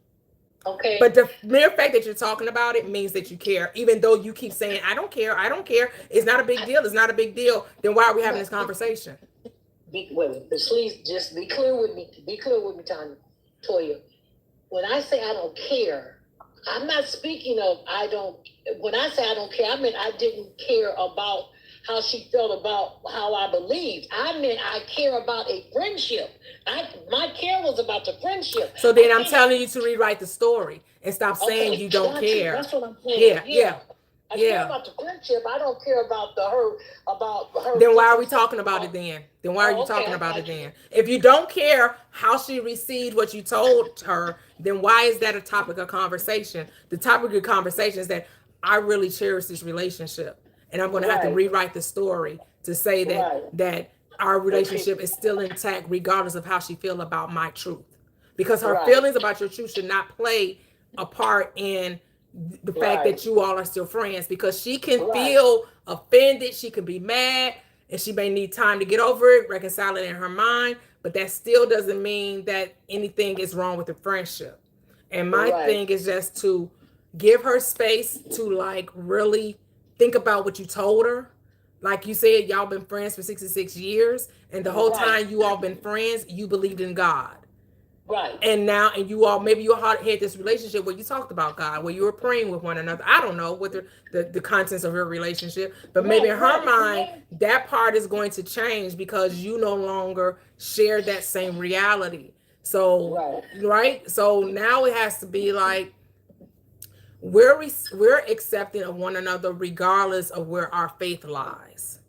Okay. But the mere fact that you're talking about it means that you care, even though you keep saying, I don't care. It's not a big deal. It's not a big deal. Then why are we having this conversation? Please just be clear with me. Be clear with me, Toyia. When I say I don't care, I'm not speaking of when I say I don't care, I mean I didn't care about how she felt about how I believed. I meant I care about a friendship. My care was about the friendship. So then I'm telling you to rewrite the story and stop saying you don't care. That's what I'm saying. Yeah. I care about the friendship. I don't care about her. Then why are we talking about it then? Why are you talking about it then? If you don't care how she received what you told her, then why is that a topic of conversation? The topic of conversation is that I really cherish this relationship, and I'm going to have to rewrite the story to say that our relationship is still intact regardless of how she feels about my truth. Because her feelings about your truth should not play a part in the fact that you all are still friends, because she can feel offended, she can be mad, and she may need time to get over it, reconcile it in her mind, but that still doesn't mean that anything is wrong with the friendship. And my thing is just to give her space to like really think about what you told her. Like you said, y'all been friends for 66 years, and the whole time you all been friends, you believed in God. Right. And now, you all, maybe you had this relationship where you talked about God, where you were praying with one another. I don't know what the contents of your relationship, but maybe in her mind, that part is going to change because you no longer share that same reality. So, So now it has to be like, we're accepting of one another regardless of where our faith lies.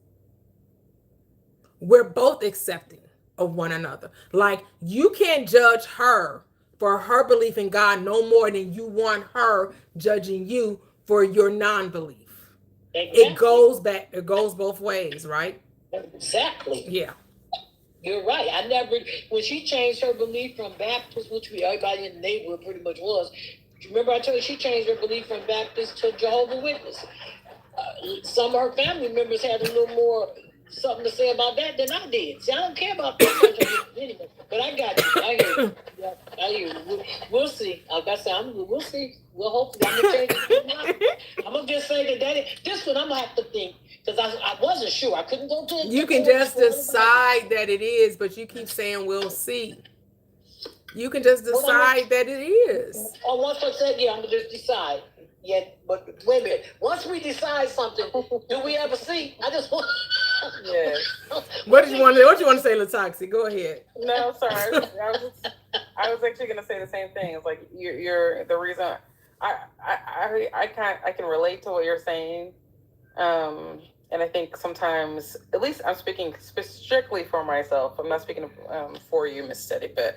We're both accepting of one another. Like, you can't judge her for her belief in God no more than you want her judging you for your non-belief. Exactly. It goes both ways, right? Exactly. Yeah. You're right. I never, when she changed her belief from Baptist, which everybody in the neighborhood pretty much was. Remember, I told you she changed her belief from Baptist to Jehovah's Witness. Some of her family members had a little more something to say about that than I did. See, I don't care about that anyway. But I got you. I hear you. Yeah, I hear you. We'll see. Like I said, we'll see. We'll hopefully. I'm gonna change it. I'm gonna just say that this one I'm gonna have to think. Because I wasn't sure. I couldn't go to it. You can just decide that it is, but you keep saying we'll see. You can just decide that it is. Or once I said, yeah, I'm going to just decide. Yeah, but wait a minute. Once we decide something, do we ever see? I just want... Yeah. What you want to say, Latoxi? Go ahead. No, sorry. I was actually going to say the same thing. It's like you're the reason... I can relate to what you're saying. And I think sometimes, at least I'm speaking strictly for myself. I'm not speaking for you, Miss Steady, but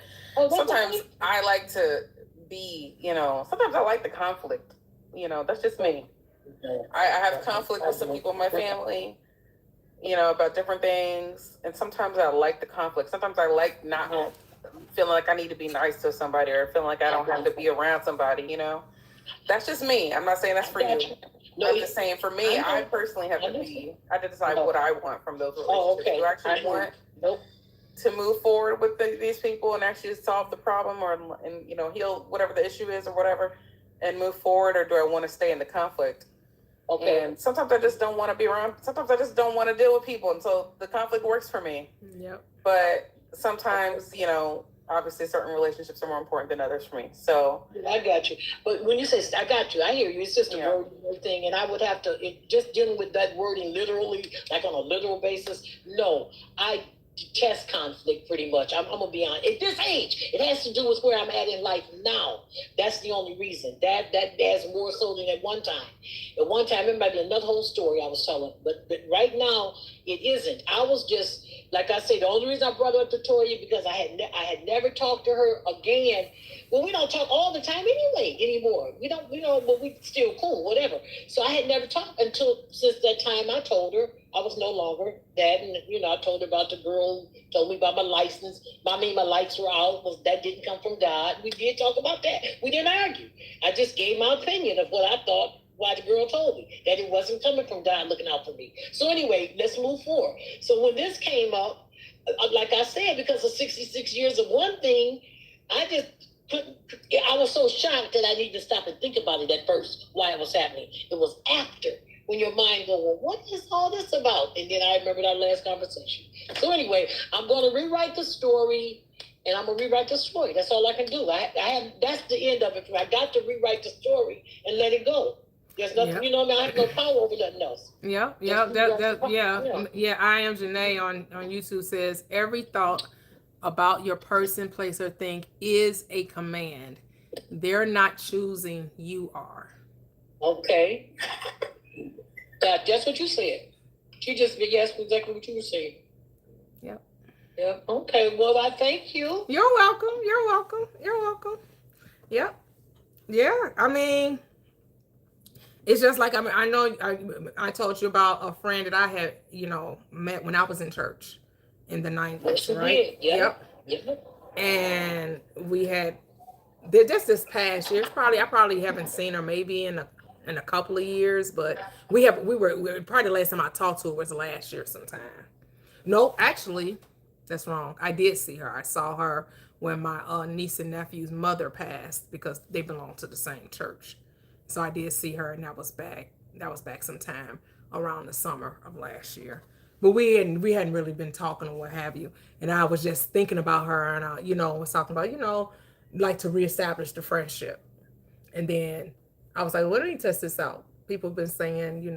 sometimes I like to be, sometimes I like the conflict. That's just me. I have conflict with some people in my family, about different things. And sometimes I like the conflict. Sometimes I like not feeling like I need to be nice to somebody or feeling like I don't have to be around somebody, That's just me. I'm not saying that's for you. I'm just saying, for me, I personally have to decide what I want from those relationships. Do I actually want to move forward with these people and actually solve the problem and heal whatever the issue is or whatever and move forward, or do I want to stay in the conflict? Okay. And sometimes I just don't want to be around. Sometimes I just don't want to deal with people, and so the conflict works for me. Yep. But sometimes, obviously certain relationships are more important than others for me. So I got you. But when you say I got you, I hear you. It's just a word thing. And I would have to, just dealing with that wording literally, like on a literal basis. No, I detest conflict pretty much. I'm going to be honest. At this age, it has to do with where I'm at in life now. That's the only reason. That has more so than at one time. At one time, it might be another whole story I was telling. But right now, it isn't. I was just, like I say, the only reason I brought her up to Toyia because I had never talked to her again. Well, we don't talk all the time anymore. We don't, but we still cool, whatever. So I had never talked since that time I told her I was no longer that. And, I told her about the girl, told me about my license. My lights were out. That didn't come from God. We did talk about that. We didn't argue. I just gave my opinion of what I thought. Why the girl told me that it wasn't coming from God looking out for me. So anyway, let's move forward. So when this came up, like I said, because of 66 years of one thing, I was so shocked that I needed to stop and think about it at first, why it was happening. It was after, when your mind goes, well, what is all this about? And then I remembered our last conversation. So anyway, I'm going to rewrite the story. And I'm gonna rewrite the story. That's all I can do. That's the end of it. I got to rewrite the story and let it go. There's nothing, I have no power over nothing else. Yeah. I am Janae on YouTube says every thought about your person, place, or thing is a command. They're not choosing, you are. Okay. That's what you said. She just yes, exactly what you were saying. Yep. Yep. Okay. Well, I thank you. You're welcome. Yep. Yeah. I mean, it's just like, I know I told you about a friend that I had, met when I was in church in the 90s, right? Yep. And we had just this past year. I probably haven't seen her maybe in a couple of years, but we were probably the last time I talked to her was last year sometime. No, actually, that's wrong. I did see her. I saw her when my niece and nephew's mother passed because they belong to the same church. So I did see her, and that was back sometime around the summer of last year. But we hadn't really been talking or what have you. And I was just thinking about her, and I, was talking about, like to reestablish the friendship. And then I was like, well, let me test this out. People have been saying,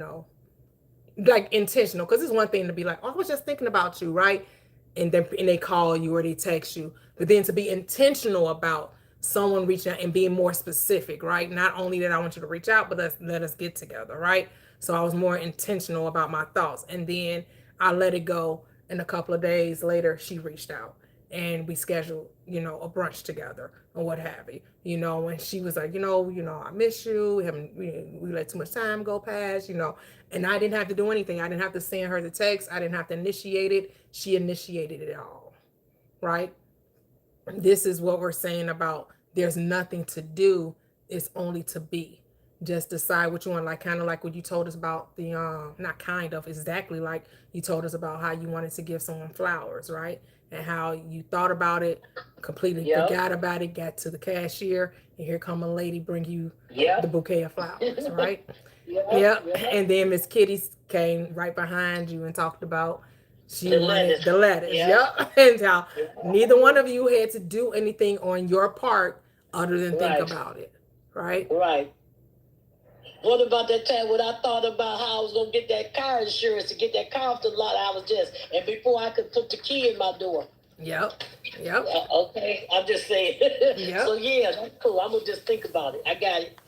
like intentional, because it's one thing to be like, oh, I was just thinking about you, right? And they call you or they text you. But then to be intentional about someone reaching out and being more specific, right? Not only that I want you to reach out, but let us get together, right? So I was more intentional about my thoughts. And then I let it go. And a couple of days later, she reached out and we scheduled, a brunch together or what have you, and she was like, I miss you. We let too much time go past, and I didn't have to do anything. I didn't have to send her the text. I didn't have to initiate it. She initiated it all. right? This is what we're saying about there's nothing to do, it's only to be. Just decide what you want, like kind of like what you told us about the not kind of, exactly like you told us about how you wanted to give someone flowers, right? And how you thought about it, completely forgot about it, got to the cashier, and here come a lady bring you the bouquet of flowers, right? Yep. And then Miss Kitty came right behind you and talked about she wanted the lettuce. Yep. And how neither one of you had to do anything on your part other than think about it. Right? Right. What about that time when I thought about how I was going to get that car insurance to get that car off the lot? I was just, and before I could put the key in my door. Yep. Yep. Okay. I'm just saying. Yep. So, yeah, that's cool. I'm going to just think about it. I got it.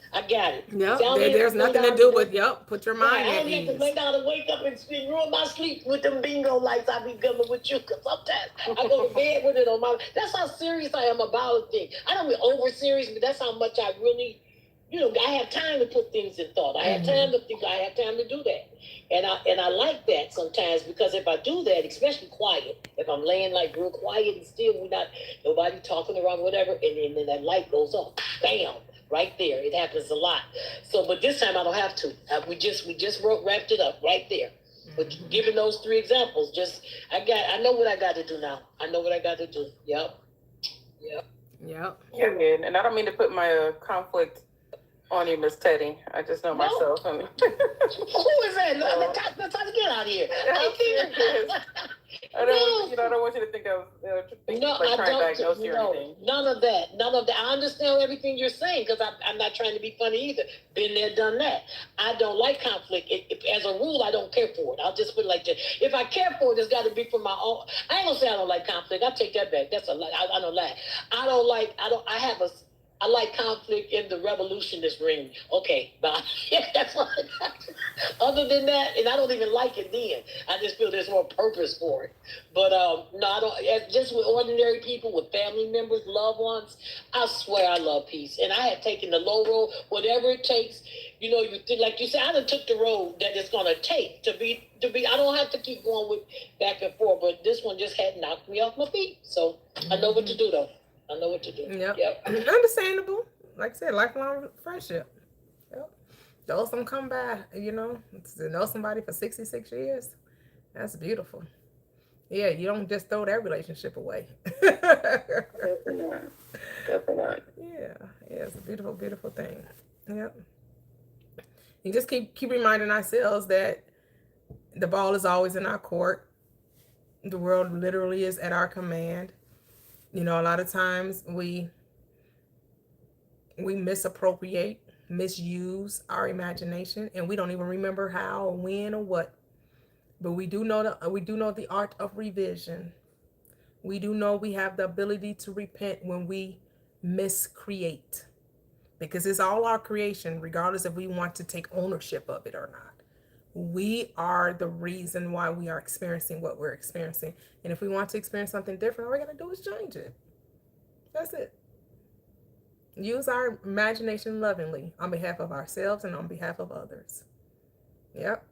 Yep. There's nothing to do with, put your mind at ease. I don't have to lay down and wake up and ruin my sleep with them bingo lights I be coming with you. Because sometimes I go to bed with it on my... That's how serious I am about a thing. I don't be over serious, but that's how much I really... I have time to put things in thought. I have time to think. I have time to do that. And I like that sometimes, because if I do that, especially quiet, if I'm laying like real quiet and still, nobody talking around, whatever, and then that light goes off. Bam. Right there. It happens a lot. So, but this time I don't have to. We just wrapped it up right there. But given those 3 examples, I know what I got to do now. I know what I got to do. Yep. Yeah, and I don't mean to put my conflict on you, Miss Teddy. I just know myself. I mean. Who is that? Let's get out of here. I don't want you to think of trying to diagnose you or anything. None of that. I understand everything you're saying, because I'm not trying to be funny either. Been there, done that. I don't like conflict. As a rule, I don't care for it. I'll just put it like that. If I care for it, it's got to be for my own. I ain't gonna say I don't like conflict. I take that back. That's a lie. I don't lie. I like conflict in the revolutionist ring. Okay, bye. That's what I got. Other than that, and I don't even like it then. I just feel there's more purpose for it. But no, I don't. Just with ordinary people, with family members, loved ones, I swear I love peace. And I have taken the low road, whatever it takes. You think, like you said, I done took the road that it's gonna take to be. I don't have to keep going with back and forth. But this one just had knocked me off my feet. So I know what to do though. I know what to do. Yep. Understandable. Like I said, lifelong friendship. Yep. Those don't come by, to know somebody for 66 years. That's beautiful. Yeah, you don't just throw that relationship away. Definitely not. Yeah, it's a beautiful, beautiful thing. Yep. You just keep reminding ourselves that the ball is always in our court. The world literally is at our command. A lot of times we misappropriate, misuse our imagination, and we don't even remember how or when or what. But we do know the art of revision. We do know we have the ability to repent when we miscreate, because it's all our creation, regardless if we want to take ownership of it or not. We are the reason why we are experiencing what we're experiencing. And if we want to experience something different, all we got to do is change it. That's it. Use our imagination lovingly on behalf of ourselves and on behalf of others. Yep.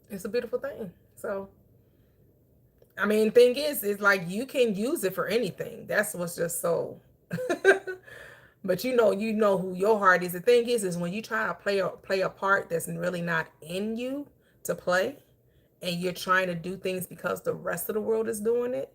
It's a beautiful thing. So, thing is, it's like you can use it for anything. That's what's just so... But you know who your heart is. The thing is when you try to play a part that's really not in you to play, and you're trying to do things because the rest of the world is doing it,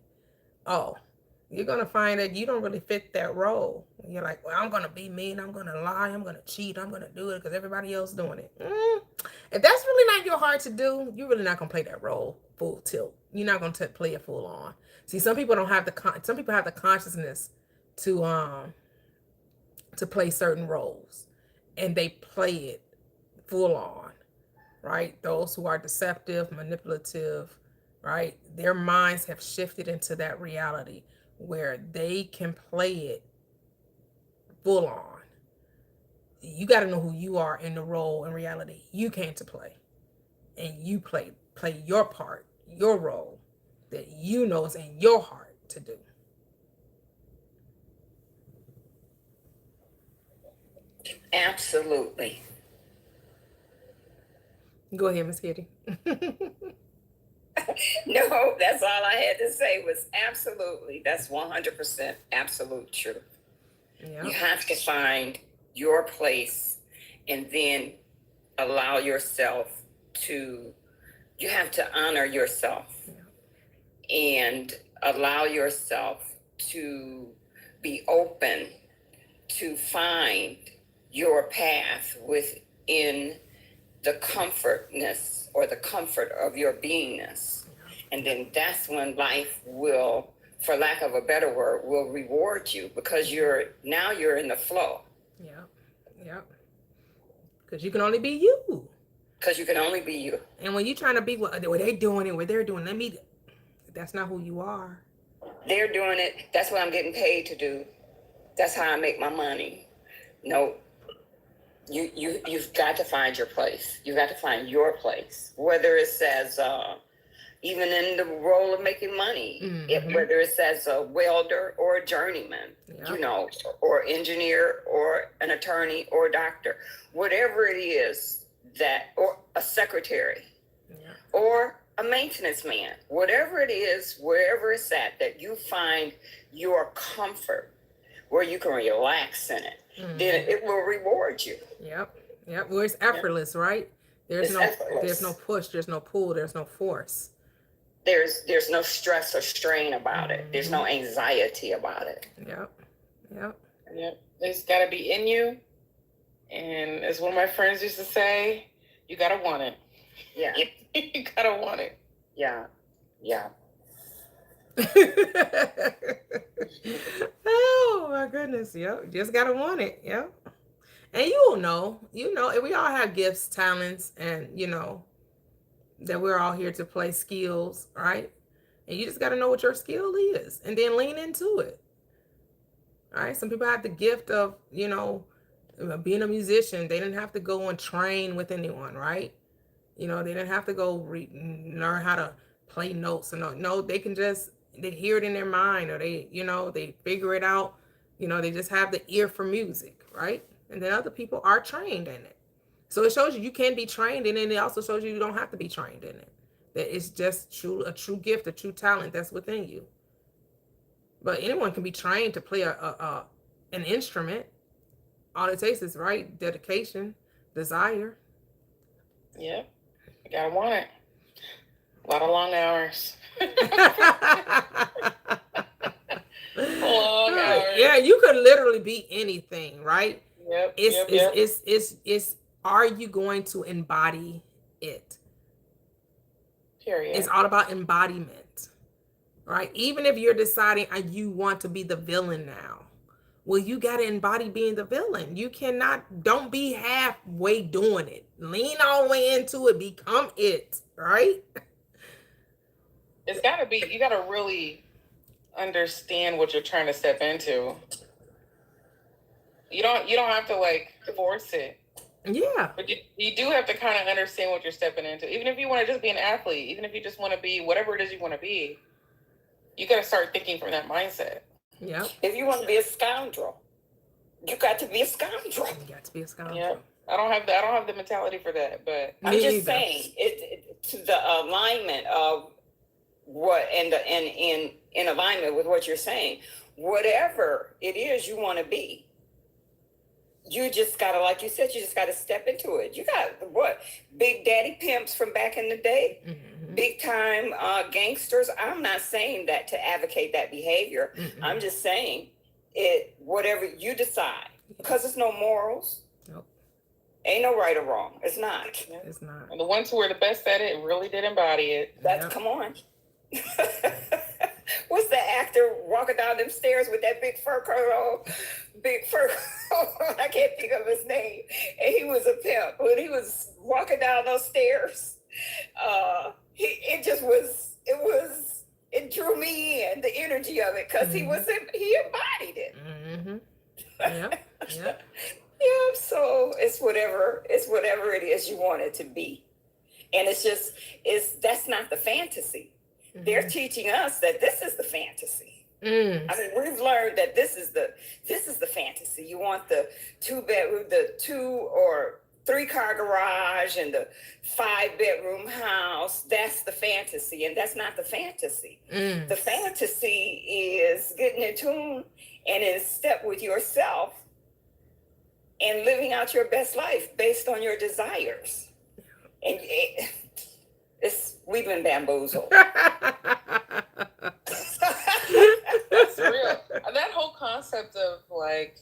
you're going to find that you don't really fit that role. You're like, well, I'm going to be mean, I'm going to lie, I'm going to cheat, I'm going to do it because everybody else is doing it. If that's really not your heart to do, you're really not going to play that role full tilt. You're not going to play it full on. See, some people have the consciousness to play certain roles, and they play it full on, right? Those who are deceptive, manipulative, right? Their minds have shifted into that reality where they can play it full on. You got to know who you are in the role in reality you came to play, and you play your part, your role that you know is in your heart to do. Absolutely. Go ahead, Miss Kitty. No, that's all I had to say was absolutely. That's 100% absolute truth. Yep. You have to find your place and then allow yourself to, you have to honor yourself and allow yourself to be open to find your path within the comfortness or the comfort of your beingness. And then that's when life will, for lack of a better word, will reward you because you're in the flow. Yeah. Because you can only be you. Because you can only be you. And when you're trying to be what they're doing and what they're doing, that's not who you are. They're doing it. That's what I'm getting paid to do. That's how I make my money. No, you've got to find your place. You've got to find your place. Whether it says, even in the role of making money, whether it says a welder or a journeyman, or engineer or an attorney or a doctor, whatever it is or a secretary or a maintenance man, whatever it is, wherever it's at, that you find your comfort where you can relax in it, then it will reward you. Yep. Well, it's effortless, right? There's no push, there's no pull, there's no force. There's no stress or strain about it. There's no anxiety about it. Yep. It's got to be in you. And as one of my friends used to say, you got to want it. Yeah. You got to want it. Yeah. Oh my goodness. Yep. Just got to want it. Yep. And you'll know, we all have gifts, talents, and that we're all here to play skills, right? And you just got to know what your skill is and then lean into it. All right. Some people have the gift of, being a musician. They didn't have to go and train with anyone, right? They didn't have to go learn how to play notes. No, they can they hear it in their mind, or they figure it out. They just have the ear for music, right? And then other people are trained in it. So it shows you can be trained in it, and it also shows you don't have to be trained in it. That it's just a true gift, a true talent that's within you. But anyone can be trained to play an instrument. All it takes is dedication, desire. Yeah, you gotta want it. A lot of long hours. Long hours. Yeah, you could literally be anything, right? Yep. It's are you going to embody it? Period. It's all about embodiment, right? Even if you're deciding you want to be the villain now, well, you got to embody being the villain. You don't be halfway doing it. Lean all the way into it, become it, right? It's got to be, you got to really understand what you're trying to step into. You don't have to force it. Yeah. But you do have to kind of understand what you're stepping into. Even if you want to just be an athlete, even if you just want to be whatever it is you want to be, you got to start thinking from that mindset. Yeah. If you want to be a scoundrel, you got to be a scoundrel. You got to be a scoundrel. Yeah. I don't have the mentality for that, but I'm just saying it to the alignment of what in alignment with what you're saying. Whatever it is you want to be, you just gotta, like you said, you just gotta step into it. You got big daddy pimps from back in the day, big time gangsters. I'm not saying that to advocate that behavior. I'm just saying whatever you decide, because it's no morals. Nope. Ain't no right or wrong. It's not. It's not. And the ones who were the best at it really did embody it. Come on. What's the actor walking down them stairs with that big fur coat on? I can't think of his name. And he was a pimp. When he was walking down those stairs, it drew me in, the energy of it, because he embodied it. Yeah. Yeah, so it's whatever it is you want it to be. And that's not the fantasy. They're teaching us that this is the fantasy. I mean, we've learned that this is the fantasy. You want the 2 bedroom, the 2 or 3-car garage and the 5-bedroom house. That's the fantasy, and that's not the fantasy. The fantasy is getting in tune and in step with yourself and living out your best life based on your desires. And we've been bamboozled. That's real. That whole concept of like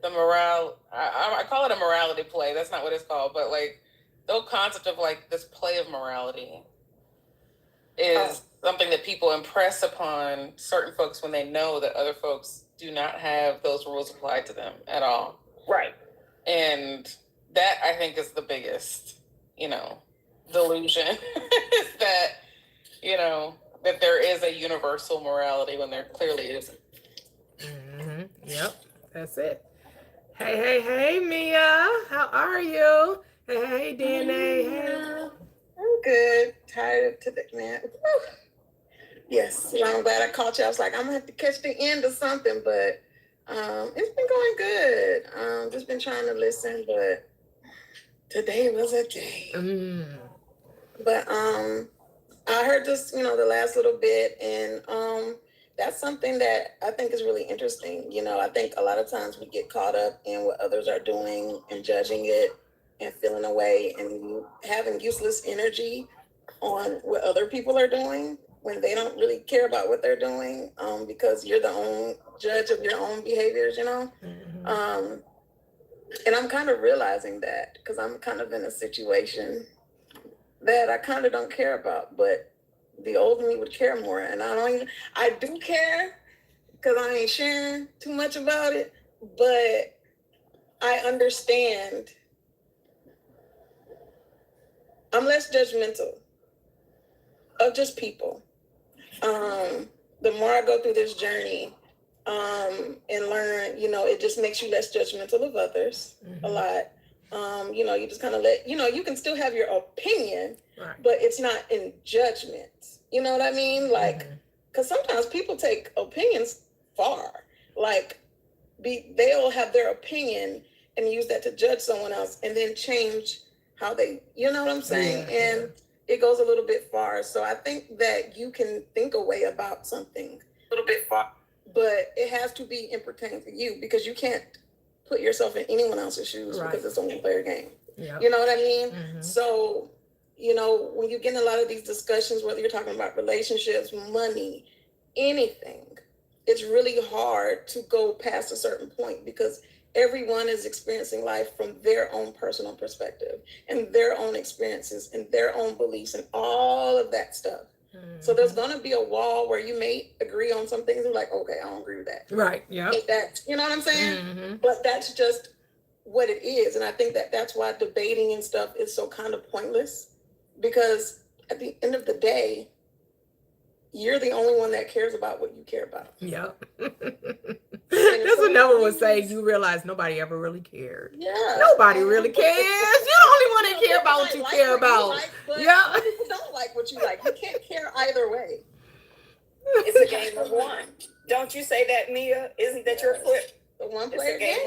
the morale, I call it a morality play. That's not what it's called, but like the whole concept of like this play of morality is something that people impress upon certain folks when they know that other folks do not have those rules applied to them at all. Right. And that, I think, is the biggest, delusion that, that there is a universal morality when there clearly isn't. Yep, that's it. Hey, Mia, how are you? Hey, DNA. Hey. I'm good. Tired of today, man. Yes, I'm glad I caught you. I was like, I'm gonna have to catch the end of something, but it's been going good. Just been trying to listen, but today was a day. But I heard this, the last little bit, and that's something that I think is really interesting. I think a lot of times we get caught up in what others are doing and judging it and feeling away and having useless energy on what other people are doing when they don't really care about what they're doing, because you're the own judge of your own behaviors, And I'm kind of realizing that because I'm kind of in a situation that I kind of don't care about, but the old me would care more. And I do care because I ain't sharing too much about it, but I understand. I'm less judgmental of just people. The more I go through this journey and learn, it just makes you less judgmental of others a lot. You just kind of you can still have your opinion, right, but it's not in judgment. You know what I mean? Like, because sometimes people take opinions far. Like, they'll have their opinion and use that to judge someone else and then change how they, you know what I'm saying? And it goes a little bit far. So I think that you can think a way about something a little bit far, but it has to be in pertaining to you, because you can't put yourself in anyone else's shoes, right, because it's a one-player game. Yep. You know what I mean? So, when you get in a lot of these discussions, whether you're talking about relationships, money, anything, it's really hard to go past a certain point because everyone is experiencing life from their own personal perspective and their own experiences and their own beliefs and all of that stuff. So there's going to be a wall where you may agree on some things and like, okay, I don't agree with that. Right. Yeah. You know what I'm saying? But that's just what it is. And I think that that's why debating and stuff is so kind of pointless, because at the end of the day, you're the only one that cares about what you care about. Yeah. That's what Noah was saying. You realize nobody ever really cared. Yeah. Nobody really cares. You're the only one that care about what you care about. Yeah. People don't like what you like. You can't care either way. It's a game of one. Don't you say that, Mia? Isn't that your foot? The one-player game.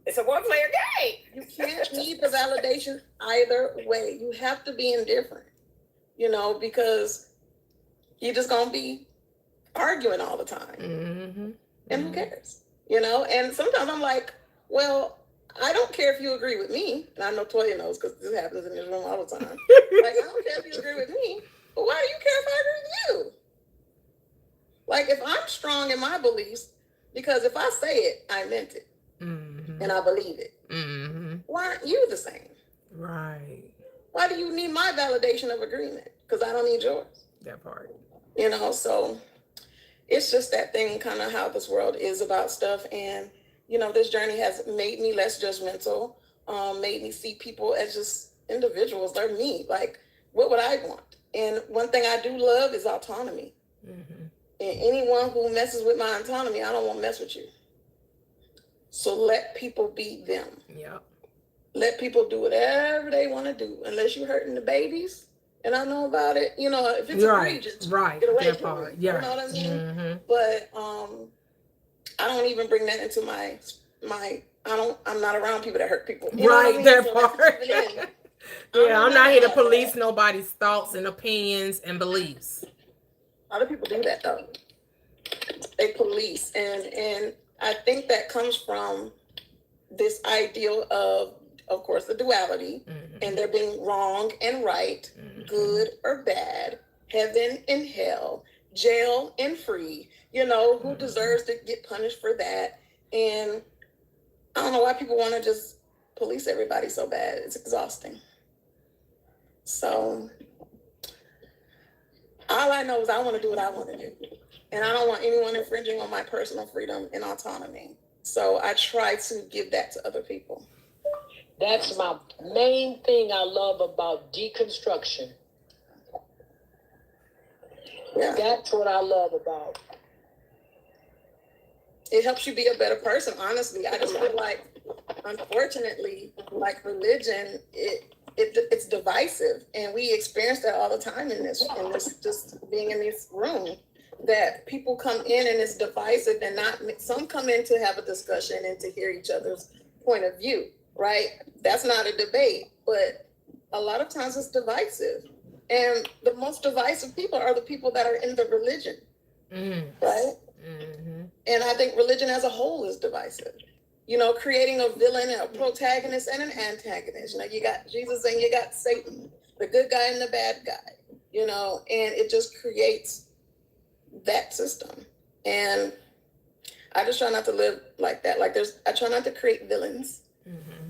It's a one-player game. You can't need the validation either way. You have to be indifferent, because you're just going to be arguing all the time. And who cares? And sometimes I'm like, well, I don't care if you agree with me. And I know Toyia knows because this happens in this room all the time. Like, I don't care if you agree with me, but why do you care if I agree with you? Like, if I'm strong in my beliefs, because if I say it, I meant it. And I believe it. Why aren't you the same? Right. Why do you need my validation of agreement? Because I don't need yours. That part. So it's just that thing, kind of how this world is about stuff. And, this journey has made me less judgmental, made me see people as just individuals. They're me. Like, what would I want? And one thing I do love is autonomy. And anyone who messes with my autonomy, I don't want to mess with you. So let people be them. Yeah. Let people do whatever they want to do, unless you're hurting the babies. And I know about it, if it's egregious, right, get away from it. Yeah. You know what I mean? But I don't even bring that into my I'm not around people that hurt people. You right, know what I mean? that So part. Yeah, I'm not here to police nobody's thoughts and opinions and beliefs. A lot of people do that though. They police, and I think that comes from this ideal of course, the duality, and there being wrong and right, good or bad, heaven and hell, jail and free. You know, who deserves to get punished for that? And I don't know why people want to just police everybody so bad. It's exhausting. So all I know is I want to do what I want to do. And I don't want anyone infringing on my personal freedom and autonomy. So I try to give that to other people. That's my main thing I love about deconstruction. Yeah. That's what I love about. It helps you be a better person, honestly. I just feel like, unfortunately, like religion, it's divisive. And we experience that all the time in this just being in this room. That people come in and it's divisive, and some come in to have a discussion and to hear each other's point of view, right? That's not a debate, but a lot of times it's divisive. And the most divisive people are the people that are in the religion, right? Mm-hmm. And I think religion as a whole is divisive. You know, creating a villain, a protagonist, and an antagonist. You know, you got Jesus and you got Satan, the good guy and the bad guy, you know, and it just creates that system. And I just try not to live like that. Like I try not to create villains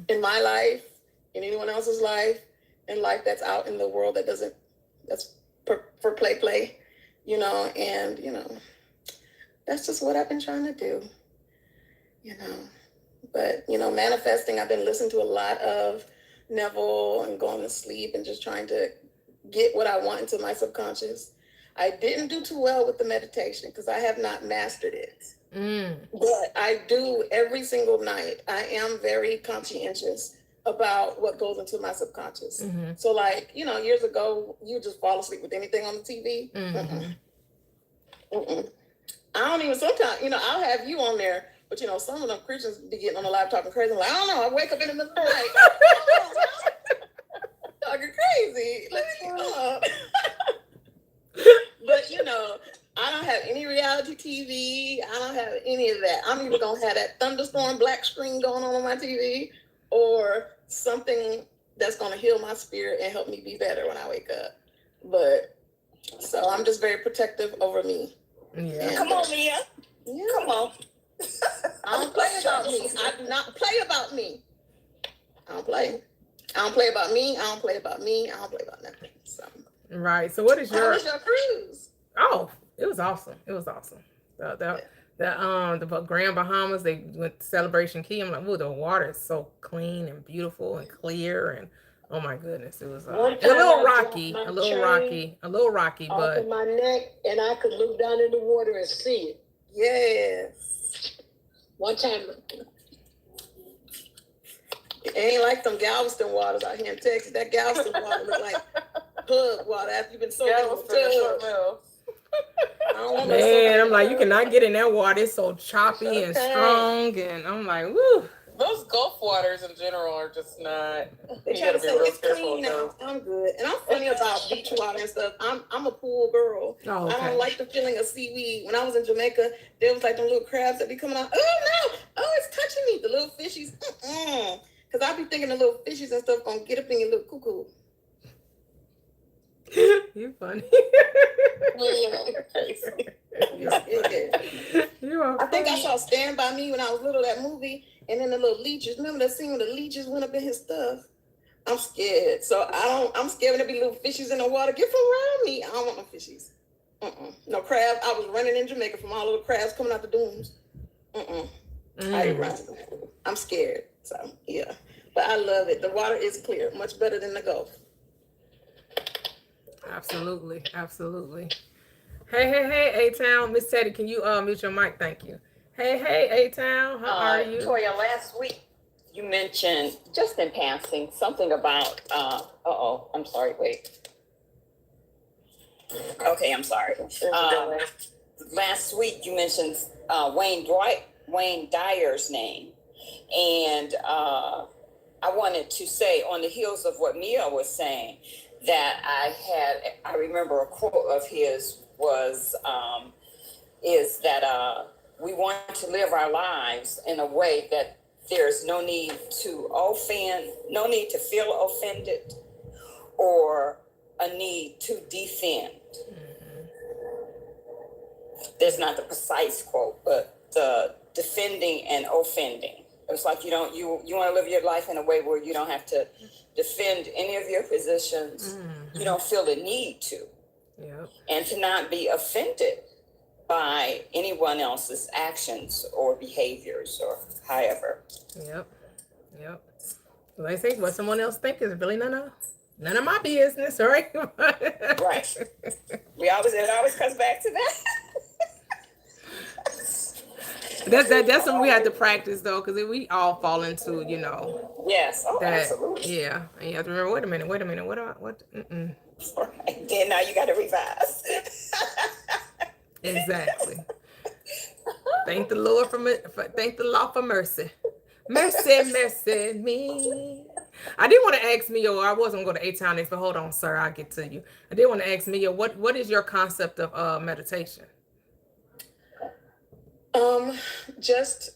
in my life, in anyone else's life, and life that's out in the world that's for play, you know, and, you know, that's just what I've been trying to do, you know. But, you know, manifesting, I've been listening to a lot of Neville and going to sleep and just trying to get what I want into my subconscious. I didn't do too well with the meditation because I have not mastered it. But I do every single night. I am very conscientious about what goes into my subconscious. So like, you know, years ago, you just fall asleep with anything on the TV. I don't even, sometimes, you know, I'll have you on there, but you know, some of them Christians be getting on the live talking crazy. I'm like, I don't know, I wake up in the middle of the night. Talking crazy. But you know, I don't have any reality TV. I don't have any of that. I'm either gonna have that thunderstorm black screen going on my TV, or something that's gonna heal my spirit and help me be better when I wake up. But so I'm just very protective over me. Yeah. Come on, Mia. Yeah. Come on. I don't play about me. I do not play about me. I don't play. I don't play about me. I don't play about me. I don't play about nothing. So. Right. So what is your? How was your cruise? Oh, it was awesome. It was awesome. The Grand Bahamas, they went to Celebration Key. I'm like, oh, the water is so clean and beautiful and clear, and oh my goodness, it was a little rocky, but in my neck, and I could look down in the water and see it. Yes. One time. It ain't like them Galveston waters out here in Texas. That Galveston water look like pub water after you've been soaking in the tub. Man, I'm like, you cannot get in that water. It's so choppy and strong, and I'm like, woo. Those Gulf waters in general are just not. They try to say it's clean now. I'm good, and I'm funny about beach water and stuff. I'm a pool girl. Oh, okay. I don't like the feeling of seaweed. When I was in Jamaica, there was like them little crabs that be coming out. Oh no! Oh, it's touching me. The little fishies. Because I be thinking the little fishies and stuff gonna get up in your little cuckoo. You funny. I think I saw Stand By Me when I was little, that movie, and then the little leeches. Remember that scene when the leeches went up in his stuff? I'm scared. So I'm scared when there be little fishies in the water. Get from around me. I don't want no fishies. No crabs. I was running in Jamaica from all of the crabs coming out the dunes. I run. I'm scared. So yeah. But I love it. The water is clear, much better than the Gulf. Absolutely. Hey, A-Town. Miss Teddy, can you mute your mic? Thank you. Hey, A-Town. How are you? Toyia, last week you mentioned, just in passing, something about, I'm sorry, wait. Okay, I'm sorry. Last week you mentioned Wayne Dyer's name. And I wanted to say, on the heels of what Mia was saying, that I remember a quote of his was, is that we want to live our lives in a way that there's no need to offend, no need to feel offended, or a need to defend. There's not the precise quote, but the defending and offending. It's like you want to live your life in a way where you don't have to defend any of your positions. You don't feel the need to. Yep. And to not be offended by anyone else's actions or behaviors or however. Yep. Like I say, what someone else thinks is really none of my business, right? Right. It always comes back to that. That's something we have to practice though, because we all fall into, Yes. Oh, that, absolutely. Yeah. And you have to remember, wait a minute. What? Right. Then now you got to revise. Exactly. Thank the Lord thank the Lord for mercy. Mercy me. I did want to ask Mia, I wasn't going to go to A-Town next, but hold on, sir, I'll get to you. I did want to ask Mia, what is your concept of meditation? Just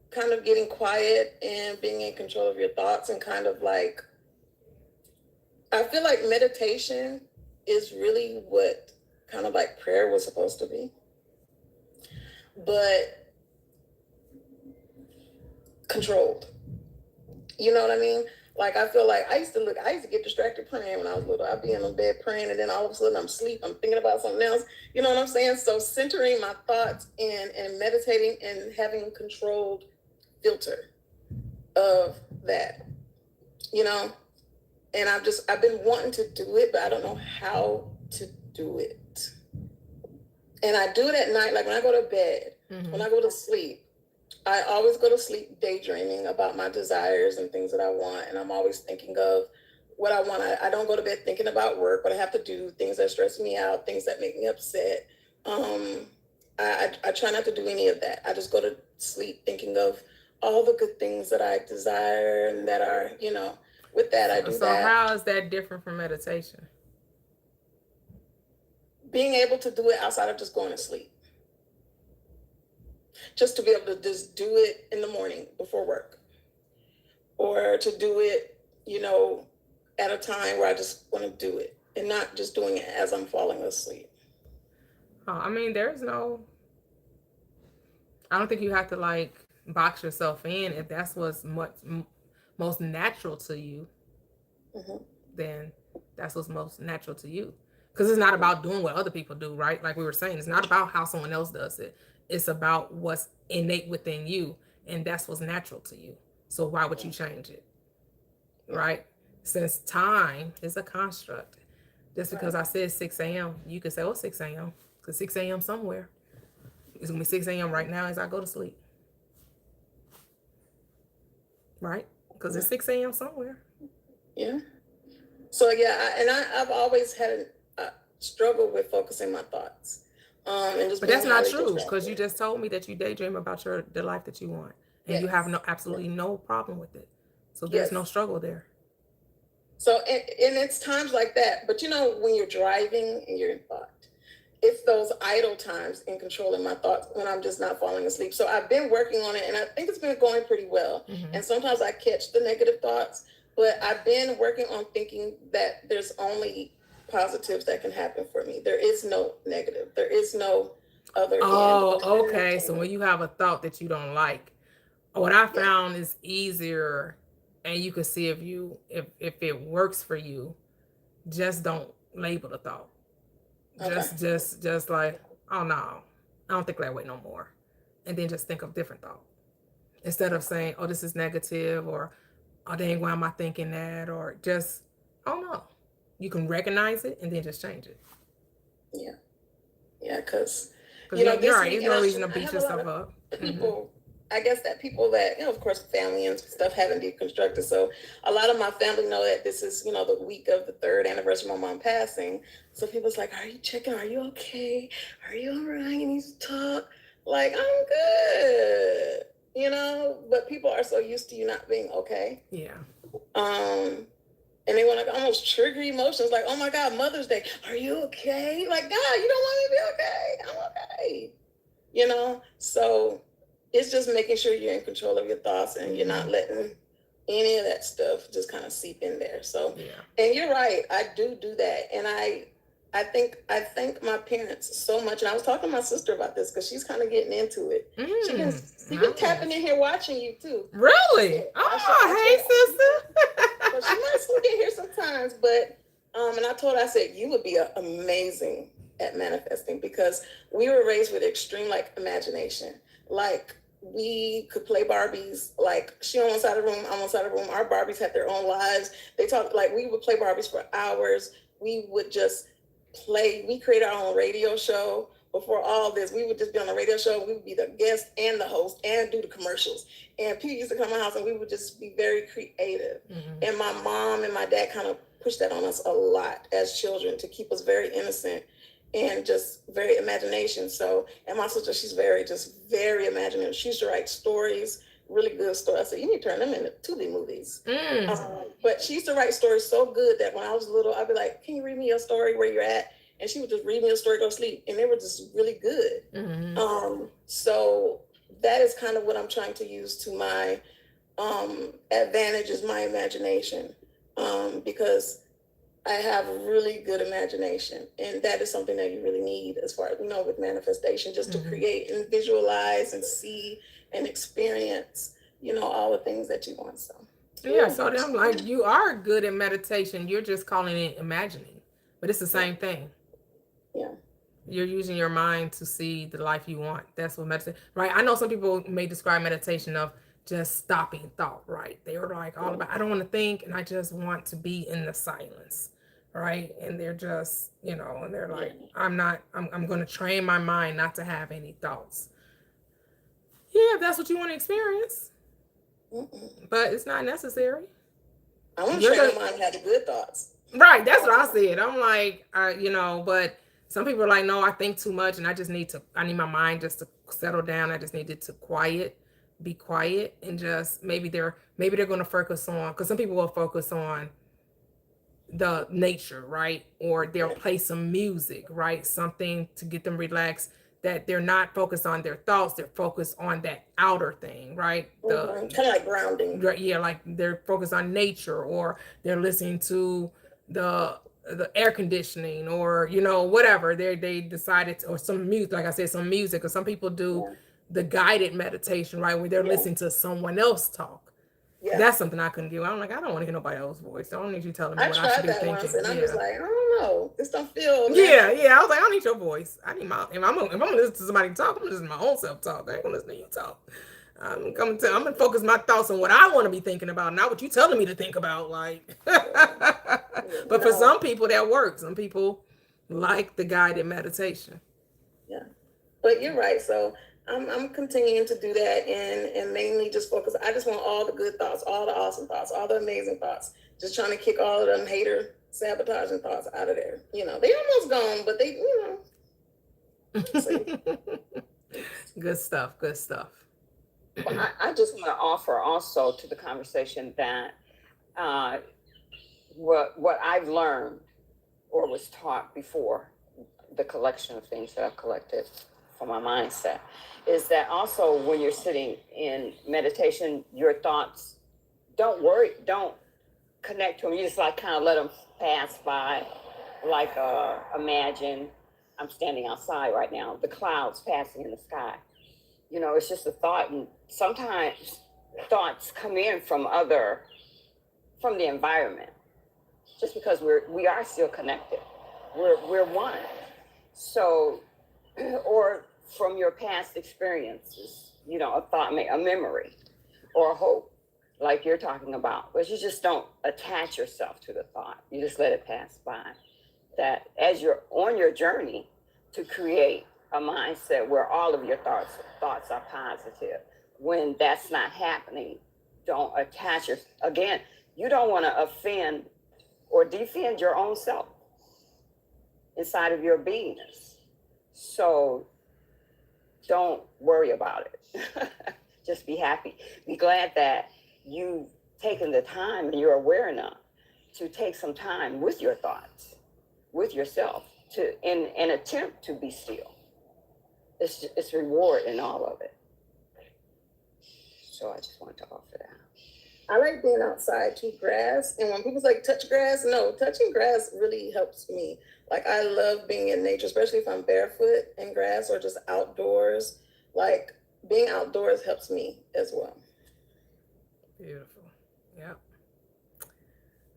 kind of getting quiet and being in control of your thoughts, and kind of like, I feel like meditation is really what kind of like prayer was supposed to be, but controlled. You know what I mean? Like, I feel like I used to get distracted praying when I was little. I'd be in the bed praying, and then all of a sudden I'm asleep. I'm thinking about something else. You know what I'm saying? So centering my thoughts and meditating and having a controlled filter of that, and I've been wanting to do it, but I don't know how to do it. And I do it at night, like when I go to bed, when I go to sleep. I always go to sleep daydreaming about my desires and things that I want. And I'm always thinking of what I want. I don't go to bed thinking about work, what I have to do, things that stress me out, things that make me upset. I try not to do any of that. I just go to sleep thinking of all the good things that I desire and that are, with that, I do that. So how is that different from meditation? Being able to do it outside of just going to sleep. Just to be able to just do it in the morning before work, or to do it, at a time where I just want to do it and not just doing it as I'm falling asleep. I mean, I don't think you have to like box yourself in. If that's what's most natural to you, then that's what's most natural to you. Because it's not about doing what other people do, right? Like we were saying, it's not about how someone else does it. It's about what's innate within you, and that's what's natural to you. So why would you change it, right? Since time is a construct. Just because I said 6 a.m., you could say, 6 a.m., because 6 a.m. somewhere. It's going to be 6 a.m. right now as I go to sleep. Right? Because it's 6 a.m. somewhere. Yeah. So, I've always had a struggle with focusing my thoughts. But that's not true, because you just told me that you daydream about the life that you want, and you have absolutely no problem with it. So there's no struggle there. So, and it's times like that. But when you're driving and you're in thought, it's those idle times in controlling my thoughts when I'm just not falling asleep. So I've been working on it, and I think it's been going pretty well. And sometimes I catch the negative thoughts, but I've been working on thinking that there's only positives that can happen for me. There is no negative. There is no other. Okay. So when you have a thought that you don't like, what I found is easier, and you can see if it works for you. Just don't label the thought. Just like, oh no, I don't think that way no more, and then just think of different thought instead of saying, oh, this is negative, or oh dang, why am I thinking that, or just, oh no. You can recognize it and then just change it. Yeah, because you're right. There's no reason to beat yourself up. People, I guess that people that, of course, family and stuff haven't deconstructed. So a lot of my family know that this is, the week of the 3rd anniversary of my mom passing. So people's like, are you checking? Are you okay? Are you all right? You need to talk. Like, I'm good. you know, but people are so used to you not being okay. Yeah. And they want to almost trigger emotions like, oh my God, Mother's Day. Are you okay? Like, God, you don't want me to be okay. I'm okay. You know? So it's just making sure you're in control of your thoughts and you're not letting any of that stuff just kind of seep in there. So, and you're right. I do that. And I thank my parents so much. And I was talking to my sister about this because she's kind of getting into it. She's been tapping in here watching you too. Really? So hey, sister. So she might still get here sometimes, but and I told her, I said, you would be amazing at manifesting because we were raised with extreme like imagination. Like we could play Barbies, like she on one side of the room, I'm on one side of the room. Our Barbies had their own lives. They talked like we would play Barbies for hours. We would just play. We created our own radio show. Before all this, we would just be on the radio show. We would be the guest and the host and do the commercials. And people used to come to my house and we would just be very creative. And my mom and my dad kind of pushed that on us a lot as children to keep us very innocent and just very imagination. So, and my sister, she's very imaginative. She used to write stories, really good stories. I said, you need to turn them into 2D movies. But she used to write stories so good that when I was little, I'd be like, can you read me your story where you're at? And she would just read me a story, go to sleep. And they were just really good. So that is kind of what I'm trying to use to my advantage is my imagination. Because I have really good imagination. And that is something that you really need as far as, you know, with manifestation, just to create and visualize and see and experience, you know, all the things that you want. So yeah, so I'm like, you are good at meditation. You're just calling it imagining. But it's the same thing. Yeah. You're using your mind to see the life you want. That's what meditation, right? I know some people may describe meditation of just stopping thought, right? They were like all about, I don't want to think and I just want to be in the silence, right? And they're just, you know, and they're like, I'm going to train my mind not to have any thoughts. Yeah, if that's what you want to experience. But it's not necessary. I want to train my mind to have the good thoughts. Right, that's what I said. I'm like, you know, but some people are like, no, I think too much and I need my mind just to settle down. I just need it to be quiet and just maybe they're going to focus on, because some people will focus on the nature, right? Or they'll play some music, right? Something to get them relaxed, that they're not focused on their thoughts. They're focused on that outer thing, right? Kind of like grounding. Right, yeah, like they're focused on nature, or they're listening to the air conditioning, or you know, whatever they decided to, or some music, like I said, some music, or some people do the guided meditation, right, where they're listening to someone else talk. That's something I couldn't do. I'm like, I don't want to hear nobody else's voice. I don't need you telling me what I should be thinking. Once, and I'm just like, I don't know, this don't feel yeah. I was like, I don't need your voice. I need my, if I'm gonna listen to somebody talk, I'm gonna listen to my own self talk. I ain't gonna listen to you talk. I'm gonna focus my thoughts on what I want to be thinking about, not what you telling me to think about. Like, but for some people that works. Some people like the guided meditation. Yeah, but you're right. So I'm continuing to do that and mainly just focus. I just want all the good thoughts, all the awesome thoughts, all the amazing thoughts. Just trying to kick all of them hater, sabotaging thoughts out of there. You know, they almost gone, but they, you know. Good stuff. Well, I just want to offer also to the conversation that what I've learned or was taught before, the collection of things that I've collected for my mindset, is that also when you're sitting in meditation, your thoughts, don't connect to them. You just like kind of let them pass by. Like imagine I'm standing outside right now, the clouds passing in the sky. You know, it's just a thought, and sometimes thoughts come in from the environment, just because we are still connected. We're one. So, or from your past experiences, you know, a thought, a memory, or a hope, like you're talking about. But you just don't attach yourself to the thought. You just let it pass by. That as you're on your journey to create a mindset where all of your thoughts are positive, when that's not happening, don't attach yourself. Again, you don't want to offend or defend your own self inside of your beingness. So don't worry about it. Just be happy. Be glad that you've taken the time and you're aware enough to take some time with your thoughts, with yourself, to in an attempt to be still. It's reward in all of it. So I just wanted to offer that. I like being outside too, grass. And when people's like touch grass, no, touching grass really helps me. Like I love being in nature, especially if I'm barefoot in grass or just outdoors. Like being outdoors helps me as well. Beautiful. Yep.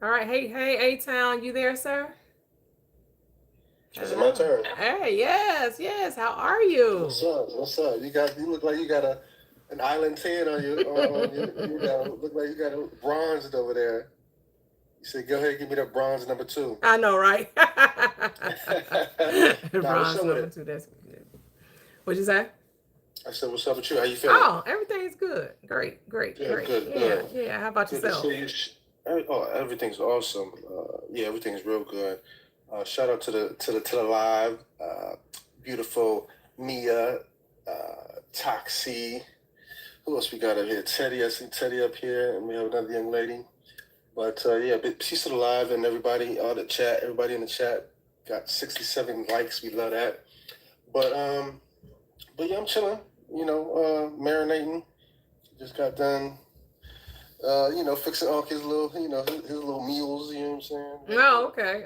All right. Hey, A-Town, you there, sir? Is it my turn? Hey, yes. How are you? What's up? You look like you got an island tan on you. You look like you got a bronzed over there. You said, go ahead, give me that bronze number 2. I know, right? Bronze number 2. That's good. What'd you say? I said, what's up with you? How you feeling? Oh, everything's good. Great. Good. Yeah. How about yourself? Everything's awesome. Everything's real good. Shout out to the live, beautiful Mia, Toxie. Who else we got up here? Teddy. I see Teddy up here, and we have another young lady. But she's still alive, and everybody in the chat got 67 likes. We love that. But yeah, I'm chilling. Marinating. Just got done. Fixing all his little, his little meals. You know what I'm saying? Oh, okay.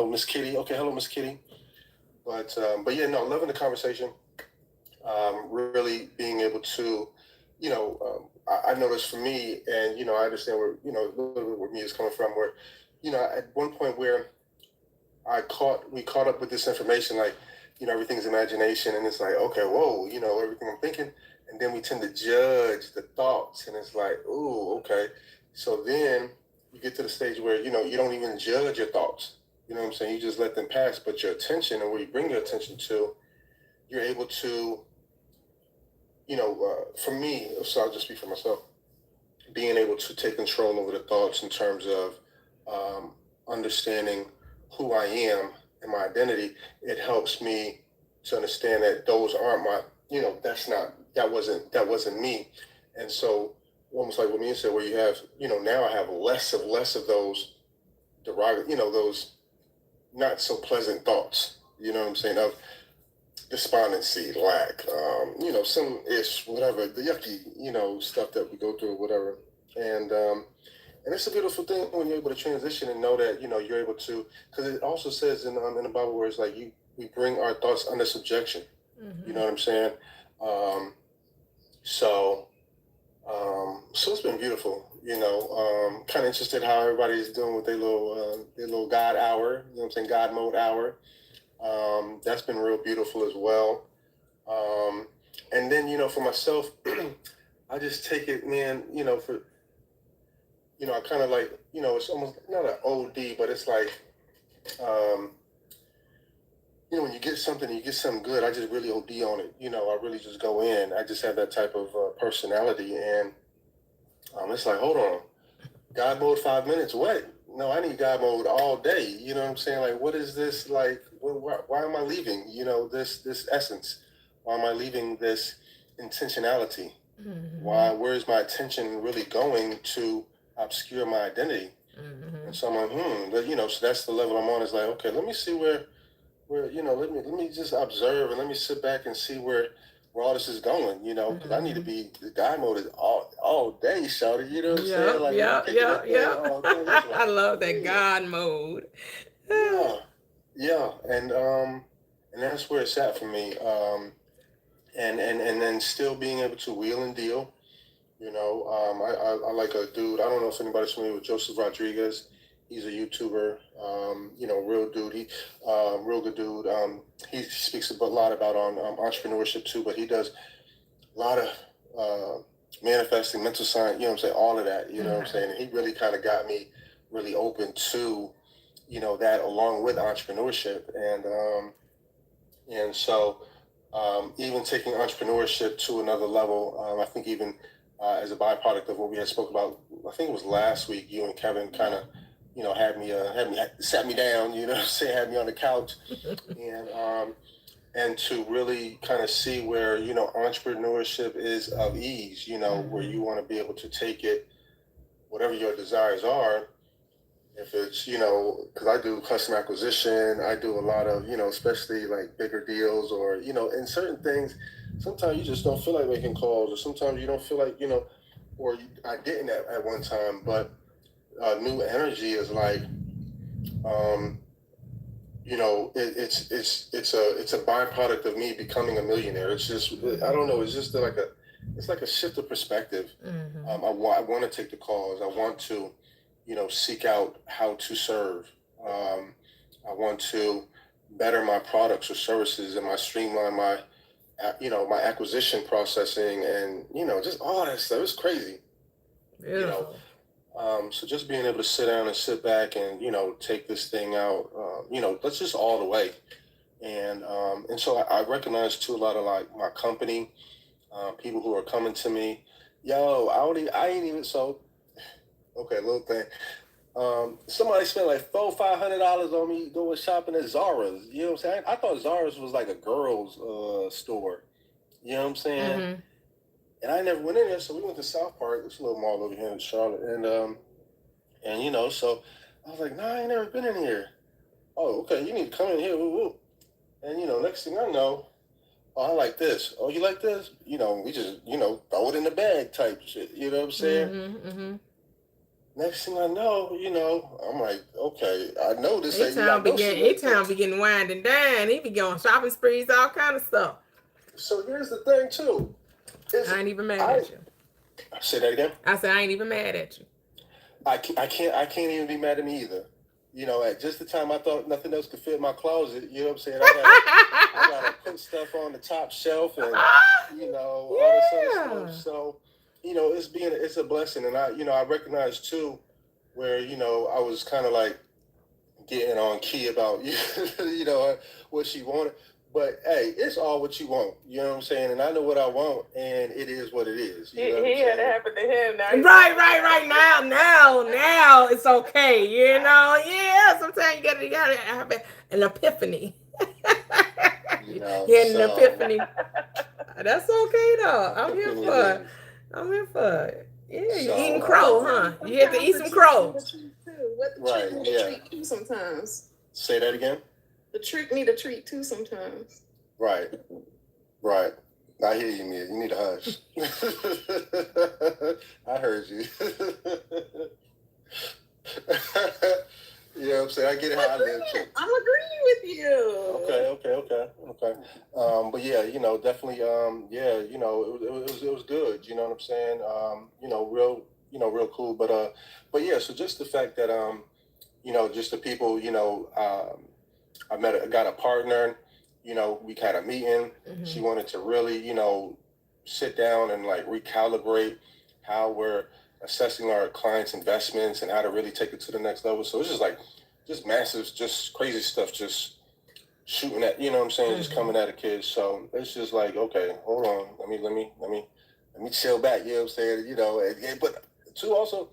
Miss Kitty. Okay, hello, Miss Kitty. But yeah, no, loving the conversation. Really being able to, I noticed for me, and I understand where a little bit where me is coming from. Where, at one point where we caught up with this information, like, everything's imagination, and it's like, okay, whoa, everything I'm thinking, and then we tend to judge the thoughts, and it's like, ooh, okay. So then you get to the stage where you don't even judge your thoughts. You know what I'm saying? You just let them pass, but your attention and where you bring your attention to, you're able to. For me, so I'll just speak for myself, being able to take control over the thoughts in terms of understanding who I am and my identity, it helps me to understand that those aren't my, that wasn't me. And so almost like what Mia said, where you have, now I have less of those those not so pleasant thoughts, you know what I'm saying, of despondency, lack, some whatever, the yucky, stuff that we go through, whatever. And it's a beautiful thing when you're able to transition and know that, you're able to, because it also says in the Bible where it's like we bring our thoughts under subjection. Mm-hmm. You know what I'm saying? So it's been beautiful, kind of interested how everybody's doing with their little God hour, you know what I'm saying? God mode hour. That's been real beautiful as well. And then, for myself, I just take it, man, I kind of like, it's almost not an OD, but it's like, when you get something good, I just really OD on it. I really just go in. I just have that type of personality. And it's like, hold on, God mode 5 minutes, what? No, I need God mode all day. You know what I'm saying? Like, what is this? Like, why am I leaving, this essence? Why am I leaving this intentionality? Mm-hmm. Where's my attention really going to obscure my identity? Mm-hmm. And so I'm like, but, so that's the level I'm on. Is like, okay, let me see where let me just observe and let me sit back and see where all this is going, because I need to be, the God mode is all day, shawty, you know what I'm saying? Like, yeah. I love that God mode. Yeah. And that's where it's at for me. And then still being able to wheel and deal, I like a dude, I don't know if anybody's familiar with Joseph Rodriguez. He's a YouTuber, real dude. Real good dude. He speaks a lot about entrepreneurship too, but he does a lot of manifesting, mental science, all of that, what I'm saying? And he really kind of got me really open to, that along with entrepreneurship. And so even taking entrepreneurship to another level, I think even as a byproduct of what we had spoke about, I think it was last week, you and Kevin kind of, sat me down, had me on the couch. and to really kind of see where, you know, entrepreneurship is of ease, you know, where you want to be able to take it, whatever your desires are. If it's, you know, because I do customer acquisition, I do a lot of, you know, especially like bigger deals, or, you know, in certain things, sometimes you just don't feel like making calls, or sometimes you don't feel like, you know, or I didn't at one time, but new energy is like, you know, it's a byproduct of me becoming a millionaire. It's just, I don't know, it's just like a shift of perspective. I want to take the calls. I want to, you know, seek out how to serve. I want to better my products or services, and streamline my, you know, my acquisition processing, and, you know, just all that stuff. It's crazy. Beautiful. You know, so just being able to sit down and sit back and, you know, take this thing out, you know, let's just all the way. And so I recognize too a lot of like my company, people who are coming to me, yo, I ain't even, so, okay, little thing. Somebody spent like $500 on me going shopping at Zara's. You know what I'm saying? I thought Zara's was like a girl's store. You know what I'm saying? And I never went in there, so we went to South Park. It's a little mall over here in Charlotte, and you know, so I was like, nah, I ain't never been in here. Oh, okay, you need to come in here. Woo, woo. And you know, next thing I know, oh, I like this. Oh, you like this? You know, we just, you know, throw it in the bag type shit. You know what I'm saying? Next thing I know, you know, I'm like, okay, I know this ain't A-Town be getting winding down. He be going shopping sprees, all kind of stuff. So here's the thing too. I ain't even mad at you. Say that again. I said I ain't even mad at you. I can't even be mad at me either. You know, at just the time I thought nothing else could fit in my closet, you know what I'm saying? I gotta put stuff on the top shelf, and you know, all this other stuff. So, you know, it's a blessing, and I recognize too where, you know, I was kind of like getting on key about you know, what she wanted. But hey, it's all what you want. You know what I'm saying? And I know what I want, and it is what it is. He had it happen to him. Now right. Now it's okay. You know, yeah. Sometimes you gotta have an epiphany. You know, an epiphany. That's okay though. I'm here for it. Yeah, you're eating crow, huh? You have to eat some crow. Right. Yeah. Treat sometimes. Say that again. The trick need a treat too sometimes. Right. I hear you, Mia. You need a hush. I heard you. You know what I'm saying? I get it how I live too. I'm agreeing with you. Okay. But yeah, you know, definitely, yeah, you know, it was good. You know what I'm saying? You know, real cool. But yeah, so just the fact that, you know, just the people, you know, I got a partner, you know, we had a meeting. She wanted to really, you know, sit down and like recalibrate how we're assessing our clients' investments and how to really take it to the next level. So it's just like, just massive, just crazy stuff, just shooting at, you know what I'm saying, just coming at a kid. So it's just like, okay, hold on, let me chill back. You know what I'm saying? You know, but two, also,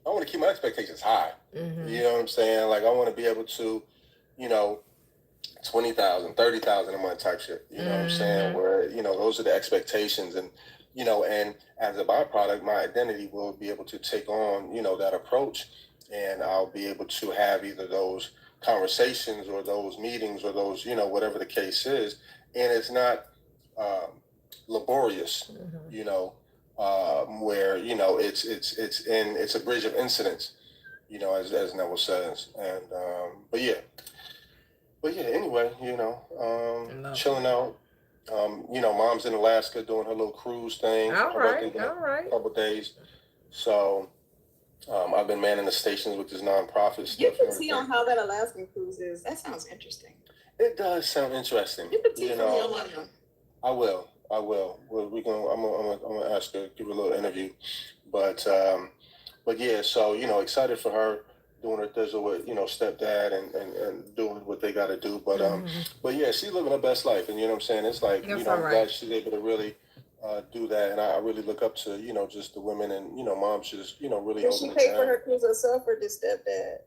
I want to keep my expectations high. You know what I'm saying? Like I want to be able to, you know, 20,000, 30,000 a month type shit. You know what I'm saying? Where, you know, those are the expectations, and, you know, and as a byproduct, my identity will be able to take on, you know, that approach, and I'll be able to have either those conversations or those meetings or those, you know, whatever the case is. And it's not laborious, you know, where, you know, it's a bridge of incidents, you know, as Neville says. And, but yeah, anyway, you know, chilling out. You know, mom's in Alaska doing her little cruise thing. All right. A couple of days. So I've been manning the stations with this nonprofit stuff. You can see on how that Alaskan cruise is. That sounds interesting. It does sound interesting. You know, I will. I'm gonna ask her, give her a little interview. But yeah, so, you know, excited for her doing her thizzle with, you know, stepdad and doing what they got to do. But yeah, she's living her best life, and you know what I'm saying. It's like, you know, I'm glad she's able to really do that, and I really look up to, you know, just the women, and, you know, moms just, you know, really. Did she pay for her cruise herself, or did stepdad?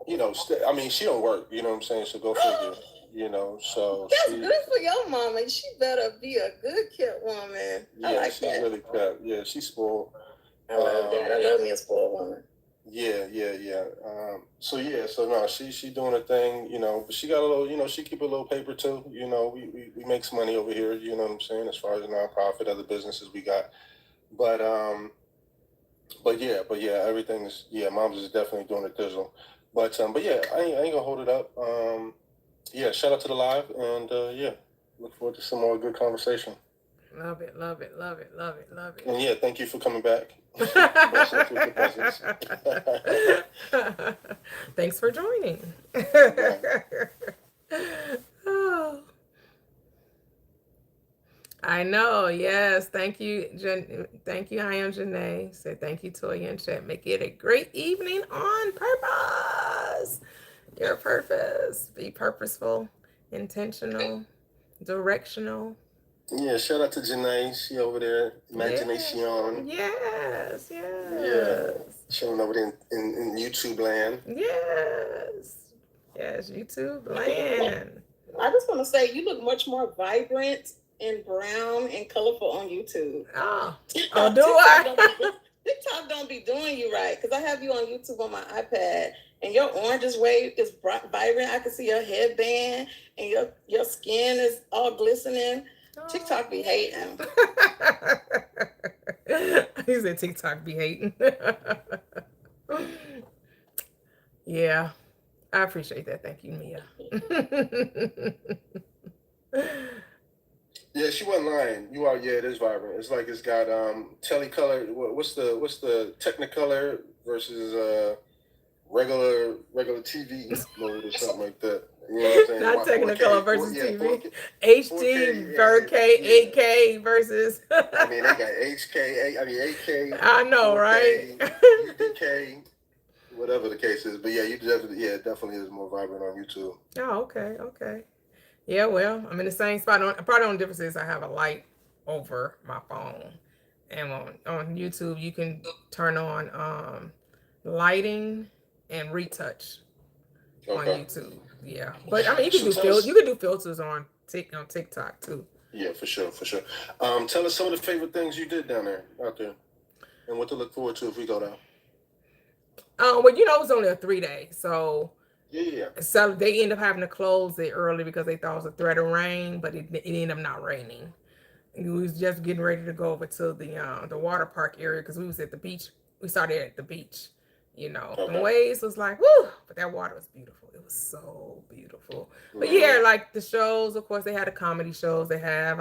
You know, I mean, she don't work. You know what I'm saying. So go figure. you know. So that's good for your mama. She better be a good kept woman. Yeah, I like she's that. really kept. Yeah, she's spoiled. I love that. I love me a spoiled woman. Yeah. So no, she doing her thing, you know, but she got a little, you know, she keep a little paper too. You know, we make some money over here, you know what I'm saying, as far as the nonprofit, other businesses we got. But yeah, everything's mom's is definitely doing the thizzle. But yeah, I ain't gonna hold it up. Yeah, shout out to the live and look forward to some more good conversation. Love it. And yeah, thank you for coming back. Thanks for joining. Oh, I know. Yes. Thank you, thank you, I am Janae. Say thank you, Toyia and Chet. Make it a great evening on purpose. Your purpose. Be purposeful, intentional, directional. Yeah, shout out to Janae. She over there, Imagination. Yes. Yeah, showing over there in YouTube land. Yes, YouTube land. I just want to say you look much more vibrant and brown and colorful on YouTube. Oh do I? TikTok don't be doing you right, because I have you on YouTube on my iPad, and your oranges wave is vibrant. I can see your headband, and your skin is all glistening. TikTok be hating. He said TikTok be hating. Yeah, I appreciate that. Thank you, Mia. Yeah, she wasn't lying. You are, yeah, it is vibrant. It's like it's got telecolor. What's the Technicolor versus regular TV mode or something like that. You know what I'm saying? Not Technicolor versus TV. 4K, HD, 4K, 8K versus. I mean, they got HK, 8K. I know, 4K, right? UDK, whatever the case is. But yeah, it definitely is more vibrant on YouTube. Oh, okay. Yeah, well, I'm in the same spot. Probably the only difference is I have a light over my phone. And on YouTube, you can turn on lighting and retouch on YouTube. Yeah, but I mean, you can do filters on TikTok too. Yeah, for sure. Tell us some of the favorite things you did out there, and what to look forward to if we go down. Well, it was only a 3-day, so. Yeah. So they end up having to close it early because they thought it was a threat of rain, but it ended up not raining. And we was just getting ready to go over to the water park area because we was at the beach. We started at the beach, The waves was like, woo, but that water was beautiful. It was so beautiful. But yeah, like the shows, of course, they had the comedy shows. They have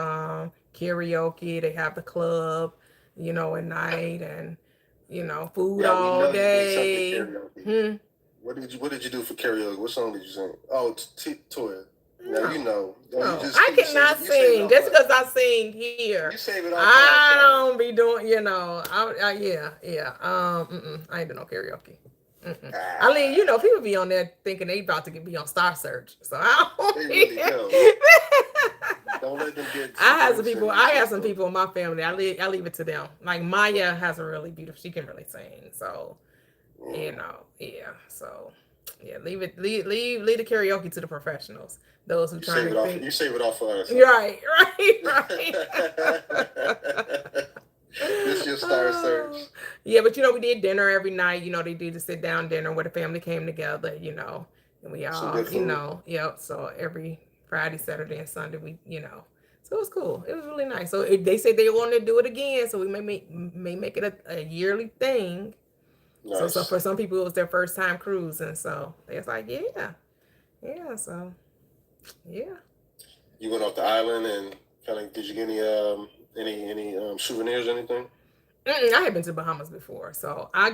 karaoke. They have the club, at night, and food all day. What did you do for karaoke? What song did you sing? Oh, Toyia. Now No, I cannot sing just because I sing here. You save it all. I don't be doing, yeah. I ain't doing no karaoke. I mean, people be on there thinking they about to be on Star Search, so I don't. They really do. Don't let them get. I have some people in my family. I leave it to them. Like Maya has a really beautiful. She can really sing, so. So leave the karaoke to the professionals. Those who try to think. You save it off for us. Right. This is your Star Search. Yeah, but we did dinner every night. They did the sit down dinner where the family came together. And we all, So every Friday, Saturday, and Sunday, So it was cool. It was really nice. So they said they wanted to do it again, so we may make it a yearly thing. Nice. So for some people, it was their first time cruising. So they was like, yeah. So, yeah. You went off the island and kind of, did you get any souvenirs or anything? I had been to Bahamas before, so I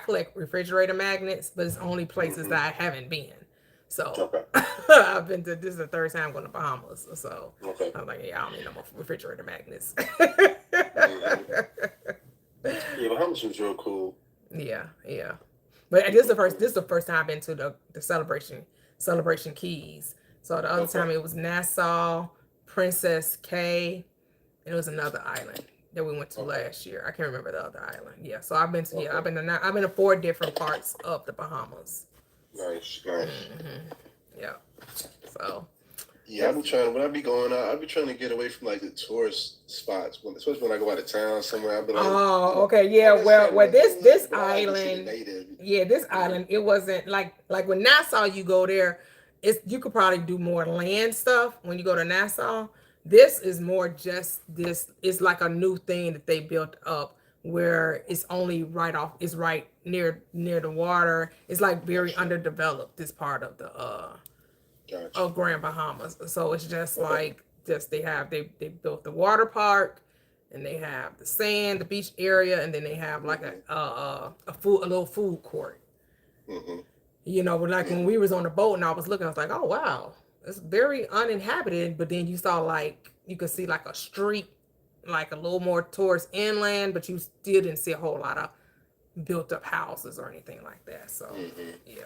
collect refrigerator magnets, but it's only places that I haven't been. So I've been to, this is the third time going to Bahamas. So I'm like, I don't need no more refrigerator magnets. Yeah, Bahamas was real cool. Yeah. But this is the first time I've been to the Celebration Keys. So the other time it was Nassau, Princess Cay, and it was another island that we went to last year. I can't remember the other island. Yeah. So I've been to I've been to 4 different parts of the Bahamas. Nice. Yeah. So. Yeah, I be trying, when I be going out, I be trying to get away from like the tourist spots, especially when I go out of town somewhere. I be like, oh, okay, yeah. Well, this island, this island, it wasn't like when Nassau you go there, you could probably do more land stuff when you go to Nassau. This is more just this. It's like a new thing that they built up where it's only it's right near the water. It's like very underdeveloped. This part of the of Grand Bahamas. So it's just like they built the water park, and they have the sand, the beach area, and then they have like a little food court. Mm-hmm. You know, like when we was on the boat and I was looking, I was like, oh wow, it's very uninhabited. But then you saw you could see like a street, like a little more towards inland, but you still didn't see a whole lot of built up houses or anything like that. So yeah.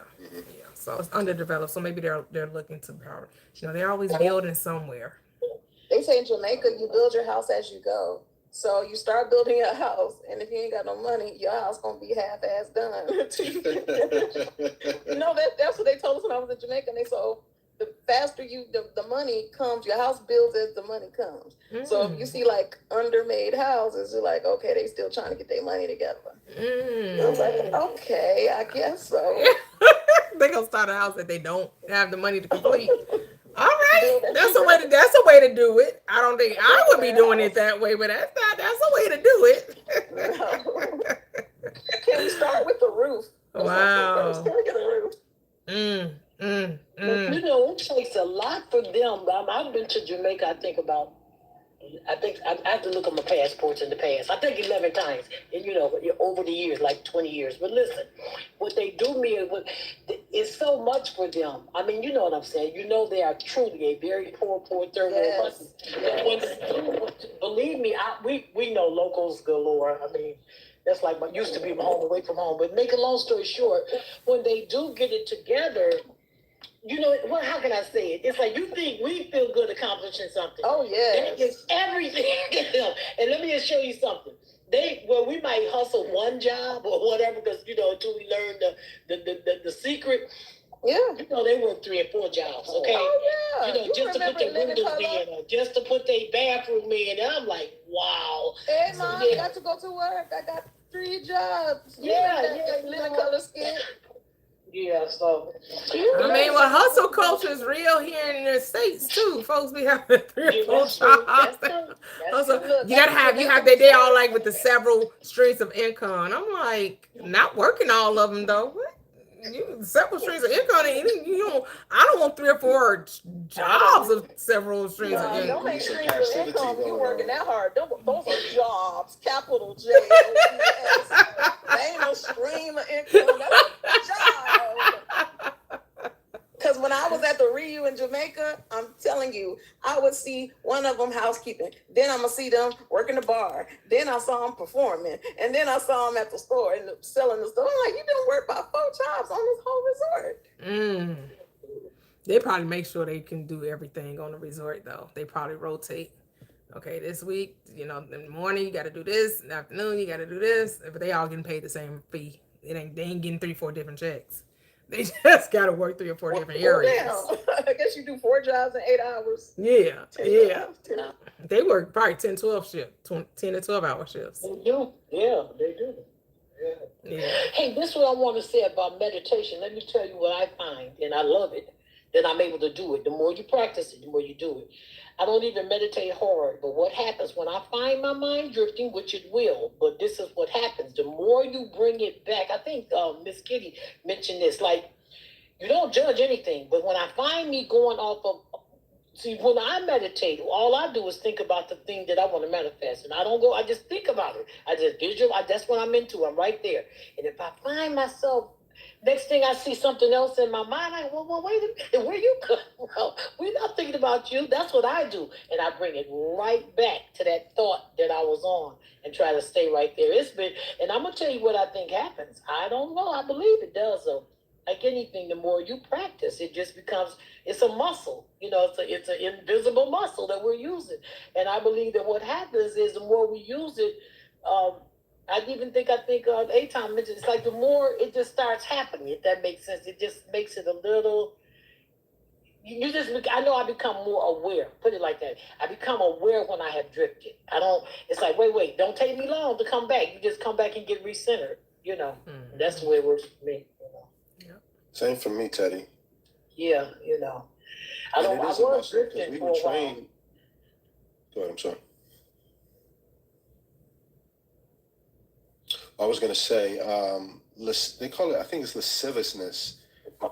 So it's underdeveloped. So maybe they're looking to power. You know, they're always building somewhere. They say in Jamaica, you build your house as you go. So you start building your house, and if you ain't got no money, your house gonna be half-ass done. That's what they told us when I was in Jamaica. And they said, the faster the money comes, your house builds as the money comes. So if you see like undermade houses, you're like, okay, they still trying to get their money together. I was like, okay, I guess so. They gonna start a house that they don't have the money to complete. All right, that's a way to do it. I don't think I would be doing it that way, but that's a way to do it. Can we start with the roof? Wow. Can we get a roof? You know, it takes a lot for them. I've been to Jamaica, I think I have to look at my passports in the past. I think 11 times, and over the years, like 20 years. But listen, what they do is so much for them. I mean, you know what I'm saying. You know they are truly a very poor third world country. Believe me, we know locals galore. I mean, that's like what used to be my home away from home. But make a long story short, when they do get it together. How can I say it? It's like you think we feel good accomplishing something. Oh, yeah. That is everything. And let me just show you something. We might hustle one job or whatever because, until we learn the secret. Yeah. They work 3 and 4 jobs, okay? Oh, yeah. Just to put their windows in or just to put their bathroom in. And I'm like, wow. Hey, Mom, I got to go to work. I got 3 jobs. Yeah. Living color skin. Yeah, so I mean, hustle culture is real here in the States too. Folks be having 3 or 4 jobs. You have they all like with the several streams of income. I'm like, not working all of them though. What? Several streams of income. I don't want 3 or 4 jobs of several streams of income. Don't make streams of income when you're working that hard. Those are jobs. Capital J. That ain't no stream of income. That's a job. Because when I was at the Rio in Jamaica, I'm telling you, I would see one of them housekeeping. Then I'm going to see them working the bar. Then I saw them performing. And then I saw them at the store and selling the store. I'm like, you done work about 4 jobs on this whole resort. They probably make sure they can do everything on the resort, though. They probably rotate. Okay, this week, in the morning, you got to do this. In the afternoon, you got to do this. But they all getting paid the same fee. They ain't getting 3 or 4 different checks. They just got to work 3 or 4 different areas. I guess you do 4 jobs in 8 hours. Yeah. They work probably 10 to 12 hour shifts. They do. Yeah, they do. Yeah. Hey, this is what I want to say about meditation. Let me tell you what I find, and I love it, that I'm able to do it. The more you practice it, the more you do it. I don't even meditate hard, but what happens when I find my mind drifting, which it will, but this is what happens. The more you bring it back, I think Miss Kitty mentioned this, like, you don't judge anything, but when I find me going off of, when I meditate, all I do is think about the thing that I want to manifest, and I just think about it. I just visualize, that's what I'm into, I'm right there. And if I find myself, next thing I see something else in my mind, wait a minute, where you come from? We're not thinking about you. That's what I do. And I bring it right back to that thought that I was on and try to stay right there. And I'm going to tell you what I think happens. I don't know. I believe it does, though. Like anything, the more you practice, it just becomes, it's a muscle. It's an invisible muscle that we're using. And I believe that what happens is the more we use it, I think A-Time mentioned, it's like the more it just starts happening, if that makes sense. It just makes it a little You just, I know I become more aware. Put it like that. I become aware when I have drifted. I don't, it's like, wait, don't take me long to come back. You just come back and get recentered, you know. Mm-hmm. That's the way it works for me, you know. Yeah. Same for me, Teddy. Yeah, you know. I was drifting for a while. Go ahead, I'm sorry. I was going to say, they call it, I think it's lasciviousness,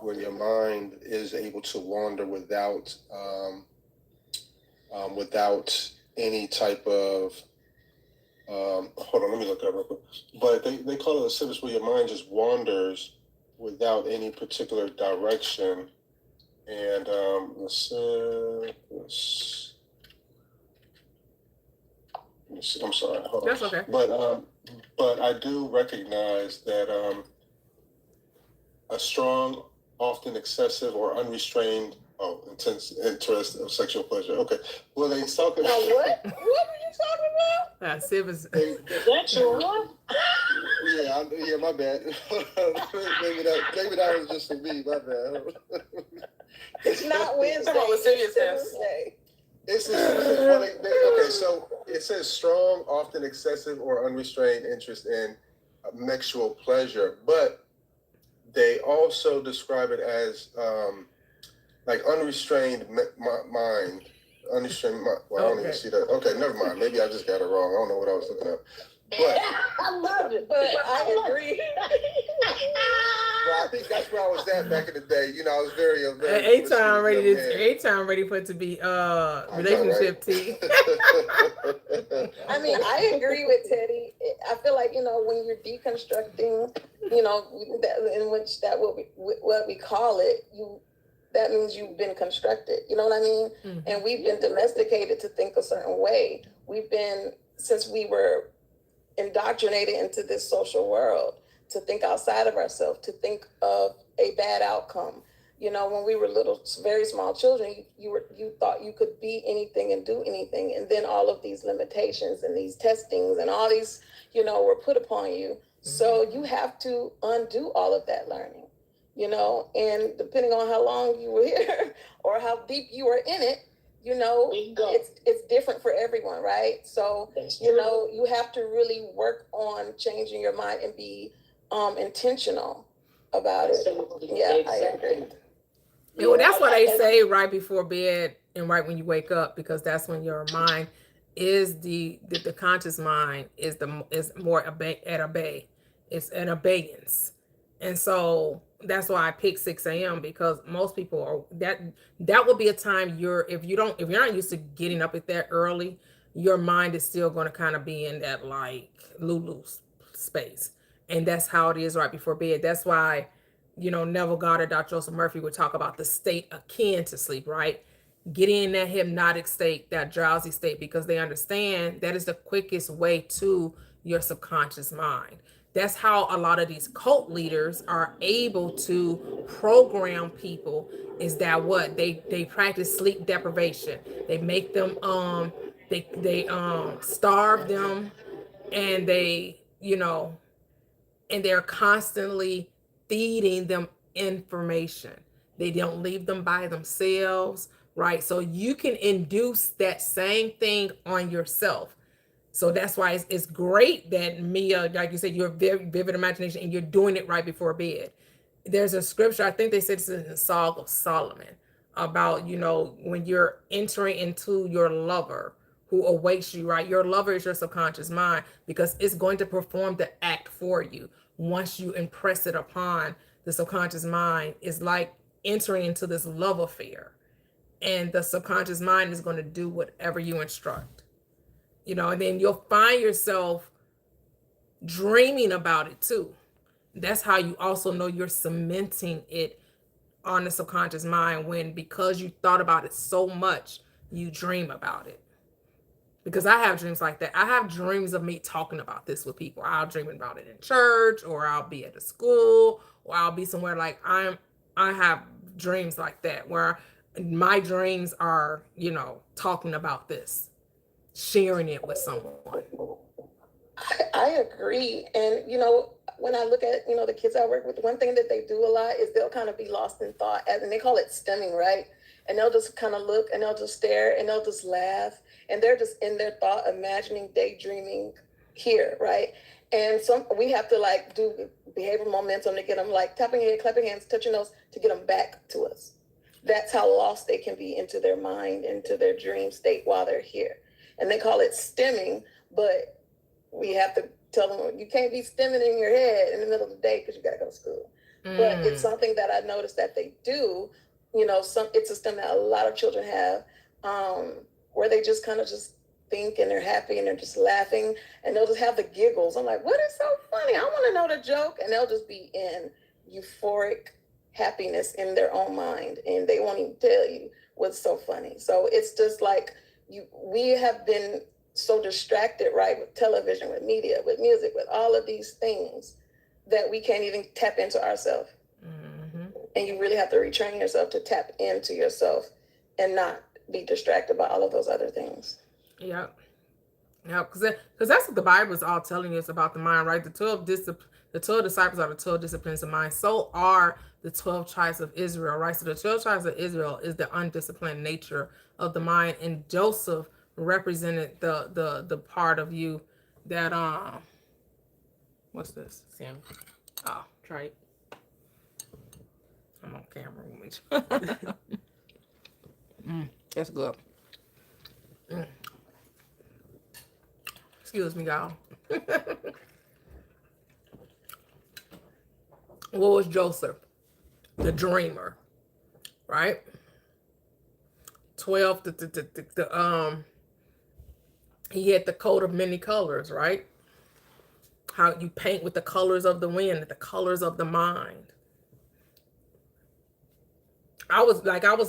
where your mind is able to wander without any type of, hold on, let me look it up real quick. But they call it lasciviousness, where your mind just wanders without any particular direction. And I'm sorry, hold on. That's okay. But I do recognize that a strong, often excessive or unrestrained, intense interest of sexual pleasure. Okay. Well, they talking about what? What are you talking about? That's it. Was is that your one? Yeah, my bad. maybe that was just for me. My bad. It's not Wednesday. It's Tuesday. Okay, so it says strong, often excessive or unrestrained interest in sexual pleasure, but they also describe it as like unrestrained mind. Unrestrained mind. Well, I don't even see that. Okay, never mind. Maybe I just got it wrong. I don't know what I was looking at. But I love it. But I agree. Well, I think that's where I was at back in the day. You know, I was very A-time ready for it to be relationship tea. I mean, I agree with Teddy. I feel like, you know, when you're deconstructing, you know, in which that what we call it, that means you've been constructed. You know what I mean? Mm-hmm. And we've been domesticated to think a certain way. We've been, since we were indoctrinated into this social world, to think outside of ourselves, to think of a bad outcome. You know, when we were little, very small children, you thought you could be anything and do anything. And then all of these limitations and these testings and all these, you know, were put upon you. Mm-hmm. So you have to undo all of that learning, you know, and depending on how long you were here or how deep you were in it, you know, it's different for everyone, right? So, you know, you have to really work on changing your mind and be intentional about it. Yeah, exactly. I agree. Yeah, well, that's what they say right before bed and right when you wake up, because that's when your mind is the conscious mind is more at bay. It's an abeyance. And so that's why I pick 6 a.m. because most people are that will be a time if you're not used to getting up at that early, your mind is still going to kind of be in that like Lulu space. And that's how it is right before bed. That's why, you know, Neville Goddard, Dr. Joseph Murphy would talk about the state akin to sleep, right? Getting in that hypnotic state, that drowsy state, because they understand that is the quickest way to your subconscious mind. That's how a lot of these cult leaders are able to program people, is that what they practice sleep deprivation. They make them they starve them, and they, you know, and they're constantly feeding them information. They don't leave them by themselves, right? So you can induce that same thing on yourself. So that's why it's great that Mia, like you said, you have very vivid imagination and you're doing it right before bed. There's a scripture, I think they said it's in the Song of Solomon, about, you know, when you're entering into your lover who awaits you, right? Your lover is your subconscious mind, because it's going to perform the act for you. Once you impress it upon the subconscious mind, it's like entering into this love affair, and the subconscious mind is going to do whatever you instruct, you know, and then you'll find yourself dreaming about it too. That's how you also know you're cementing it on the subconscious mind, when, because you thought about it so much, you dream about it. Because I have dreams like that. I have dreams of me talking about this with people. I'll dream about it in church, or I'll be at a school, or I'll be somewhere like I have dreams like that, where my dreams are, you know, talking about this, sharing it with someone. I agree. And, you know, when I look at, you know, the kids I work with, one thing that they do a lot is they'll kind of be lost in thought, and they call it stemming, right? and they'll just kind of look, and they'll just stare, and they'll just laugh, and they're just in their thought, imagining, daydreaming here, right? And we have to like do behavioral momentum to get them, like tapping your head, clapping hands, touching nose, to get them back to us. That's how lost they can be into their mind, into their dream state while they're here. And they call it stimming, but we have to tell them, you can't be stimming in your head in the middle of the day because you got to go to school. But it's something that I noticed that they do. You know, it's a stim that a lot of children have, where they just kind of just think, and they're happy, and they're just laughing, and they'll just have the giggles. I'm like, what is so funny? I want to know the joke. And they'll just be in euphoric happiness in their own mind, and they won't even tell you what's so funny. So it's just like we have been so distracted, right, with television, with media, with music, with all of these things, that we can't even tap into ourselves. And you really have to retrain yourself to tap into yourself and not be distracted by all of those other things. Yeah, because that's what the Bible is all telling us about the mind, right? The 12 disciples are the 12 disciplines of mind. So are the 12 tribes of Israel, right? So the 12 tribes of Israel is the undisciplined nature of the mind, and Joseph represented the part of you that what's this? Sam. Oh, Try it. I'm on camera with me. That's good. Excuse me, y'all. What was Joseph? The dreamer, right? 12, he had the coat of many colors, right? How you paint with the colors of the wind, the colors of the mind. I was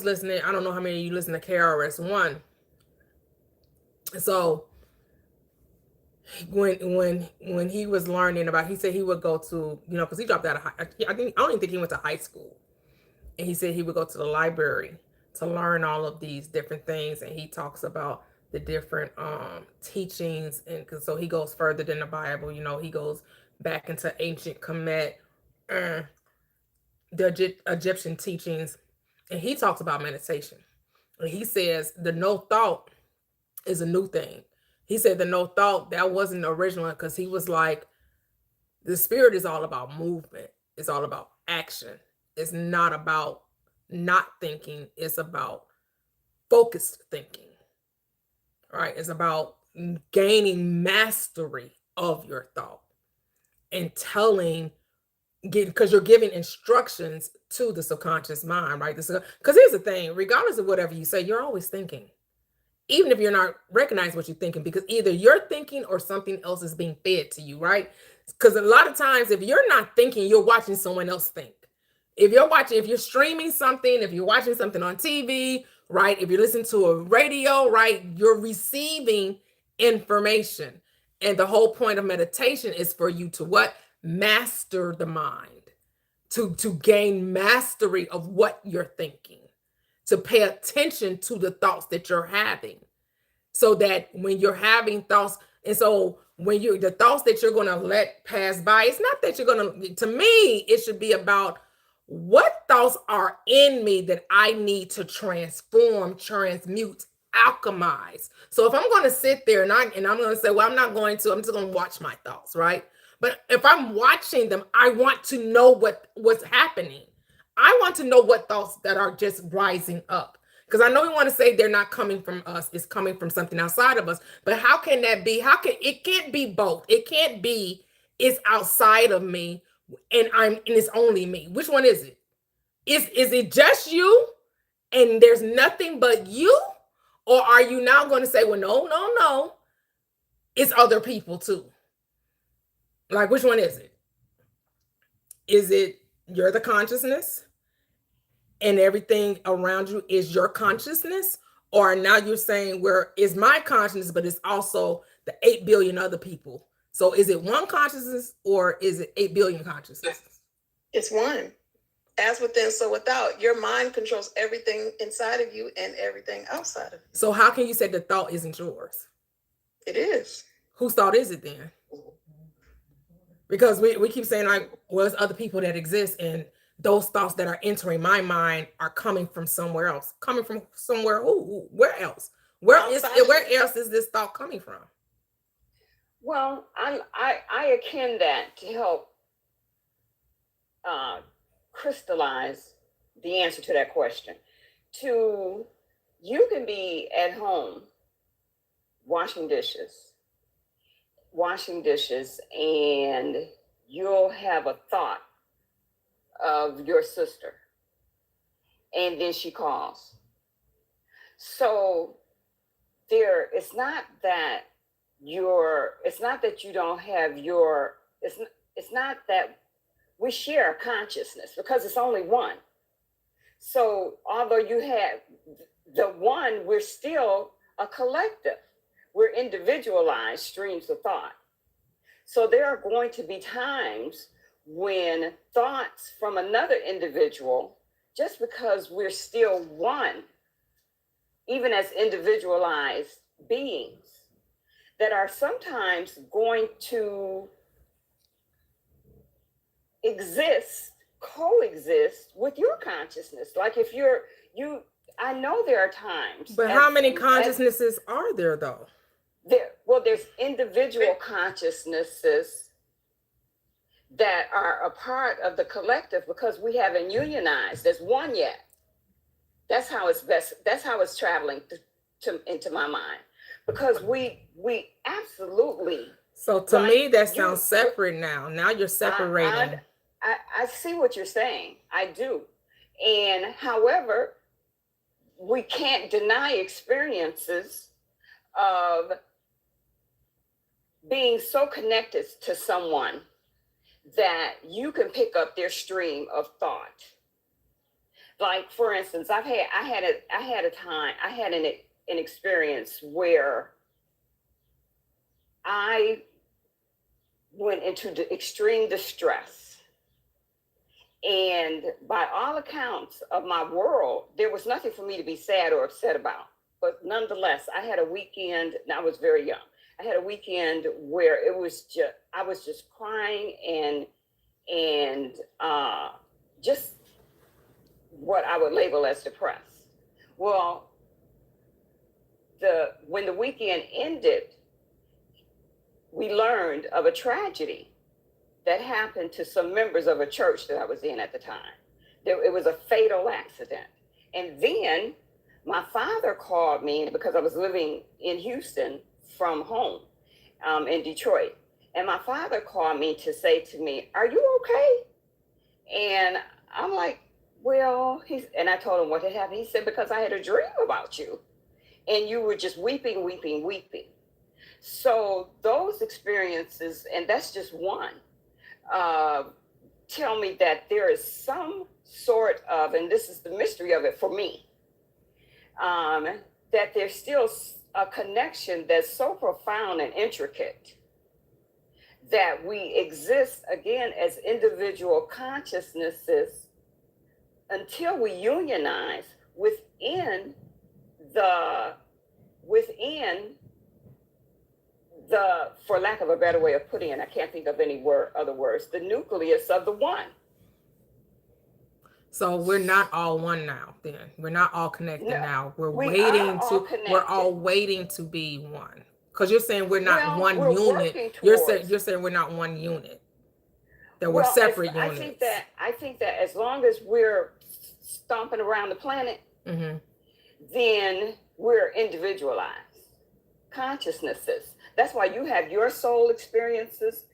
listening. I don't know how many of you listen to KRS-One. So when he was learning about, he said he would go to, because he dropped out of I don't even think he went to high school. And he said he would go to the library to learn all of these different things. And he talks about the different teachings, and so he goes further than the Bible. He goes back into ancient Kemet, the Egyptian teachings, and he talks about meditation. And he says the no thought is a new thing. He said the no thought, that wasn't the original, because he was like, the spirit is all about movement. It's all about action. It's not about not thinking. It's about focused thinking. Right? It's about gaining mastery of your thought and because you're giving instructions to the subconscious mind, right? Because here's the thing, regardless of whatever you say, you're always thinking. Even if you're not recognizing what you're thinking, because either you're thinking or something else is being fed to you, right? Because a lot of times, if you're not thinking, you're watching someone else think. If you're streaming something, if you're watching something on TV, right? If you're listening to a radio, right? You're receiving information. And the whole point of meditation is for you to what? Master the mind, to gain mastery of what you're thinking, to pay attention to the thoughts that you're having, so that when you're having thoughts, and so when the thoughts that you're going to let pass by, it's not that you're going to me, it should be about what thoughts are in me that I need to transform, transmute, alchemize. So if I'm going to sit there and I'm going to say, well, I'm just going to watch my thoughts, right? But if I'm watching them, I want to know what's happening. I want to know what thoughts that are just rising up. Because I know we want to say they're not coming from us, it's coming from something outside of us. But how can that be? It can't be both. It can't be it's outside of me and it's only me. Which one is it? Is it just you and there's nothing but you? Or are you now going to say, well, no, it's other people too? Like, which one is it? Is it you're the consciousness and everything around you is your consciousness? Or now you're saying, where is my consciousness, but it's also the 8 billion other people? So is it one consciousness or is it 8 billion consciousnesses? It's one. As within, so without. Your mind controls everything inside of you and everything outside of you. So how can you say the thought isn't yours? It is. Whose thought is it then? Because we keep saying, like, well, it's other people that exist, and those thoughts that are entering my mind are coming from somewhere else, coming from somewhere. Where else? Where else is this thought coming from? Well, I akin that to help crystallize the answer to that question. You can be at home washing dishes, and you'll have a thought of your sister, and then she calls. So it's not that you don't have it's not that we share a consciousness, because it's only one. So although you have the one, we're still a collective. We're individualized streams of thought. So there are going to be times when thoughts from another individual, just because we're still one, even as individualized beings, that are sometimes going to coexist with your consciousness. Like if I know there are times. But how many consciousnesses are there though? There's individual consciousnesses that are a part of the collective, because we haven't unionized as one yet. That's how it's traveling into my mind, because we absolutely. So to me, that sounds separate now. Now you're separating. I see what you're saying. I do. And however, we can't deny experiences of being so connected to someone that you can pick up their stream of thought. Like, for instance, I had an experience where I went into extreme distress. And by all accounts of my world, there was nothing for me to be sad or upset about. But nonetheless, I had a weekend, and I was very young. I had a weekend where I was just crying and just what I would label as depressed. Well, when the weekend ended, we learned of a tragedy that happened to some members of a church that I was in at the time. It was a fatal accident. And then my father called me, because I was living in Houston from home, in Detroit. And my father called me to say to me, "Are you okay?" And I'm like, well, and I told him what had happened. He said, "Because I had a dream about you, and you were just weeping, weeping, weeping." So those experiences, and that's just one, tell me that there is some sort of, and this is the mystery of it for me, that there's still a connection that's so profound and intricate that we exist again as individual consciousnesses until we unionize within the, for lack of a better way of putting it, I can't think of any other words, the nucleus of the one. So we're not all one now, then. We're not all connected now. We're all waiting to be one. Because you're saying we're not one unit. You're saying we're not one unit. That we're separate units. I think that as long as we're stomping around the planet, then we're individualized consciousnesses. That's why you have your soul experiences.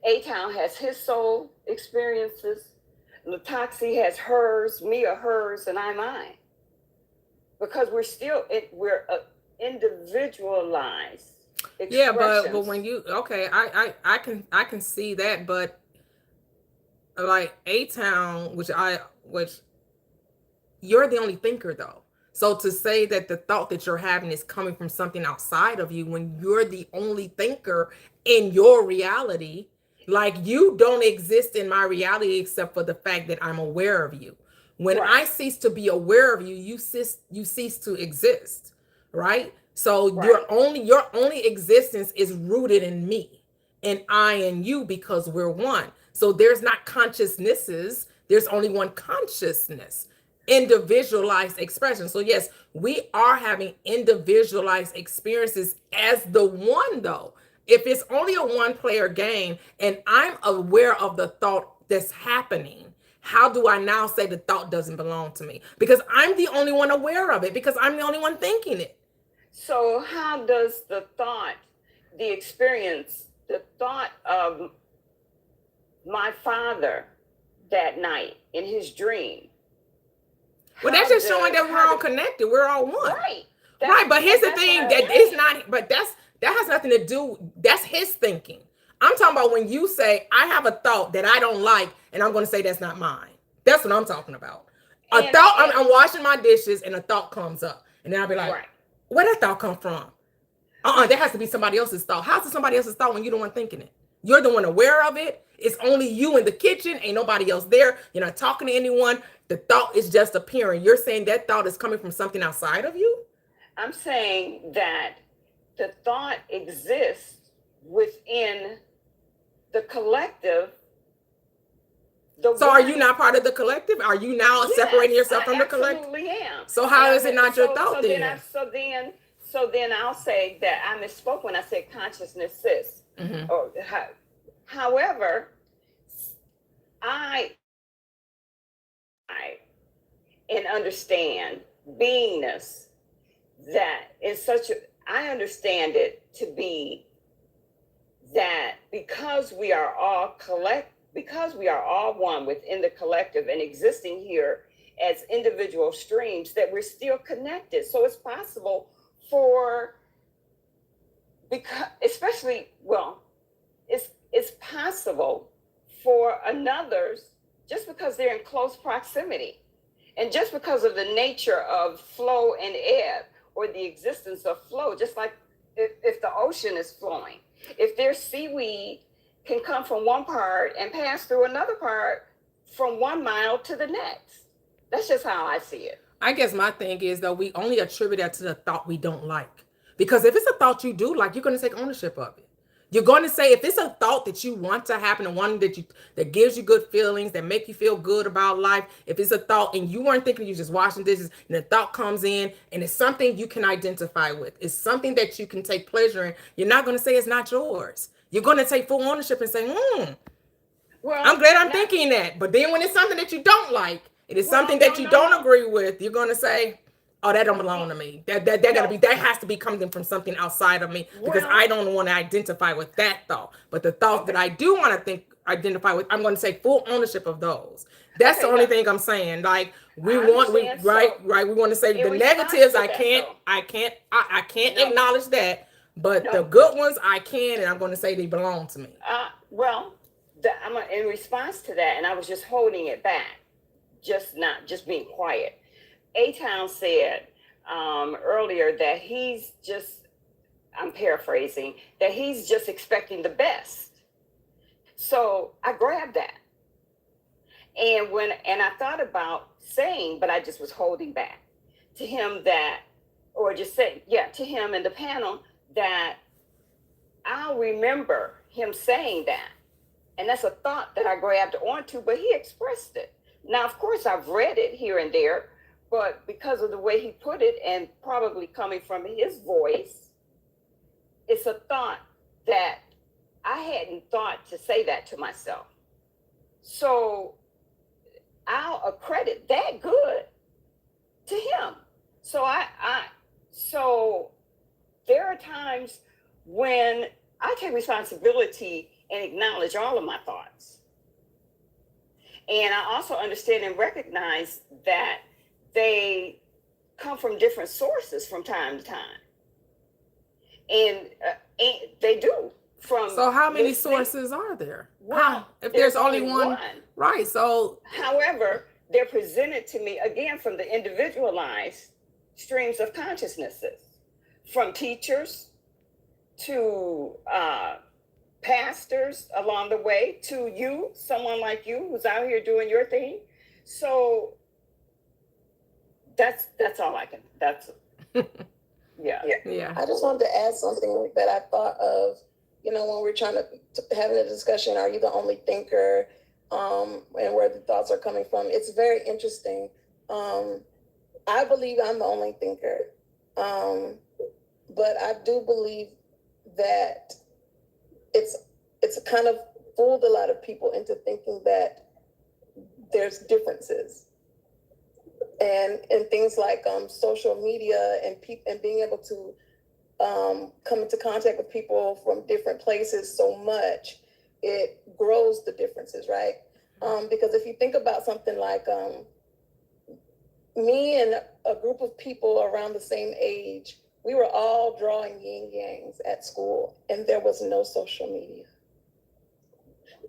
A-Town has his soul experiences. Latoxi has hers, Mia hers, and I mine. Because we're individualized expressions. Yeah, but when you I can see that, but like A-Town, which you're the only thinker though. So to say that the thought that you're having is coming from something outside of you when you're the only thinker in your reality, like you don't exist in my reality except for the fact that I'm aware of you. When I cease to be aware of you, you cease to exist, right? So your only existence is rooted in me and I and you because we're one. So there's not consciousnesses There's only one consciousness, individualized expression. So yes, we are having individualized experiences as the one, though. If it's only a one-player game and I'm aware of the thought that's happening, how do I now say the thought doesn't belong to me? Because I'm the only one aware of it, because I'm the only one thinking it. So how does the thought, the experience, the thought of my father that night in his dream? Well, that's just showing that we're all connected. We're all one. Right. Right. But here's the thing, that is not, but that has nothing to do, that's his thinking. I'm talking about when you say, I have a thought that I don't like, and I'm going to say that's not mine. That's what I'm talking about. I'm washing my dishes and a thought comes up. And then I'll be like, right, where did that thought come from? That has to be somebody else's thought. How's it somebody else's thought when you're the one thinking it? You're the one aware of it. It's only you in the kitchen. Ain't nobody else there. You're not talking to anyone. The thought is just appearing. You're saying that thought is coming from something outside of you? I'm saying that the thought exists within the collective. So are you not part of the collective? Are you now separating yourself from the collective? I absolutely am. So how is it not your thought then? So then I'll say that I misspoke when I said consciousness sis. However, I and understand beingness that is I understand it to be that because we are all one within the collective and existing here as individual streams, that we're still connected. So it's possible it's possible for another's, just because they're in close proximity and just because of the nature of flow and ebb, or the existence of flow, just like if the ocean is flowing, if there's seaweed can come from one part and pass through another part from 1 mile to the next. That's just how I see it. I guess my thing is, though, we only attribute that to the thought we don't like. Because if it's a thought you do like, you're going to take ownership of it. You're going to say, if it's a thought that you want to happen, and one that gives you good feelings, that make you feel good about life, if it's a thought and you weren't thinking, you're just washing dishes, and the thought comes in, and it's something you can identify with, it's something that you can take pleasure in, you're not going to say it's not yours. You're going to take full ownership and say, well, I'm glad I'm thinking that. But then when it's something that you don't like, it is something that you don't agree with, you're going to say, oh, that don't belong to me. That has to be coming from something outside of me, because I don't want to identify with that thought. But the thoughts that I do want to identify with, I'm going to take full ownership of those. That's the only thing I'm saying. Like we want to say the negatives. I can't acknowledge that, but the good ones I can, and I'm going to say they belong to me. I'm in response to that, and I was just holding it back, just being quiet. A-Town said earlier that I'm paraphrasing, that he's just expecting the best. So I grabbed that. And I thought about saying, but I just was holding back to him to him in the panel, that I'll remember him saying that. And that's a thought that I grabbed onto, but he expressed it. Now, of course, I've read it here and there, but because of the way he put it, and probably coming from his voice, it's a thought that I hadn't thought to say that to myself. So I'll accredit that good to him. So there are times when I take responsibility and acknowledge all of my thoughts. And I also understand and recognize that they come from different sources from time to time. And they do. So how many sources are there? Well, if there's only one. Right. So however, they're presented to me again from the individualized streams of consciousnesses, from teachers to pastors along the way, to you, someone like you who's out here doing your thing. So that's all I can. Yeah. I just wanted to add something that I thought of. When we're trying to having a discussion, are you the only thinker? and where the thoughts are coming from. It's very interesting. I believe I'm the only thinker, but I do believe that it's kind of fooled a lot of people into thinking that there's differences, and things like social media and being able to come into contact with people from different places so much, it grows the differences, right? Because if you think about something like me and a group of people around the same age, we were all drawing yin yangs at school, and there was no social media.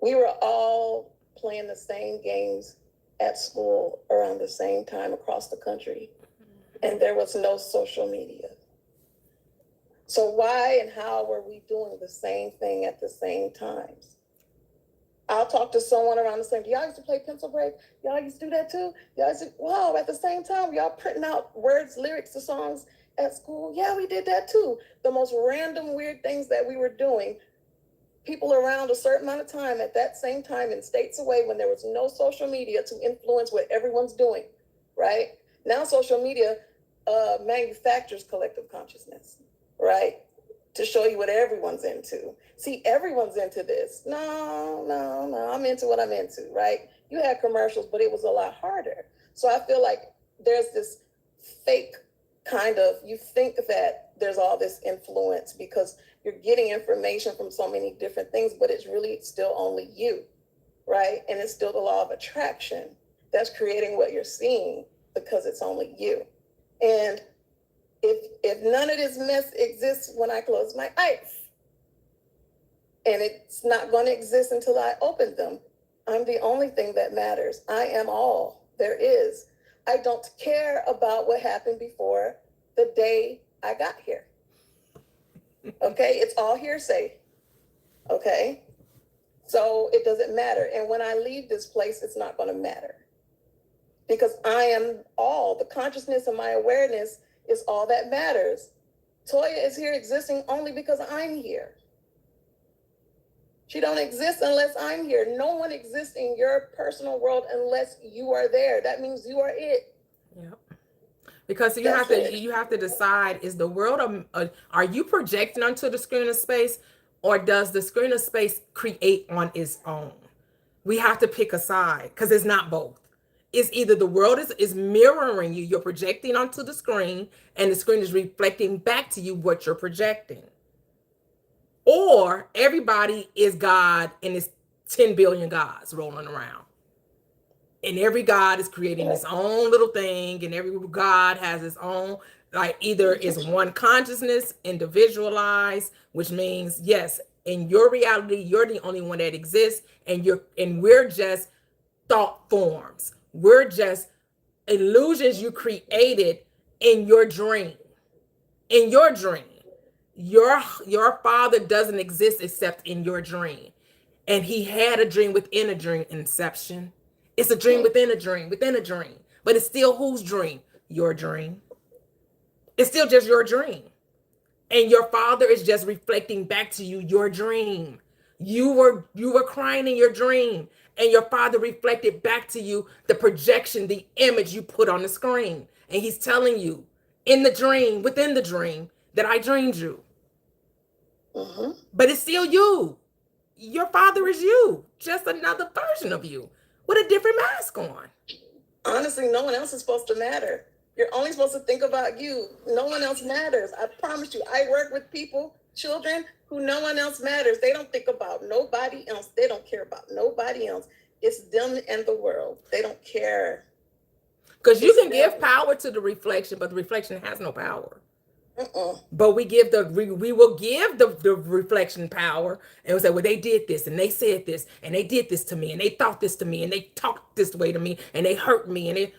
We were all playing the same games at school around the same time across the country, and there was no social media. So why and how were we doing the same thing at the same times? I'll talk to someone around the same. Y'all used to play pencil break? Y'all used to do that too? Y'all used to, wow, at the same time, y'all printing out words, lyrics to songs at school? Yeah, we did that too. The most random, weird things that we were doing. People around a certain amount of time at that same time in states away when there was no social media to influence what everyone's doing, right? Now social media manufactures collective consciousness, right? To show you what everyone's into. See, everyone's into this. No, I'm into what I'm into, right? You had commercials, but it was a lot harder. So I feel like there's this fake kind of, you think that there's all this influence because you're getting information from so many different things, but it's really still only you, right? And it's still the law of attraction that's creating what you're seeing because it's only you. And if none of this mess exists when I close my eyes, and it's not going to exist until I open them, I'm the only thing that matters. I am all there is. I don't care about what happened before the day I got here. Okay, it's all hearsay. Okay, so it doesn't matter. And when I leave this place, it's not going to matter because I am all. The consciousness of my awareness is all that matters. Toyia is here existing only because I'm here. She don't exist unless I'm here. No one exists in your personal world unless you are there. That means you are it. Yep. Because you have to decide, is the world are you projecting onto the screen of space, or does the screen of space create on its own? We have to pick a side because it's not both. It's either the world is mirroring you, you're projecting onto the screen, and the screen is reflecting back to you what you're projecting. Or everybody is God and it's 10 billion gods rolling around. And every God is creating his own little thing, and every God has his own, like either is one consciousness, individualized, which means, yes, in your reality, you're the only one that exists, and we're just thought forms. We're just illusions you created in your dream. In your dream. Your father doesn't exist except in your dream. And he had a dream within a dream, inception. It's a dream within a dream, within a dream. But it's still whose dream? Your dream. It's still just your dream. And your father is just reflecting back to you your dream. You were crying in your dream, and your father reflected back to you the projection, the image you put on the screen. And he's telling you in the dream, within the dream, that I dreamed you. Mm-hmm. But it's still you. Your father is you, just another version of you with a different mask on. Honestly, no one else is supposed to matter. You're only supposed to think about you. No one else matters. I promise you. I work with people, children, who no one else matters. They don't think about nobody else. They don't care about nobody else. It's them and the world. They don't care. Because you can give power to the reflection, but the reflection has no power. But we will give the reflection power, and we say, well, they did this and they said this and they did this to me and they thought this to me and they talked this way to me and they hurt me, and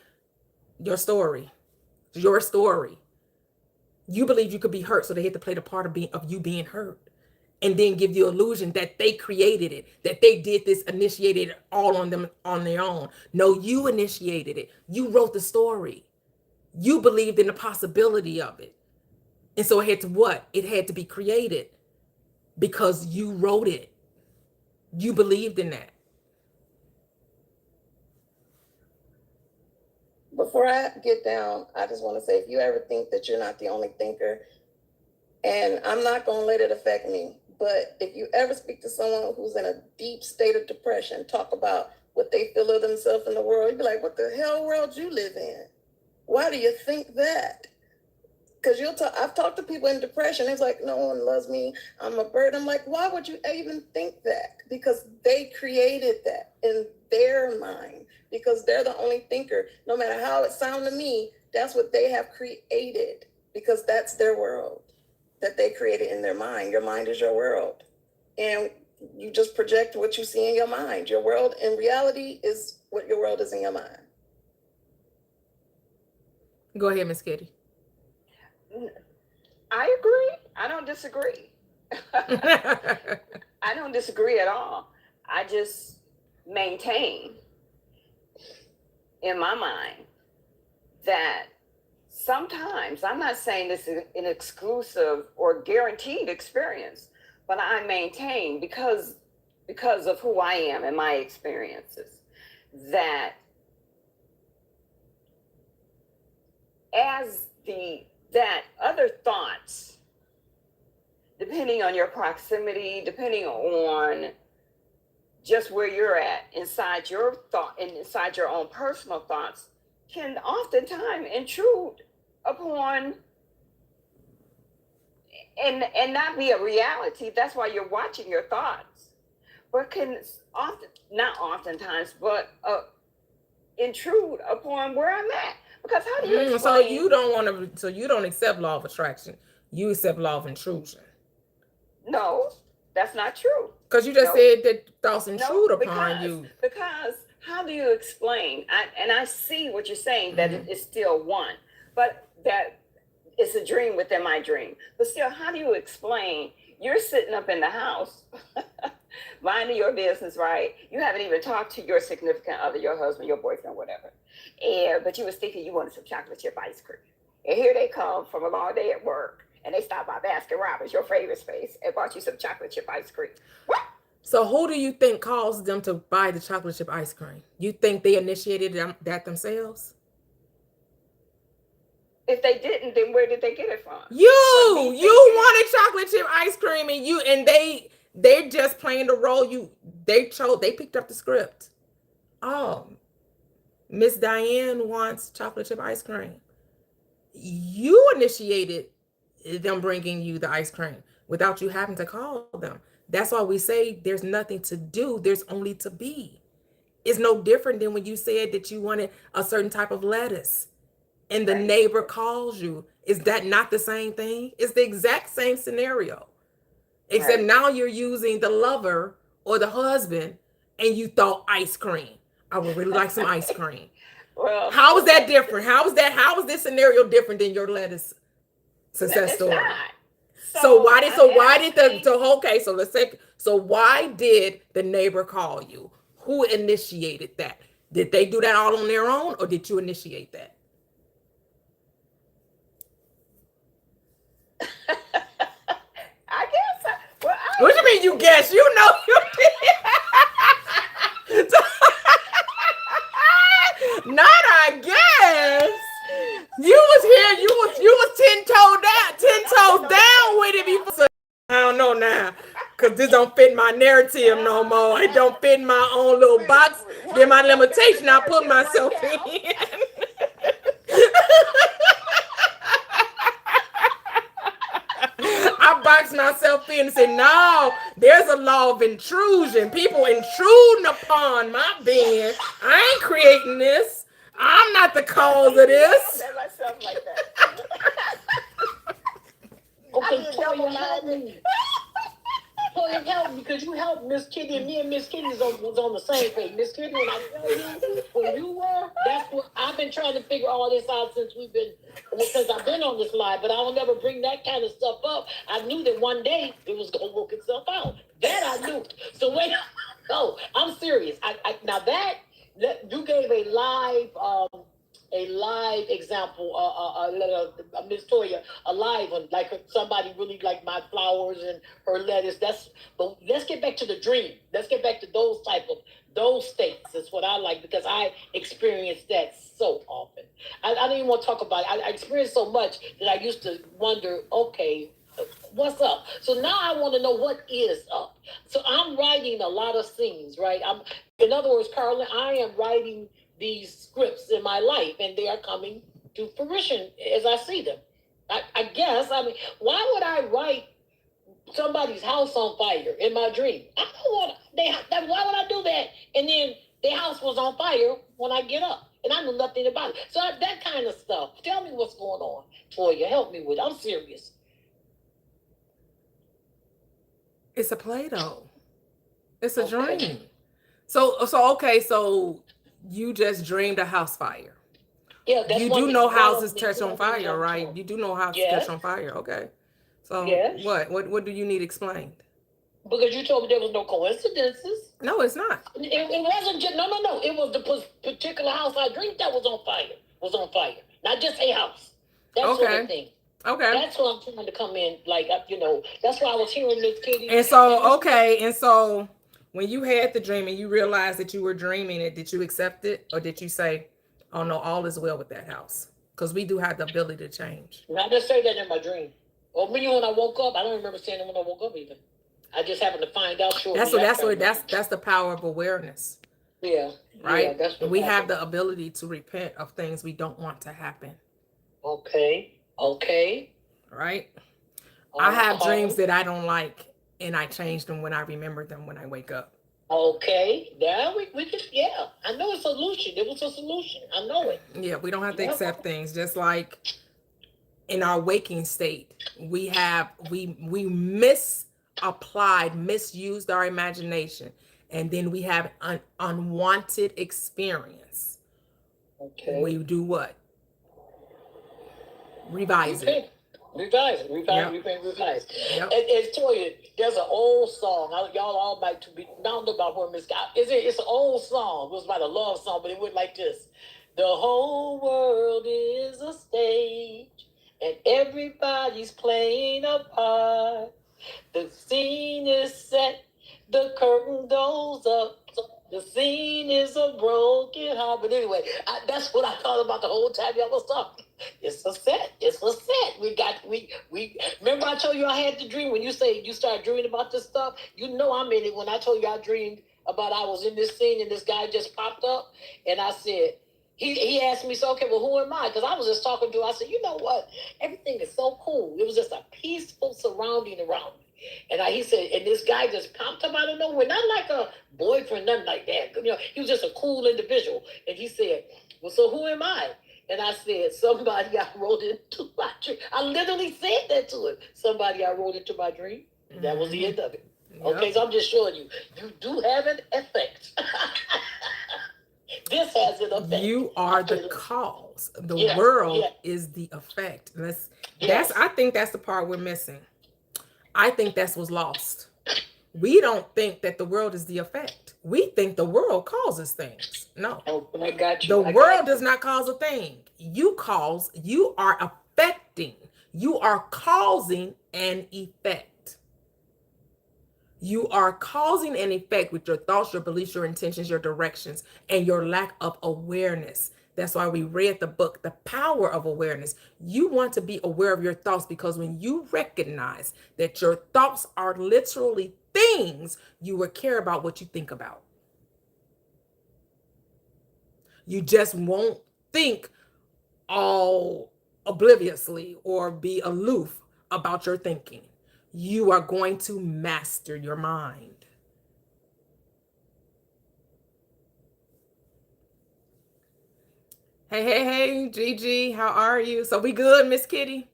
your story. You believe you could be hurt, so they had to play the part of you being hurt, and then give the illusion that they created it, that they did this, initiated it all on them on their own. No, you initiated it. You wrote the story. You believed in the possibility of it. And so it had to what? It had to be created because you wrote it. You believed in that. before I get down, I just want to say, if you ever think that you're not the only thinker, and I'm not going to let it affect me, but if you ever speak to someone who's in a deep state of depression, talk about what they feel of themselves in the world, you'd be like, what the hell world you live in? Why do you think that? Because I've talked to people in depression. It's like, no one loves me. I'm a burden. I'm like, why would you even think that? Because they created that in their mind, because they're the only thinker. No matter how it sounds to me, that's what they have created, because that's their world that they created in their mind. Your mind is your world. And you just project what you see in your mind. Your world in reality is what your world is in your mind. Go ahead, Miss Kitty. I agree. I don't disagree. I don't disagree at all. I just maintain in my mind that sometimes, I'm not saying this is an exclusive or guaranteed experience, but I maintain, because of who I am and my experiences, that that other thoughts, depending on your proximity, depending on just where you're at inside your thought and inside your own personal thoughts, can oftentimes intrude upon and not be a reality. That's why you're watching your thoughts, but can not oftentimes, but intrude upon where I'm at. Because how do you explain? So you don't want to. So you don't accept law of attraction. You accept law of intrusion. No, that's not true. Because you just said that thoughts intrude upon you. Because how do you explain? I see what you're saying, that it is still one, but that it's a dream within my dream. But still, how do you explain? You're sitting up in the house, minding your business, right? You haven't even talked to your significant other, your husband, your boyfriend, whatever. But you was thinking you wanted some chocolate chip ice cream. And here they come from a long day at work, and they stop by Baskin Robbins, your favorite space, and bought you some chocolate chip ice cream. What? So who do you think caused them to buy the chocolate chip ice cream? You think they initiated that themselves? If they didn't, then where did they get it from? You wanted chocolate chip ice cream, and they're just playing the role they picked up the script. Oh, Miss Diane wants chocolate chip ice cream. You initiated them bringing you the ice cream without you having to call them. That's why we say there's nothing to do. There's only to be. It's no different than when you said that you wanted a certain type of lettuce and the neighbor calls you. Is that not the same thing? It's the exact same scenario, except now you're using the lover or the husband and you thought ice cream. I would really like some ice cream. Well, how is that different? How is this scenario different than your lettuce success story? So why did the neighbor call you? Who initiated that? Did they do that all on their own, or did you initiate that? I guess. What do you mean you guess? You know you did. Not I guess. You was here. You was 10 toes down with it before. I don't know now, because this don't fit my narrative no more. It don't fit my own little box. Then my limitation I put myself in. I boxed myself in and said, no, there's a law of intrusion. People intruding upon my being. I ain't creating this. I'm not the cause of this. Okay, Toyia, help me. Toyia, help me, because you helped Miss Kitty, and me and Miss Kitty was on the same page. Miss Kitty, when I tell you where you were, that's what I've been trying to figure all this out since I've been on this live, but I will never bring that kind of stuff up. I knew that one day it was going to work itself out. That I knew. So wait, no, I'm serious. Now that you gave a live example, Miss Toyia, a live one, like somebody really like my flowers and her lettuce. But let's get back to the dream. Let's get back to those states. That's what I like, because I experienced that so often. I don't even want to talk about it. I experienced so much that I used to wonder, okay, what's up? So now I want to know what is up. So I'm writing a lot of scenes, right? In other words, Carolyn, I am writing these scripts in my life, and they are coming to fruition as I see them. I guess, why would I write somebody's house on fire in my dream? I don't want to. Why would I do that? And then their house was on fire when I get up, and I knew nothing about it. So that kind of stuff. Tell me what's going on, Toyia. Help me with it. I'm serious. It's a play though. It's a dream. So you just dreamed a house fire. Yeah, that's you do know houses catch on fire, right? You do know houses catch on fire. Okay. So what do you need explained? Because you told me there was no coincidences. No, it's not. It wasn't just no. It was the particular house I dreamed that was on fire. Was on fire, not just a house. That sort of thing. Okay. That's what I'm trying to come in, like, that's why I was hearing Miss Kitty. And so, when you had the dream and you realized that you were dreaming it, did you accept it, or did you say, "Oh no, all is well with that house"? Because we do have the ability to change. I just say that in my dream. Or when I woke up, I don't remember saying it when I woke up either. I just happened to find out shortly. That's the power of awareness. Yeah. Right. Yeah, we have the ability to repent of things we don't want to happen. Okay. Right. I have dreams that I don't like, and I change them when I remember them when I wake up. Okay. Yeah, we could. Yeah, I know a solution. It was a solution. I know it. Yeah, we don't have to accept things. Just like in our waking state, we misused our imagination, and then we have an unwanted experience. Okay. We do what? Revise it. Revise. Yep. And Toyia, there's an old song. Y'all all might be. I don't know about where Miss Scott. It's an old song. It was about a love song, but it went like this: the whole world is a stage, and everybody's playing a part. The scene is set, the curtain goes up. The scene is a broken heart. But anyway, that's what I thought about the whole time y'all was talking. It's a set. We remember I told you I had the dream when you say you started dreaming about this stuff. You know I'm in it. When I told you I dreamed about I was in this scene and this guy just popped up, and I said, he asked me, so okay, well, who am I? Because I was just talking to him. I said, you know what? Everything is so cool. It was just a peaceful surrounding around me. And he said, and this guy just popped up out of nowhere, not like a boyfriend, nothing like that. He was just a cool individual. And he said, well, so who am I? And I said, somebody I wrote into my dream. I literally said that to him. Somebody I wrote into my dream. And that was the end of it. Yep. Okay, so I'm just showing you, you do have an effect. This has an effect. You are the cause. The world is the effect. I think that's the part we're missing. I think that's what's lost. We don't think that the world is the effect. We think the world causes things. No. Oh, I got you. The world does not cause a thing. You are affecting. You are causing an effect. You are causing an effect with your thoughts, your beliefs, your intentions, your directions, and your lack of awareness. That's why we read the book, The Power of Awareness. You want to be aware of your thoughts, because when you recognize that your thoughts are literally things, you will care about what you think about. You just won't think all obliviously or be aloof about your thinking. You are going to master your mind. Hey, Gigi, how are you? So we good, Miss Kitty?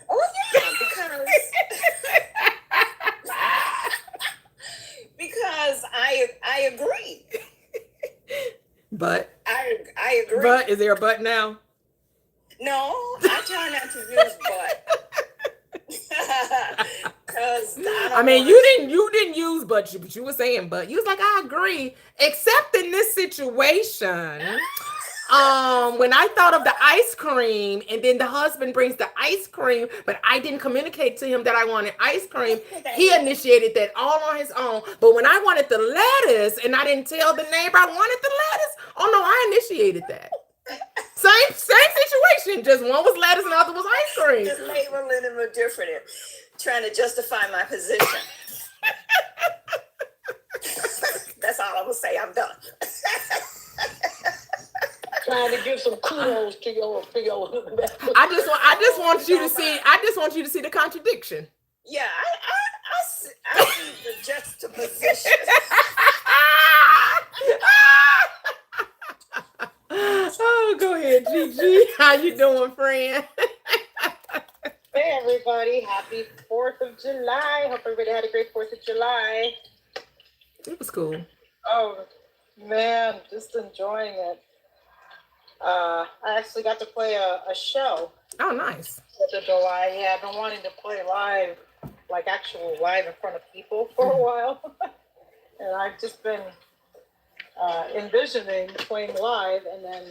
Oh yeah, because I agree. But I agree. But is there a but now? No, I try not to use but. Because you didn't use but you were saying but. You was like, I agree, except in this situation. When I thought of the ice cream, and then the husband brings the ice cream, but I didn't communicate to him that I wanted ice cream. He initiated that all on his own. But when I wanted the lettuce and I didn't tell the neighbor I wanted the lettuce, oh no, I initiated that. Same situation. Just one was lettuce and the other was ice cream. Just labeling them different, trying to justify my position. That's all I'm gonna say. I'm done. Trying to give some kudos to your. I just want you to see the contradiction. Yeah, I see the juxtaposition. Oh, go ahead, Gigi. How you doing, friend? Hey, everybody. Happy 4th of July. Hope everybody had a great 4th of July. It was cool. Oh, man, just enjoying it. I actually got to play a show. Oh, nice. 4th of July. Yeah, I've been wanting to play live, like actual live in front of people for a while. And I've just been envisioning playing live, and then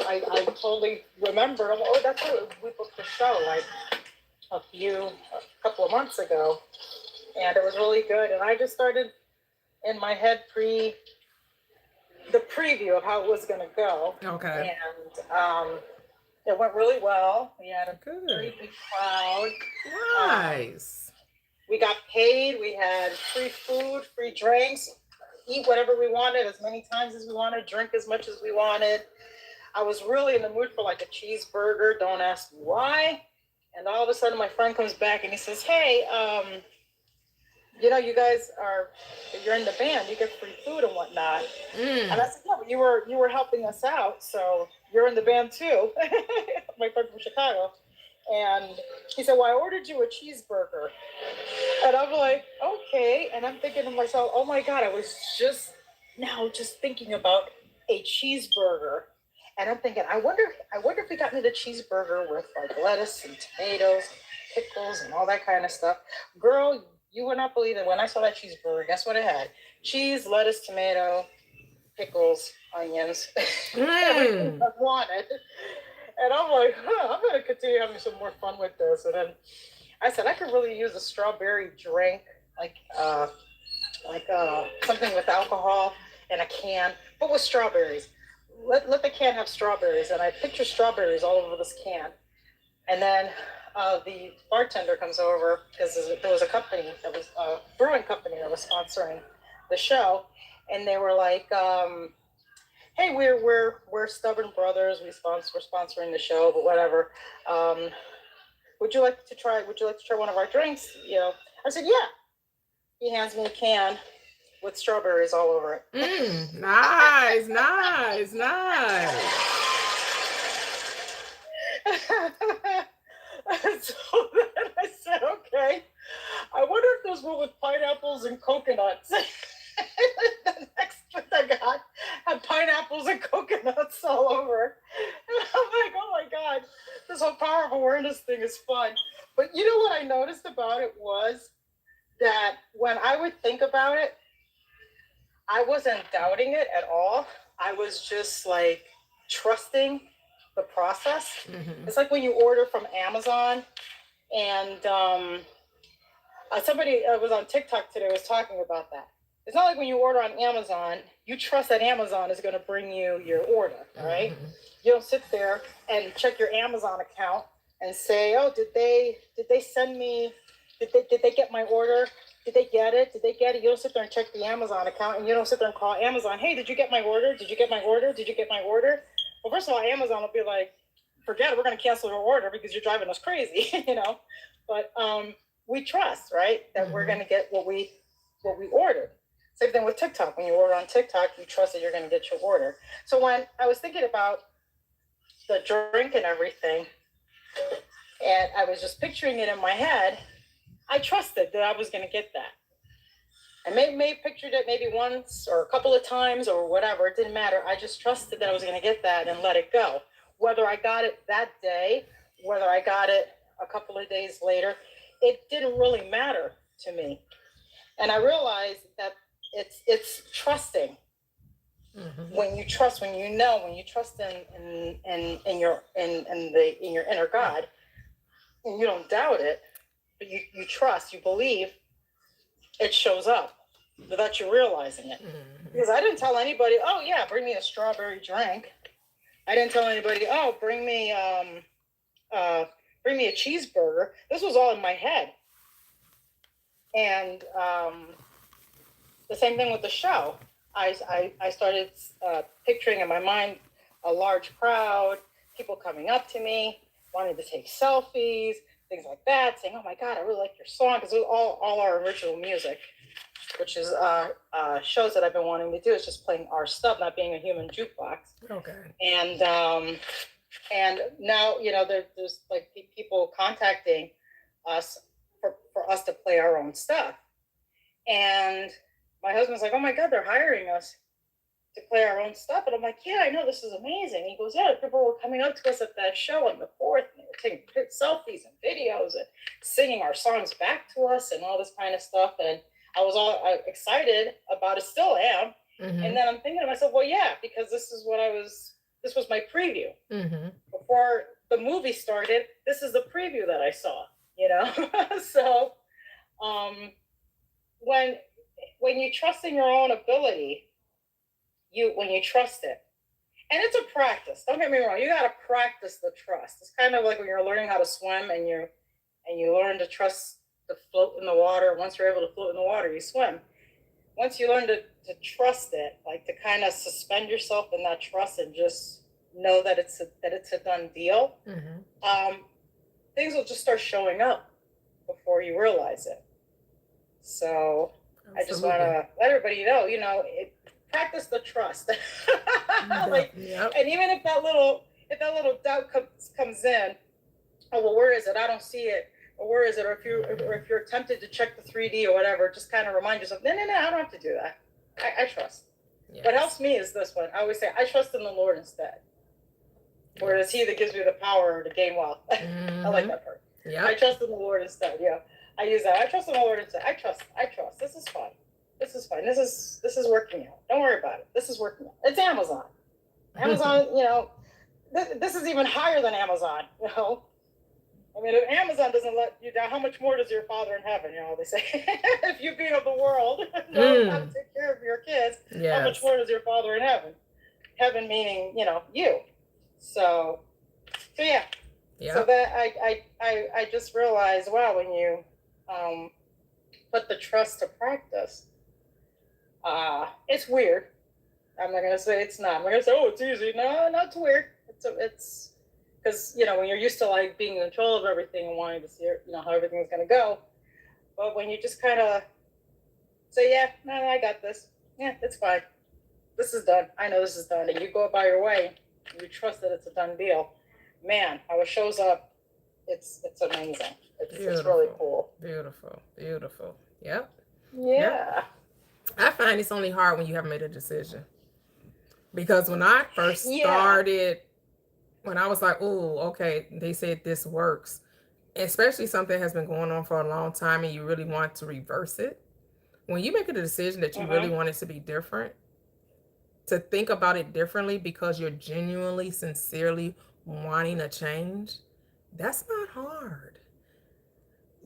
I totally remembered, oh, that's what we booked the show like a couple of months ago, and it was really good. And I just started in my head the preview of how it was going to go. Okay. And it went really well. We had a very big crowd. Nice. We got paid. We had free food, free drinks, eat whatever we wanted, as many times as we wanted, drink as much as we wanted. I was really in the mood for like a cheeseburger. Don't ask me why. And all of a sudden my friend comes back and he says, hey, you guys you're in the band, you get free food and whatnot. And I said, no, but you were helping us out, so you're in the band too. My friend from Chicago. And he said, well, I ordered you a cheeseburger. And I'm like, okay. And I'm thinking to myself, oh my God, I was just thinking about a cheeseburger. And I'm thinking, I wonder if we got me the cheeseburger with like lettuce and tomatoes, pickles, and all that kind of stuff. Girl, you would not believe it. When I saw that cheeseburger, guess what it had? Cheese, lettuce, tomato, pickles, onions, everything I wanted. And I'm like, I'm going to continue having some more fun with this. And then I said, I could really use a strawberry drink, like something with alcohol in a can, but with strawberries. Let the can have strawberries. And I picture strawberries all over this can. And then the bartender comes over, because there was a company that was a brewing company that was sponsoring the show. And they were like, hey, we're Stubborn Brothers. We're sponsoring the show, but whatever. Would you like to try one of our drinks? I said, yeah. He hands me a can with strawberries all over it. Nice. So then I said, okay. I wonder if there's one with pineapples and coconuts. The next one I got had pineapples and coconuts all over. And I'm like, oh my God, this whole power of awareness thing is fun. But you know what I noticed about it was that when I would think about it, I wasn't doubting it at all. I was just like trusting the process. Mm-hmm. It's like when you order from Amazon, and somebody was on TikTok today was talking about that. It's not like when you order on Amazon, you trust that Amazon is going to bring you your order, right? Mm-hmm. You don't sit there and check your Amazon account and say, oh, did they send me, did they get my order? Did they get it? You don't sit there and check the Amazon account, and you don't sit there and call Amazon, hey, did you get my order? Did you get my order? Did you get my order? Well, first of all, Amazon will be like, forget it, we're going to cancel your order because you're driving us crazy, But we trust, right, that we're going to get what we ordered. Same thing with TikTok. When you order on TikTok, you trust that you're going to get your order. So when I was thinking about the drink and everything, and I was just picturing it in my head, I trusted that I was going to get that. I may pictured it maybe once or a couple of times or whatever. It didn't matter. I just trusted that I was going to get that and let it go. Whether I got it that day, whether I got it a couple of days later, it didn't really matter to me. And I realized that it's trusting. Mm-hmm. When you trust, when you trust in your inner God, and you don't doubt it, but you trust, you believe, it shows up without you realizing it. Mm-hmm. Because I didn't tell anybody, oh yeah, bring me a strawberry drink. I didn't tell anybody, oh, bring me a cheeseburger. This was all in my head. And the same thing with the show. I started picturing in my mind a large crowd, people coming up to me, wanting to take selfies, things like that, saying, oh my God, I really like your song, because it was all our original music, which is shows that I've been wanting to do. It's just playing our stuff, not being a human jukebox. Okay. And now, there's like people contacting us for us to play our own stuff. And my husband's like, oh my God, they're hiring us to play our own stuff. And I'm like, yeah, I know, this is amazing. He goes, yeah, people were coming up to us at that show on the 4th, and they were taking selfies and videos and singing our songs back to us and all this kind of stuff. And I was all excited about it, still am. Mm-hmm. And then I'm thinking to myself, well, yeah, because this was my preview. Mm-hmm. Before the movie started, this is the preview that I saw, So when you trust in your own ability, when you trust it, and it's a practice, don't get me wrong, you got to practice the trust. It's kind of like when you're learning how to swim and you learn to trust to float in the water. Once you're able to float in the water, you swim. Once you learn to trust it, like to kind of suspend yourself in that trust and just know that it's a done deal, mm-hmm. Things will just start showing up before you realize it. So absolutely. I just want to let everybody know, practice the trust. Yep. And even if that little doubt comes in, oh well, where is it? I don't see it. Or where is it? Or if you're tempted to check the 3D or whatever, just kind of remind yourself, no, I don't have to do that. I trust. Yes. What helps me is this one. I always say, I trust in the Lord instead. Yes. Whereas He that gives me the power to gain wealth. Mm-hmm. I like that part. Yeah. I trust in the Lord instead. Yeah. I use that. I trust in the Lord instead. I trust. This is fun. This is fine. This is working out. Don't worry about it. This is working out. It's Amazon. Amazon, this is even higher than Amazon, I mean, if Amazon doesn't let you down, how much more does your Father in heaven, they say, if you being of the world know how to take care of your kids, yes. How much more does your Father in heaven? Heaven meaning, you. So yeah. Yep. So that I just realized, wow, when you put the trust to practice, it's weird. I'm not gonna say it's not. I'm not gonna say, oh, it's easy. No, it's weird. It's because when you're used to like being in control of everything and wanting to see how everything's gonna go, but when you just kind of say, yeah, no, I got this. Yeah, it's fine. This is done. I know this is done, and you go about your way. And you trust that it's a done deal. Man, how it shows up, it's amazing. It's really cool. Beautiful. Yep. Yeah. I find it's only hard when you haven't made a decision. Because when I first started, when I was like, oh, okay, they said this works, especially something has been going on for a long time and you really want to reverse it. When you make a decision that you really want it to be different, to think about it differently because you're genuinely, sincerely wanting a change, that's not hard.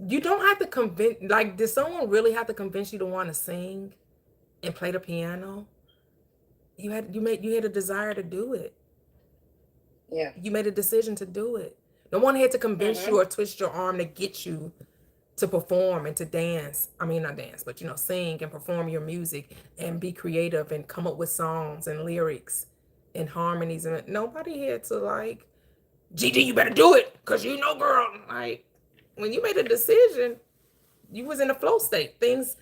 You don't have to convince, like, did someone really have to convince you to want to sing and play the piano? You had a desire to do it. Yeah. You made a decision to do it. No one had to convince you or twist your arm to get you to perform and to dance. I mean, not dance, but sing and perform your music and be creative and come up with songs and lyrics and harmonies. And nobody had to like, Gigi, you better do it, because girl, like, when you made a decision, you was in a flow state. Things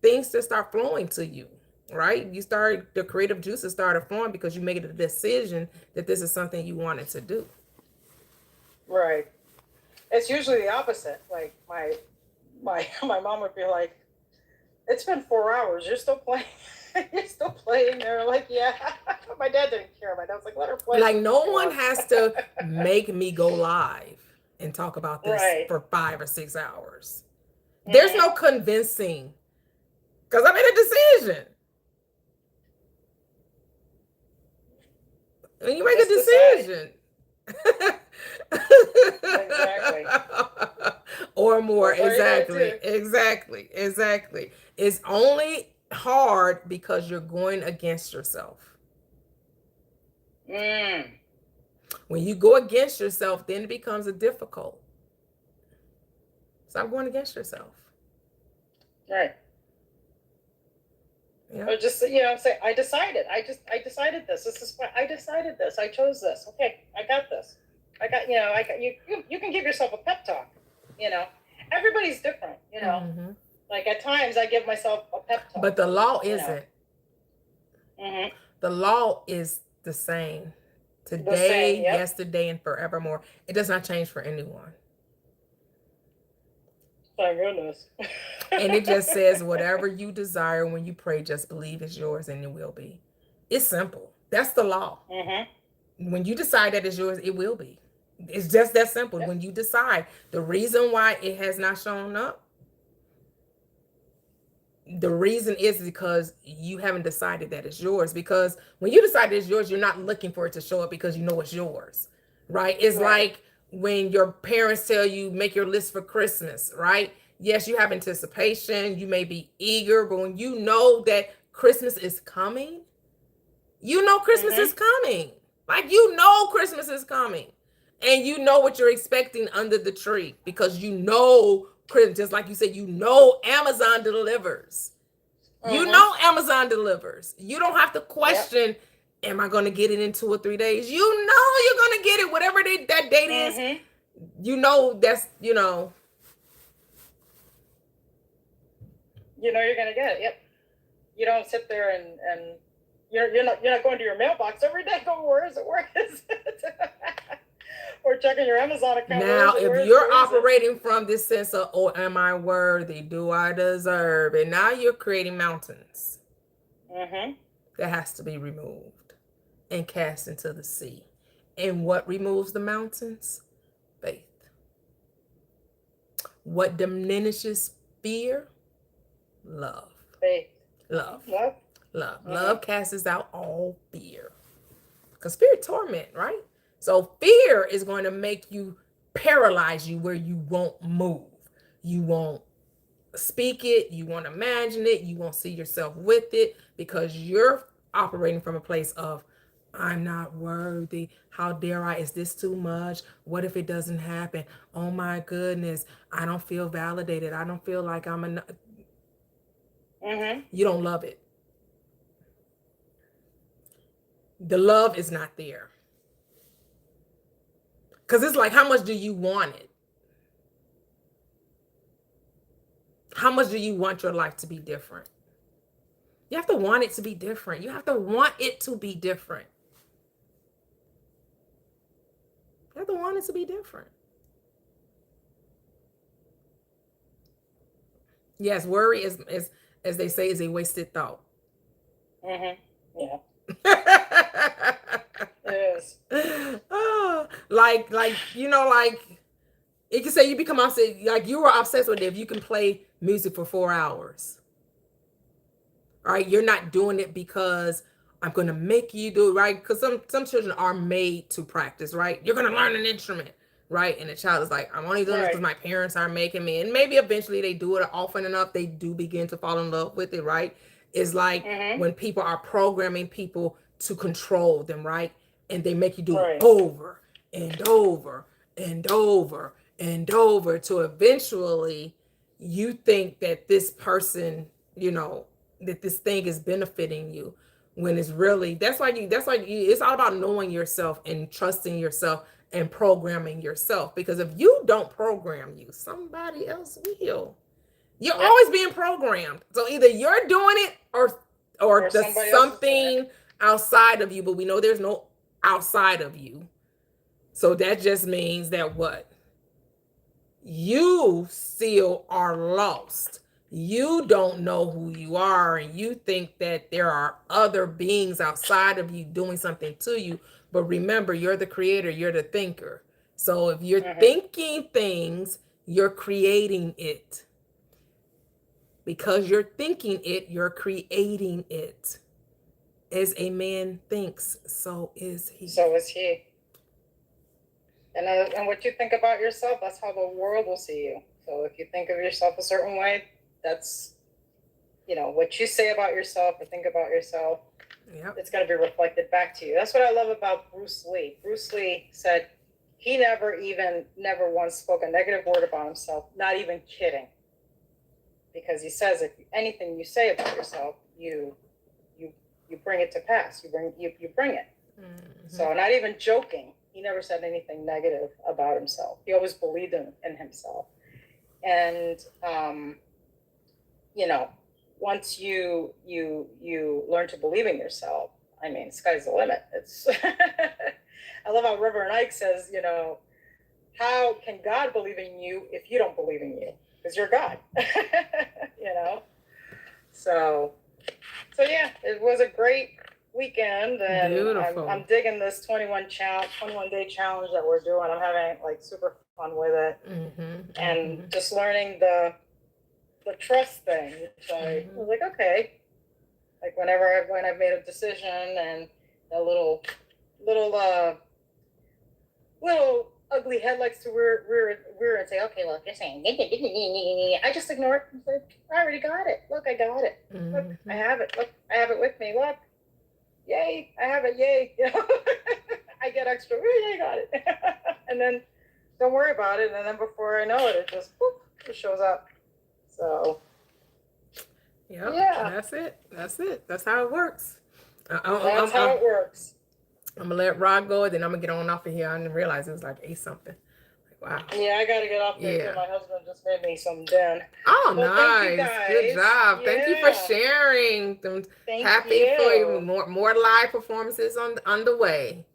just start flowing to you, right? The creative juices started flowing because you made a decision that this is something you wanted to do. Right. It's usually the opposite. Like my mom would be like, it's been 4 hours. You're still playing. You're still playing. They're like, yeah. My dad didn't care. My dad was like, let her play. Like, no one has to make me go live and talk about this for 5 or 6 hours. There's no convincing, because I made a decision. When you make a decision. Exactly. Or more. Exactly. It's only hard because you're going against yourself. When you go against yourself, then it becomes a difficult. Stop going against yourself. Right. Yeah. Or just, say, I decided this. This is what I decided this. I chose this. Okay, I got this. You can give yourself a pep talk, Everybody's different, Mm-hmm. Like at times I give myself a pep talk. But the law isn't. Mm-hmm. The law is the same today, Yep. yesterday, and forevermore. It does not change for anyone. Thank goodness. And it just says whatever you desire when you pray, just believe it's yours and it will be. It's simple. That's the law. Mm-hmm. When you decide that it's yours, it will be. It's just that simple. Yep. When you decide, the reason why it has not shown up, the reason is because you haven't decided that it's yours. Because when you decide it's yours, you're not looking for it to show up because you know it's yours, right? It's like when your parents tell you, make your list for Christmas, right? Yes, you have anticipation. You may be eager, but when you know that Christmas is coming, you know Christmas is coming. Like, you know Christmas is coming. And you know what you're expecting under the tree because you know, just like you said, you know Amazon delivers. You know Amazon delivers. You don't have to question, am I going to get it in 2 or 3 days? You know you're going to get it, whatever that date is. You know that's, You know you're going to get it. Yep. You don't sit there and you're not going to your mailbox every day going, where is it? Or checking your Amazon account. Now, if you're operating from this sense of, oh, am I worthy? Do I deserve? And now you're creating mountains. That has to be removed and cast into the sea. And what removes the mountains? Faith. What diminishes fear? Love. Faith. Love. Love. Love. Love casts out all fear. Because fear torment, right? So fear is going to make you paralyze you where you won't move. You won't speak it. You won't imagine it. You won't see yourself with it because you're operating from a place of, I'm not worthy. How dare I? Is this too much? What if it doesn't happen? Oh my goodness. I don't feel validated. I don't feel like I'm enough. You don't love it. The love is not there. Because it's like, how much do you want it? How much do you want your life to be different? You have to want it to be different. You have to want it to be different. You have to want it to be different. Yes, worry is as they say, is a wasted thought. Yeah. It is. Oh, like it can say you become obsessed, like you were obsessed with it if you can play music for 4 hours. All right, you're not doing it because I'm going to make you do it, right? Because some children are made to practice, right? You're going to learn an instrument, right? And the child is like, I'm only doing this because my parents are making me. And maybe eventually they do it often enough, they do begin to fall in love with it, right? It's like when people are programming people to control them, right? And they make you do it over and over and over and over to eventually you think that this person, that this thing is benefiting you when it's really, that's why it's all about knowing yourself and trusting yourself and programming yourself. Because if you don't program you, somebody else will. You're always being programmed. So either you're doing it or there's something outside of you, but we know there's no outside of you. So that just means that what? You still are lost. You don't know who you are, and you think that there are other beings outside of you doing something to you. But remember, you're the creator, you're the thinker. So if you're thinking things, you're creating it. Because you're thinking it, you're creating it. As a man thinks, so is he. So is he. And what you think about yourself, that's how the world will see you. So if you think of yourself a certain way, that's, what you say about yourself or think about yourself, it's going to be reflected back to you. That's what I love about Bruce Lee. Bruce Lee said he never once spoke a negative word about himself, not even kidding. Because he says if anything you say about yourself, you bring it to pass. You bring it. Mm-hmm. So not even joking. He never said anything negative about himself. He always believed in himself. And once you learn to believe in yourself, I mean, sky's the limit. It's I love how Reverend Ike says, how can God believe in you if you don't believe in you? Because you're God. So yeah, it was a great weekend, and I'm digging this 21-day challenge that we're doing. I'm having like super fun with it, and just learning the trust thing. Which I was like, okay, like when I've made a decision and a little ugly head likes to rear and say, okay, look, you're saying, I just ignore it and say, I already got it. Look, I got it. Look, I have it. Look, I have it with me. Look, yay, I have it. Yay. I get extra. Yay, I got it. And then don't worry about it. And then before I know it, it just it shows up. So yeah, that's it. That's how it works. That's how it works. I'm gonna let Rod go, and then I'm gonna get on off of here. I didn't realize it was like 8 something. Wow. Yeah, I gotta get off there. Yeah. My husband just made me some din. Oh, well, nice. Good job. Yeah. Thank you for sharing. Happy for you. More live performances on the way.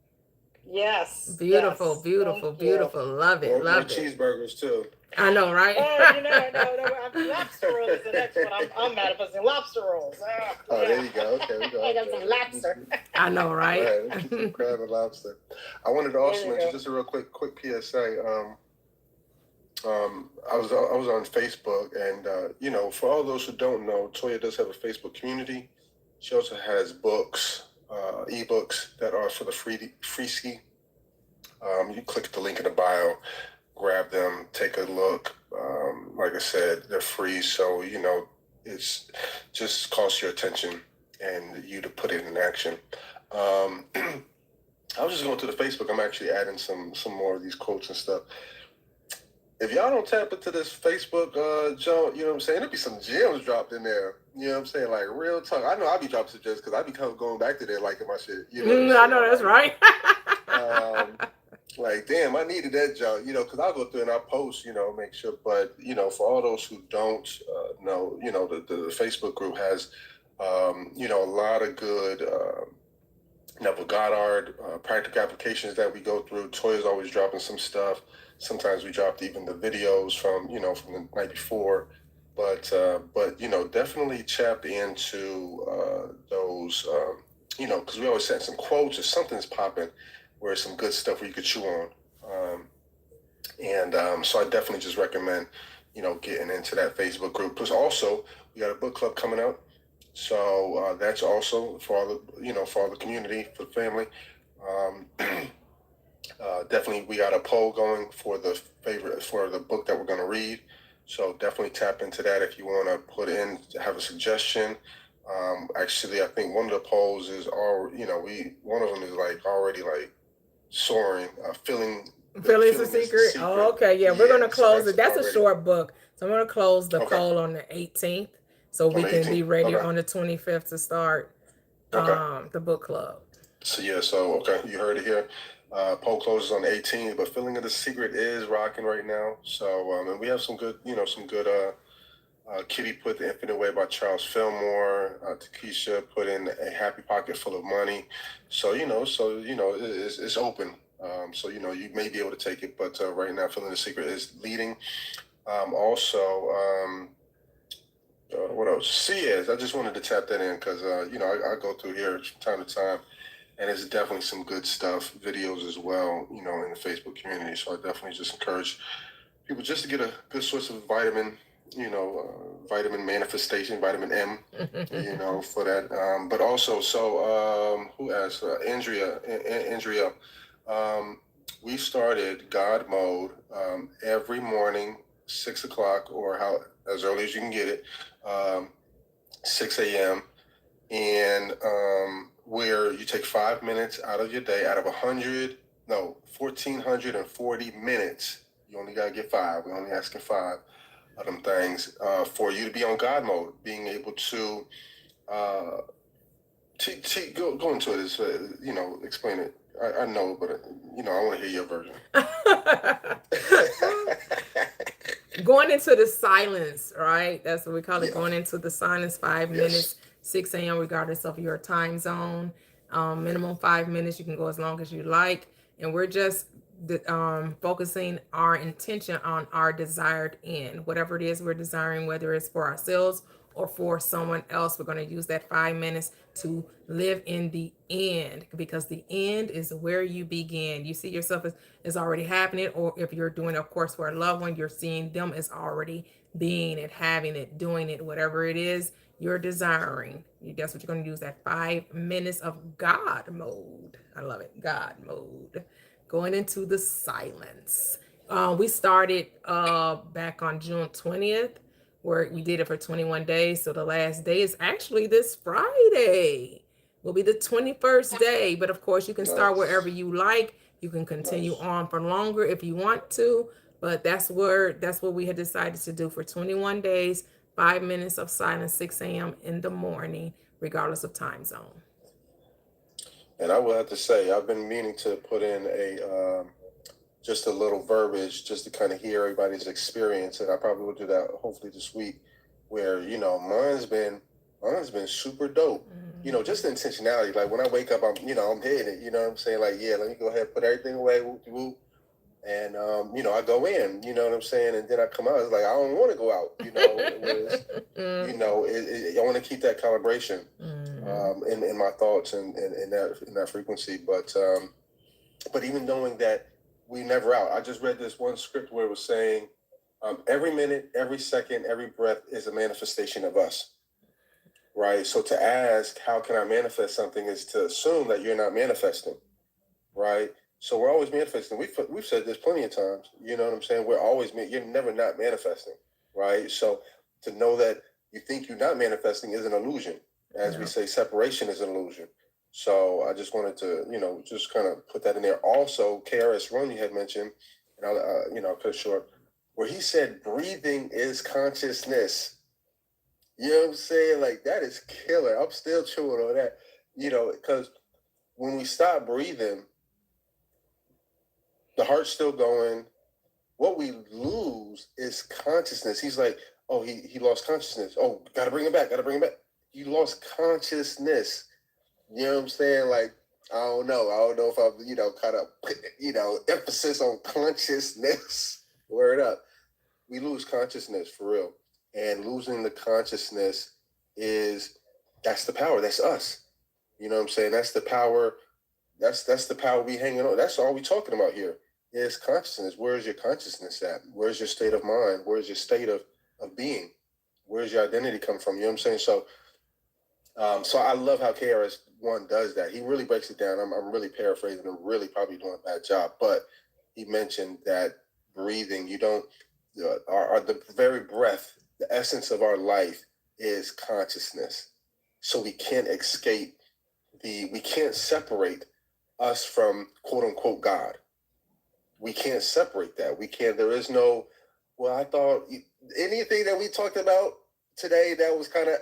Yes. Beautiful. Love it. More cheeseburgers too. I know, right? Oh, no. Lobster roll is the next one. I'm manifesting lobster rolls. There you go. Okay, we go. I got some lobster. I know, right? Right. Some crab and lobster. I wanted to also mention just a real quick PSA. I was on Facebook, and for all those who don't know, Toyia does have a Facebook community. She also has books, ebooks that are for the free ski. You click the link in the bio, grab them, take a look. Like I said, they're free, so it's just costs your attention and you to put it in action. I was just going to the Facebook. I'm actually adding some more of these quotes and stuff. If y'all don't tap into this Facebook, Joe, you know what I'm saying? There'll be some gems dropped in there. You know what I'm saying? Like real talk. I know I'll be dropping some gems because I be going back to there liking my shit. I know that's right. Like, damn, I needed that job, because I'll go through and I'll post, make sure. But, for all those who don't know, the Facebook group has, a lot of good Neville Goddard, practical applications that we go through. Toyia's always dropping some stuff. Sometimes we dropped even the videos from the night before. But definitely tap into those, because we always send some quotes or something's popping where some good stuff where you could chew on. So I definitely just recommend, getting into that Facebook group. Plus also, we got a book club coming out. So that's also for all the community, for the family. Definitely, we got a poll going for the book that we're going to read. So definitely tap into that if you want to have a suggestion. Actually, I think one of the polls is one of them is already soaring, feeling the secret. Oh, okay. Yeah, we're going to close it. That's a short book. So I'm going to close the poll on the 18th. So we can be ready on the 25th to start the book club. So you heard it here. Poll closes on the 18th, but Feeling of the Secret is rocking right now. So and we have some good, Kitty put The Infinite Way by Charles Fillmore. Takesha put in A Happy Pocket Full of Money. So it's open. So you may be able to take it, but right now Feeling the Secret is leading. What else? Ciaz. I just wanted to tap that in because I go through here from time to time, and it's definitely some good stuff, videos as well, in the Facebook community. So I definitely just encourage people just to get a good source of vitamin, vitamin manifestation, vitamin M, for that. But also, who asked? Andrea. We started God Mode every morning, 6 o'clock, or as early as you can get it, 6 a.m. And where you take 5 minutes out of your day, out of 1,440 minutes. You only got to get 5. We're only asking 5 of them things for you to be on God mode, being able to go into it is, explain it. I know, but, I want to hear your version. Going into the silence, right? That's what we call it, going into the silence, 5 minutes, 6 a.m., regardless of your time zone. Minimum 5 minutes. You can go as long as you like. And we're just focusing our intention on our desired end. Whatever it is we're desiring, whether it's for ourselves or for someone else, we're going to use that 5 minutes to live in the end, because the end is where you begin. You see yourself as already happening, or if you're doing, of course, for a loved one, you're seeing them as already being it, having it, doing it, whatever it is you're desiring. That's what you're going to use, that 5 minutes of God mode. I love it. God mode. Going into the silence. We started back on June 20th, where we did it for 21 days. So the last day is actually this Friday. Will be the 21st day. But of course, you can start wherever you like. You can continue on for longer if you want to. But that's what we had decided to do for 21 days, 5 minutes of silence, 6 a.m. in the morning, regardless of time zone. And I will have to say, I've been meaning to put in just a little verbiage just to kind of hear everybody's experience. And I probably will do that hopefully this week, where, mine's been super dope. Mm-hmm. Just the intentionality. Like when I wake up, I'm hitting it, you know what I'm saying? Like, yeah, let me go ahead and put everything away, whoop. And, I go in, you know what I'm saying? And then I come out, it's like, I don't want to go out, I want to keep that calibration in my thoughts and in that frequency. But even knowing that we never out. I just read this one script where it was saying, every minute, every second, every breath is a manifestation of us. Right. So to ask, how can I manifest something, is to assume that you're not manifesting. Right. So we're always manifesting. We've said this plenty of times. You know what I'm saying? We're always, you're never not manifesting. Right. So to know that you think you're not manifesting is an illusion. As we say, separation is an illusion. So I just wanted to, just kind of put that in there. Also, KRS One, you had mentioned, and I'll cut it short, where he said breathing is consciousness. You know what I'm saying? Like, that is killer. I'm still chewing on that, because when we stop breathing, the heart's still going. What we lose is consciousness. He's like, oh, he lost consciousness. Oh, got to bring it back. You lost consciousness. You know what I'm saying? Like, I don't know if I'm, kind of, emphasis on consciousness. Word up. We lose consciousness for real. And losing the consciousness that's the power. That's us. You know what I'm saying? That's the power. That's the power we hanging on. That's all we talking about here is consciousness. Where's your consciousness at? Where's your state of mind? Where's your state of being? Where's your identity come from? You know what I'm saying? So I love how KRS-One does that. He really breaks it down. I'm really paraphrasing and really probably doing a bad job, but he mentioned that breathing, the very breath, the essence of our life is consciousness. So we can't escape we can't separate us from quote unquote God. We can't separate that. There is no, I thought anything that we talked about today that was kind of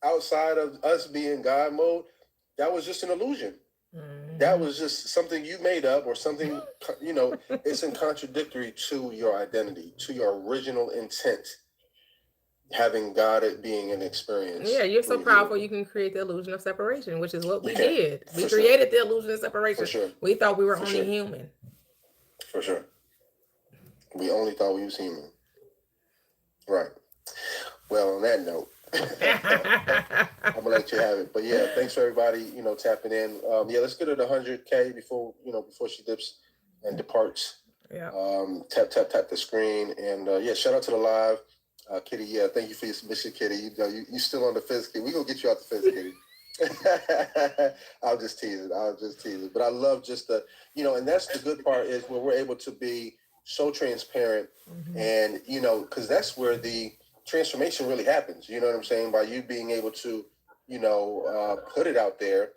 outside of us being God mode, that was just an illusion. Mm-hmm. That was just something you made up or something, it's in contradictory to your identity, to your original intent, having God it being an experience. Yeah, you're so powerful. You can create the illusion of separation, which is what we did. We created the illusion of separation. For sure. We thought we were only human. For sure. We only thought we was human. Right. Well, on that note, I'm gonna let you have it. But yeah, thanks for everybody, tapping in. Let's get her to 100K before she dips and departs. Yeah. Tap the screen, and shout out to the live, Kitty. Yeah, thank you for your submission, Kitty. You still on the fence, Kitty. We gonna get you out the fence, Kitty. I'll just tease it. But I love just the, and that's the good part is where we're able to be so transparent, mm-hmm. and because that's where the transformation really happens. You know what I'm saying? By you being able to, put it out there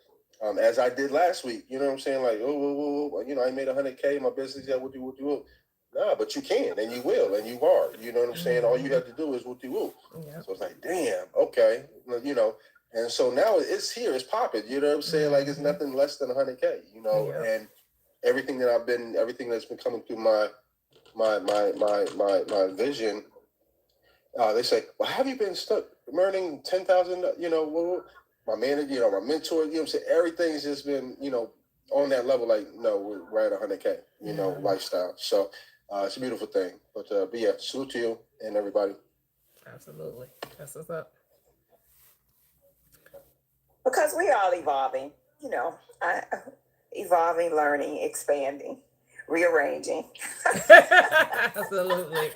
as I did last week. You know what I'm saying? Like, I made 100K, my business, what do. Nah, but you can, and you will, and you are. You know what I'm saying? All you have to do is what you will. Yep. So it's like, damn, okay, and so now it's here, it's popping. You know what I'm saying? Like, it's nothing less than 100K. And everything that's been coming through my vision. They say, well, have you been stuck earning 10,000? My manager, my mentor, what I'm saying, everything's just been, on that level. Like, no, we're at 100K, lifestyle. So it's a beautiful thing. But yeah, salute to you and everybody. Absolutely, that's what's up. Because we're all evolving, evolving, learning, expanding, rearranging. Absolutely.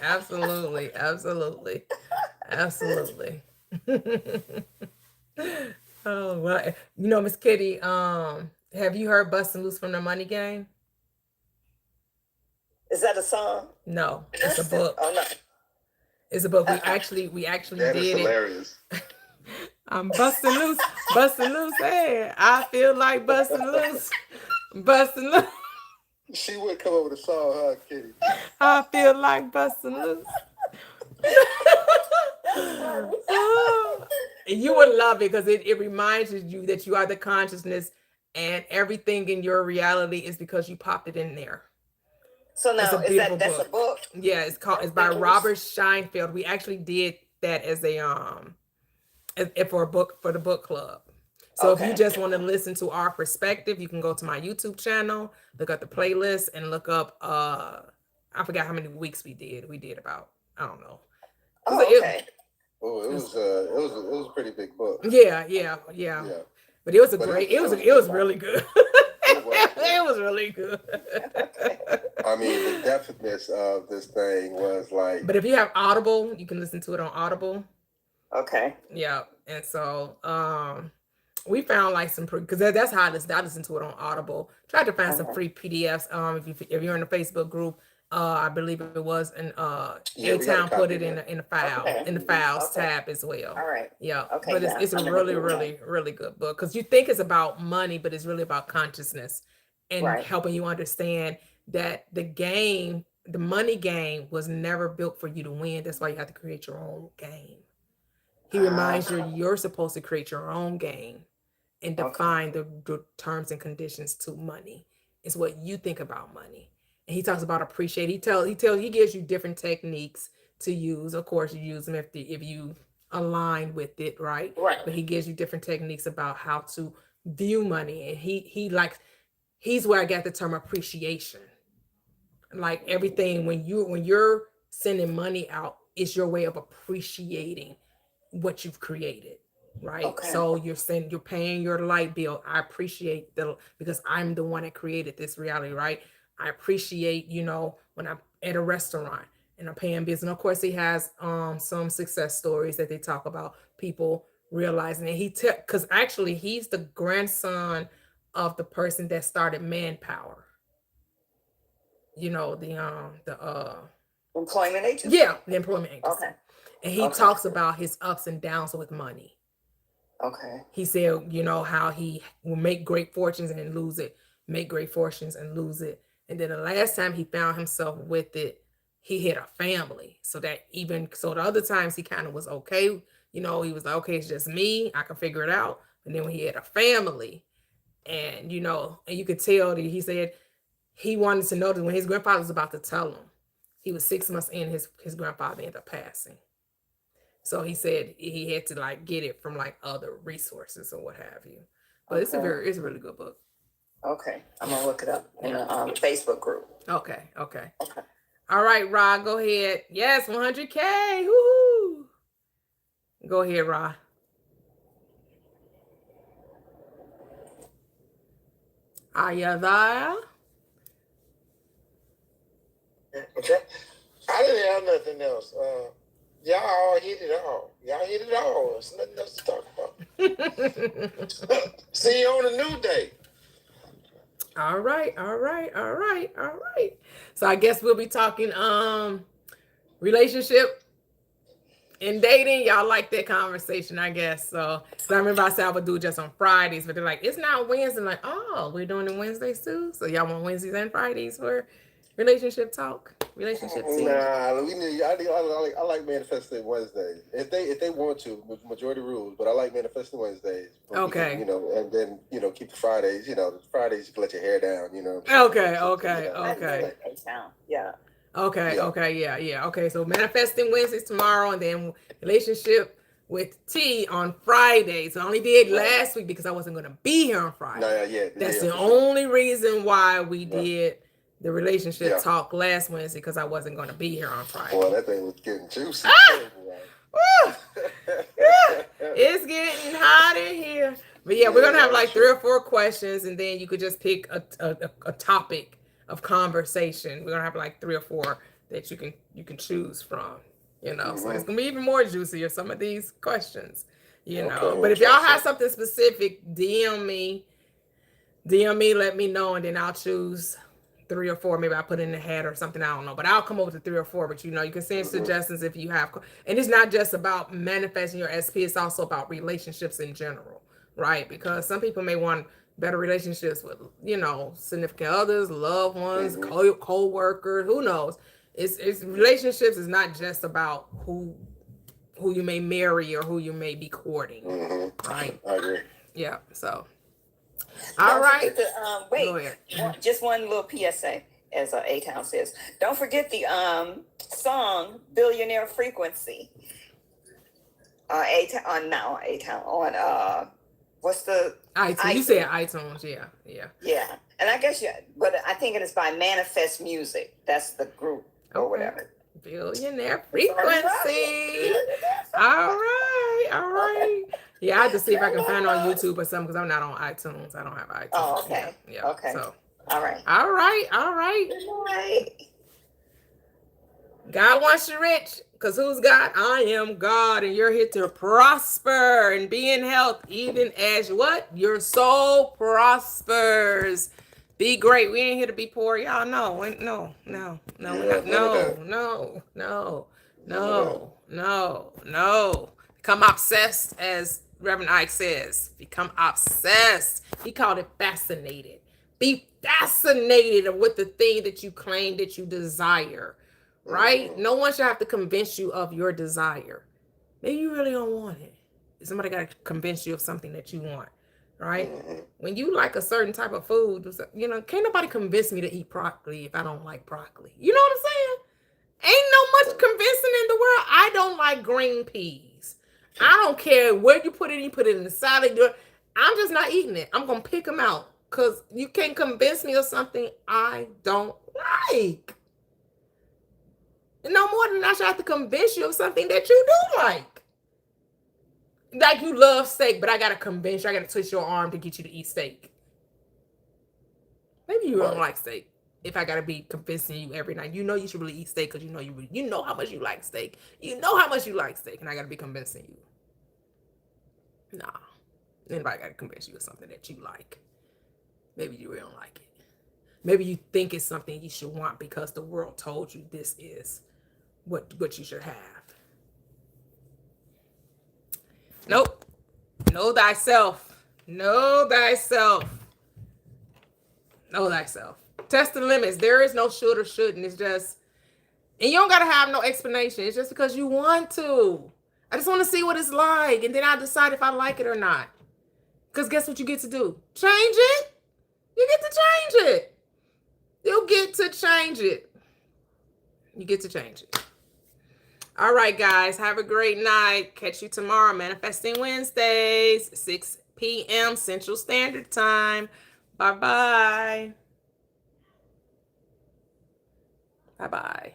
Oh, well, Miss Kitty, have you heard Bustin' Loose from the Money Game? Is that a song? No, it's a book. Oh, no. It's a book. We actually that did is hilarious. I'm busting loose. Hey, I feel like busting loose. She would come up with a song, huh, Kitty? I feel like busting loose. You would love it because it reminds you that you are the consciousness, and everything in your reality is because you popped it in there. So now that's a book? Yeah, it's by Robert Scheinfeld. We actually did that as for the book club. So if you just want to listen to our perspective, you can go to my YouTube channel, look up the playlist, and look up I forgot how many weeks we did. We did about, I don't know. It was a pretty big book. Yeah. But it was really good. It was really good. I mean, the depthness of this thing was like. But if you have Audible, you can listen to it on Audible. Okay. Yeah, and so we found like some because that's how I listen to it on Audible. Tried to find some free PDFs. If you're in the Facebook group, I believe it was, and A-Town put it in the files tab as well. All right. Yeah. Okay. But it's a really, really, really good book because you think it's about money, but it's really about consciousness and helping you understand that the money game was never built for you to win. That's why you have to create your own game. He reminds you're supposed to create your own game and define the terms and conditions to money. It's what you think about money. And he talks about appreciate. He gives you different techniques to use. Of course, you use them if you align with it, right? Right. But he gives you different techniques about how to view money. And he's where I got the term appreciation. Like everything when you're sending money out, it's your way of appreciating what you've created, right? So you're paying your light bill. I appreciate because I'm the one that created this reality, right? I appreciate, when I'm at a restaurant and I'm paying bills. And of course he has some success stories that they talk about people realizing that because actually he's the grandson of the person that started Manpower. The employment agency? Yeah, the employment agency. Okay. And he talks about his ups and downs with money. Okay. He said, how he will make great fortunes and then lose it, make great fortunes and lose it. And then the last time he found himself with it, he had a family. So the other times he kind of was okay. He was like, okay, it's just me. I can figure it out. And then when he had a family and, and you could tell that he said he wanted to know that when his grandfather was about to tell him, he was 6 months in, his grandfather ended up passing. So he said he had to get it from other resources or what have you. But it's a really good book. Okay. I'm going to look it up in the Facebook group. Okay. All right, Rod, go ahead. Yes, 100K. Woo-hoo. Go ahead, Rod. Are you there? I didn't have nothing else. Y'all all hit it all. There's nothing else to talk about. See you on a new day. All right. So I guess we'll be talking relationship in dating, y'all like that conversation, I guess. So I remember I said I would do it just on Fridays, but they're like, it's not Wednesday. I'm like, oh, we're doing it Wednesdays too. So y'all want Wednesdays and Fridays for relationship talk, relationship tea? Nah, we need. I like manifesting Wednesdays if they want to. Majority rules, but I like manifesting Wednesdays. Okay. You know, and then keep the Fridays. You know, Fridays you can let your hair down. You know. Okay. Yeah. Okay. Yeah. Okay. So manifesting Wednesdays tomorrow, and then relationship with T on Friday. So I only did last week because I wasn't going to be here on Friday. No, That's the only reason why we did the relationship talk last Wednesday, because I wasn't going to be here on Friday. Well, that thing was getting juicy. It's getting hot in here. But yeah, we're going to have like 3 or 4 questions, and then you could just pick a topic of conversation. We're going to have like 3 or 4 that you can choose from, So it's going to be even more juicier, some of these questions, But if y'all have something specific, DM me, let me know, and then I'll choose 3 or 4. Maybe I put it in the hat or something. I don't know, but I'll come over to 3 or 4. But you can send suggestions if you have. And it's not just about manifesting your SP. It's also about relationships in general, right? Because some people may want better relationships with, significant others, loved ones, co-workers. Who knows? It's relationships is not just about who you may marry or who you may be courting, right? I agree. Yeah. So. All right. Just one little PSA, as A-Town says. Don't forget the song "Billionaire Frequency." A-Town on what's the iTunes? You said iTunes, yeah. And I guess but I think it is by Manifest Music. That's the group or whatever. Billionaire Frequency. All right. Yeah, I have to see if I can find it on YouTube or something, because I'm not on iTunes. I don't have iTunes. Oh, okay. Yeah. Okay. So. All right. God wants you rich, because who's God? I am God, and you're here to prosper and be in health, even as what? Your soul prospers. Be great. We ain't here to be poor. Y'all know. No. Become obsessed, as Reverend Ike says. Become obsessed. He called it fascinated. Be fascinated with the thing that you claim that you desire, right? No one should have to convince you of your desire. Maybe you really don't want it. Somebody got to convince you of something that you want, right? When you like a certain type of food, can't nobody convince me to eat broccoli if I don't like broccoli. You know what I'm saying? Ain't no much convincing in the world. I don't like green peas. I don't care where you put it in the salad. I'm just not eating it. I'm going to pick them out, because you can't convince me of something I don't like. No more than I should have to convince you of something that you do like. Like you love steak, but I got to convince you. I got to twist your arm to get you to eat steak. Maybe you don't like steak. If I got to be convincing you every night, you should really eat steak, because you know how much you like steak. You know how much you like steak, and I got to be convincing you. Nah. Anybody got to convince you of something that you like. Maybe you really don't like it. Maybe you think it's something you should want because the world told you this is what you should have. Nope. Know thyself. Know thyself. Know thyself. Test the limits. There is no should or shouldn't. It's just, and you don't got to have no explanation. It's just because you want to. I just want to see what it's like, and then I'll decide if I like it or not. Because guess what you get to do? Change it. You get to change it. You get to change it. You get to change it. All right, guys. Have a great night. Catch you tomorrow. Manifesting Wednesdays, 6 p.m. Central Standard Time. Bye-bye. Bye-bye.